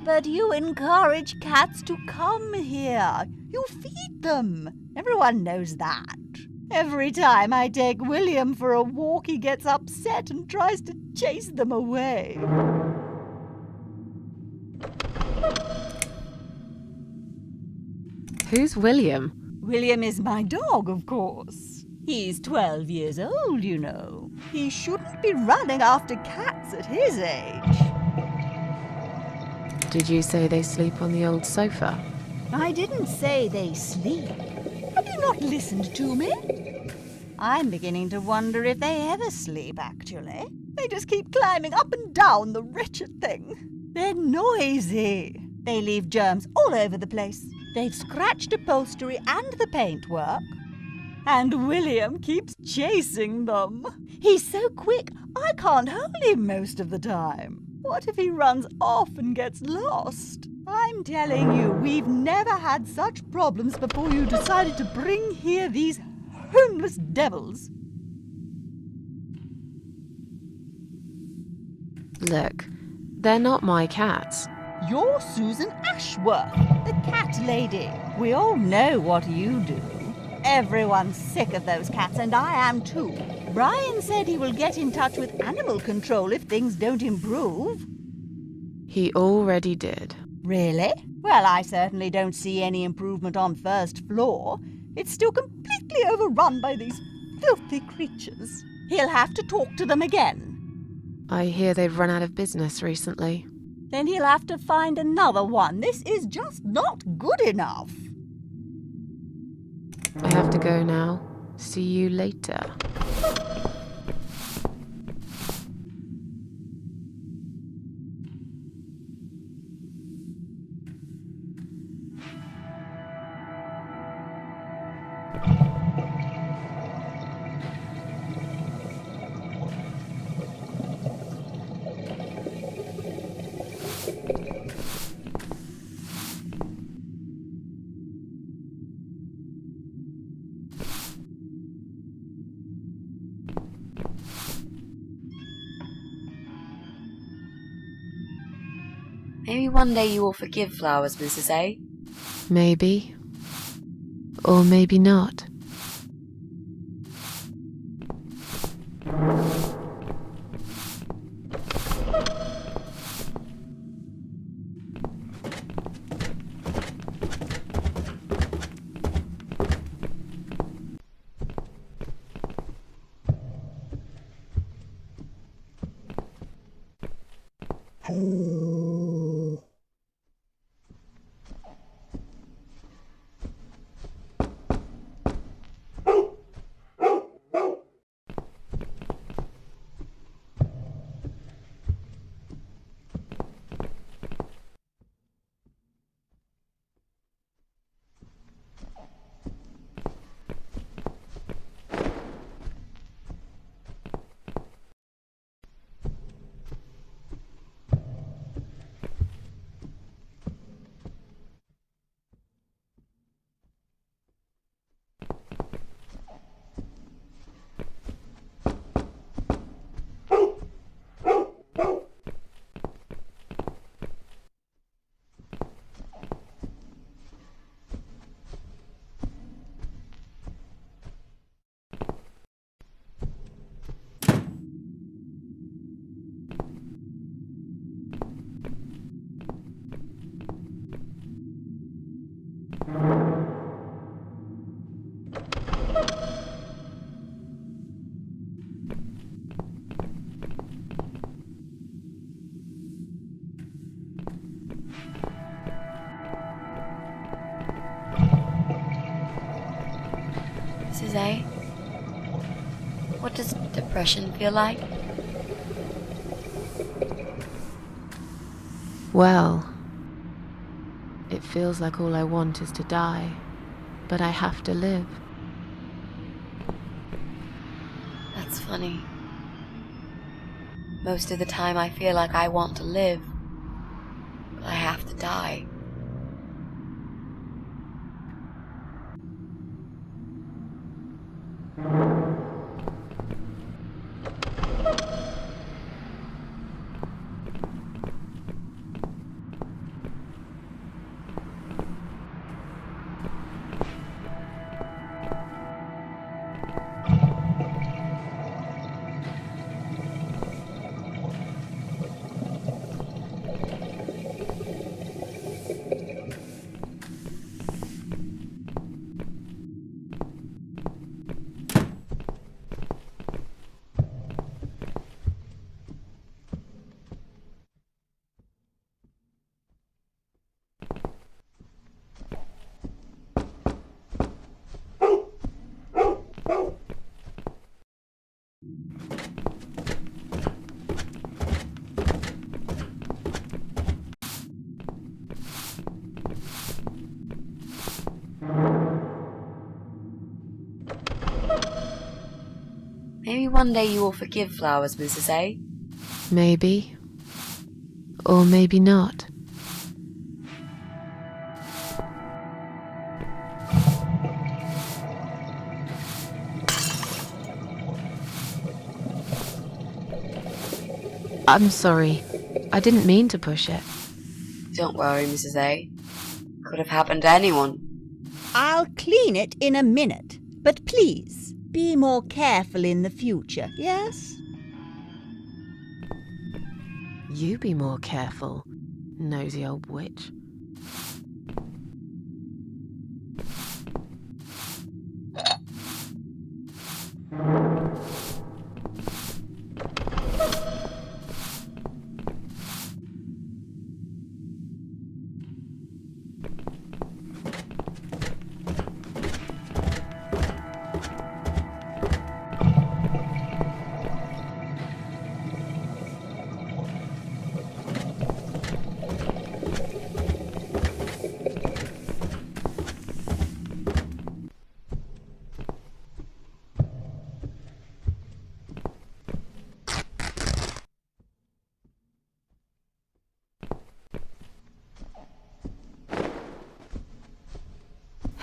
But you encourage cats to come here. You feed them. Everyone knows that. Every time I take William for a walk, he gets upset and tries to chase them away. Who's William? William is my dog, of course. He's 12 years old, you know. He shouldn't be running after cats at his age. Did you say they sleep on the old sofa? I didn't say they sleep. Have you not listened to me? I'm beginning to wonder if they ever sleep, actually. They just keep climbing up and down, the wretched thing. They're noisy. They leave germs all over the place. They've scratched upholstery and the paintwork. And William keeps chasing them. He's so quick, I can't hold him most of the time. What if he runs off and gets lost? I'm telling you, we've never had such problems before you decided to bring here these homeless devils. Look, they're not my cats. You're Susan Ashworth, the cat lady. We all know what you do. Everyone's sick of those cats, and I am too. Brian said he will get in touch with animal control if things don't improve. He already did. Really? Well, I certainly don't see any improvement on first floor. It's still completely overrun by these filthy creatures. He'll have to talk to them again. I hear they've run out of business recently. Then he'll have to find another one. This is just not good enough. I have to go now. See you later. Maybe one day you will forgive flowers, Mrs. A. Maybe. Or maybe not. Mrs. A, what does depression feel like? Well, it feels like all I want is to die, but I have to live. That's funny. Most of the time I feel like I want to live, but I have to die. Maybe one day you will forgive flowers, Mrs. A. Maybe. Or maybe not. I'm sorry. I didn't mean to push it. Don't worry, Mrs. A. Could have happened to anyone. I'll clean it in a minute. But please, be more careful in the future, yes? You be more careful, nosy old witch.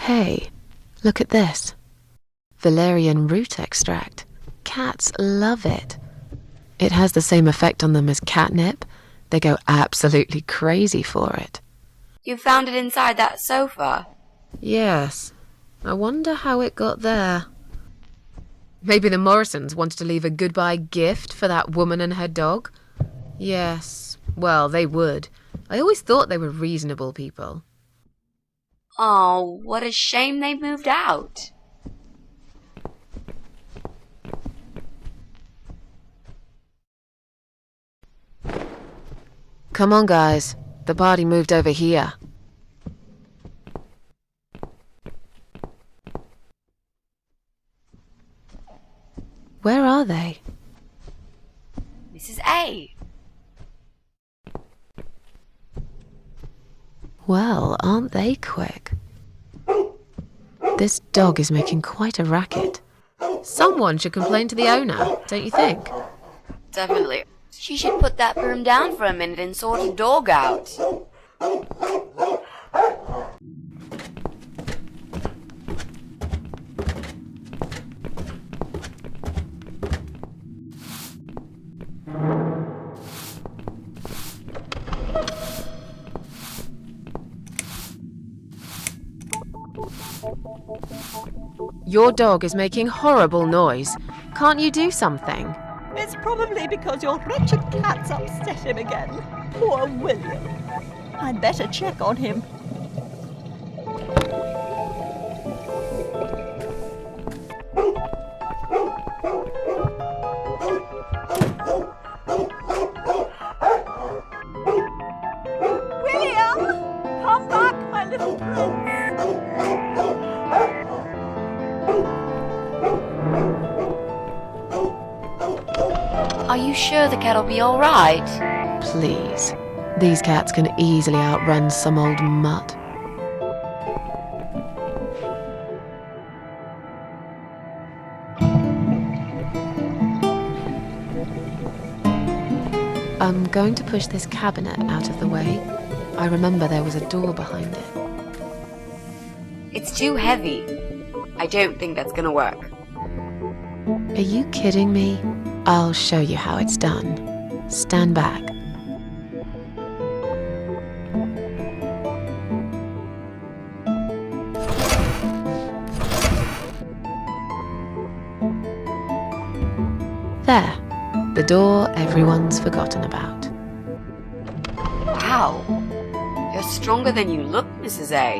Hey, look at this. Valerian root extract. Cats love it. It has the same effect on them as catnip. They go absolutely crazy for it. You found it inside that sofa? Yes. I wonder how it got there. Maybe the Morrisons wanted to leave a goodbye gift for that woman and her dog? Yes. Well, they would. I always thought they were reasonable people. Oh, what a shame they moved out. Come on, guys. The party moved over here. Where are they? Mrs. A. Well, aren't they quick? This dog is making quite a racket. Someone should complain to the owner, don't you think? Definitely. She should put that broom down for a minute and sort a dog out. Your dog is making horrible noise. Can't you do something? It's probably because your wretched cat's upset him again. Poor William. I'd better check on him. William! Come back, my little prince! Are you sure the cat'll be all right? Please. These cats can easily outrun some old mutt. I'm going to push this cabinet out of the way. I remember there was a door behind it. It's too heavy. I don't think that's gonna work. Are you kidding me? I'll show you how it's done. Stand back. There. The door everyone's forgotten about. Wow. You're stronger than you look, Mrs. A.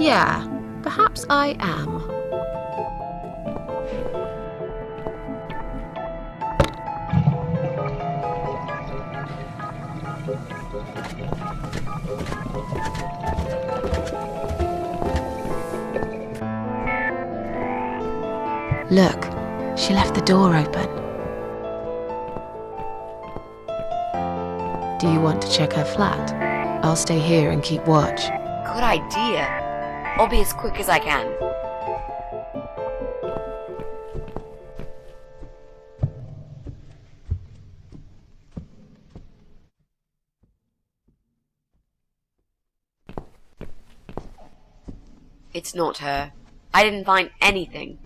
Yeah, perhaps I am. Look, she left the door open. Do you want to check her flat? I'll stay here and keep watch. Good idea. I'll be as quick as I can. It's not her. I didn't find anything.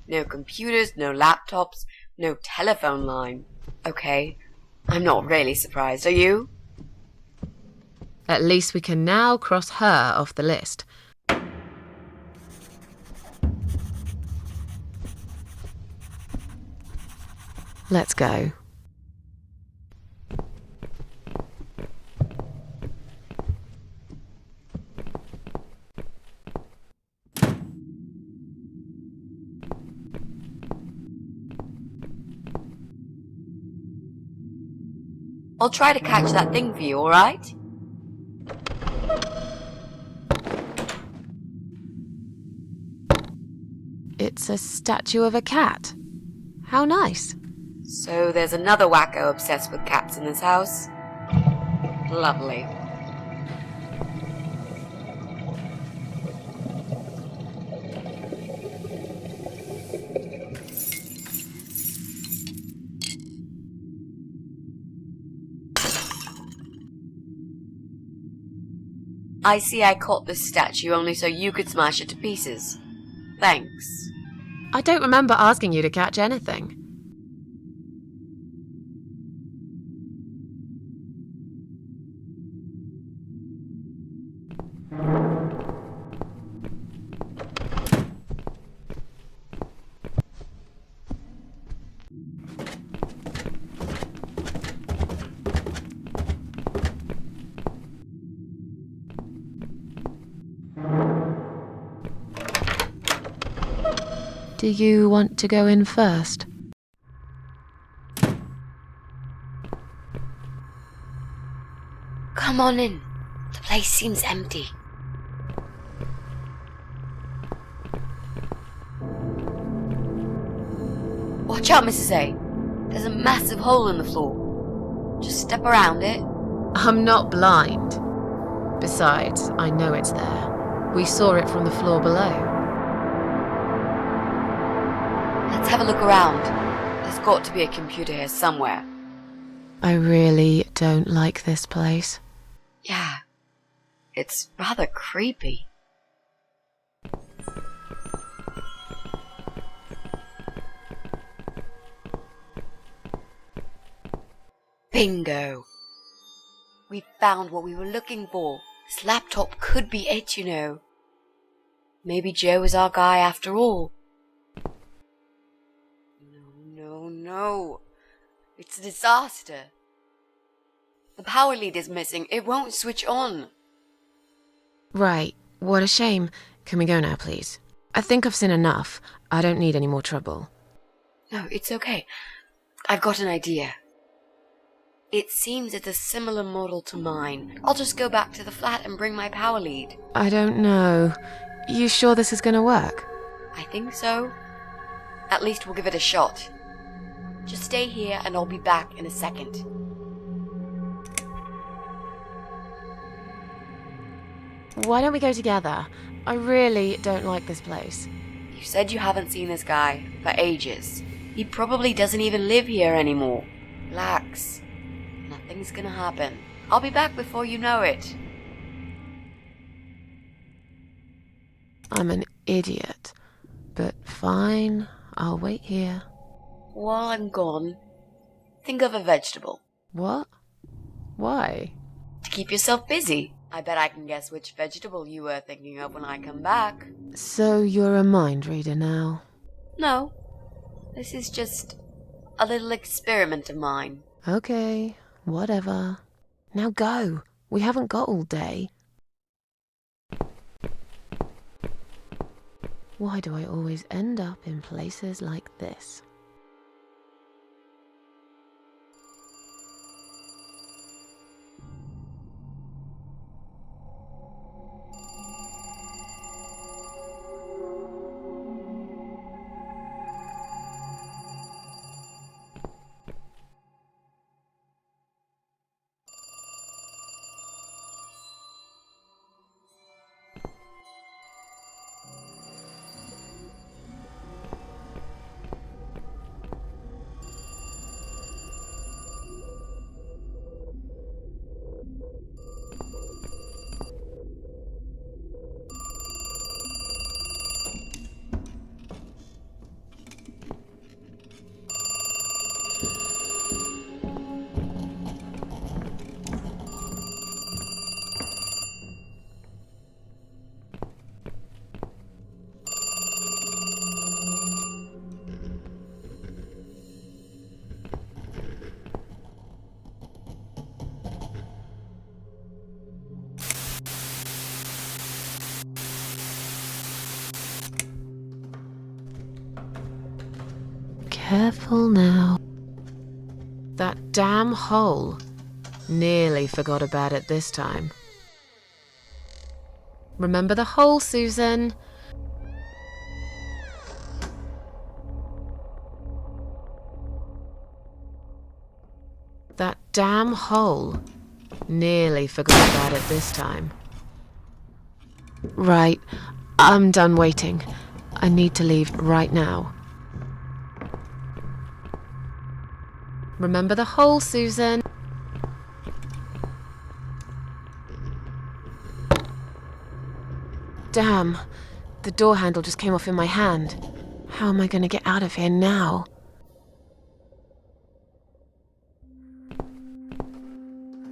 No computers, no laptops, no telephone line. Okay, I'm not really surprised, are you? At least we can now cross her off the list. Let's go. I'll try to catch that thing for you, alright? It's a statue of a cat. How nice. So there's another wacko obsessed with cats in this house. Lovely. I see I caught this statue only so you could smash it to pieces. Thanks. I don't remember asking you to catch anything. Do you want to go in first? Come on in. The place seems empty. Watch out, Mrs. A. There's a massive hole in the floor. Just step around it. I'm not blind. Besides, I know it's there. We saw it from the floor below. Let's have a look around. There's got to be a computer here somewhere. I really don't like this place. Yeah. It's rather creepy. Bingo! We found what we were looking for. This laptop could be it, you know. Maybe Joe is our guy after all. No. It's a disaster. The power lead is missing. It won't switch on. Right. What a shame. Can we go now, please? I think I've seen enough. I don't need any more trouble. No, it's okay. I've got an idea. It seems it's a similar model to mine. I'll just go back to the flat and bring my power lead. I don't know. You sure this is gonna work? I think so. At least we'll give it a shot. Just stay here and I'll be back in a second. Why don't we go together? I really don't like this place. You said you haven't seen this guy for ages. He probably doesn't even live here anymore. Relax. Nothing's gonna happen. I'll be back before you know it. I'm an idiot. But fine, I'll wait here. While I'm gone, think of a vegetable. What? Why? To keep yourself busy. I bet I can guess which vegetable you were thinking of when I come back. So you're a mind reader now? No. This is just a little experiment of mine. Okay, whatever. Now go. We haven't got all day. Why do I always end up in places like this? Careful now. That damn hole. Nearly forgot about it this time. Remember the hole, Susan. That damn hole. Nearly forgot about it this time. Right, I'm done waiting. I need to leave right now. Remember the hole, Susan. Damn, the door handle just came off in my hand. How am I going to get out of here now?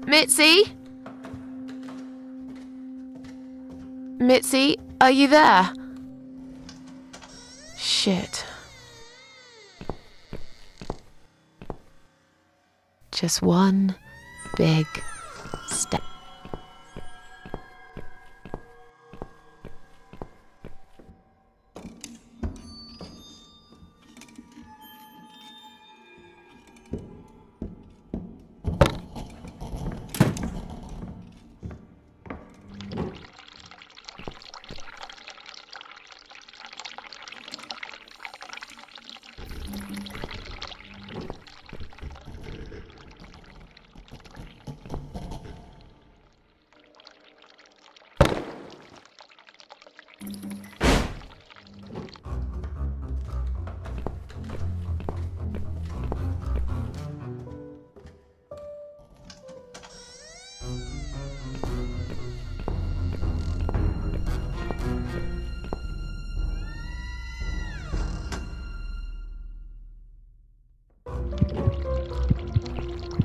Mitzi? Mitzi, are you there? Shit. Just one big step.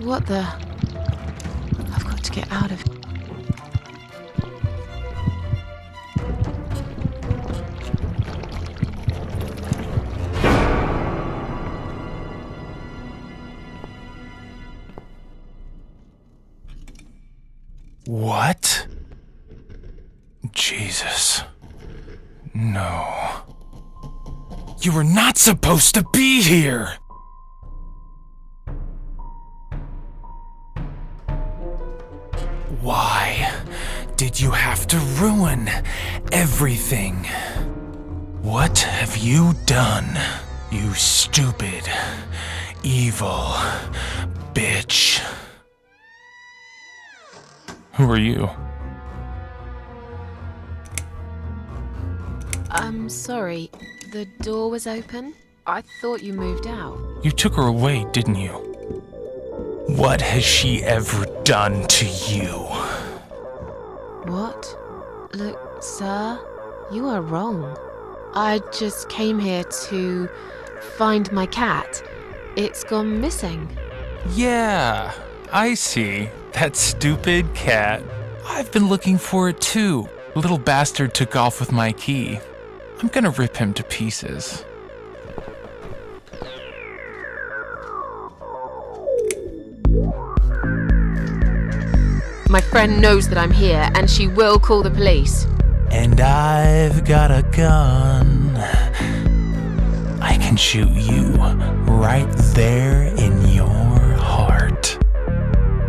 What the? I've got to get out of here. What? Jesus. No. You were not supposed to be here! Why did you have to ruin everything? What have you done, you stupid, evil bitch? Who are you? I'm sorry, the door was open. I thought you moved out. You took her away, didn't you? What has she ever done to you? What? Look, sir, you are wrong. I just came here to find my cat. It's gone missing. Yeah, I see. That stupid cat. I've been looking for it too. The little bastard took off with my key. I'm gonna rip him to pieces. My friend knows that I'm here, and she will call the police. And I've got a gun. I can shoot you right there in your heart.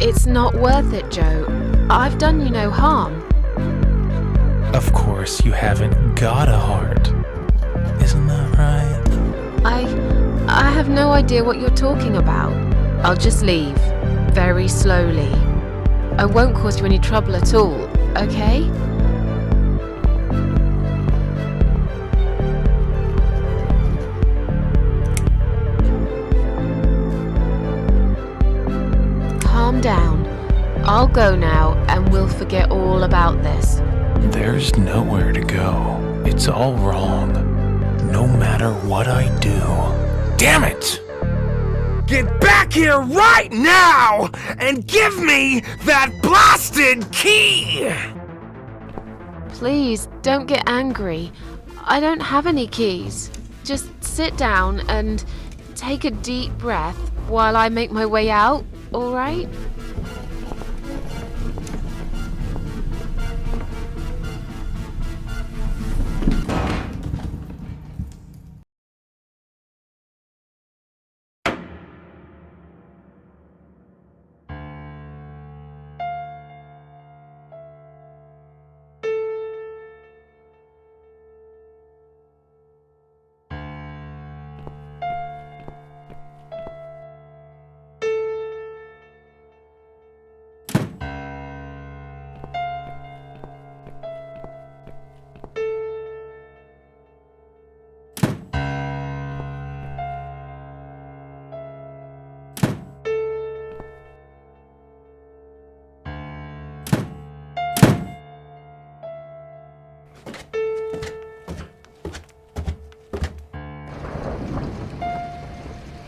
It's not worth it, Joe. I've done you no harm. Of course, you haven't got a heart. Isn't that right? I have no idea what you're talking about. I'll just leave. Very slowly. I won't cause you any trouble at all, okay? Calm down. I'll go now and we'll forget all about this. There's nowhere to go. It's all wrong. No matter what I do. Damn it! Get back here right now and give me that blasted key! Please, don't get angry. I don't have any keys. Just sit down and take a deep breath while I make my way out, all right?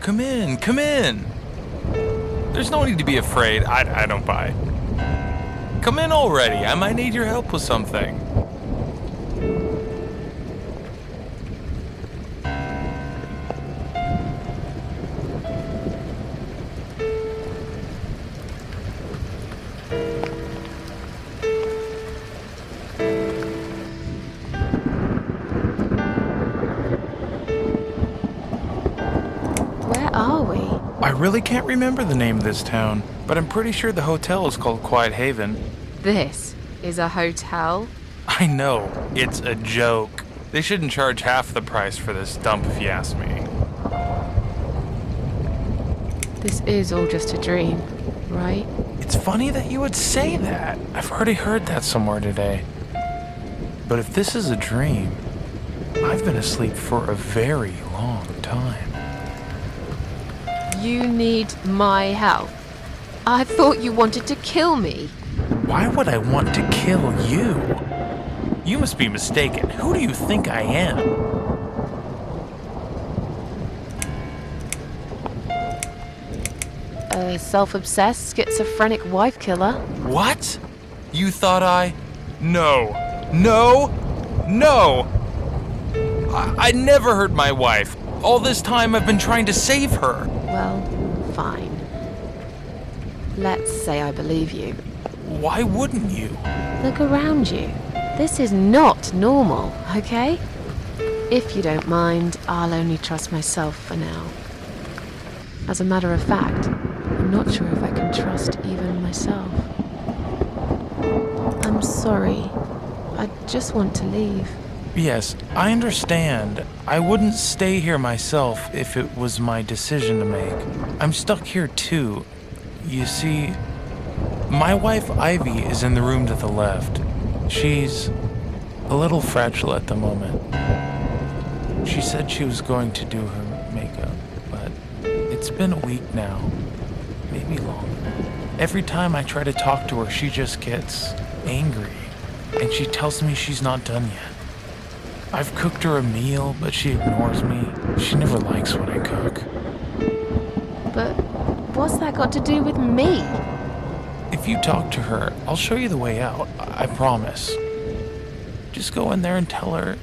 Come in, come in. There's no need to be afraid. I don't buy. Come in already. I might need your help with something. Where are we? I really can't remember the name of this town, but I'm pretty sure the hotel is called Quiet Haven. This is a hotel? I know, it's a joke. They shouldn't charge half the price for this dump if you ask me. This is all just a dream, right? It's funny that you would say that. I've already heard that somewhere today. But if this is a dream, I've been asleep for a very long time. You need my help. I thought you wanted to kill me. Why would I want to kill you? You must be mistaken. Who do you think I am? A self-obsessed, schizophrenic wife killer. What? You thought I... No. No. No. I never hurt my wife. All this time I've been trying to save her. Well, fine. Let's say I believe you. Why wouldn't you? Look around you. This is not normal, okay? If you don't mind, I'll only trust myself for now. As a matter of fact, I'm not sure if I can trust even myself. I'm sorry. I just want to leave. Yes, I understand. I wouldn't stay here myself if it was my decision to make. I'm stuck here too. You see, my wife Ivy is in the room to the left. She's a little fragile at the moment. She said she was going to do her makeup, but it's been a week now, maybe longer. Every time I try to talk to her, she just gets angry, and she tells me she's not done yet. I've cooked her a meal, but she ignores me. She never likes what I cook. But what's that got to do with me? If you talk to her, I'll show you the way out, I promise. Just go in there and tell her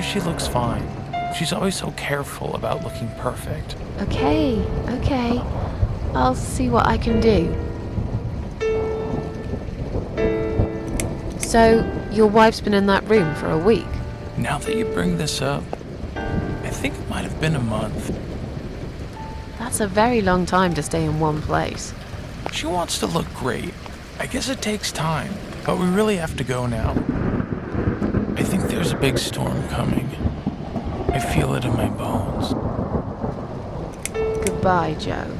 she looks fine. She's always so careful about looking perfect. Okay. I'll see what I can do. So, your wife's been in that room for a week? Now that you bring this up, I think it might have been a month. That's a very long time to stay in one place. She wants to look great. I guess it takes time, but we really have to go now. I think there's a big storm coming. I feel it in my bones. Goodbye, Joe.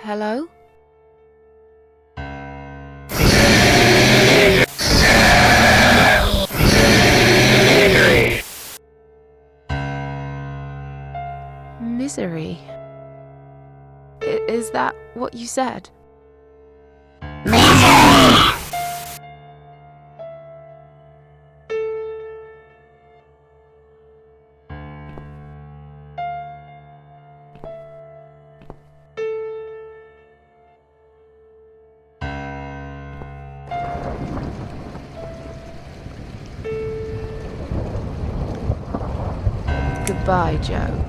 Hello? Misery. Is that what you said? Goodbye, Joe.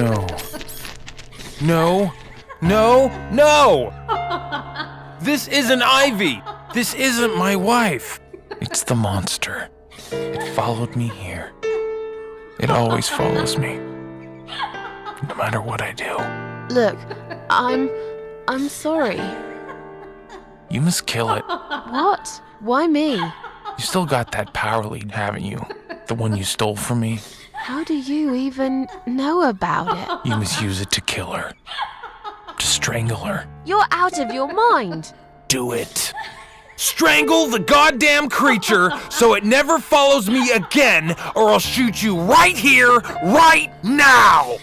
No. No. No. No! This isn't Ivy! This isn't my wife! It's the monster. It followed me here. It always follows me. No matter what I do. Look, I'm sorry. You must kill it. What? Why me? You still got that power lead, haven't you? The one you stole from me? How do you even know about it? You must use it to kill her. To strangle her. You're out of your mind. Do it. Strangle the goddamn creature so it never follows me again, or I'll shoot you right here, right now!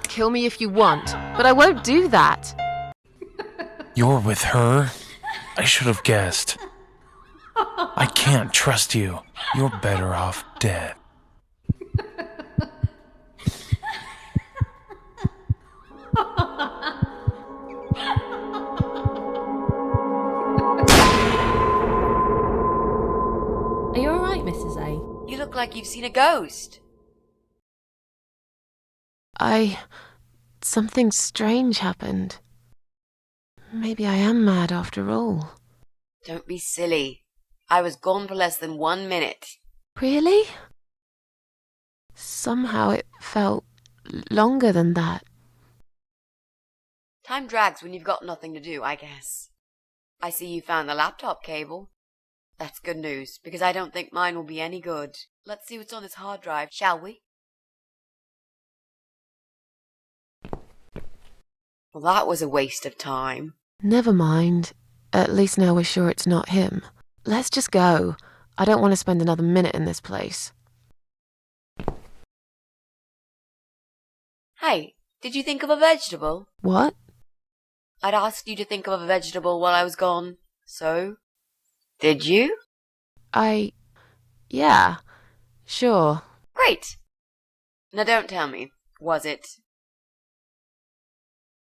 Kill me if you want, but I won't do that. You're with her? I should have guessed. I can't trust you. You're better off dead. Are you alright, Mrs. A? You look like you've seen a ghost. Something strange happened. Maybe I am mad after all. Don't be silly. I was gone for less than 1 minute. Really? Somehow it felt longer than that. Time drags when you've got nothing to do, I guess. I see you found the laptop cable. That's good news, because I don't think mine will be any good. Let's see what's on this hard drive, shall we? Well, that was a waste of time. Never mind. At least now we're sure it's not him. Let's just go. I don't want to spend another minute in this place. Hey, did you think of a vegetable? What? I'd asked you to think of a vegetable while I was gone. So? Did you? Yeah. Sure. Great. Now don't tell me. Was it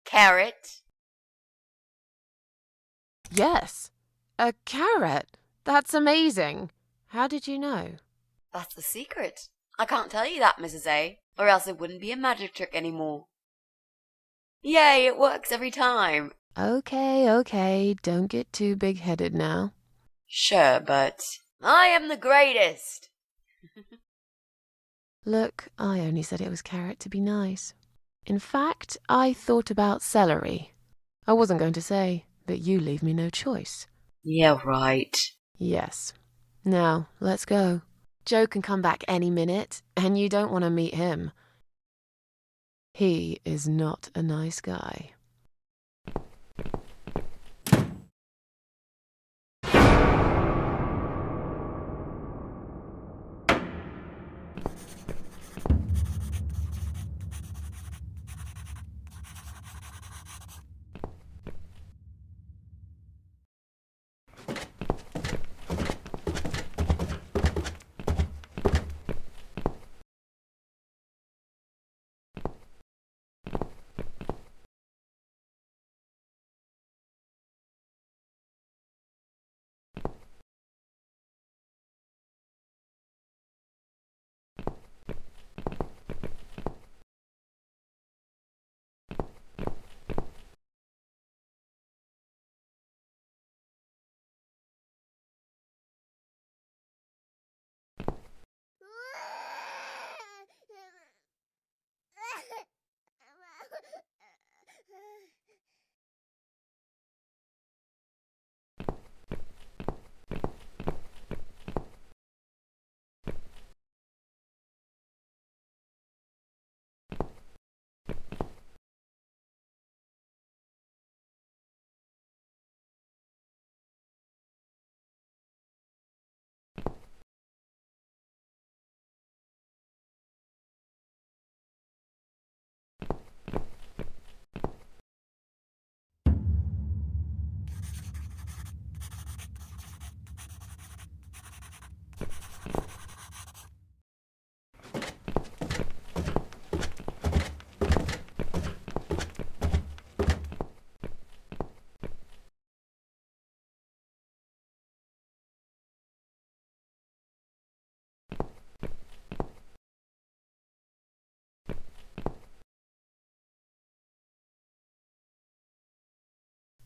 carrot? Yes. A carrot. That's amazing. How did you know? That's the secret. I can't tell you that, Mrs. A, or else it wouldn't be a magic trick anymore. Yay, it works every time. Okay. Don't get too big-headed now. Sure, but I am the greatest. Look, I only said it was carrot to be nice. In fact, I thought about celery. I wasn't going to say, but you leave me no choice. Yeah, right. Yes. Now, let's go. Joe can come back any minute, and you don't want to meet him. He is not a nice guy.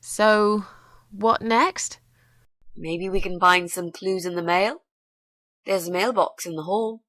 So, what next? Maybe we can find some clues in the mail? There's a mailbox in the hall.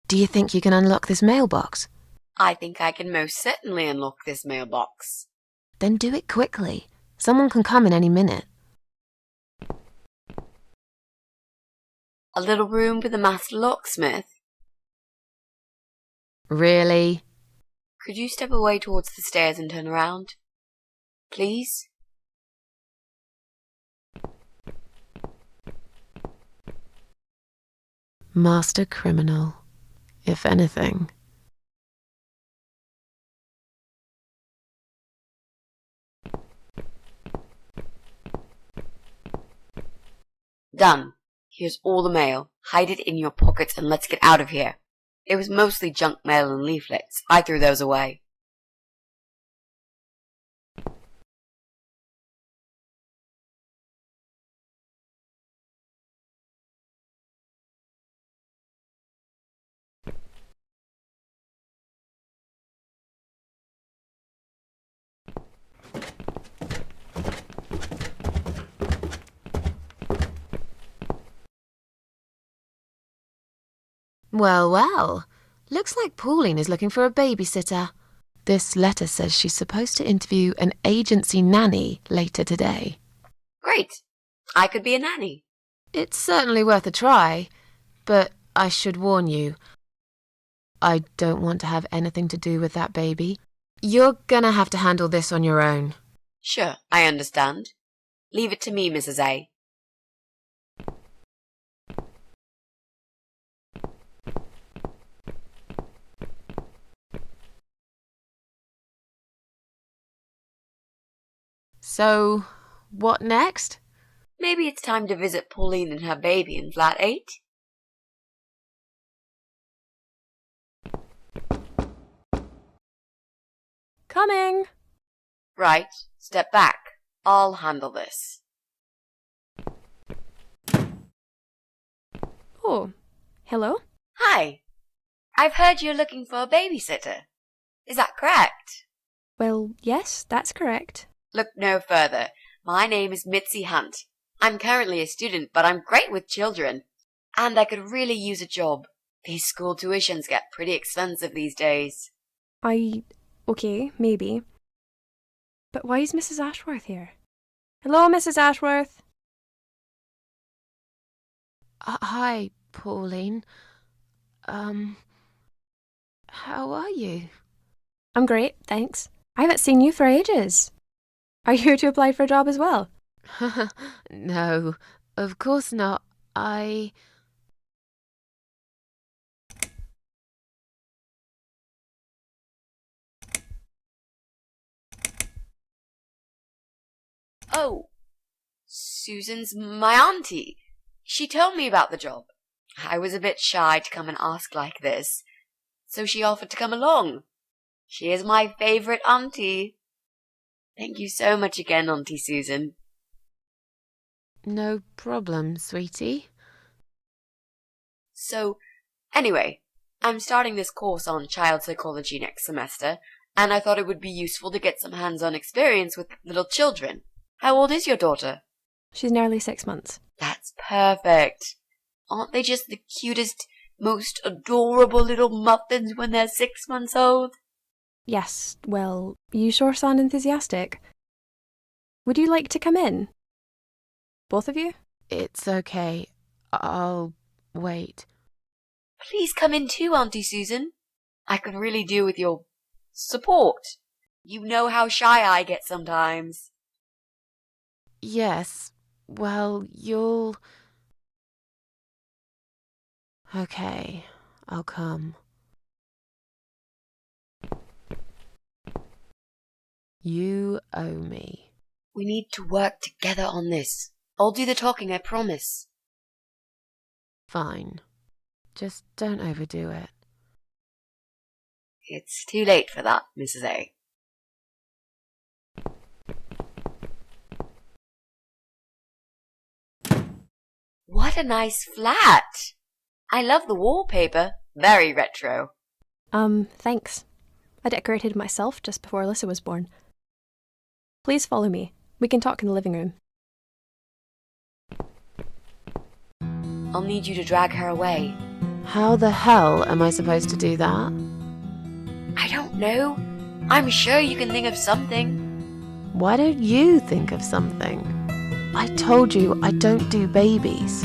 Do you think you can unlock this mailbox? I think I can most certainly unlock this mailbox. Then do it quickly. Someone can come in any minute. A little room with a master locksmith. Really? Could you step away towards the stairs and turn around? Please? Master criminal, if anything. Done. Here's all the mail. Hide it in your pockets and let's get out of here. It was mostly junk mail and leaflets. I threw those away. Well, well. Looks like Pauline is looking for a babysitter. This letter says she's supposed to interview an agency nanny later today. Great. I could be a nanny. It's certainly worth a try, but I should warn you, I don't want to have anything to do with that baby. You're gonna have to handle this on your own. Sure, I understand. Leave it to me, Mrs. A. So, what next? Maybe it's time to visit Pauline and her baby in flat 8? Coming! Right, step back. I'll handle this. Oh, hello? Hi. I've heard you're looking for a babysitter. Is that correct? Well, yes, that's correct. Look no further. My name is Mitzi Hunt. I'm currently a student, but I'm great with children. And I could really use a job. These school tuitions get pretty expensive these days. Okay, maybe. But why is Mrs. Ashworth here? Hello, Mrs. Ashworth. Hi, Pauline. How are you? I'm great, thanks. I haven't seen you for ages. Are you here to apply for a job as well? No, of course not. Oh, Susan's my auntie. She told me about the job. I was a bit shy to come and ask like this, so she offered to come along. She is my favorite auntie. Thank you so much again, Auntie Susan. No problem, sweetie. So, anyway, I'm starting this course on child psychology next semester, and I thought it would be useful to get some hands-on experience with little children. How old is your daughter? She's nearly 6 months. That's perfect. Aren't they just the cutest, most adorable little muffins when they're 6 months old? Yes, well, you sure sound enthusiastic. Would you like to come in? Both of you? It's okay. I'll wait. Please come in too, Auntie Susan. I could really do with your support. You know how shy I get sometimes. Yes, well, you'll... Okay, I'll come. You owe me. We need to work together on this. I'll do the talking, I promise. Fine. Just don't overdo it. It's too late for that, Mrs. A. What a nice flat! I love the wallpaper. Very retro. Thanks. I decorated myself just before Alyssa was born. Please follow me. We can talk in the living room. I'll need you to drag her away. How the hell am I supposed to do that? I don't know. I'm sure you can think of something. Why don't you think of something? I told you I don't do babies.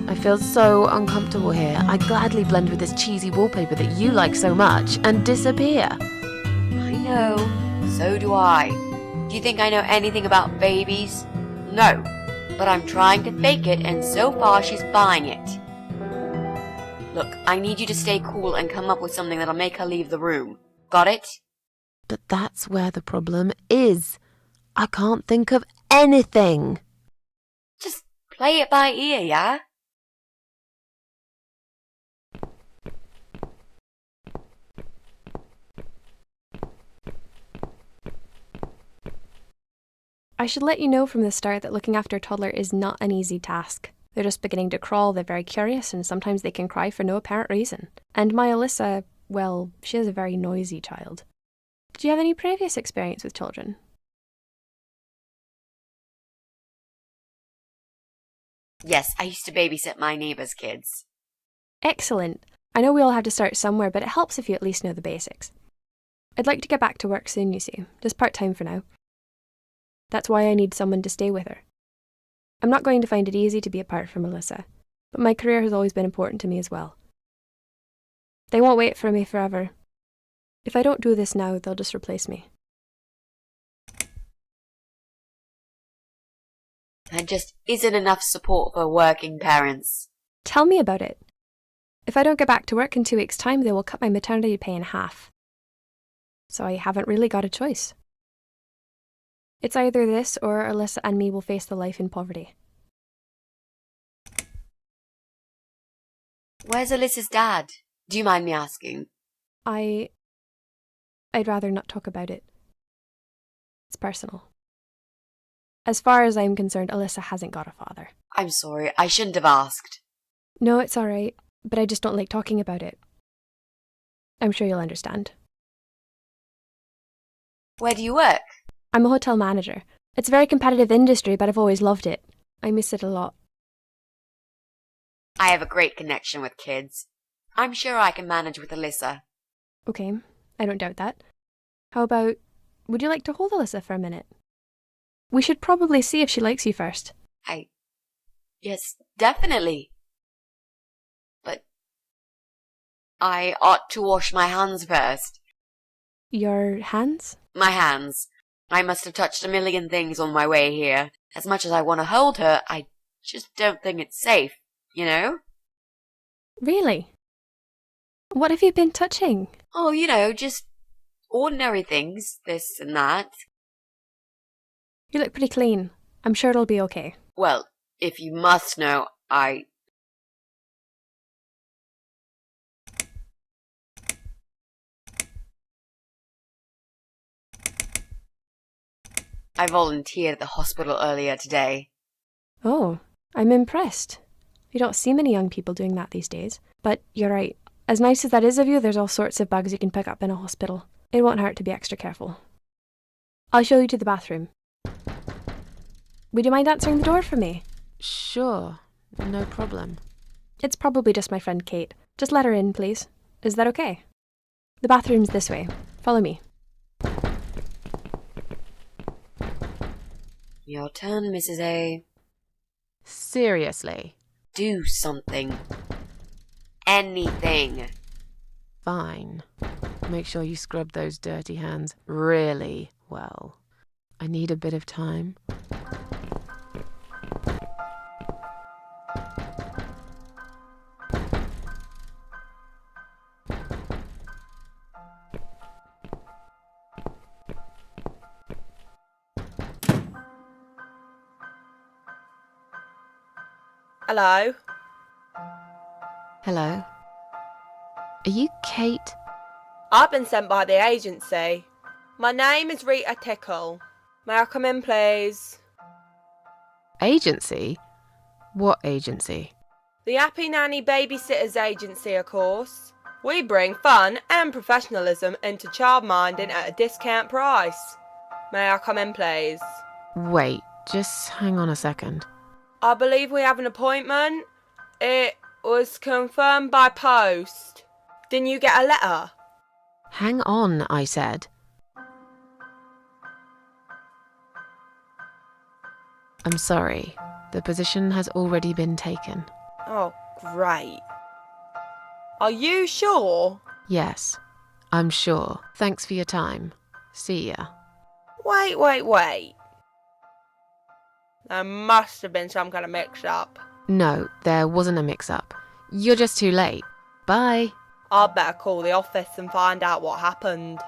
I feel so uncomfortable here. I gladly blend with this cheesy wallpaper that you like so much and disappear. I know. So do I. Do you think I know anything about babies? No. But I'm trying to fake it, and so far she's buying it. Look, I need you to stay cool and come up with something that'll make her leave the room. Got it? But that's where the problem is. I can't think of anything. Just play it by ear, yeah? I should let you know from the start that looking after a toddler is not an easy task. They're just beginning to crawl, they're very curious, and sometimes they can cry for no apparent reason. And my Alyssa, well, she is a very noisy child. Did you have any previous experience with children? Yes, I used to babysit my neighbour's kids. Excellent. I know we all have to start somewhere, but it helps if you at least know the basics. I'd like to get back to work soon, you see, just part-time for now. That's why I need someone to stay with her. I'm not going to find it easy to be apart from Alyssa, but my career has always been important to me as well. They won't wait for me forever. If I don't do this now, they'll just replace me. There just isn't enough support for working parents. Tell me about it. If I don't get back to work in 2 weeks' time, they will cut my maternity pay in half. So I haven't really got a choice. It's either this or Alyssa and me will face the life in poverty. Where's Alyssa's dad? Do you mind me asking? I'd rather not talk about it. It's personal. As far as I'm concerned, Alyssa hasn't got a father. I'm sorry, I shouldn't have asked. No, it's alright, but I just don't like talking about it. I'm sure you'll understand. Where do you work? I'm a hotel manager. It's a very competitive industry, but I've always loved it. I miss it a lot. I have a great connection with kids. I'm sure I can manage with Alyssa. Okay, I don't doubt that. How about, would you like to hold Alyssa for a minute? We should probably see if she likes you first. Yes, definitely. But I ought to wash my hands first. Your hands? My hands. I must have touched a million things on my way here. As much as I want to hold her, I just don't think it's safe, you know? Really? What have you been touching? Oh, you know, just ordinary things, this and that. You look pretty clean. I'm sure it'll be okay. Well, if you must know, I volunteered at the hospital earlier today. Oh, I'm impressed. You don't see many young people doing that these days. But you're right. As nice as that is of you, there's all sorts of bugs you can pick up in a hospital. It won't hurt to be extra careful. I'll show you to the bathroom. Would you mind answering the door for me? Sure, no problem. It's probably just my friend Kate. Just let her in, please. Is that okay? The bathroom's this way. Follow me. Your turn, Mrs. A. Seriously? Do something. Anything. Fine. Make sure you scrub those dirty hands really well. I need a bit of time. Hello? Hello. Are you Kate? I've been sent by the agency. My name is Rita Tickle. May I come in, please? Agency? What agency? The Happy Nanny Babysitters Agency, of course. We bring fun and professionalism into childminding at a discount price. May I come in, please? Wait, just hang on a second. I believe we have an appointment. It was confirmed by post. Didn't you get a letter? Hang on, I said. I'm sorry. The position has already been taken. Oh, great. Are you sure? Yes, I'm sure. Thanks for your time. See ya. Wait. There must have been some kind of mix-up. No, there wasn't a mix-up. You're just too late. Bye. I'd better call the office and find out what happened.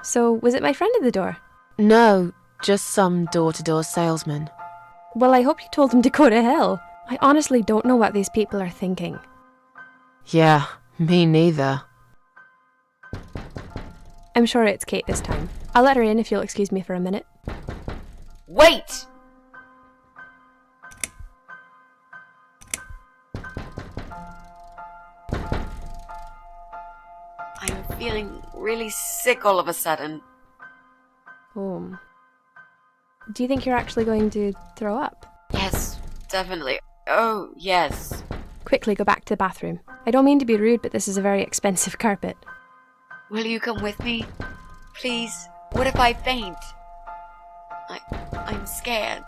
So, was it my friend at the door? No, just some door-to-door salesman. Well, I hope you told him to go to hell. I honestly don't know what these people are thinking. Yeah, me neither. I'm sure it's Kate this time. I'll let her in if you'll excuse me for a minute. Wait! I'm feeling really sick all of a sudden. Oh. Do you think you're actually going to throw up? Yes, definitely. Oh, yes. Quickly go back to the bathroom. I don't mean to be rude, but this is a very expensive carpet. Will you come with me? Please? What if I faint? I'm scared.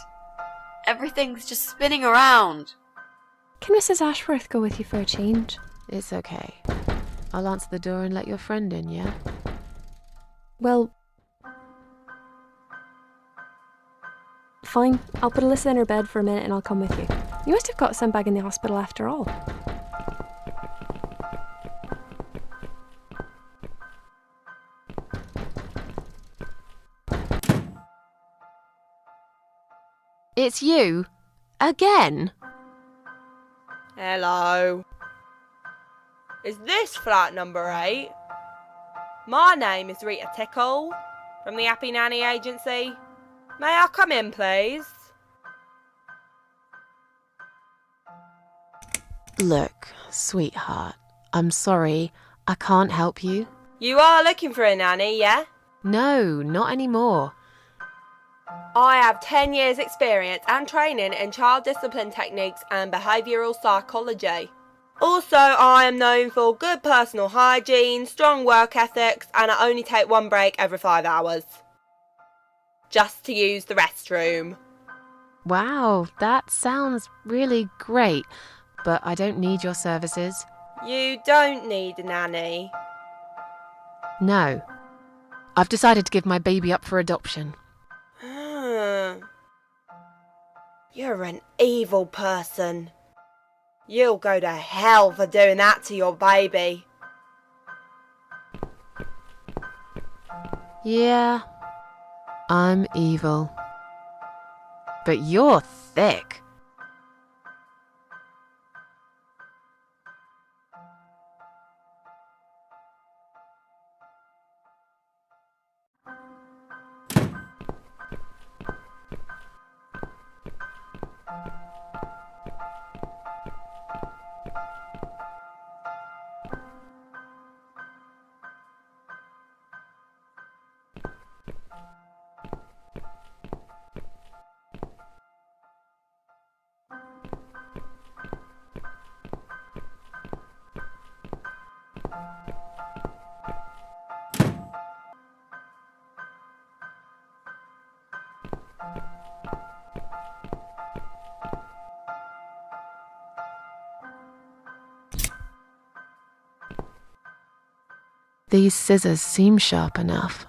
Everything's just spinning around. Can Mrs. Ashworth go with you for a change? It's okay. I'll answer the door and let your friend in, yeah? Well... Fine. I'll put Alyssa in her bed for a minute and I'll come with you. You must have got some bag in the hospital after all. It's you? Again? Hello. Is this flat number 8? My name is Rita Tickle, from the Happy Nanny Agency. May I come in, please? Look, sweetheart, I'm sorry, I can't help you. You are looking for a nanny, yeah? No, not anymore. I have 10 years experience and training in child discipline techniques and behavioural psychology. Also, I am known for good personal hygiene, strong work ethics, and I only take one break every 5 hours. Just to use the restroom. Wow, that sounds really great, but I don't need your services. You don't need a nanny. No. I've decided to give my baby up for adoption. You're an evil person. You'll go to hell for doing that to your baby. Yeah, I'm evil. But you're thick. These scissors seem sharp enough.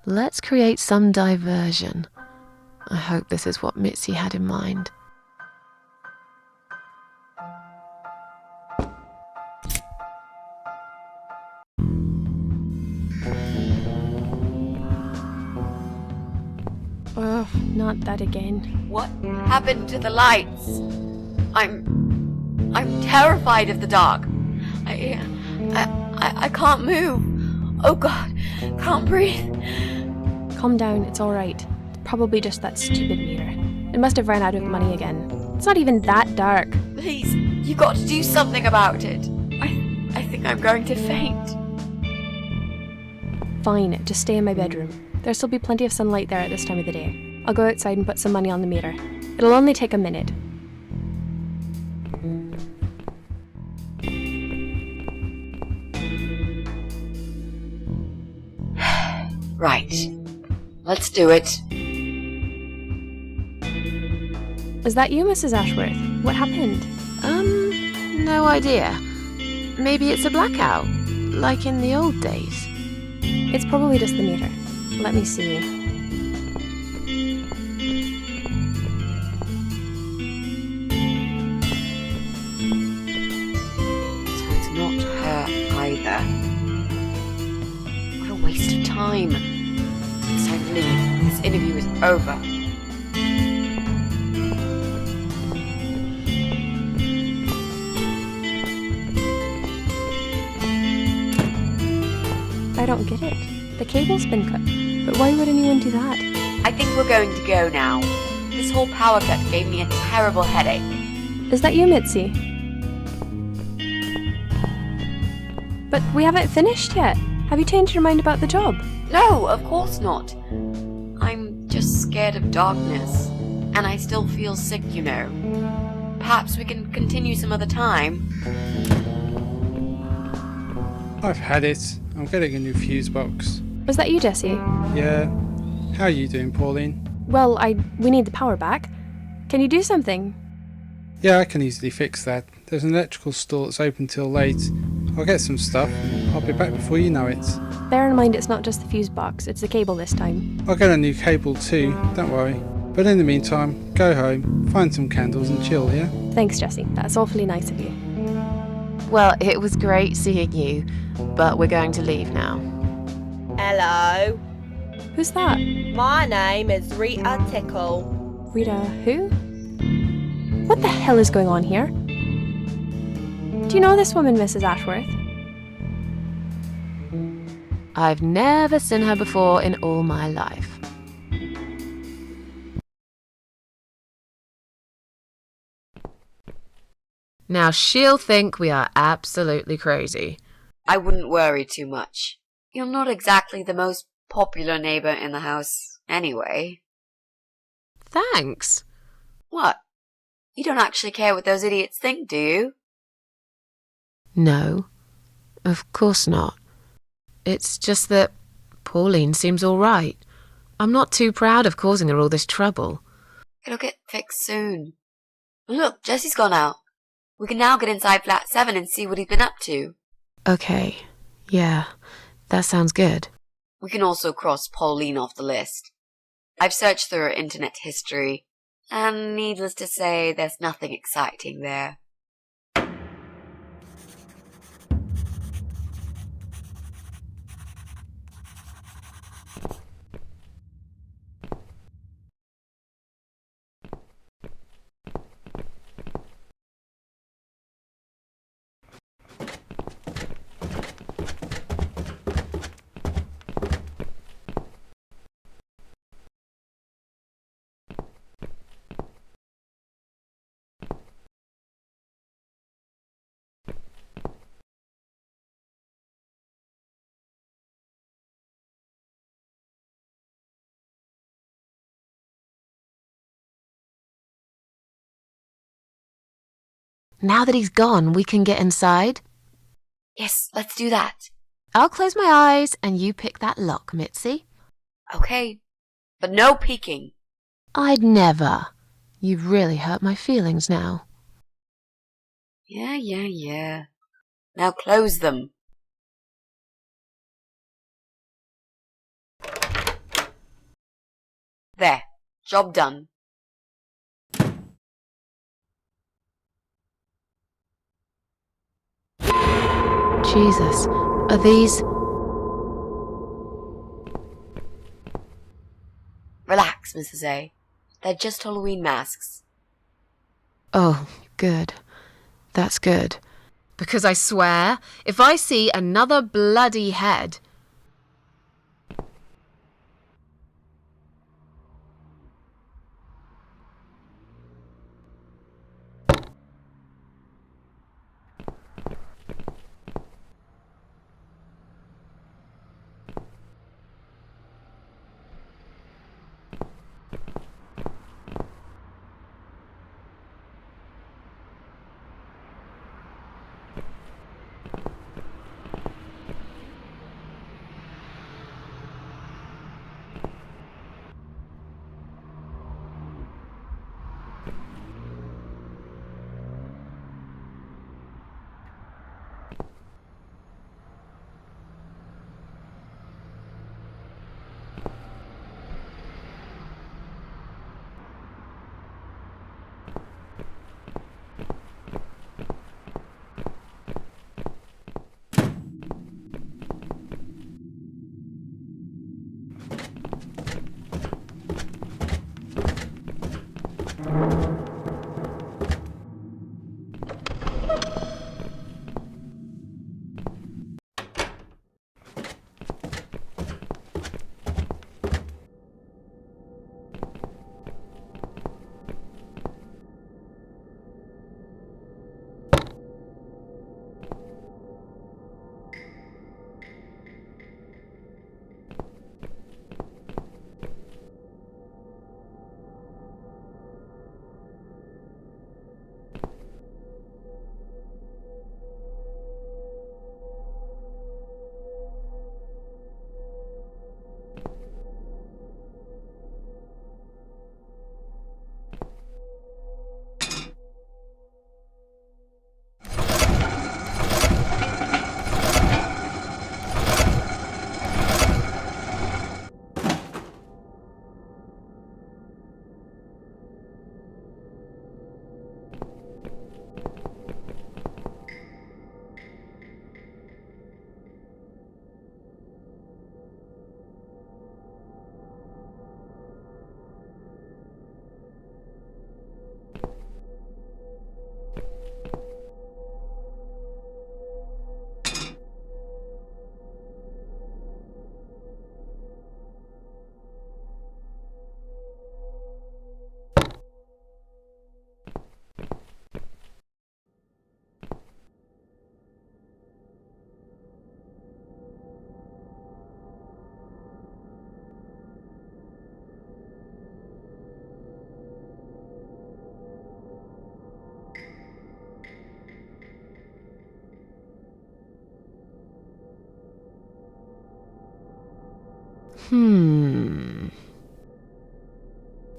Let's create some diversion. I hope this is what Mitzi had in mind. Ugh, not that again. What happened to the lights? I'm terrified of the dark. I can't move. Oh God, can't breathe. Calm down, it's alright. Probably just that stupid meter. It must have ran out of money again. It's not even that dark. Please, you got to do something about it. I think I'm going to faint. Fine, just stay in my bedroom. There'll still be plenty of sunlight there at this time of the day. I'll go outside and put some money on the meter. It'll only take a minute. Right. Let's do it. Is that you, Mrs. Ashworth? What happened? No idea. Maybe it's a blackout, like in the old days. It's probably just the meter. Let me see. So it's not her either. What a waste of time. It's time to leave. This interview is over. I don't get it. The cable's been cut. But why would anyone do that? I think we're going to go now. This whole power cut gave me a terrible headache. Is that you, Mitzi? But we haven't finished yet. Have you changed your mind about the job? No, of course not. I'm just scared of darkness. And I still feel sick, you know. Perhaps we can continue some other time. I've had it. I'm getting a new fuse box. Was that you, Jesse? Yeah. How are you doing, Pauline? Well, we need the power back. Can you do something? Yeah, I can easily fix that. There's an electrical store that's open till late. I'll get some stuff and I'll be back before you know it. Bear in mind it's not just the fuse box, it's the cable this time. I'll get a new cable too, don't worry. But in the meantime, go home, find some candles and chill, yeah? Thanks, Jesse. That's awfully nice of you. Well, it was great seeing you, but we're going to leave now. Hello. Who's that? My name is Rita Tickle. Rita who? What the hell is going on here? Do you know this woman, Mrs. Ashworth? I've never seen her before in all my life. Now she'll think we are absolutely crazy. I wouldn't worry too much. You're not exactly the most popular neighbor in the house, anyway. Thanks. What? You don't actually care what those idiots think, do you? No, of course not. It's just that Pauline seems all right. I'm not too proud of causing her all this trouble. It'll get fixed soon. Look, Jesse's gone out. We can now get inside flat 7 and see what he's been up to. Okay, yeah, that sounds good. We can also cross Pauline off the list. I've searched through her internet history, and needless to say, there's nothing exciting there. Now that he's gone, we can get inside. Yes, let's do that. I'll close my eyes and you pick that lock, Mitzi. Okay, but no peeking. I'd never. You've really hurt my feelings now. Yeah. Now close them. There. Job done. Jesus, are these... Relax, Mrs. A. They're just Halloween masks. Oh, good. That's good. Because I swear, if I see another bloody head...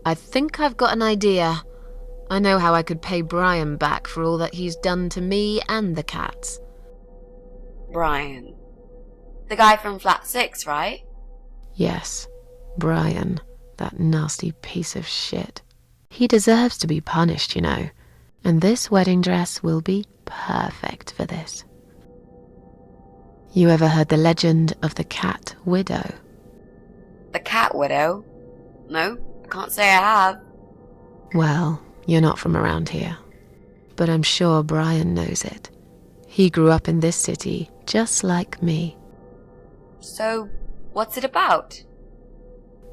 I think I've got an idea. I know how I could pay Brian back for all that he's done to me and the cats. Brian. The guy from Flat 6, right? Yes, Brian, that nasty piece of shit. He deserves to be punished, you know, and this wedding dress will be perfect for this. You ever heard the legend of the cat widow? The cat widow? No, I can't say I have. Well, you're not from around here, but I'm sure Brian knows it. He grew up in this city, just like me. So, what's it about?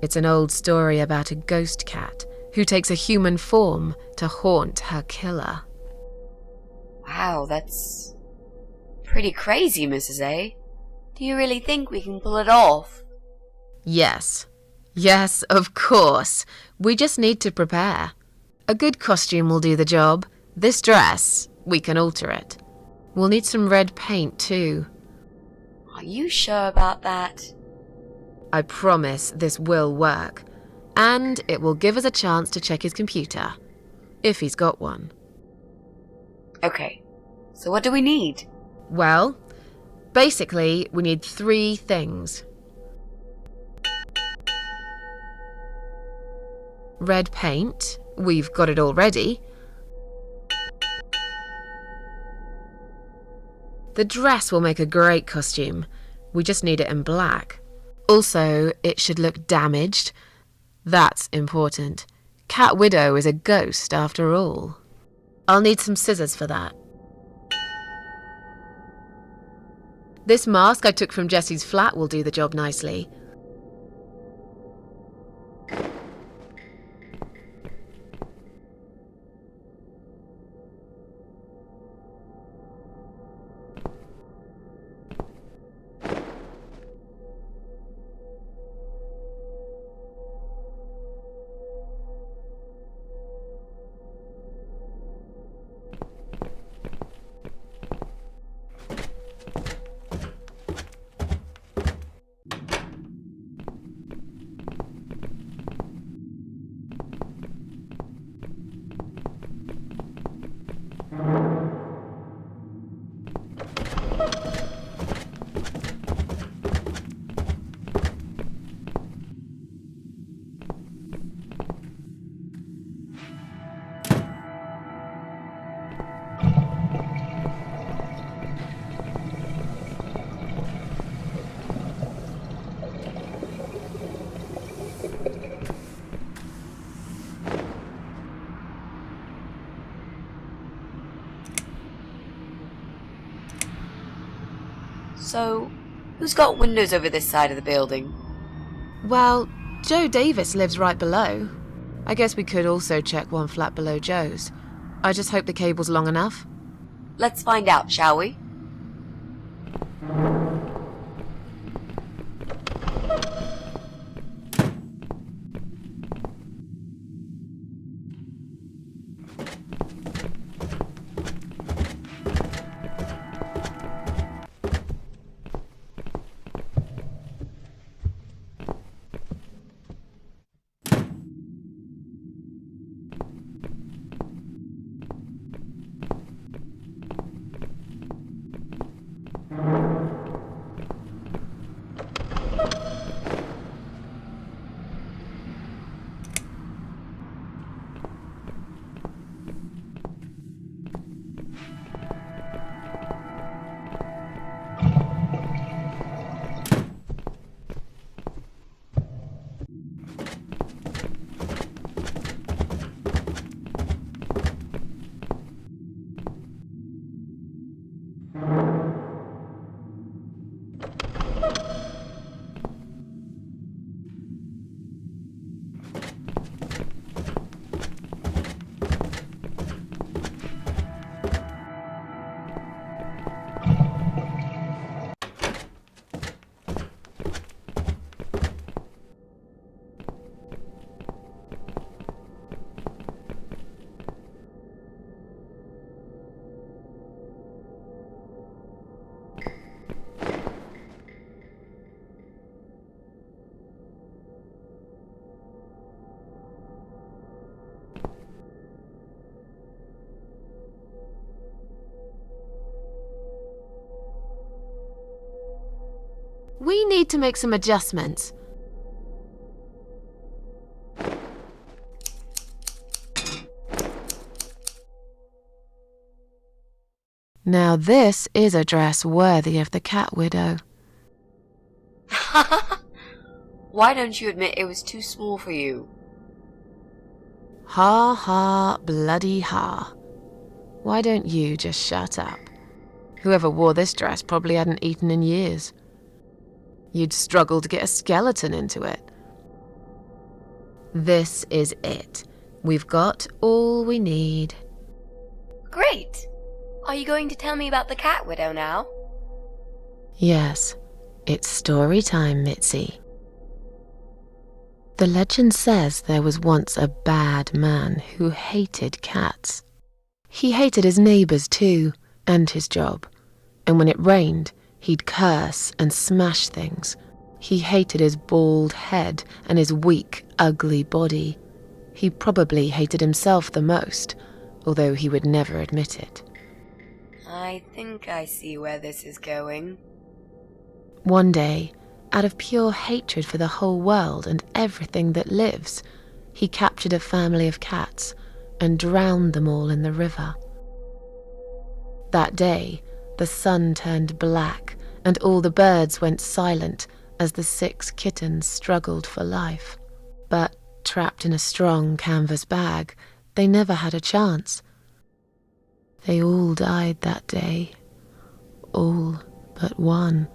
It's an old story about a ghost cat who takes a human form to haunt her killer. Wow, that's pretty crazy, Mrs. A. Do you really think we can pull it off? Yes. Yes, of course. We just need to prepare. A good costume will do the job. This dress, we can alter it. We'll need some red paint too. Are you sure about that? I promise this will work. And it will give us a chance to check his computer. If he's got one. Okay, so what do we need? Well, basically, we need 3 things. Red paint. We've got it already. The dress will make a great costume. We just need it in black. Also, it should look damaged. That's important. Cat Widow is a ghost after all. I'll need some scissors for that. This mask I took from Jessie's flat will do the job nicely. So, who's got windows over this side of the building? Well, Joe Davis lives right below. I guess we could also check one flat below Joe's. I just hope the cable's long enough. Let's find out, shall we? We need to make some adjustments. Now this is a dress worthy of the Cat Widow. Why don't you admit it was too small for you? Ha ha, bloody ha. Why don't you just shut up? Whoever wore this dress probably hadn't eaten in years. You'd struggle to get a skeleton into it. This is it. We've got all we need. Great! Are you going to tell me about the Cat Widow now? Yes, it's story time, Mitzi. The legend says there was once a bad man who hated cats. He hated his neighbours too, and his job. And when it rained, he'd curse and smash things. He hated his bald head and his weak, ugly body. He probably hated himself the most, although he would never admit it. I think I see where this is going. One day, out of pure hatred for the whole world and everything that lives, he captured a family of cats and drowned them all in the river. That day, the sun turned black and all the birds went silent as the 6 kittens struggled for life. But trapped in a strong canvas bag, they never had a chance. They all died that day. All but one.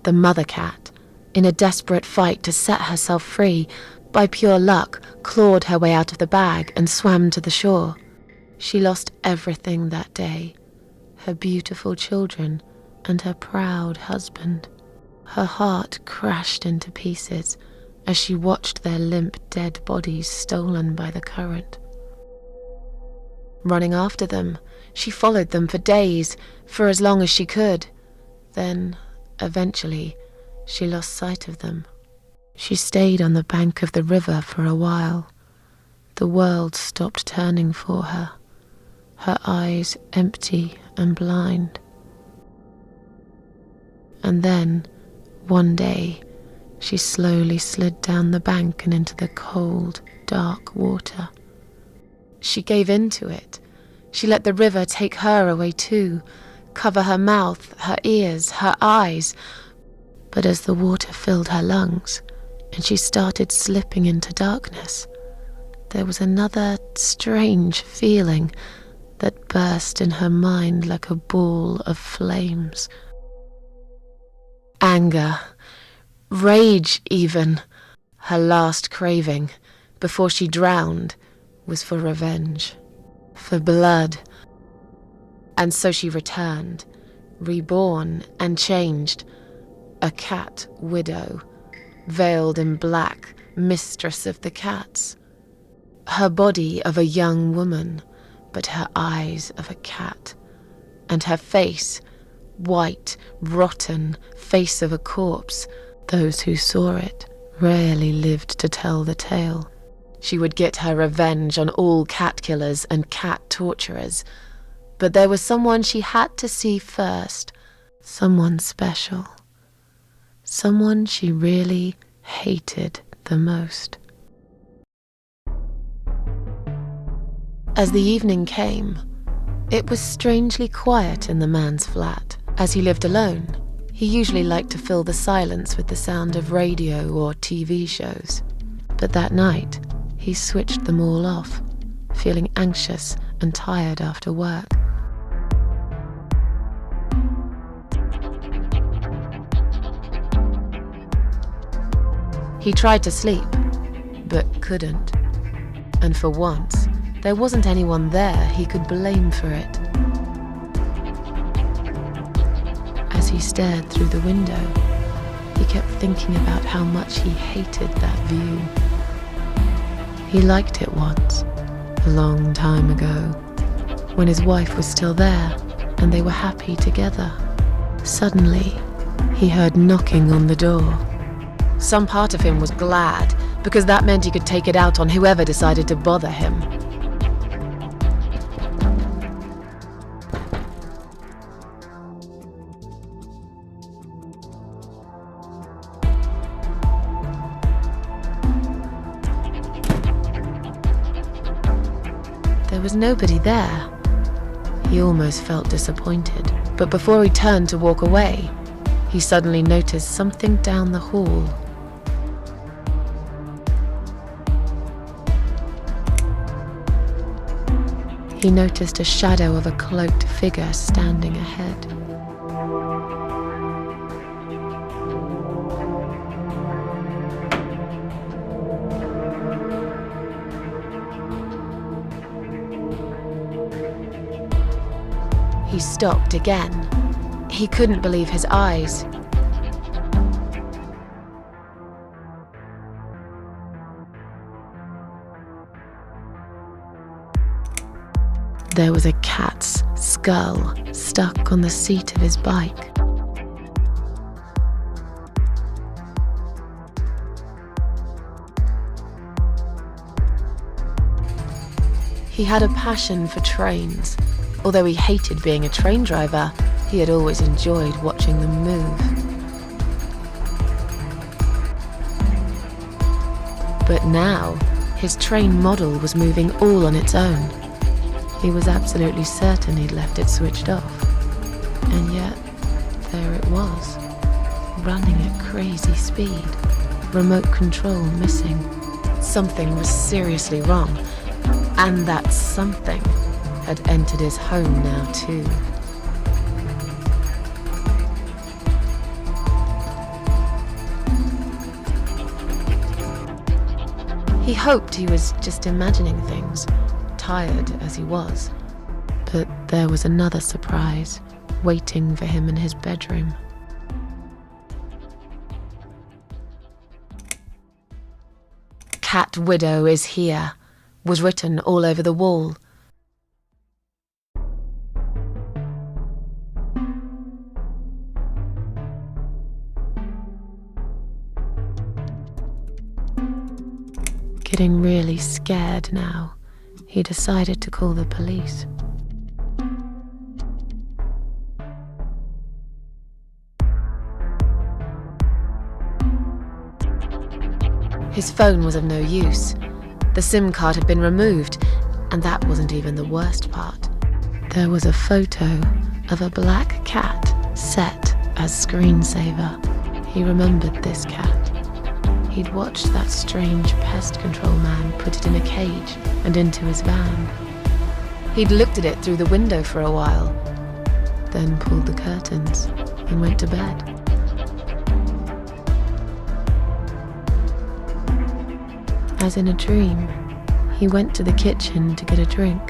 The mother cat, in a desperate fight to set herself free, by pure luck, clawed her way out of the bag and swam to the shore. She lost everything that day, her beautiful children and her proud husband. Her heart crashed into pieces as she watched their limp, dead bodies stolen by the current. Running after them, she followed them for days, for as long as she could. Then, eventually, she lost sight of them. She stayed on the bank of the river for a while. The world stopped turning for her, her eyes empty and blind. And then, one day, she slowly slid down the bank and into the cold, dark water. She gave in to it. She let the river take her away too, cover her mouth, her ears, her eyes. But as the water filled her lungs, and she started slipping into darkness, there was another strange feeling that burst in her mind like a ball of flames. Anger, rage even. Her last craving, before she drowned, was for revenge, for blood. And so she returned, reborn and changed, a cat widow, veiled in black, mistress of the cats. Her body of a young woman, but her eyes of a cat, and her face, white, rotten, face of a corpse. Those who saw it rarely lived to tell the tale. She would get her revenge on all cat killers and cat torturers. But there was someone she had to see first, someone special, someone she really hated the most. As the evening came, it was strangely quiet in the man's flat. As he lived alone, he usually liked to fill the silence with the sound of radio or TV shows. But that night, he switched them all off, feeling anxious and tired after work. He tried to sleep, but couldn't. And for once, there wasn't anyone there he could blame for it. As he stared through the window, he kept thinking about how much he hated that view. He liked it once, a long time ago, when his wife was still there and they were happy together. Suddenly, he heard knocking on the door. Some part of him was glad, because that meant he could take it out on whoever decided to bother him. There was nobody there. He almost felt disappointed, but before he turned to walk away, he suddenly noticed something down the hall. He noticed a shadow of a cloaked figure standing ahead. He stopped again. He couldn't believe his eyes. There was a cat's skull stuck on the seat of his bike. He had a passion for trains. Although he hated being a train driver, he had always enjoyed watching them move. But now, His train model was moving all on its own. He was absolutely certain he'd left it switched off. And yet, there it was, running at crazy speed, remote control missing. Something was seriously wrong, and that something had entered his home now too. He hoped he was just imagining things, tired as he was. But there was another surprise waiting for him in his bedroom. "Cat Widow is here," was written all over the wall. Getting really scared now, he decided to call the police. His phone was of no use. The SIM card had been removed, and that wasn't even the worst part. There was a photo of a black cat set as screensaver. He remembered this cat. He'd watched that strange pest control man put it in a cage and into his van. He'd looked at it through the window for a while, then pulled the curtains and went to bed. As in a dream, he went to the kitchen to get a drink.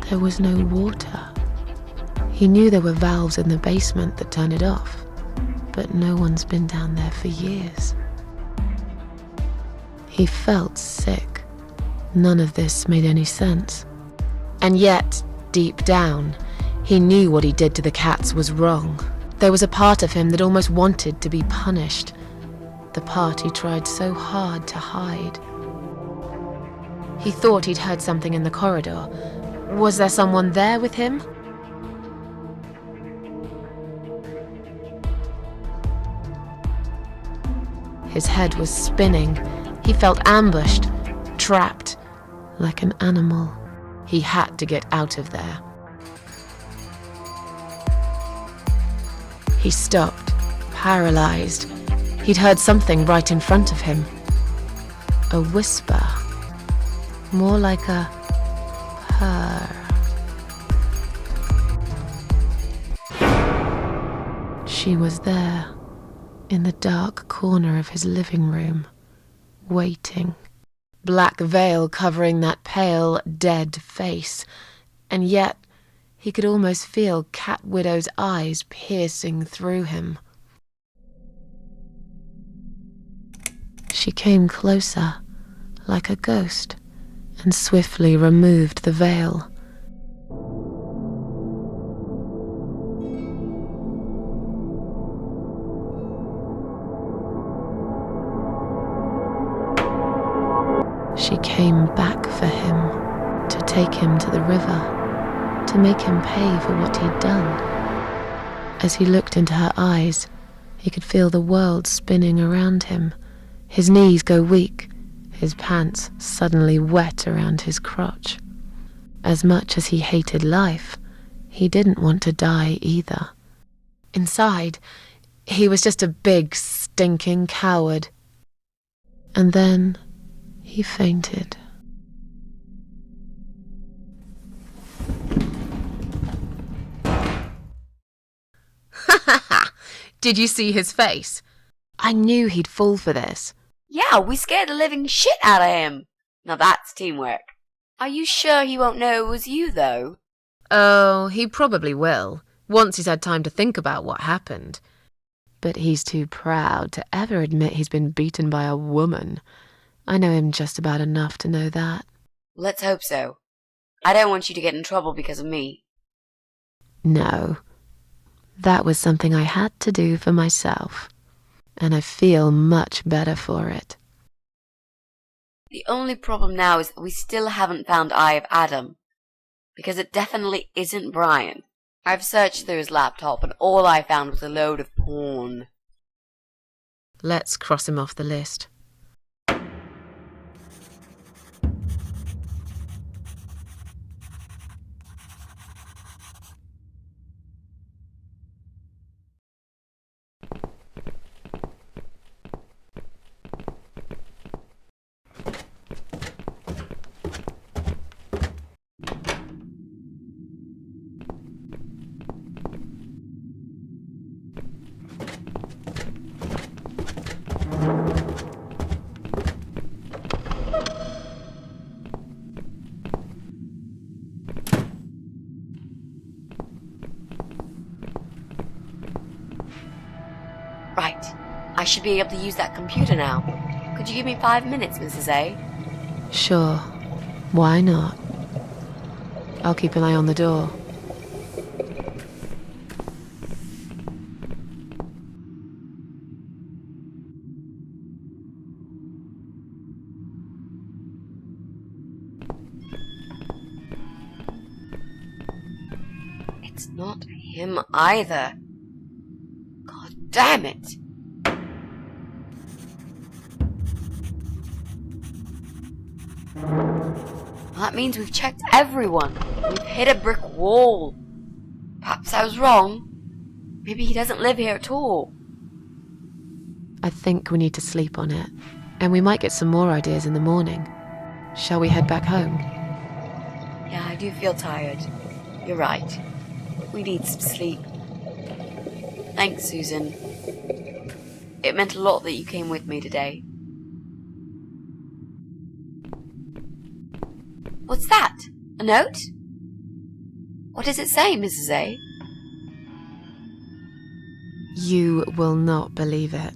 There was no water. He knew there were valves in the basement that turned it off, but no one's been down there for years. He felt sick. None of this made any sense. And yet, deep down, he knew what he did to the cats was wrong. There was a part of him that almost wanted to be punished. The part he tried so hard to hide. He thought he'd heard something in the corridor. Was there someone there with him? His head was spinning. He felt ambushed, trapped, like an animal. He had to get out of there. He stopped, paralyzed. He'd heard something right in front of him. A whisper. More like a purr. She was there, in the dark corner of his living room, waiting. Black veil covering that pale, dead face. And yet, he could almost feel Cat Widow's eyes piercing through him. She came closer, like a ghost, and swiftly removed the veil. She came back for him, to take him to the river, to make him pay for what he'd done. As he looked into her eyes, he could feel the world spinning around him, his knees go weak, his pants suddenly wet around his crotch. As much as he hated life, he didn't want to die either. Inside, he was just a big, stinking coward. And then he fainted. Did you see his face? I knew he'd fall for this. Yeah, we scared the living shit out of him. Now that's teamwork. Are you sure he won't know it was you, though? Oh, he probably will, once he's had time to think about what happened. But he's too proud to ever admit he's been beaten by a woman. I know him just about enough to know that. Let's hope so. I don't want you to get in trouble because of me. No. That was something I had to do for myself. And I feel much better for it. The only problem now is that we still haven't found Eye of Adam. Because it definitely isn't Brian. I've searched through his laptop and all I found was a load of porn. Let's cross him off the list. Right. I should be able to use that computer now. Could you give me 5 minutes, Mrs. A? Sure. Why not? I'll keep an eye on the door. It's not him either. God damn it! That means we've checked everyone. We've hit a brick wall. Perhaps I was wrong. Maybe he doesn't live here at all. I think we need to sleep on it. And we might get some more ideas in the morning. Shall we head back home? Yeah, I do feel tired. You're right. We need some sleep. Thanks, Susan. It meant a lot that you came with me today. What's that? A note? What does it say, Mrs. A? You will not believe it.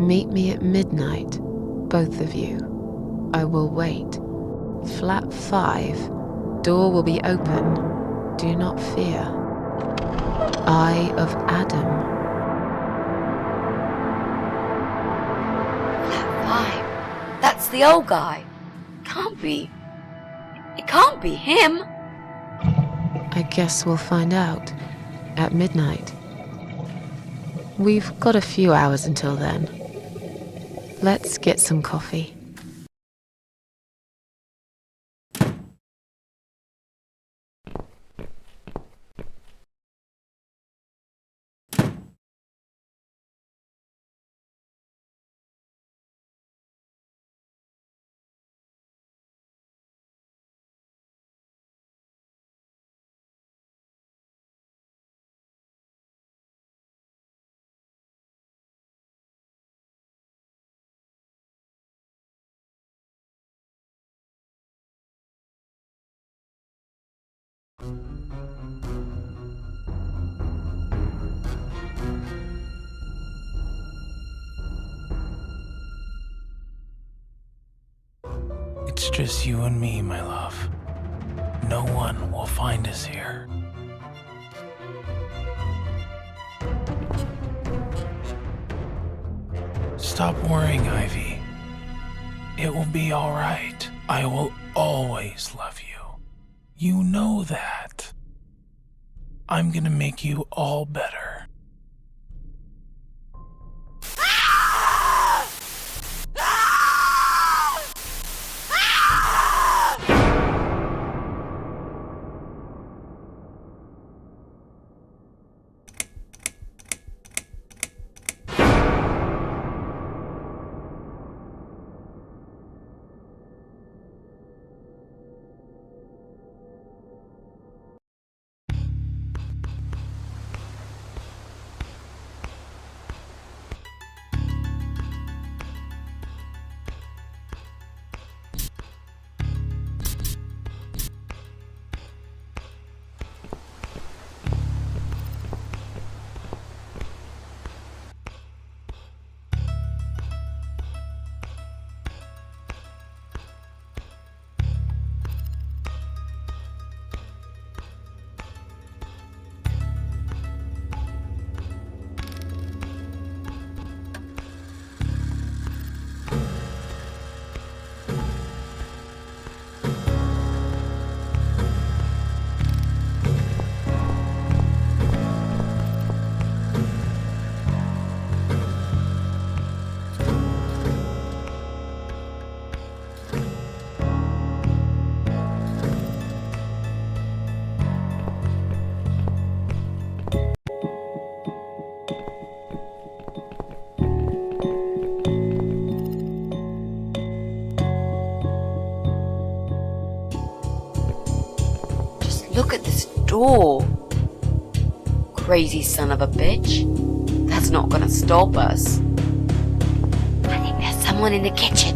Meet me at midnight, both of you. I will wait. Flat 5. Door will be open. Do not fear. Eye of Adam. Flat 5. That's the old guy. Can't be. It can't be him. I guess we'll find out. At midnight. We've got a few hours until then. Let's get some coffee. It's just you and me, my love. No one will find us here. Stop worrying, Ivy. It will be all right. I will always love you. You know that. I'm gonna make you all better. Just look at this door. Crazy son of a bitch. That's not gonna stop us. I think there's someone in the kitchen.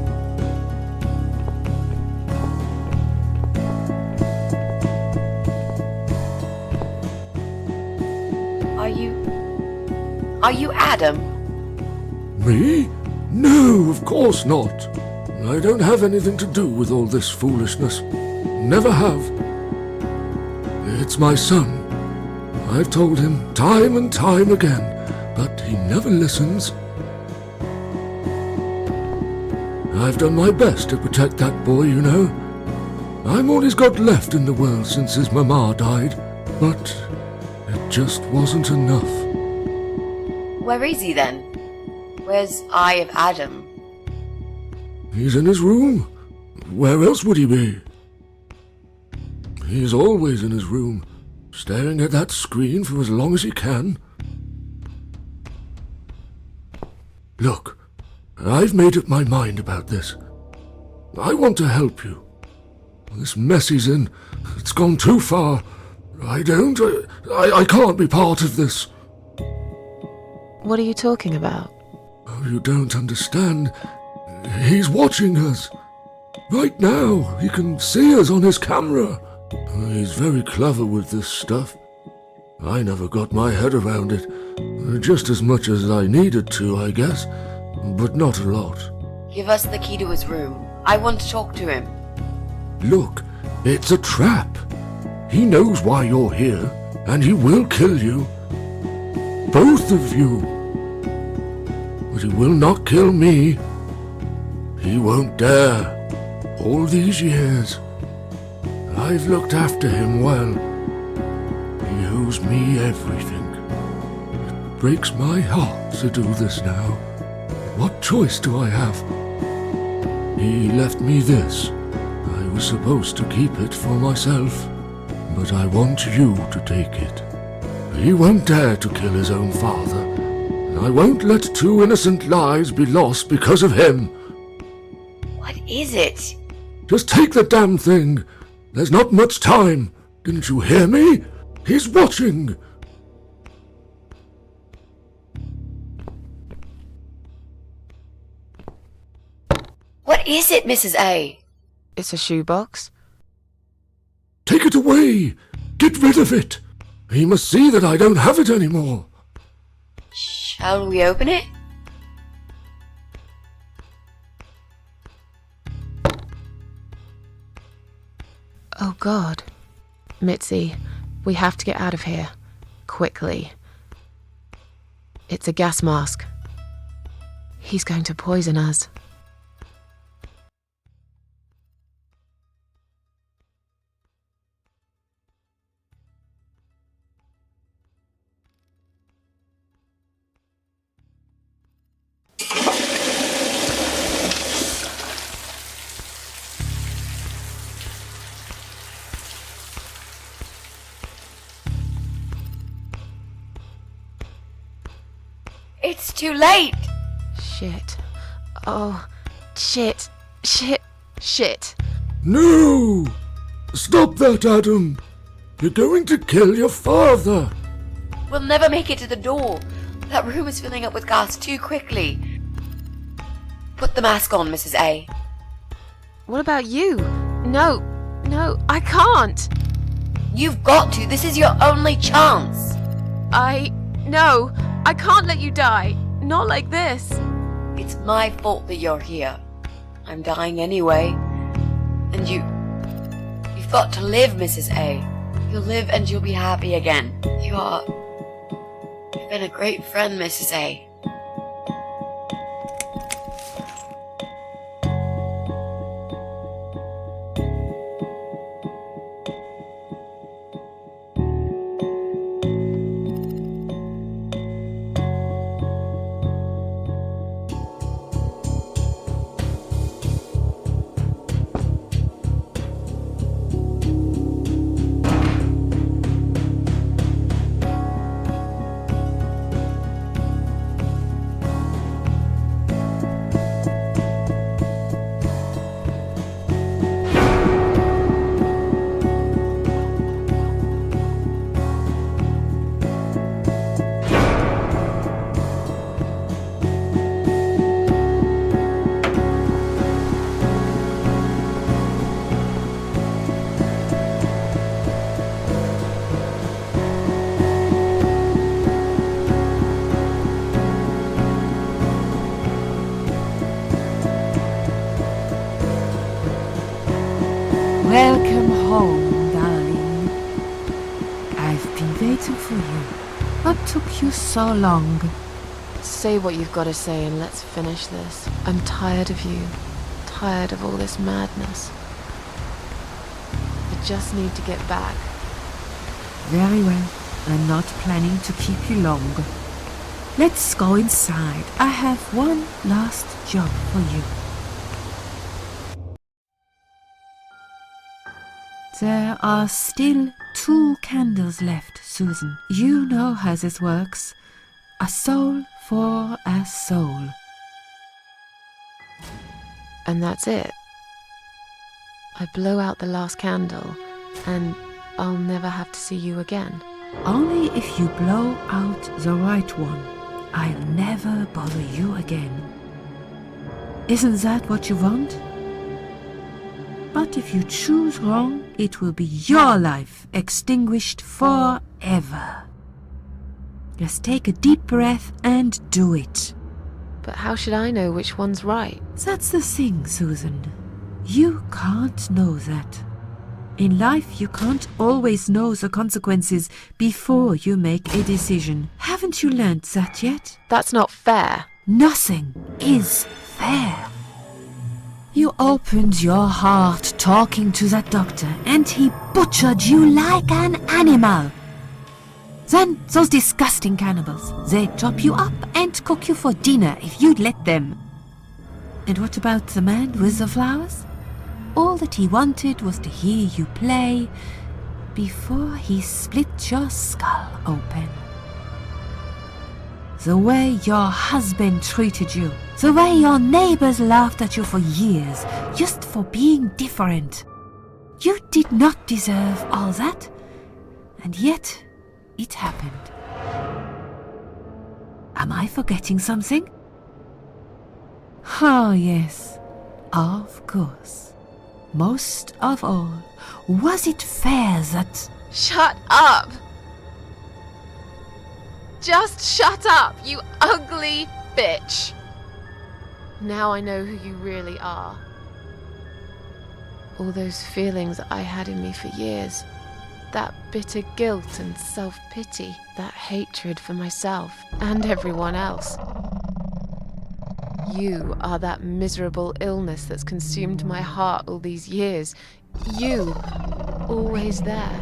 Are you Adam? Me? No, of course not. I don't have anything to do with all this foolishness. Never have. It's my son. I've told him time and time again, but he never listens. I've done my best to protect that boy, you know. I'm all he's got left in the world since his mama died, but it just wasn't enough. Where is he then? Where's Eye of Adam? He's in his room. Where else would he be? He's always in his room, staring at that screen for as long as he can. Look, I've made up my mind about this. I want to help you. This mess he's in, it's gone too far. I can't be part of this. What are you talking about? Oh, you don't understand. He's watching us. Right now, he can see us on his camera. He's very clever with this stuff. I never got my head around it. Just as much as I needed to, I guess. But not a lot. Give us the key to his room. I want to talk to him. Look, it's a trap. He knows why you're here, and he will kill you. Both of you. But he will not kill me. He won't dare. All these years, I've looked after him well. He owes me everything. It breaks my heart to do this now. What choice do I have? He left me this. I was supposed to keep it for myself, but I want you to take it. He won't dare to kill his own father, and I won't let 2 innocent lives be lost because of him. What is it? Just take the damn thing. There's not much time. Didn't you hear me? He's watching. What is it, Mrs. A? It's a shoebox. Take it away. Get rid of it. He must see that I don't have it anymore. Shall we open it? Oh God. Mitzi, we have to get out of here. Quickly. It's a gas mask. He's going to poison us. It's too late! Shit. Oh, shit. Shit. No! Stop that, Adam. You're going to kill your father. We'll never make it to the door. That room is filling up with gas too quickly. Put the mask on, Mrs. A. What about you? No, I can't. You've got to. This is your only chance. No, I can't let you die. Not like this. It's my fault that you're here. I'm dying anyway. And you've got to live, Mrs. A. You'll live and you'll be happy again. You've been a great friend, Mrs. A. Welcome home, darling. I've been waiting for you. What took you so long? Say what you've got to say and let's finish this. I'm tired of you. Tired of all this madness. I just need to get back. Very well. I'm not planning to keep you long. Let's go inside. I have one last job for you. There are still 2 candles left, Susan. You know how this works. A soul for a soul. And that's it. I blow out the last candle, and I'll never have to see you again. Only if you blow out the right one. I'll never bother you again. Isn't that what you want? But if you choose wrong, it will be your life extinguished forever. Just take a deep breath and do it. But how should I know which one's right? That's the thing, Susan. You can't know that. In life, you can't always know the consequences before you make a decision. Haven't you learned that yet? That's not fair. Nothing is fair. You opened your heart talking to that doctor, and he butchered you like an animal. Then those disgusting cannibals, they chop you up and cook you for dinner if you'd let them. And what about the man with the flowers? All that he wanted was to hear you play before he split your skull open. The way your husband treated you, the way your neighbors laughed at you for years, just for being different. You did not deserve all that, and yet it happened. Am I forgetting something? Oh, yes, of course. Most of all, was it fair that... Shut up! Just shut up, you ugly bitch! Now I know who you really are. All those feelings I had in me for years. That bitter guilt and self-pity. That hatred for myself and everyone else. You are that miserable illness that's consumed my heart all these years. You, always there,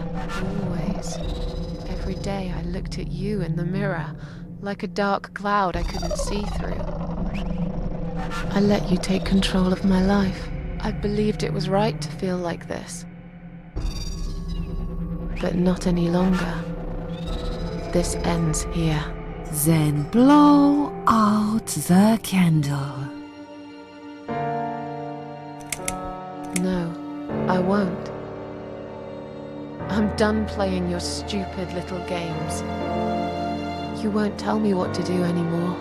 always. Every day I looked at you in the mirror, like a dark cloud I couldn't see through. I let you take control of my life. I believed it was right to feel like this. But not any longer. This ends here. Then blow out the candle. No, I won't. I'm done playing your stupid little games. You won't tell me what to do anymore.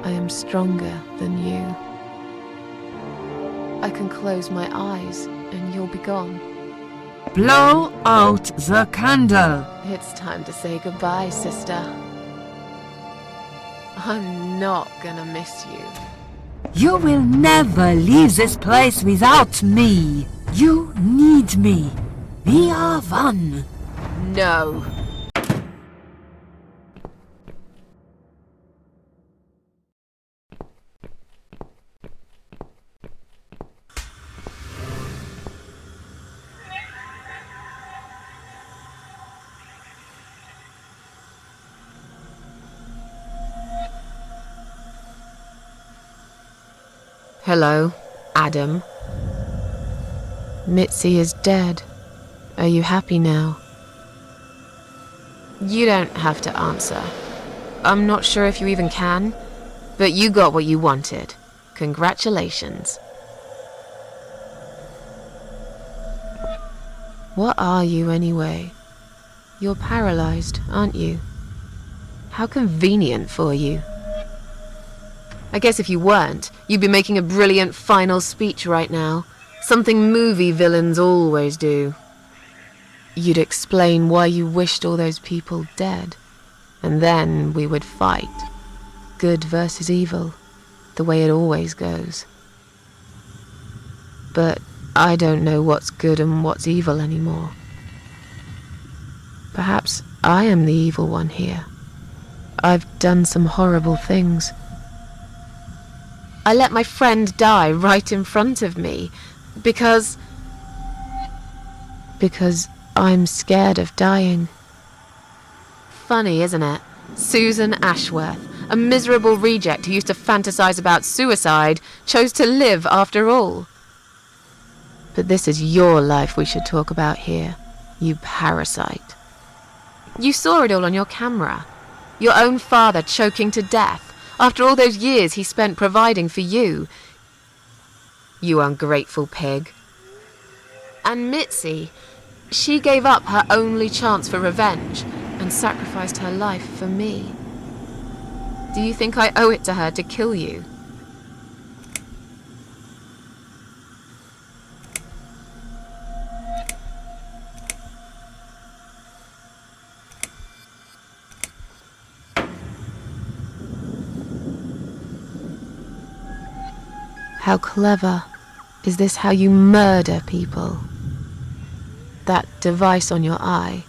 I am stronger than you. I can close my eyes and you'll be gone. Blow out the candle. It's time to say goodbye, sister. I'm not gonna miss you. You will never leave this place without me. You need me. We are one. No. Hello, Adam. Mitzi is dead. Are you happy now? You don't have to answer. I'm not sure if you even can, but you got what you wanted. Congratulations. What are you anyway? You're paralyzed, aren't you? How convenient for you. I guess if you weren't, you'd be making a brilliant final speech right now. Something movie villains always do. You'd explain why you wished all those people dead. And then we would fight. Good versus evil. The way it always goes. But I don't know what's good and what's evil anymore. Perhaps I am the evil one here. I've done some horrible things. I let my friend die right in front of me because I'm scared of dying. Funny, isn't it? Susan Ashworth, a miserable reject who used to fantasize about suicide, chose to live after all. But this is your life we should talk about here, you parasite. You saw it all on your camera. Your own father choking to death, after all those years he spent providing for you. You ungrateful pig. And Mitzi, she gave up her only chance for revenge and sacrificed her life for me. Do you think I owe it to her to kill you? How clever. Is this how you murder people? That device on your eye,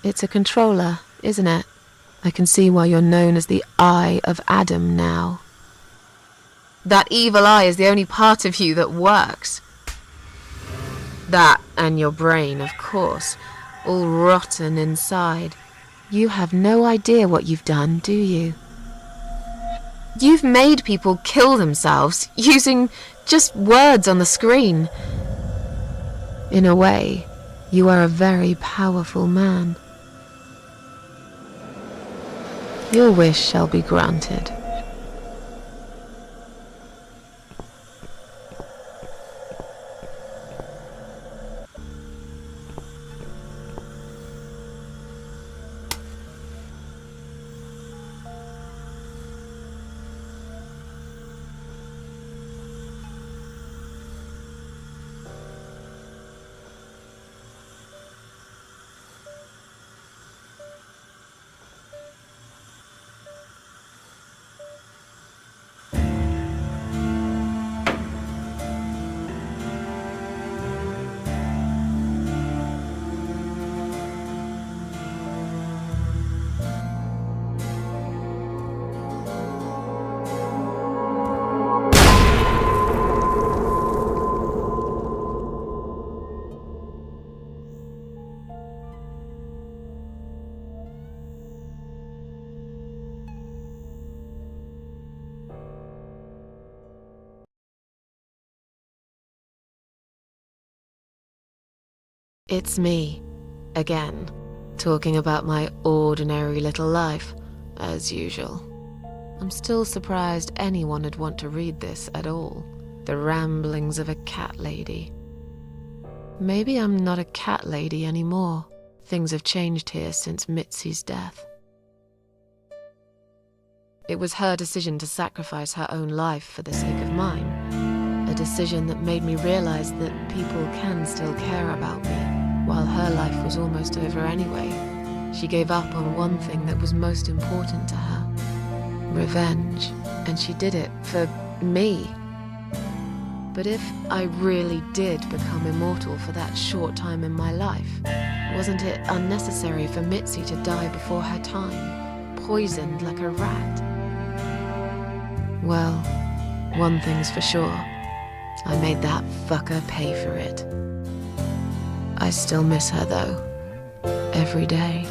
it's a controller, isn't it? I can see why you're known as the Eye of Adam now. That evil eye is the only part of you that works. That and your brain, of course, all rotten inside. You have no idea what you've done, do you? You've made people kill themselves using just words on the screen. In a way, you are a very powerful man. Your wish shall be granted. It's me, again, talking about my ordinary little life, as usual. I'm still surprised anyone would want to read this at all. The ramblings of a cat lady. Maybe I'm not a cat lady anymore. Things have changed here since Mitzi's death. It was her decision to sacrifice her own life for the sake of mine. A decision that made me realize that people can still care about me, while her life was almost over anyway. She gave up on one thing that was most important to her. Revenge. And she did it for me. But if I really did become immortal for that short time in my life, wasn't it unnecessary for Mitzi to die before her time, poisoned like a rat? Well, one thing's for sure. I made that fucker pay for it. I still miss her though, every day.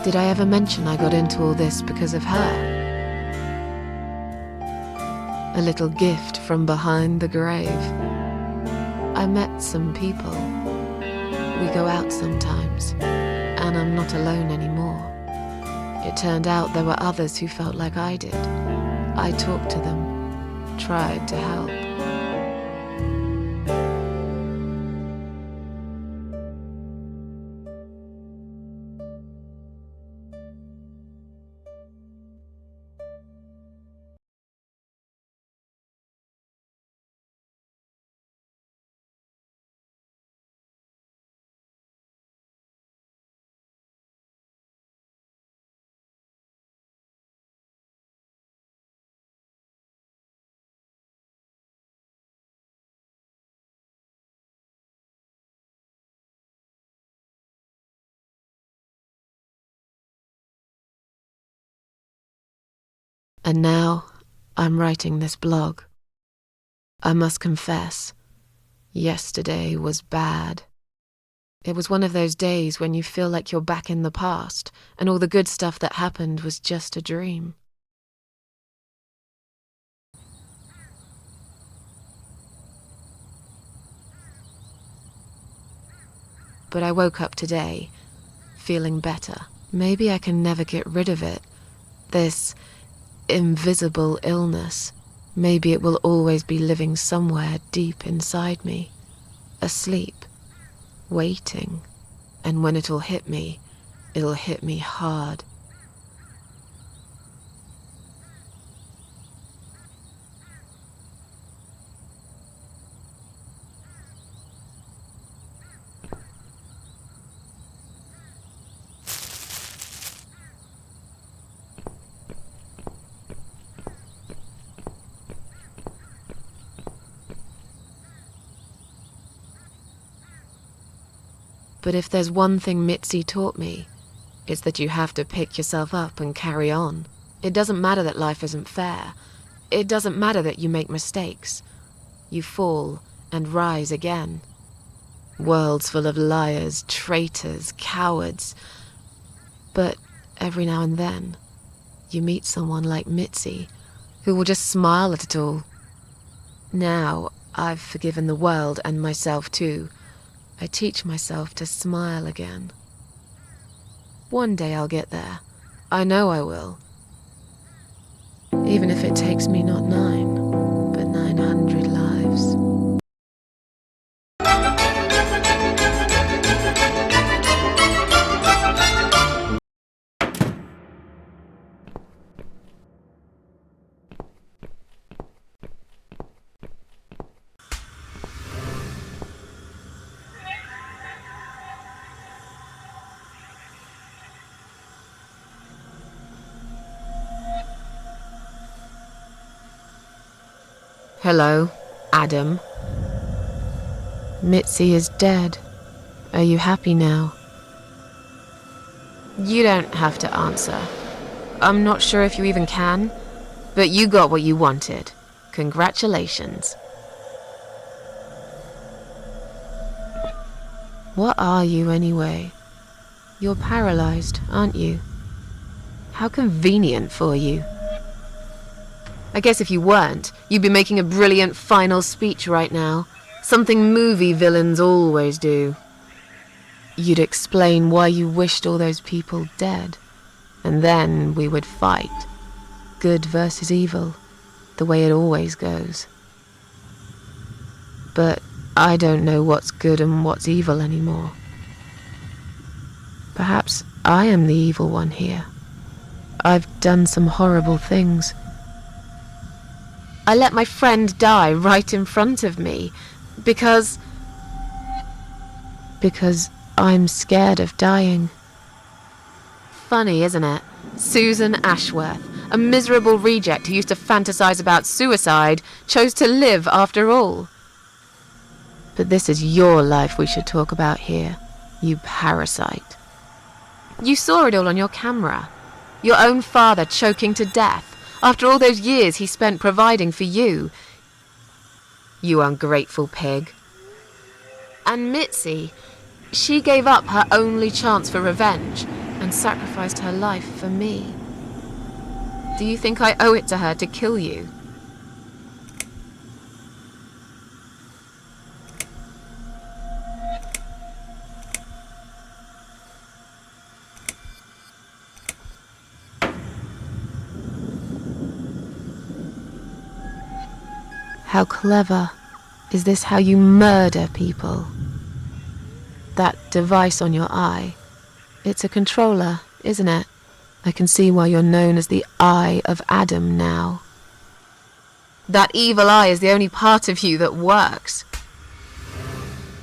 Did I ever mention I got into all this because of her? A little gift from behind the grave. I met some people. We go out sometimes, and I'm not alone anymore. It turned out there were others who felt like I did. I talked to them, tried to help. And now I'm writing this blog. I must confess, yesterday was bad. It was one of those days when you feel like you're back in the past, and all the good stuff that happened was just a dream. But I woke up today, feeling better. Maybe I can never get rid of it. This invisible illness. Maybe it will always be living somewhere deep inside me, asleep, waiting. And when it'll hit me hard. But if there's one thing Mitzi taught me, it's that you have to pick yourself up and carry on. It doesn't matter that life isn't fair. It doesn't matter that you make mistakes. You fall and rise again. Worlds full of liars, traitors, cowards. But every now and then, you meet someone like Mitzi, who will just smile at it all. Now, I've forgiven the world and myself too. I teach myself to smile again. One day I'll get there. I know I will. Even if it takes me not 9, but 900 lives. Hello, Adam. Mitzi is dead. Are you happy now? You don't have to answer. I'm not sure if you even can, but you got what you wanted. Congratulations. What are you anyway? You're paralyzed, aren't you? How convenient for you. I guess if you weren't, you'd be making a brilliant final speech right now. Something movie villains always do. You'd explain why you wished all those people dead. And then we would fight. Good versus evil, the way it always goes. But I don't know what's good and what's evil anymore. Perhaps I am the evil one here. I've done some horrible things. I let my friend die right in front of me, because I'm scared of dying. Funny, isn't it? Susan Ashworth, a miserable reject who used to fantasize about suicide, chose to live after all. But this is your life we should talk about here, you parasite. You saw it all on your camera. Your own father choking to death. After all those years he spent providing for you. You ungrateful pig. And Mitzi, she gave up her only chance for revenge and sacrificed her life for me. Do you think I owe it to her to kill you? How clever. Is this how you murder people? That device on your eye, it's a controller, isn't it? I can see why you're known as the Eye of Adam now. That evil eye is the only part of you that works.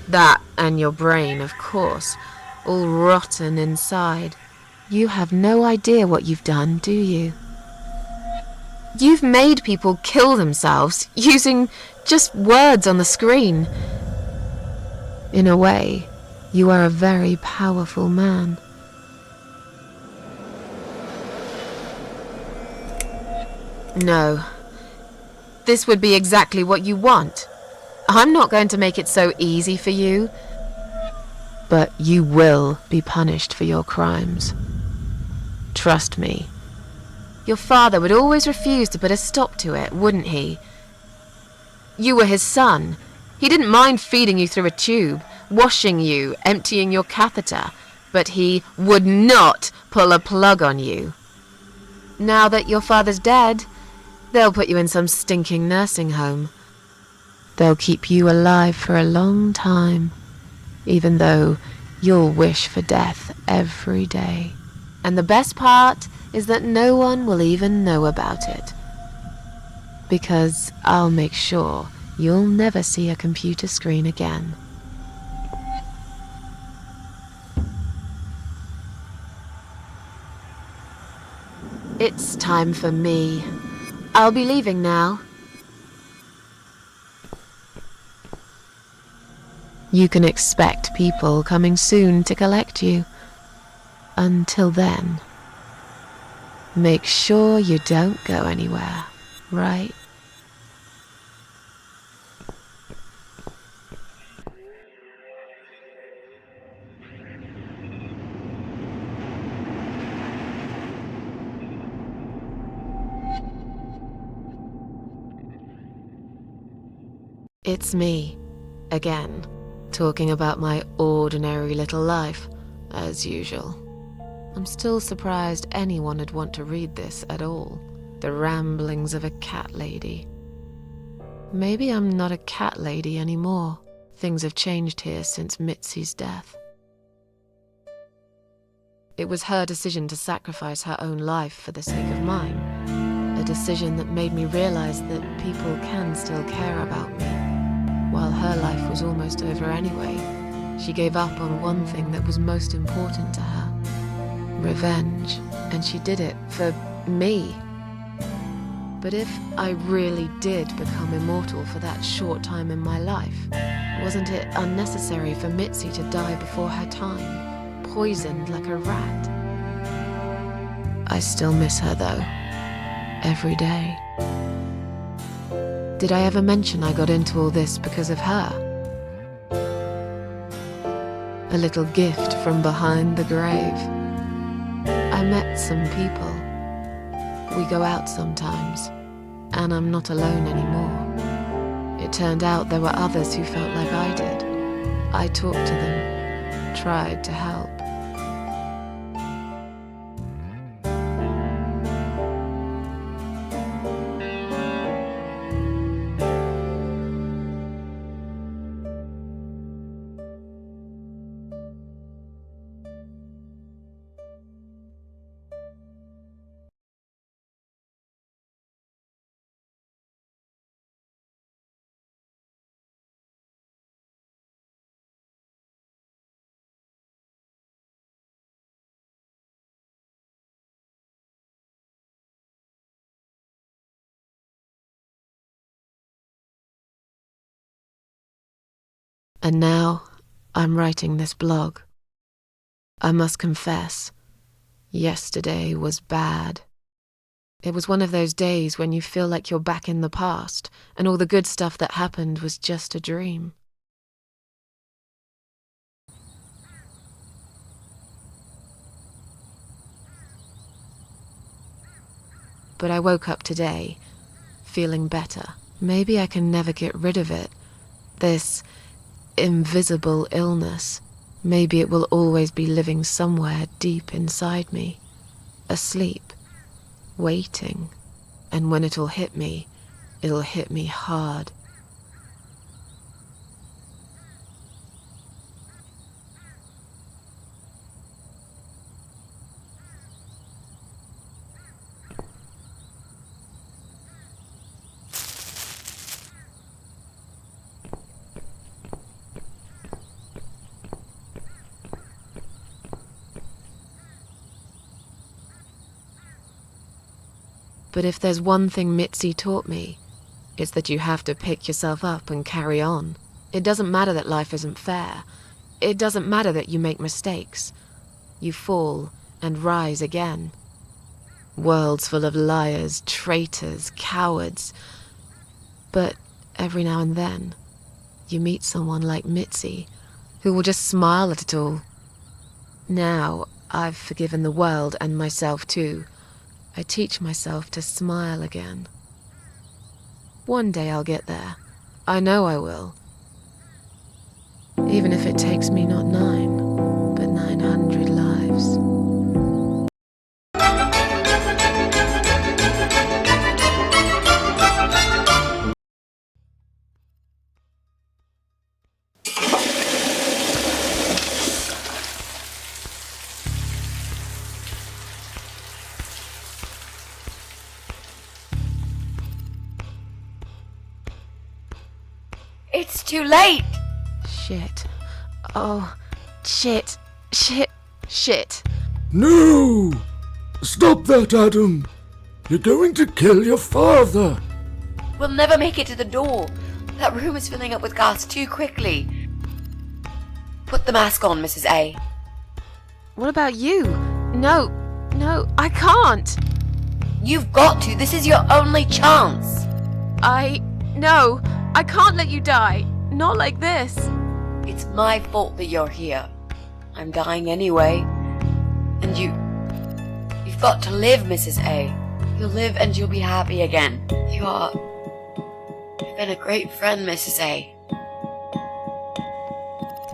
That and your brain, of course, all rotten inside. You have no idea what you've done, do you? You've made people kill themselves using just words on the screen. In a way, you are a very powerful man. No. This would be exactly what you want. I'm not going to make it so easy for you. But you will be punished for your crimes. Trust me. Your father would always refuse to put a stop to it, wouldn't he? You were his son. He didn't mind feeding you through a tube, washing you, emptying your catheter, but he would not pull a plug on you. Now that your father's dead, they'll put you in some stinking nursing home. They'll keep you alive for a long time, even though you'll wish for death every day. And the best part is that no one will even know about it. Because I'll make sure you'll never see a computer screen again. It's time for me. I'll be leaving now. You can expect people coming soon to collect you. Until then, make sure you don't go anywhere, right? It's me, again, talking about my ordinary little life, as usual. I'm still surprised anyone would want to read this at all. The ramblings of a cat lady. Maybe I'm not a cat lady anymore. Things have changed here since Mitzi's death. It was her decision to sacrifice her own life for the sake of mine. A decision that made me realize that people can still care about me. While her life was almost over anyway, she gave up on one thing that was most important to her. Revenge. And she did it for me. But if I really did become immortal for that short time in my life, wasn't it unnecessary for Mitzi to die before her time, poisoned like a rat? I still miss her though, every day. Did I ever mention I got into all this because of her? A little gift from behind the grave. I met some people. We go out sometimes, and I'm not alone anymore. It turned out there were others who felt like I did. I talked to them, tried to help. And now, I'm writing this blog. I must confess, yesterday was bad. It was one of those days when you feel like you're back in the past, and all the good stuff that happened was just a dream. But I woke up today, feeling better. Maybe I can never get rid of it. This invisible illness. Maybe it will always be living somewhere deep inside me, asleep, waiting. And when it'll hit me hard. But if there's one thing Mitzi taught me, it's that you have to pick yourself up and carry on. It doesn't matter that life isn't fair. It doesn't matter that you make mistakes. You fall and rise again. Worlds full of liars, traitors, cowards. But every now and then, you meet someone like Mitzi, who will just smile at it all. Now, I've forgiven the world and myself too. I teach myself to smile again. One day I'll get there. I know I will. Even if it takes me not 9, but 900 lives. It's too late! Shit. Oh, shit. Shit. Shit. No! Stop that, Adam! You're going to kill your father! We'll never make it to the door. That room is filling up with gas too quickly. Put the mask on, Mrs. A. What about you? No, I can't. You've got to. This is your only chance. No, I can't let you die. Not like this. It's my fault that you're here. I'm dying anyway. And you've got to live, Mrs. A. You'll live and you'll be happy again. You've been a great friend, Mrs. A.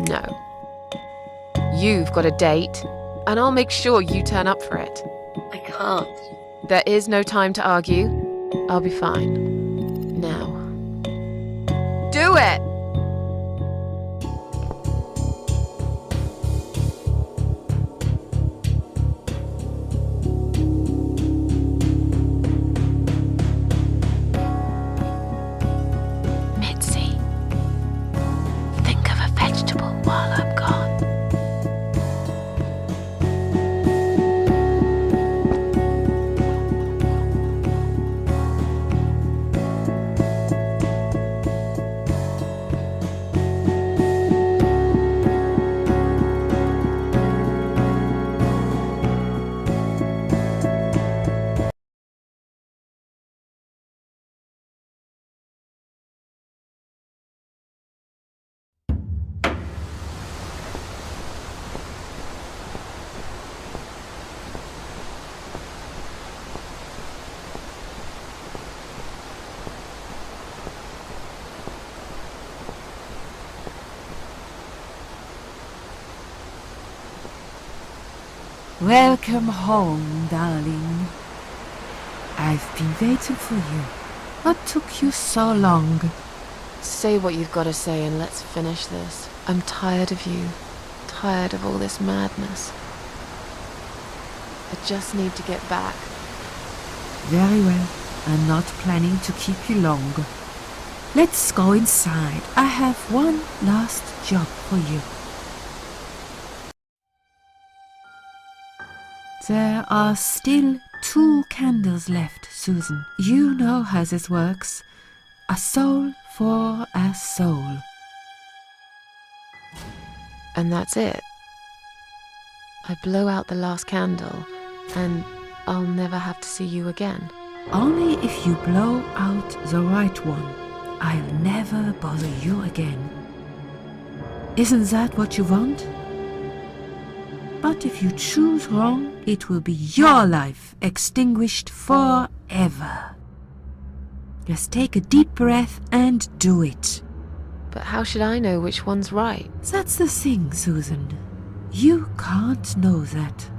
No. You've got a date, and I'll make sure you turn up for it. I can't. There is no time to argue. I'll be fine. Now. Do it! Mitzi, think of a vegetable while I'm gone. Welcome home, darling. I've been waiting for you. What took you so long? Say what you've got to say and let's finish this. I'm tired of you. Tired of all this madness. I just need to get back. Very well. I'm not planning to keep you long. Let's go inside. I have one last job for you. There are still 2 candles left, Susan. You know how this works. A soul for a soul. And that's it. I blow out the last candle, and I'll never have to see you again. Only if you blow out the right one. I'll never bother you again. Isn't that what you want? But if you choose wrong, it will be your life extinguished forever. Just take a deep breath and do it. But how should I know which one's right? That's the thing, Susan. You can't know that.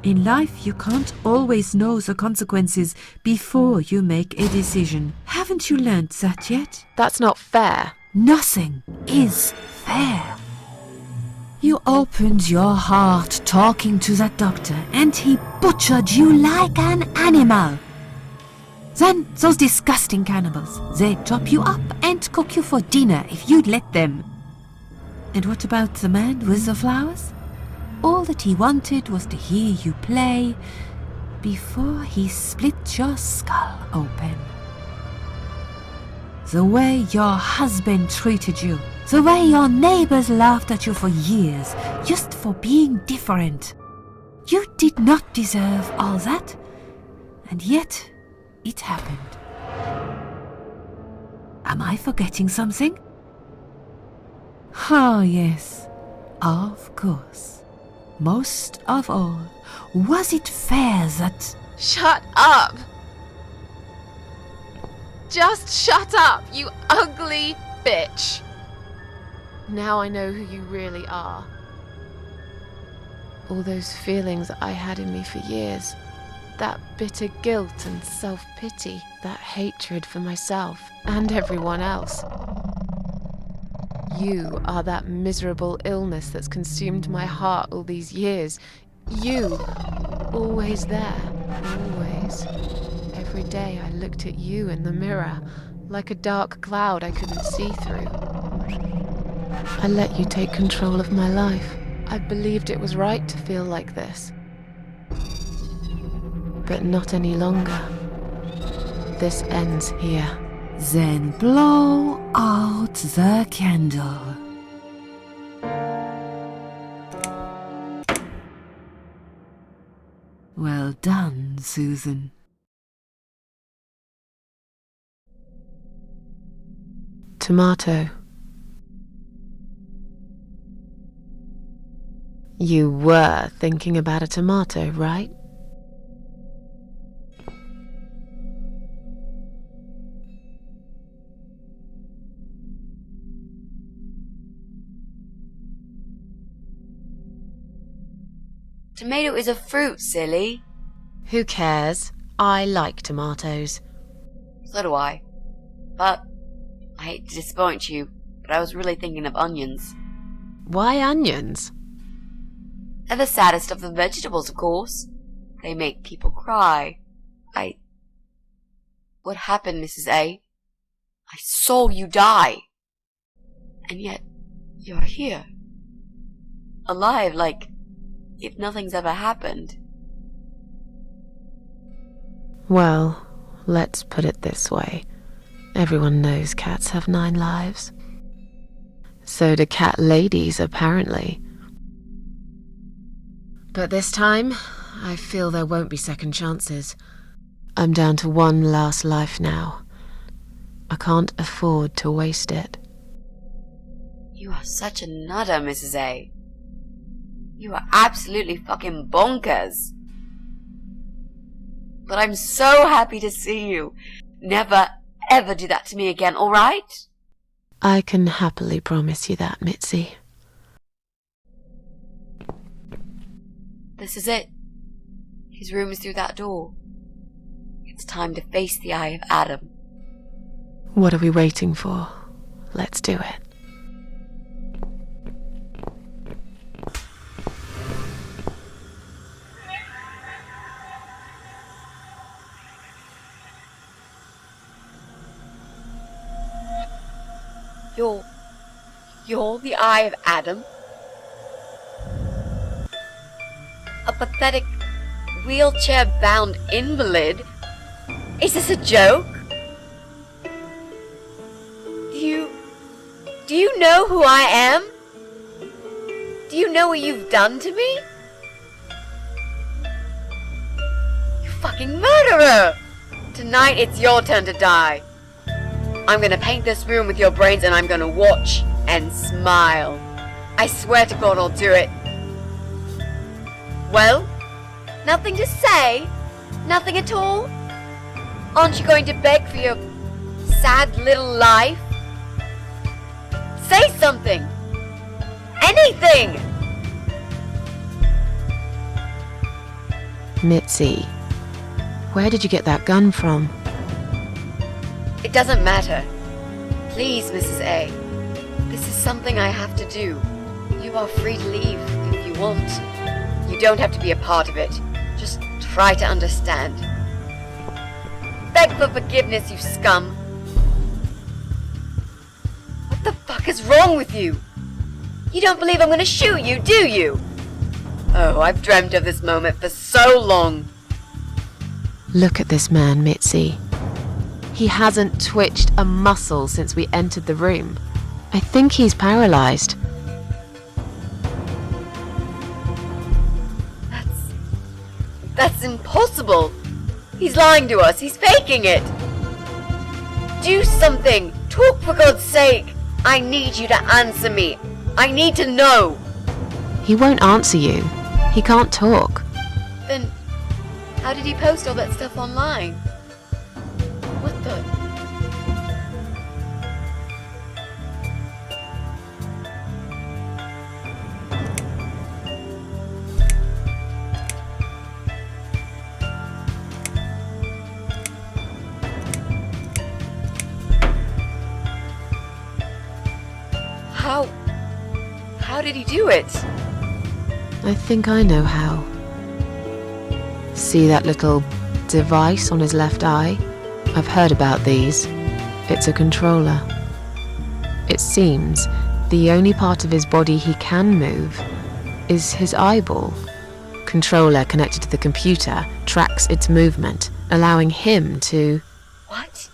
In life, you can't always know the consequences before you make a decision. Haven't you learned that yet? That's not fair. Nothing is fair. You opened your heart talking to that doctor, and he butchered you like an animal. Then those disgusting cannibals, they'd chop you up and cook you for dinner if you'd let them. And what about the man with the flowers? All that he wanted was to hear you play before he split your skull open. The way your husband treated you, the way your neighbors laughed at you for years, just for being different. You did not deserve all that. And yet, it happened. Am I forgetting something? Ah, yes. Of course. Most of all, was it fair that... Shut up! Just shut up, you ugly bitch! Now I know who you really are. All those feelings I had in me for years. That bitter guilt and self-pity. That hatred for myself and everyone else. You are that miserable illness that's consumed my heart all these years. You, always there, always. Every day I looked at you in the mirror, like a dark cloud I couldn't see through. I let you take control of my life. I believed it was right to feel like this. But not any longer. This ends here. Then blow out the candle. Well done, Susan. Tomato. You were thinking about a tomato, right? Tomato is a fruit, silly. Who cares? I like tomatoes. So do I. But I hate to disappoint you, but I was really thinking of onions. Why onions? They're the saddest of the vegetables, of course. They make people cry. What happened, Mrs. A? I saw you die. And yet, you're here. Alive, like if nothing's ever happened. Well, let's put it this way. Everyone knows cats have 9 lives. So do cat ladies, apparently. But this time, I feel there won't be second chances. I'm down to 1 last life now. I can't afford to waste it. You are such a nutter, Mrs. A. You are absolutely fucking bonkers. But I'm so happy to see you. Never, ever do that to me again, alright? I can happily promise you that, Mitzi. This is it. His room is through that door. It's time to face the Eye of Adam. What are we waiting for? Let's do it. You're the Eye of Adam? A pathetic, wheelchair-bound invalid? Is this a joke? Do you know who I am? Do you know what you've done to me? You fucking murderer! Tonight it's your turn to die. I'm gonna paint this room with your brains and I'm gonna watch and smile. I swear to God I'll do it. Well, nothing to say? Nothing at all? Aren't you going to beg for your sad little life? Say something! Anything! Mitzi, where did you get that gun from? It doesn't matter. Please, Mrs. A. This is something I have to do. You are free to leave if you want. You don't have to be a part of it. Just try to understand. Beg for forgiveness, you scum. What the fuck is wrong with you? You don't believe I'm gonna shoot you, do you? Oh, I've dreamt of this moment for so long. Look at this man, Mitzi. He hasn't twitched a muscle since we entered the room. I think he's paralyzed. That's impossible. He's lying to us. He's faking it. Do something. Talk, for God's sake. I need you to answer me. I need to know. He won't answer you. He can't talk. Then, how did he post all that stuff online? What the? How did he do it? I think I know how. See that little device on his left eye? I've heard about these. It's a controller. It seems the only part of his body he can move is his eyeball. Controller connected to the computer tracks its movement, allowing him to... What?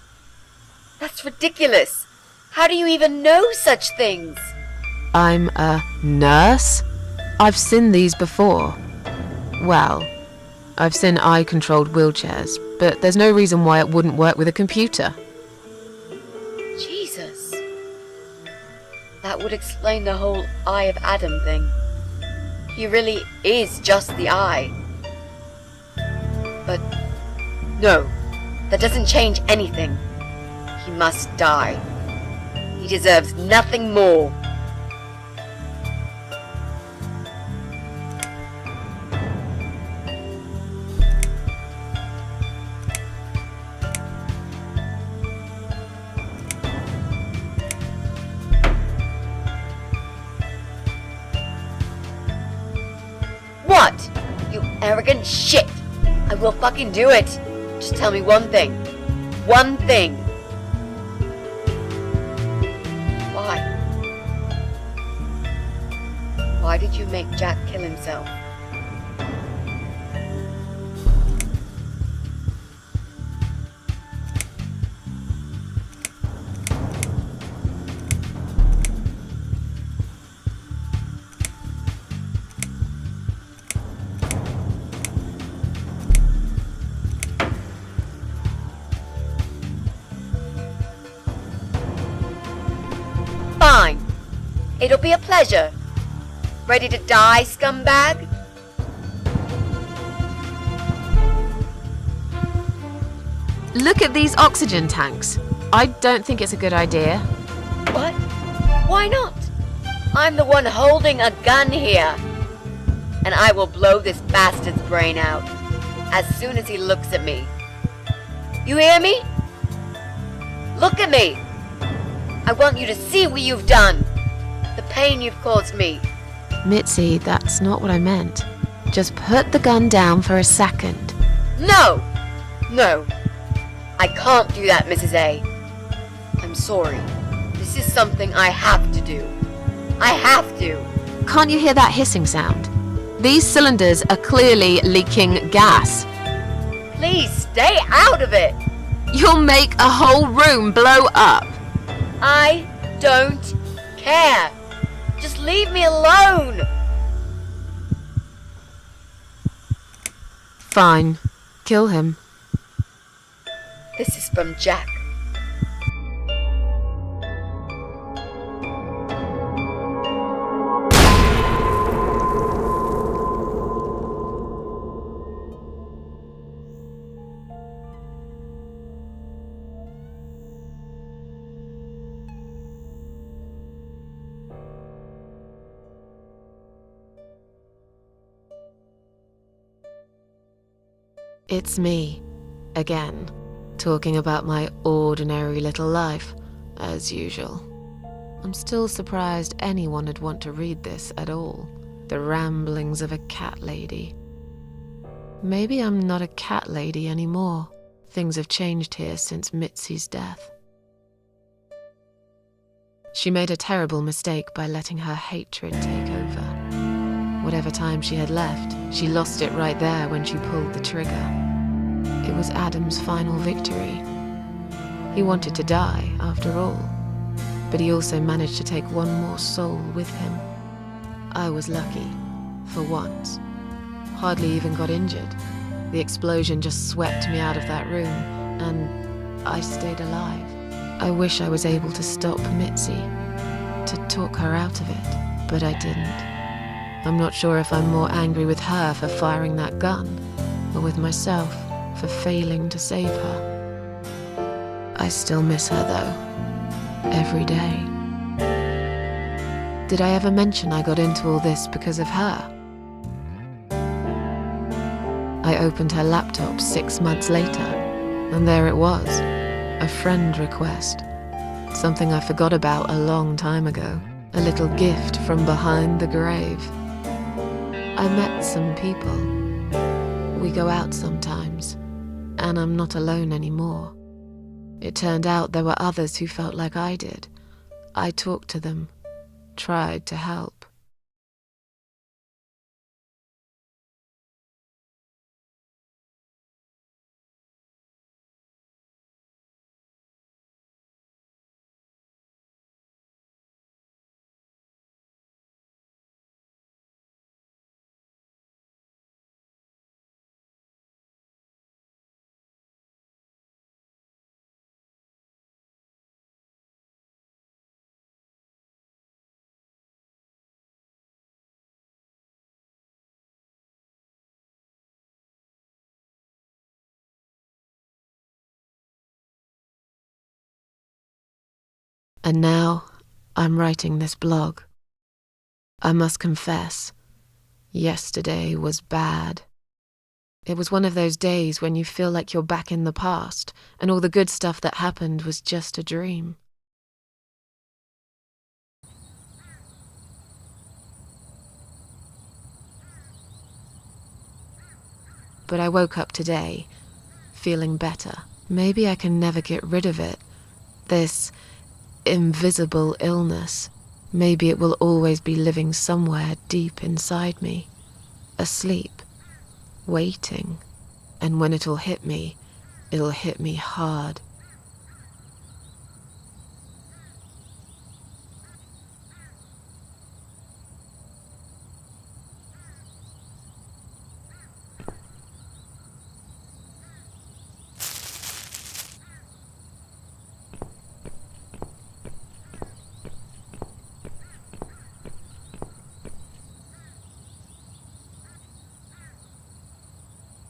That's ridiculous. How do you even know such things? I'm a nurse? I've seen these before. Well, I've seen eye-controlled wheelchairs, but there's no reason why it wouldn't work with a computer. Jesus. That would explain the whole Eye of Adam thing. He really is just the eye. But no, that doesn't change anything. He must die. He deserves nothing more. What? You arrogant shit! I will fucking do it! Just tell me one thing. One thing. Why? Why did you make Jack kill himself? Fine. It'll be a pleasure. Ready to die, scumbag? Look at these oxygen tanks. I don't think it's a good idea. What? Why not? I'm the one holding a gun here. And I will blow this bastard's brain out as soon as he looks at me. You hear me? Look at me. I want you to see what you've done. The pain you've caused me. Mitzi, that's not what I meant. Just put the gun down for a second. No! No. I can't do that, Mrs. A. I'm sorry. This is something I have to do. I have to. Can't you hear that hissing sound? These cylinders are clearly leaking gas. Please stay out of it. You'll make a whole room blow up. I don't care. Just leave me alone. Fine. Kill him. This is from Jack. It's me, again, talking about my ordinary little life, as usual. I'm still surprised anyone would want to read this at all. The ramblings of a cat lady. Maybe I'm not a cat lady anymore. Things have changed here since Mitzi's death. She made a terrible mistake by letting her hatred take over. Whatever time she had left, she lost it right there when she pulled the trigger. It was Adam's final victory. He wanted to die, after all, but he also managed to take one more soul with him. I was lucky, for once. Hardly even got injured. The explosion just swept me out of that room, and I stayed alive. I wish I was able to stop Mitzi, to talk her out of it, but I didn't. I'm not sure if I'm more angry with her for firing that gun, or with myself for failing to save her. I still miss her, though, every day. Did I ever mention I got into all this because of her? I opened her laptop 6 months later, and there it was, a friend request. Something I forgot about a long time ago, a little gift from behind the grave. I met some people. We go out sometimes, and I'm not alone anymore. It turned out there were others who felt like I did. I talked to them, tried to help. And now, I'm writing this blog. I must confess, yesterday was bad. It was one of those days when you feel like you're back in the past, and all the good stuff that happened was just a dream. But I woke up today, feeling better. Maybe I can never get rid of it, this invisible illness. Maybe it will always be living somewhere deep inside me, asleep, waiting, and when it'll hit me hard.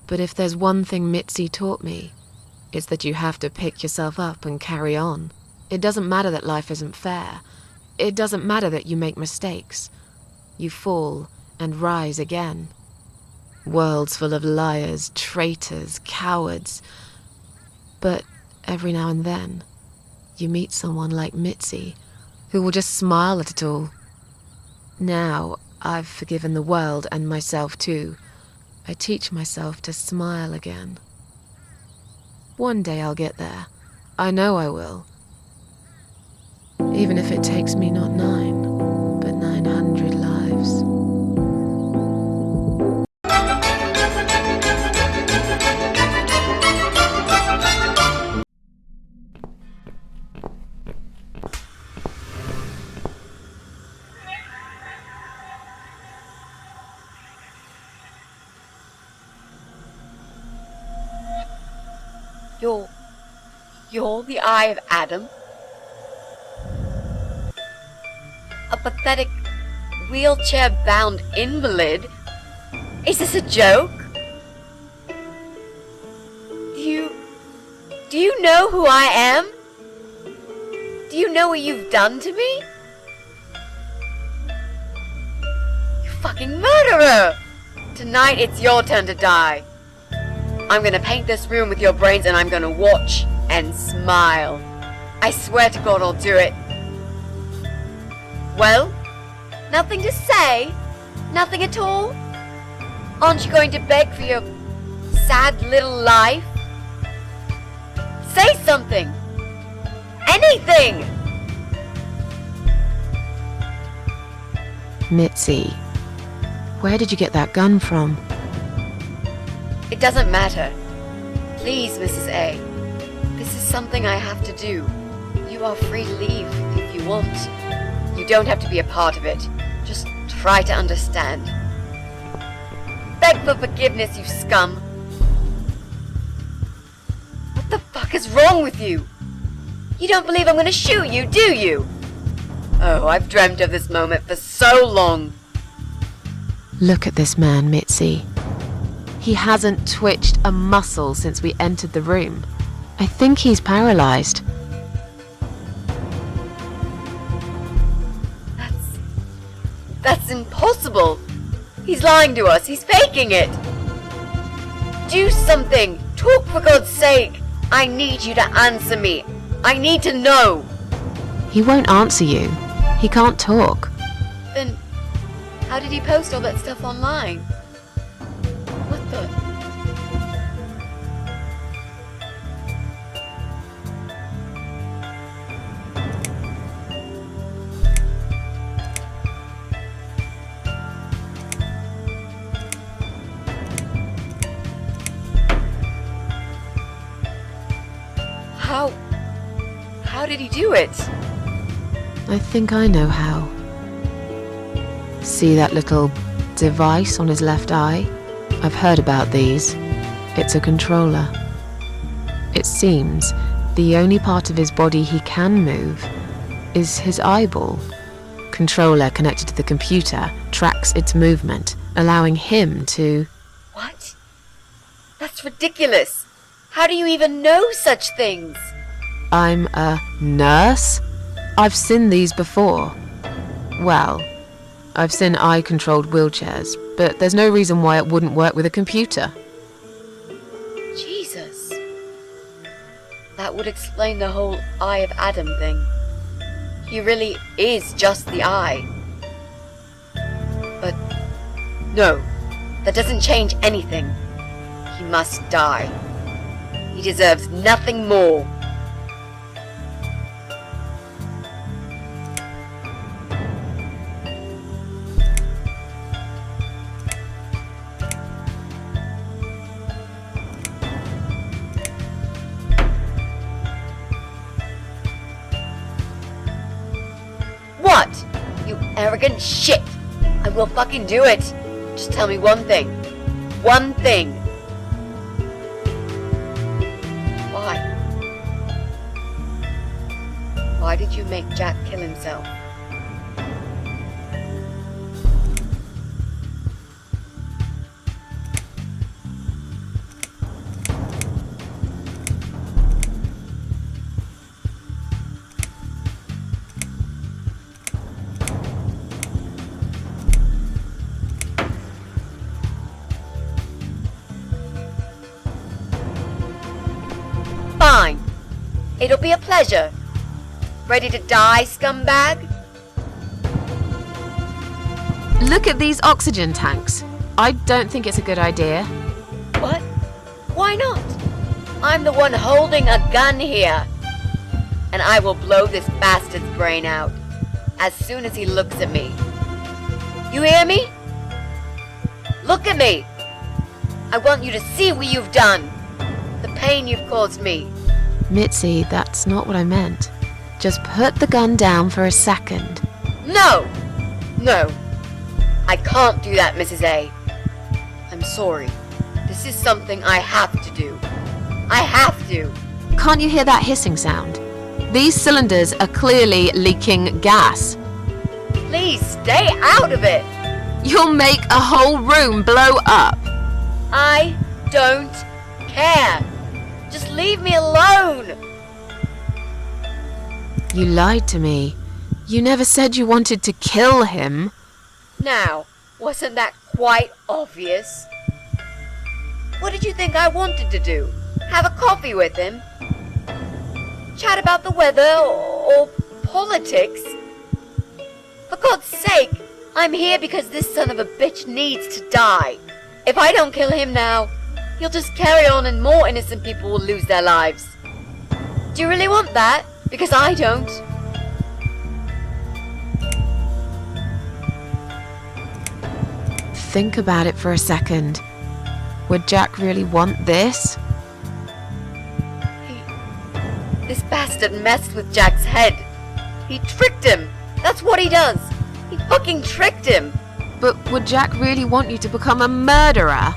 But if there's one thing Mitzi taught me, it's that you have to pick yourself up and carry on. It doesn't matter that life isn't fair. It doesn't matter that you make mistakes. You fall and rise again. Worlds full of liars, traitors, cowards. But every now and then, you meet someone like Mitzi, who will just smile at it all. Now, I've forgiven the world and myself too. I teach myself to smile again. One day I'll get there. I know I will. Even if it takes me not 9, but 900 lives. You're the Eye of Adam? A pathetic, wheelchair-bound invalid? Is this a joke? Do you know who I am? Do you know what you've done to me? You fucking murderer! Tonight it's your turn to die. I'm gonna paint this room with your brains and I'm gonna watch and smile. I swear to God I'll do it. Well, nothing to say? Nothing at all? Aren't you going to beg for your sad little life? Say something! Anything! Mitzi, where did you get that gun from? It doesn't matter. Please, Mrs. A. This is something I have to do. You are free to leave if you want. You don't have to be a part of it. Just try to understand. Beg for forgiveness, you scum. fuck is wrong with you? You don't believe I'm gonna shoot you, do you? Oh, I've dreamt of this moment for so long. Look at this man, Mitzi. He hasn't twitched a muscle since we entered the room. I think he's paralyzed. That's impossible. He's lying to us. He's faking it. Do something. Talk for God's sake. I need you to answer me. I need to know. He won't answer you. He can't talk. Then, how did he post all that stuff online? What the? How did he do it? I think I know how. See that little device on his left eye? I've heard about these. It's a controller. It seems the only part of his body he can move is his eyeball. Controller connected to the computer tracks its movement, allowing him to... What? That's ridiculous. How do you even know such things? I'm a nurse? I've seen these before. Well, I've seen eye-controlled wheelchairs, but there's no reason why it wouldn't work with a computer. Jesus. That would explain the whole Eye of Adam thing. He really is just the eye. But no, that doesn't change anything. He must die. He deserves nothing more. What? You arrogant shit! I will fucking do it! Just tell me one thing. One thing. Why? Why did you make Jack kill himself? Fine. It'll be a pleasure. Ready to die, scumbag? Look at these oxygen tanks. I don't think it's a good idea. What? Why not? I'm the one holding a gun here. And I will blow this bastard's brain out as soon as he looks at me. You hear me? Look at me. I want you to see what you've done. The pain you've caused me. Mitzi, that's not what I meant. Just put the gun down for a second. No! No. I can't do that, Mrs. A. I'm sorry. This is something I have to do. I have to. Can't you hear that hissing sound? These cylinders are clearly leaking gas. Please stay out of it. You'll make a whole room blow up. I don't care. Just leave me alone. You lied to me. You never said you wanted to kill him. Now, wasn't that quite obvious? What did you think I wanted to do? Have a coffee with him? Chat about the weather or politics? For God's sake, I'm here because this son of a bitch needs to die. If I don't kill him now, he'll just carry on and more innocent people will lose their lives. Do you really want that? Because I don't. Think about it for a second. Would Jack really want this? This bastard messed with Jack's head. He tricked him. That's what he does. He fucking tricked him. But would Jack really want you to become a murderer?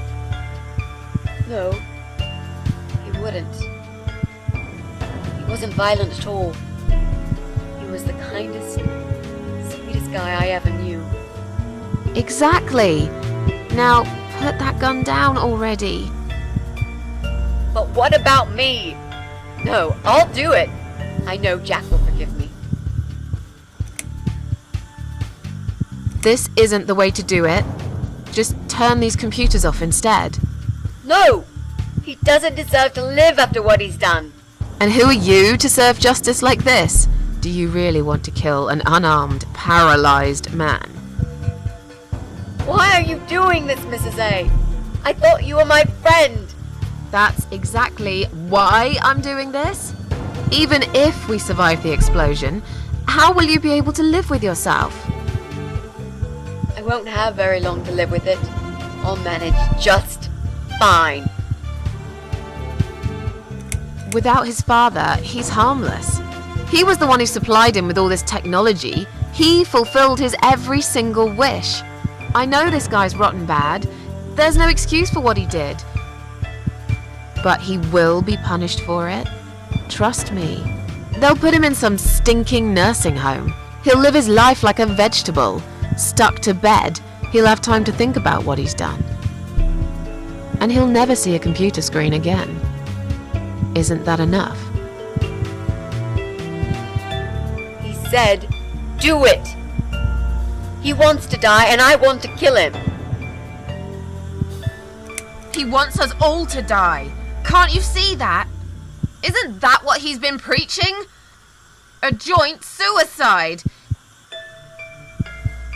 No, he wouldn't. wasn't violent at all. He was the kindest, sweetest guy I ever knew. Exactly. Now, put that gun down already. But what about me? No, I'll do it. I know Jack will forgive me. This isn't the way to do it. Just turn these computers off instead. No! He doesn't deserve to live after what he's done. And who are you to serve justice like this? Do you really want to kill an unarmed, paralyzed man? Why are you doing this, Mrs. A? I thought you were my friend. That's exactly why I'm doing this. Even if we survive the explosion, how will you be able to live with yourself? I won't have very long to live with it. I'll manage just fine. Without his father, he's harmless. He was the one who supplied him with all this technology. He fulfilled his every single wish. I know this guy's rotten bad. There's no excuse for what he did. But he will be punished for it. Trust me. They'll put him in some stinking nursing home. He'll live his life like a vegetable. Stuck to bed, he'll have time to think about what he's done. And he'll never see a computer screen again. Isn't that enough? He said, do it! He wants to die and I want to kill him. He wants us all to die. Can't you see that? Isn't that what he's been preaching? A joint suicide.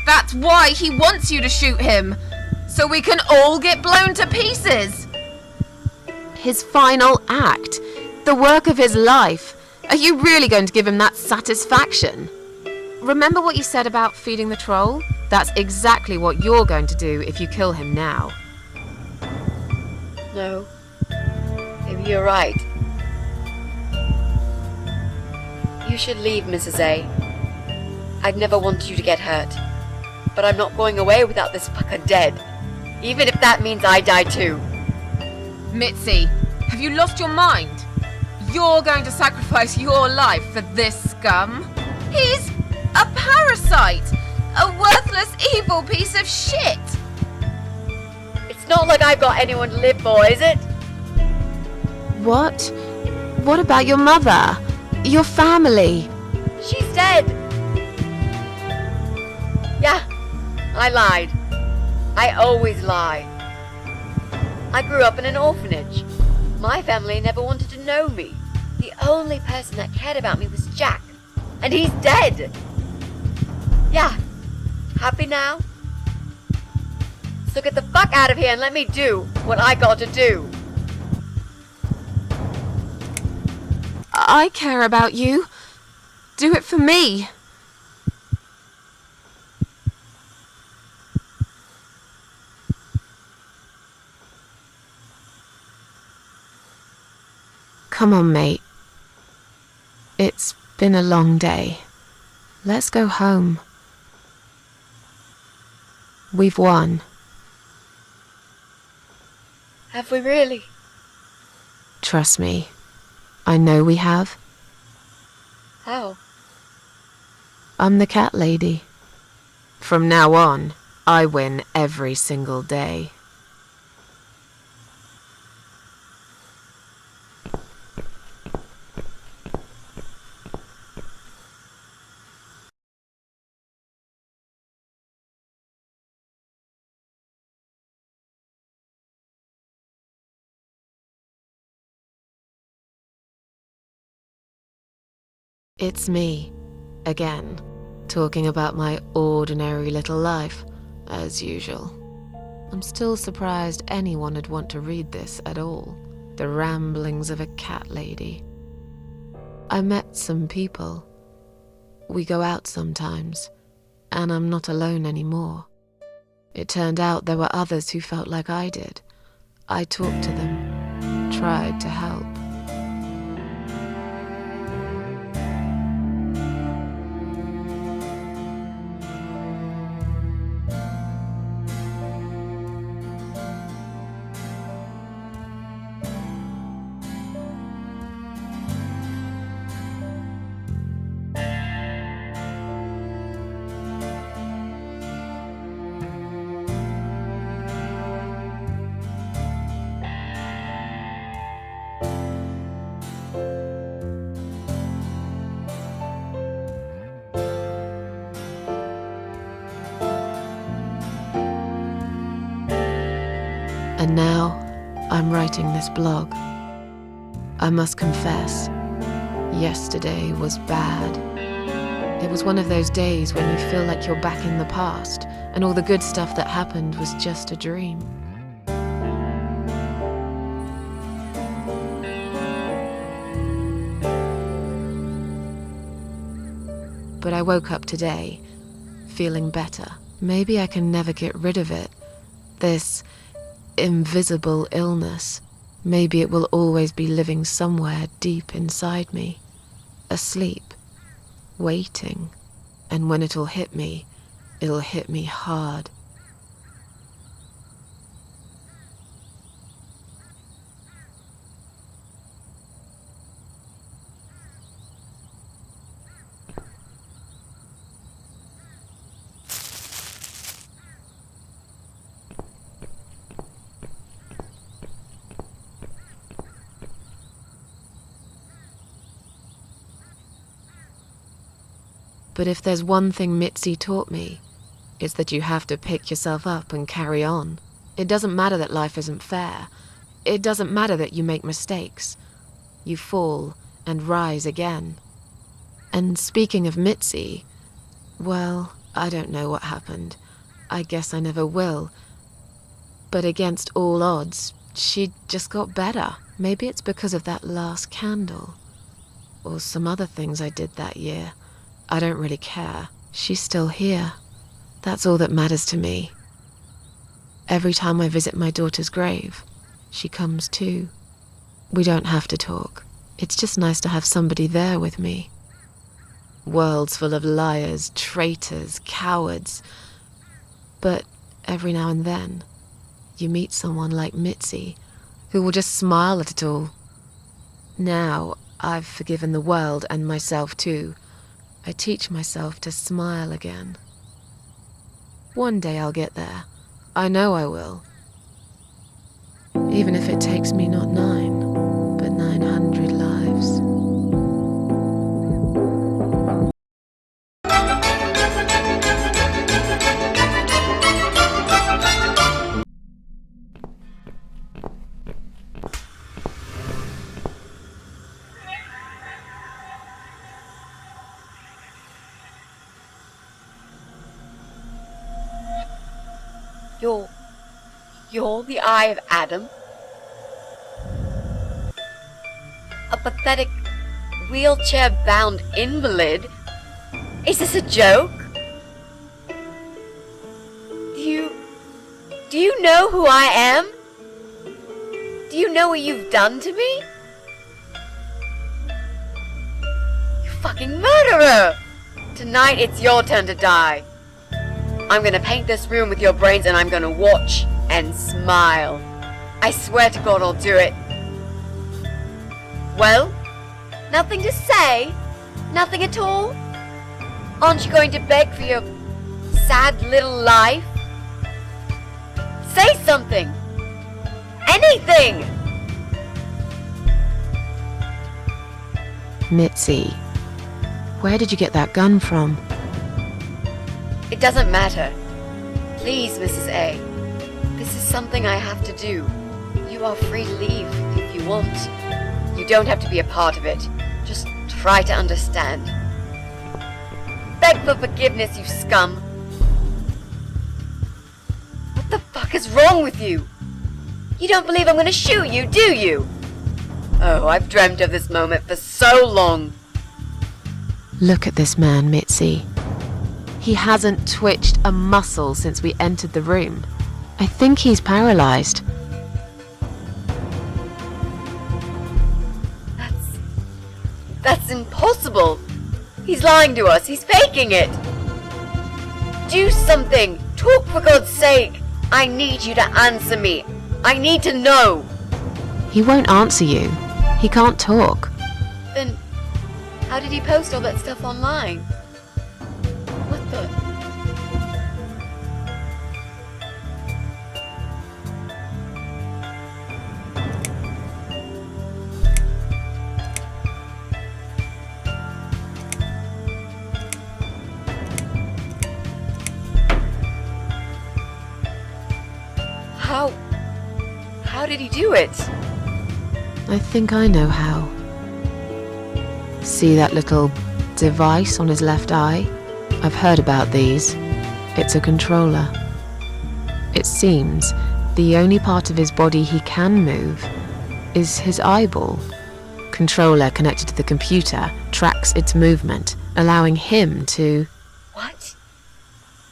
That's why he wants you to shoot him. So we can all get blown to pieces. His final act. The work of his life. Are you really going to give him that satisfaction? Remember what you said about feeding the troll? That's exactly what you're going to do if you kill him now. No. Maybe you're right. You should leave, Mrs. A. I'd never want you to get hurt. But I'm not going away without this fucker dead. Even if that means I die too. Mitzi, have you lost your mind? You're going to sacrifice your life for this scum? He's a parasite! A worthless, evil piece of shit! It's not like I've got anyone to live for, is it? What? What about your mother? Your family? She's dead! Yeah, I lied. I always lie. I grew up in an orphanage. My family never wanted to know me. The only person that cared about me was Jack. And he's dead! Yeah, happy now? So get the fuck out of here and let me do what I got to do. I care about you. Do it for me. Come on, mate. It's been a long day. Let's go home. We've won. Have we really? Trust me. I know we have. How? I'm the cat lady. From now on, I win every single day. It's me, again, talking about my ordinary little life, as usual. I'm still surprised anyone would want to read this at all. The ramblings of a cat lady. I met some people. We go out sometimes, and I'm not alone anymore. It turned out there were others who felt like I did. I talked to them, tried to help. And now, I'm writing this blog. I must confess, yesterday was bad. It was one of those days when you feel like you're back in the past, and all the good stuff that happened was just a dream. But I woke up today, feeling better. Maybe I can never get rid of it. This invisible illness. Maybe it will always be living somewhere deep inside me, asleep, waiting, and when it'll hit me hard. But if there's one thing Mitzi taught me, it's that you have to pick yourself up and carry on. It doesn't matter that life isn't fair. It doesn't matter that you make mistakes. You fall and rise again. And speaking of Mitzi, well, I don't know what happened. I guess I never will. But against all odds, she just got better. Maybe it's because of that last candle. Or some other things I did that year. I don't really care. She's still here. That's all that matters to me. Every time I visit my daughter's grave, she comes too. We don't have to talk. It's just nice to have somebody there with me. Worlds full of liars, traitors, cowards. But every now and then, you meet someone like Mitzi, who will just smile at it all. Now, I've forgiven the world and myself too. I teach myself to smile again. One day I'll get there. I know I will. Even if it takes me not 9, but 900 lives. You're the Eye of Adam? A pathetic, wheelchair-bound invalid? Is this a joke? Do you know who I am? Do you know what you've done to me? You fucking murderer! Tonight it's your turn to die. I'm gonna paint this room with your brains and I'm gonna watch and smile. I swear to God I'll do it. Well? Nothing to say? Nothing at all? Aren't you going to beg for your sad little life? Say something! Anything! Mitzi, where did you get that gun from? It doesn't matter. Please, Mrs. A. This is something I have to do. You are free to leave if you want. You don't have to be a part of it. Just try to understand. Beg for forgiveness, you scum. What the fuck is wrong with you? You don't believe I'm gonna shoot you, do you? Oh, I've dreamt of this moment for so long. Look at this man, Mitzi. He hasn't twitched a muscle since we entered the room. I think he's paralyzed. That's impossible. He's lying to us. He's faking it. Do something. Talk for God's sake. I need you to answer me. I need to know. He won't answer you. He can't talk. Then, how did he post all that stuff online? What the? did he do it? I think I know how. See that little device on his left eye? I've heard about these. It's a controller. It seems the only part of his body he can move is his eyeball. Controller connected to the computer tracks its movement, allowing him to... What?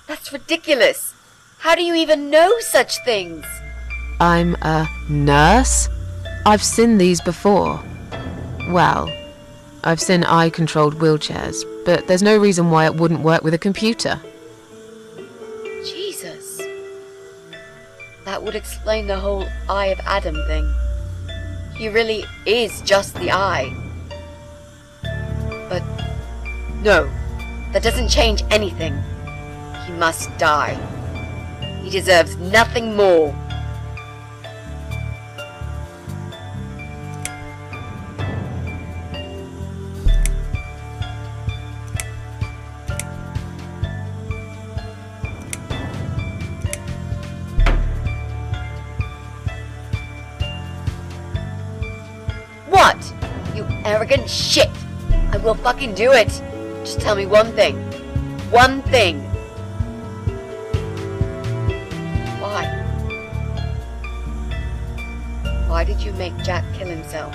That's ridiculous. How do you even know such things? I'm a nurse? I've seen these before. Well, I've seen eye-controlled wheelchairs, but there's no reason why it wouldn't work with a computer. Jesus. That would explain the whole Eye of Adam thing. He really is just the eye. But no, that doesn't change anything. He must die. He deserves nothing more. What? You arrogant shit! I will fucking do it! Just tell me one thing. One thing. Why? Why did you make Jack kill himself?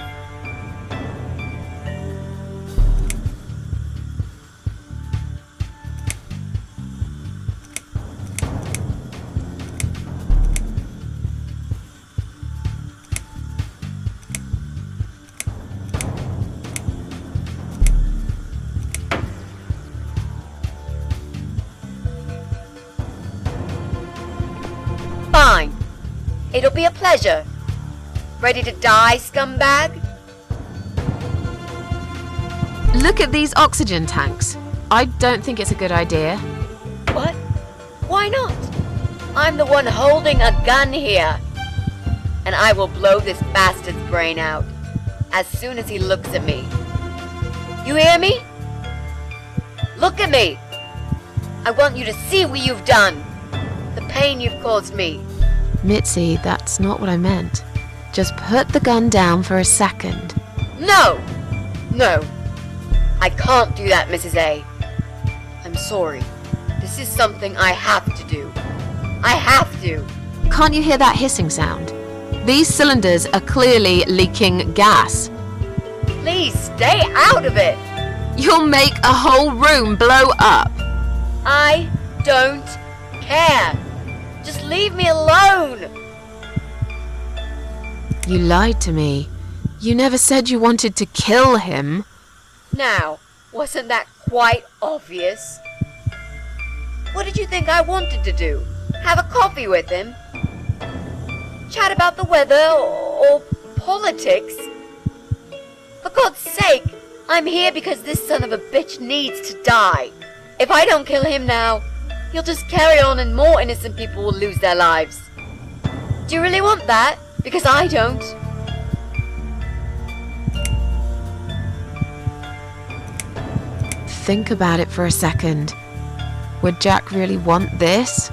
Fine. It'll be a pleasure. Ready to die, scumbag? Look at these oxygen tanks. I don't think it's a good idea. What? Why not? I'm the one holding a gun here. And I will blow this bastard's brain out as soon as he looks at me. You hear me? Look at me. I want you to see what you've done. The pain you've caused me. Mitzi, that's not what I meant. Just put the gun down for a second. No! No. I can't do that, Mrs. A. I'm sorry. This is something I have to do. I have to. Can't you hear that hissing sound? These cylinders are clearly leaking gas. Please stay out of it. You'll make a whole room blow up. I don't care. Just leave me alone. You lied to me. You never said you wanted to kill him. Now, wasn't that quite obvious? What did you think I wanted to do? Have a coffee with him? Chat about the weather or politics? For God's sake, I'm here because this son of a bitch needs to die. If I don't kill him now, he'll just carry on and more innocent people will lose their lives. Do you really want that? Because I don't. Think about it for a second. Would Jack really want this?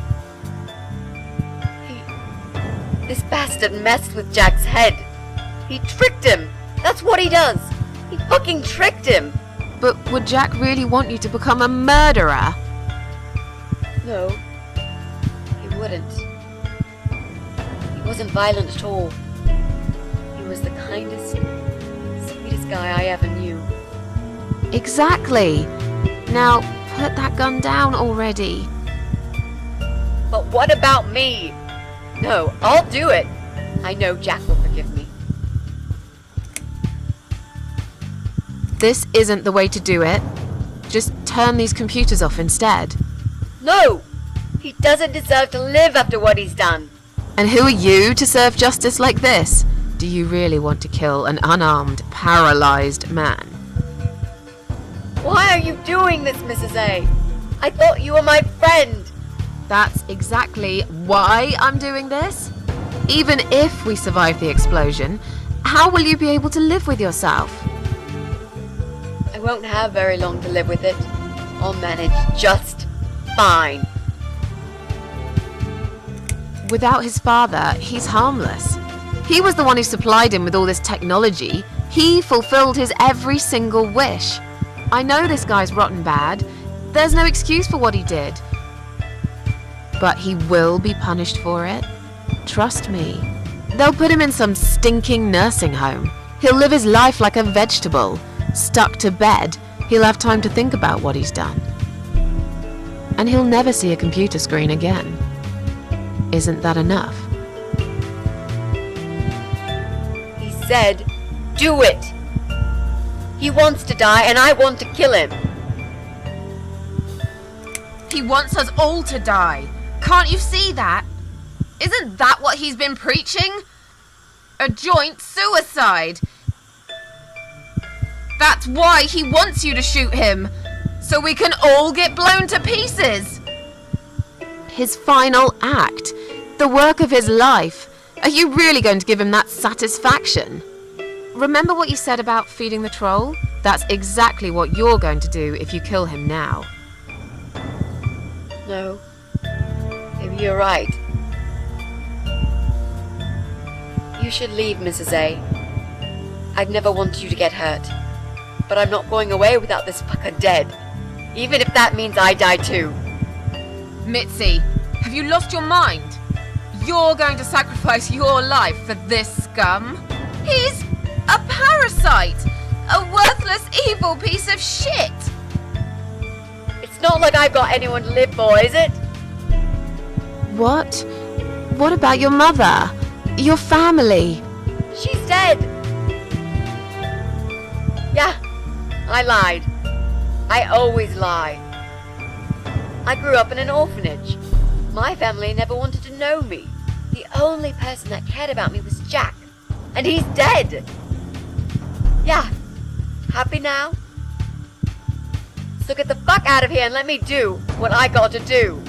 This bastard messed with Jack's head. He tricked him. That's what he does. He fucking tricked him. But would Jack really want you to become a murderer? No, he wouldn't. He wasn't violent at all. He was the kindest, sweetest guy I ever knew. Exactly. Now, put that gun down already. But what about me? No, I'll do it. I know Jack will forgive me. This isn't the way to do it. Just turn these computers off instead. No! He doesn't deserve to live after what he's done. And who are you to serve justice like this? Do you really want to kill an unarmed, paralyzed man? Why are you doing this, Mrs. A? I thought you were my friend. That's exactly why I'm doing this. Even if we survive the explosion, how will you be able to live with yourself? I won't have very long to live with it. I'll manage just fine. Without his father, he's harmless. He was the one who supplied him with all this technology. He fulfilled his every single wish. I know this guy's rotten bad. There's no excuse for what he did. But he will be punished for it. Trust me. They'll put him in some stinking nursing home. He'll live his life like a vegetable. Stuck to bed. He'll have time to think about what he's done. And he'll never see a computer screen again. Isn't that enough? He said, do it! He wants to die and I want to kill him. He wants us all to die. Can't you see that? Isn't that what he's been preaching? A joint suicide. That's why he wants you to shoot him. So we can all get blown to pieces. His final act. The work of his life. Are you really going to give him that satisfaction? Remember what you said about feeding the troll? That's exactly what you're going to do if you kill him now. No. Maybe you're right. You should leave, Mrs. A. I'd never want you to get hurt. But I'm not going away without this fucker dead. Even if that means I die too. Mitzi, have you lost your mind? You're going to sacrifice your life for this scum? He's a parasite! A worthless, evil piece of shit! It's not like I've got anyone to live for, is it? What? What about your mother? Your family? She's dead! Yeah, I lied. I always lie. I grew up in an orphanage. My family never wanted to know me. The only person that cared about me was Jack. And he's dead! Yeah, happy now? So get the fuck out of here and let me do what I got to do.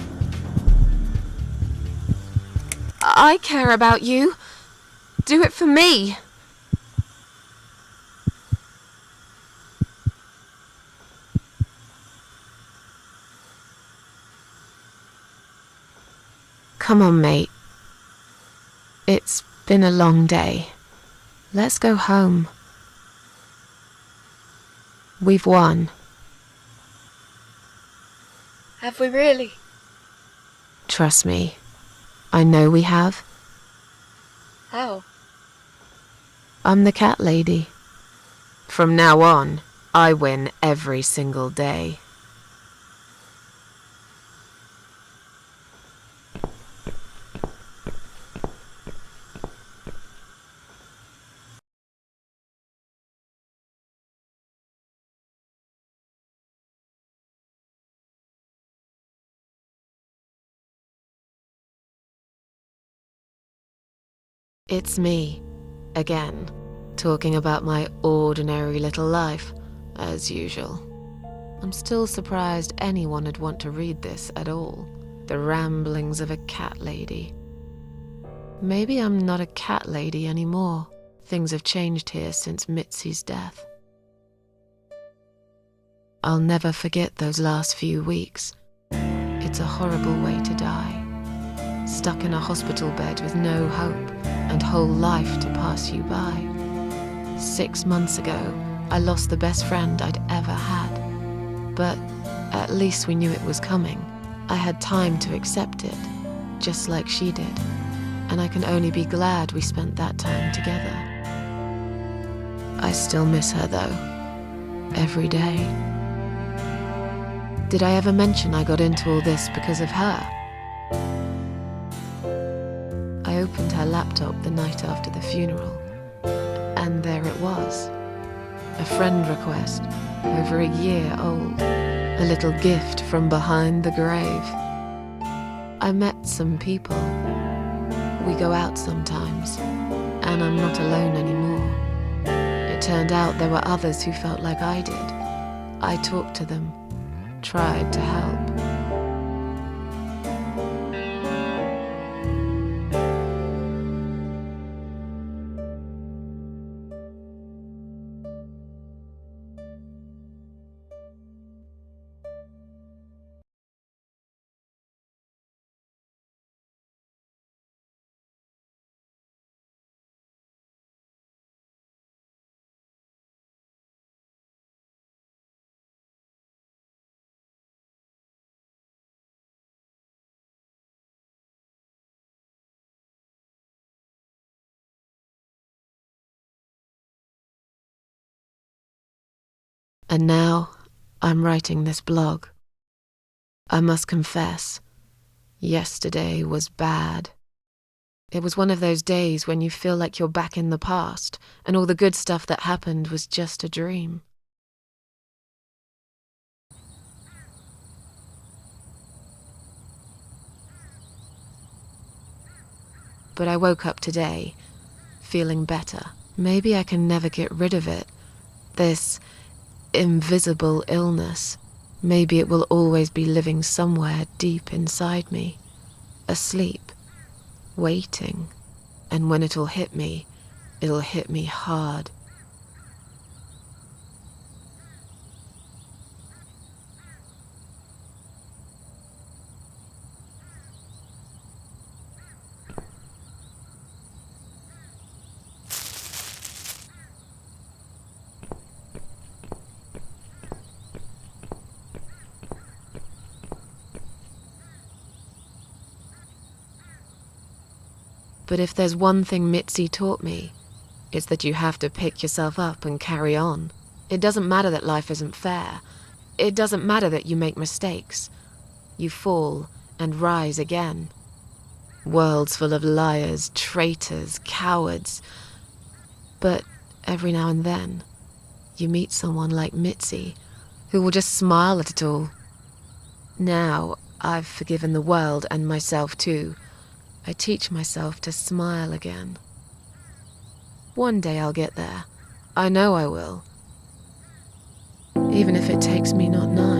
I care about you. Do it for me. Come on, mate. It's been a long day. Let's go home. We've won. Have we really? Trust me. I know we have. How? I'm the cat lady. From now on, I win every single day. It's me, again, talking about my ordinary little life, as usual. I'm still surprised anyone would want to read this at all. The ramblings of a cat lady. Maybe I'm not a cat lady anymore. Things have changed here since Mitzi's death. I'll never forget those last few weeks. It's a horrible way to die. Stuck in a hospital bed with no hope and whole life to pass you by. 6 months ago, I lost the best friend I'd ever had. But at least we knew it was coming. I had time to accept it, just like she did. And I can only be glad we spent that time together. I still miss her though, every day. Did I ever mention I got into all this because of her? I opened her laptop the night after the funeral, and there it was. A friend request, over a year old. A little gift from behind the grave. I met some people. We go out sometimes, and I'm not alone anymore. It turned out there were others who felt like I did. I talked to them, tried to help. And now I'm writing this blog. I must confess, yesterday was bad. It was one of those days when you feel like you're back in the past, and all the good stuff that happened was just a dream. But I woke up today, feeling better. Maybe I can never get rid of it, this invisible illness. Maybe it will always be living somewhere deep inside me, asleep, waiting. And when it'll hit me hard. But if there's one thing Mitzi taught me, it's that you have to pick yourself up and carry on. It doesn't matter that life isn't fair. It doesn't matter that you make mistakes. You fall and rise again. Worlds full of liars, traitors, cowards. But every now and then, you meet someone like Mitzi, who will just smile at it all. Now, I've forgiven the world and myself too. I teach myself to smile again. One day I'll get there. I know I will. Even if it takes me not 9.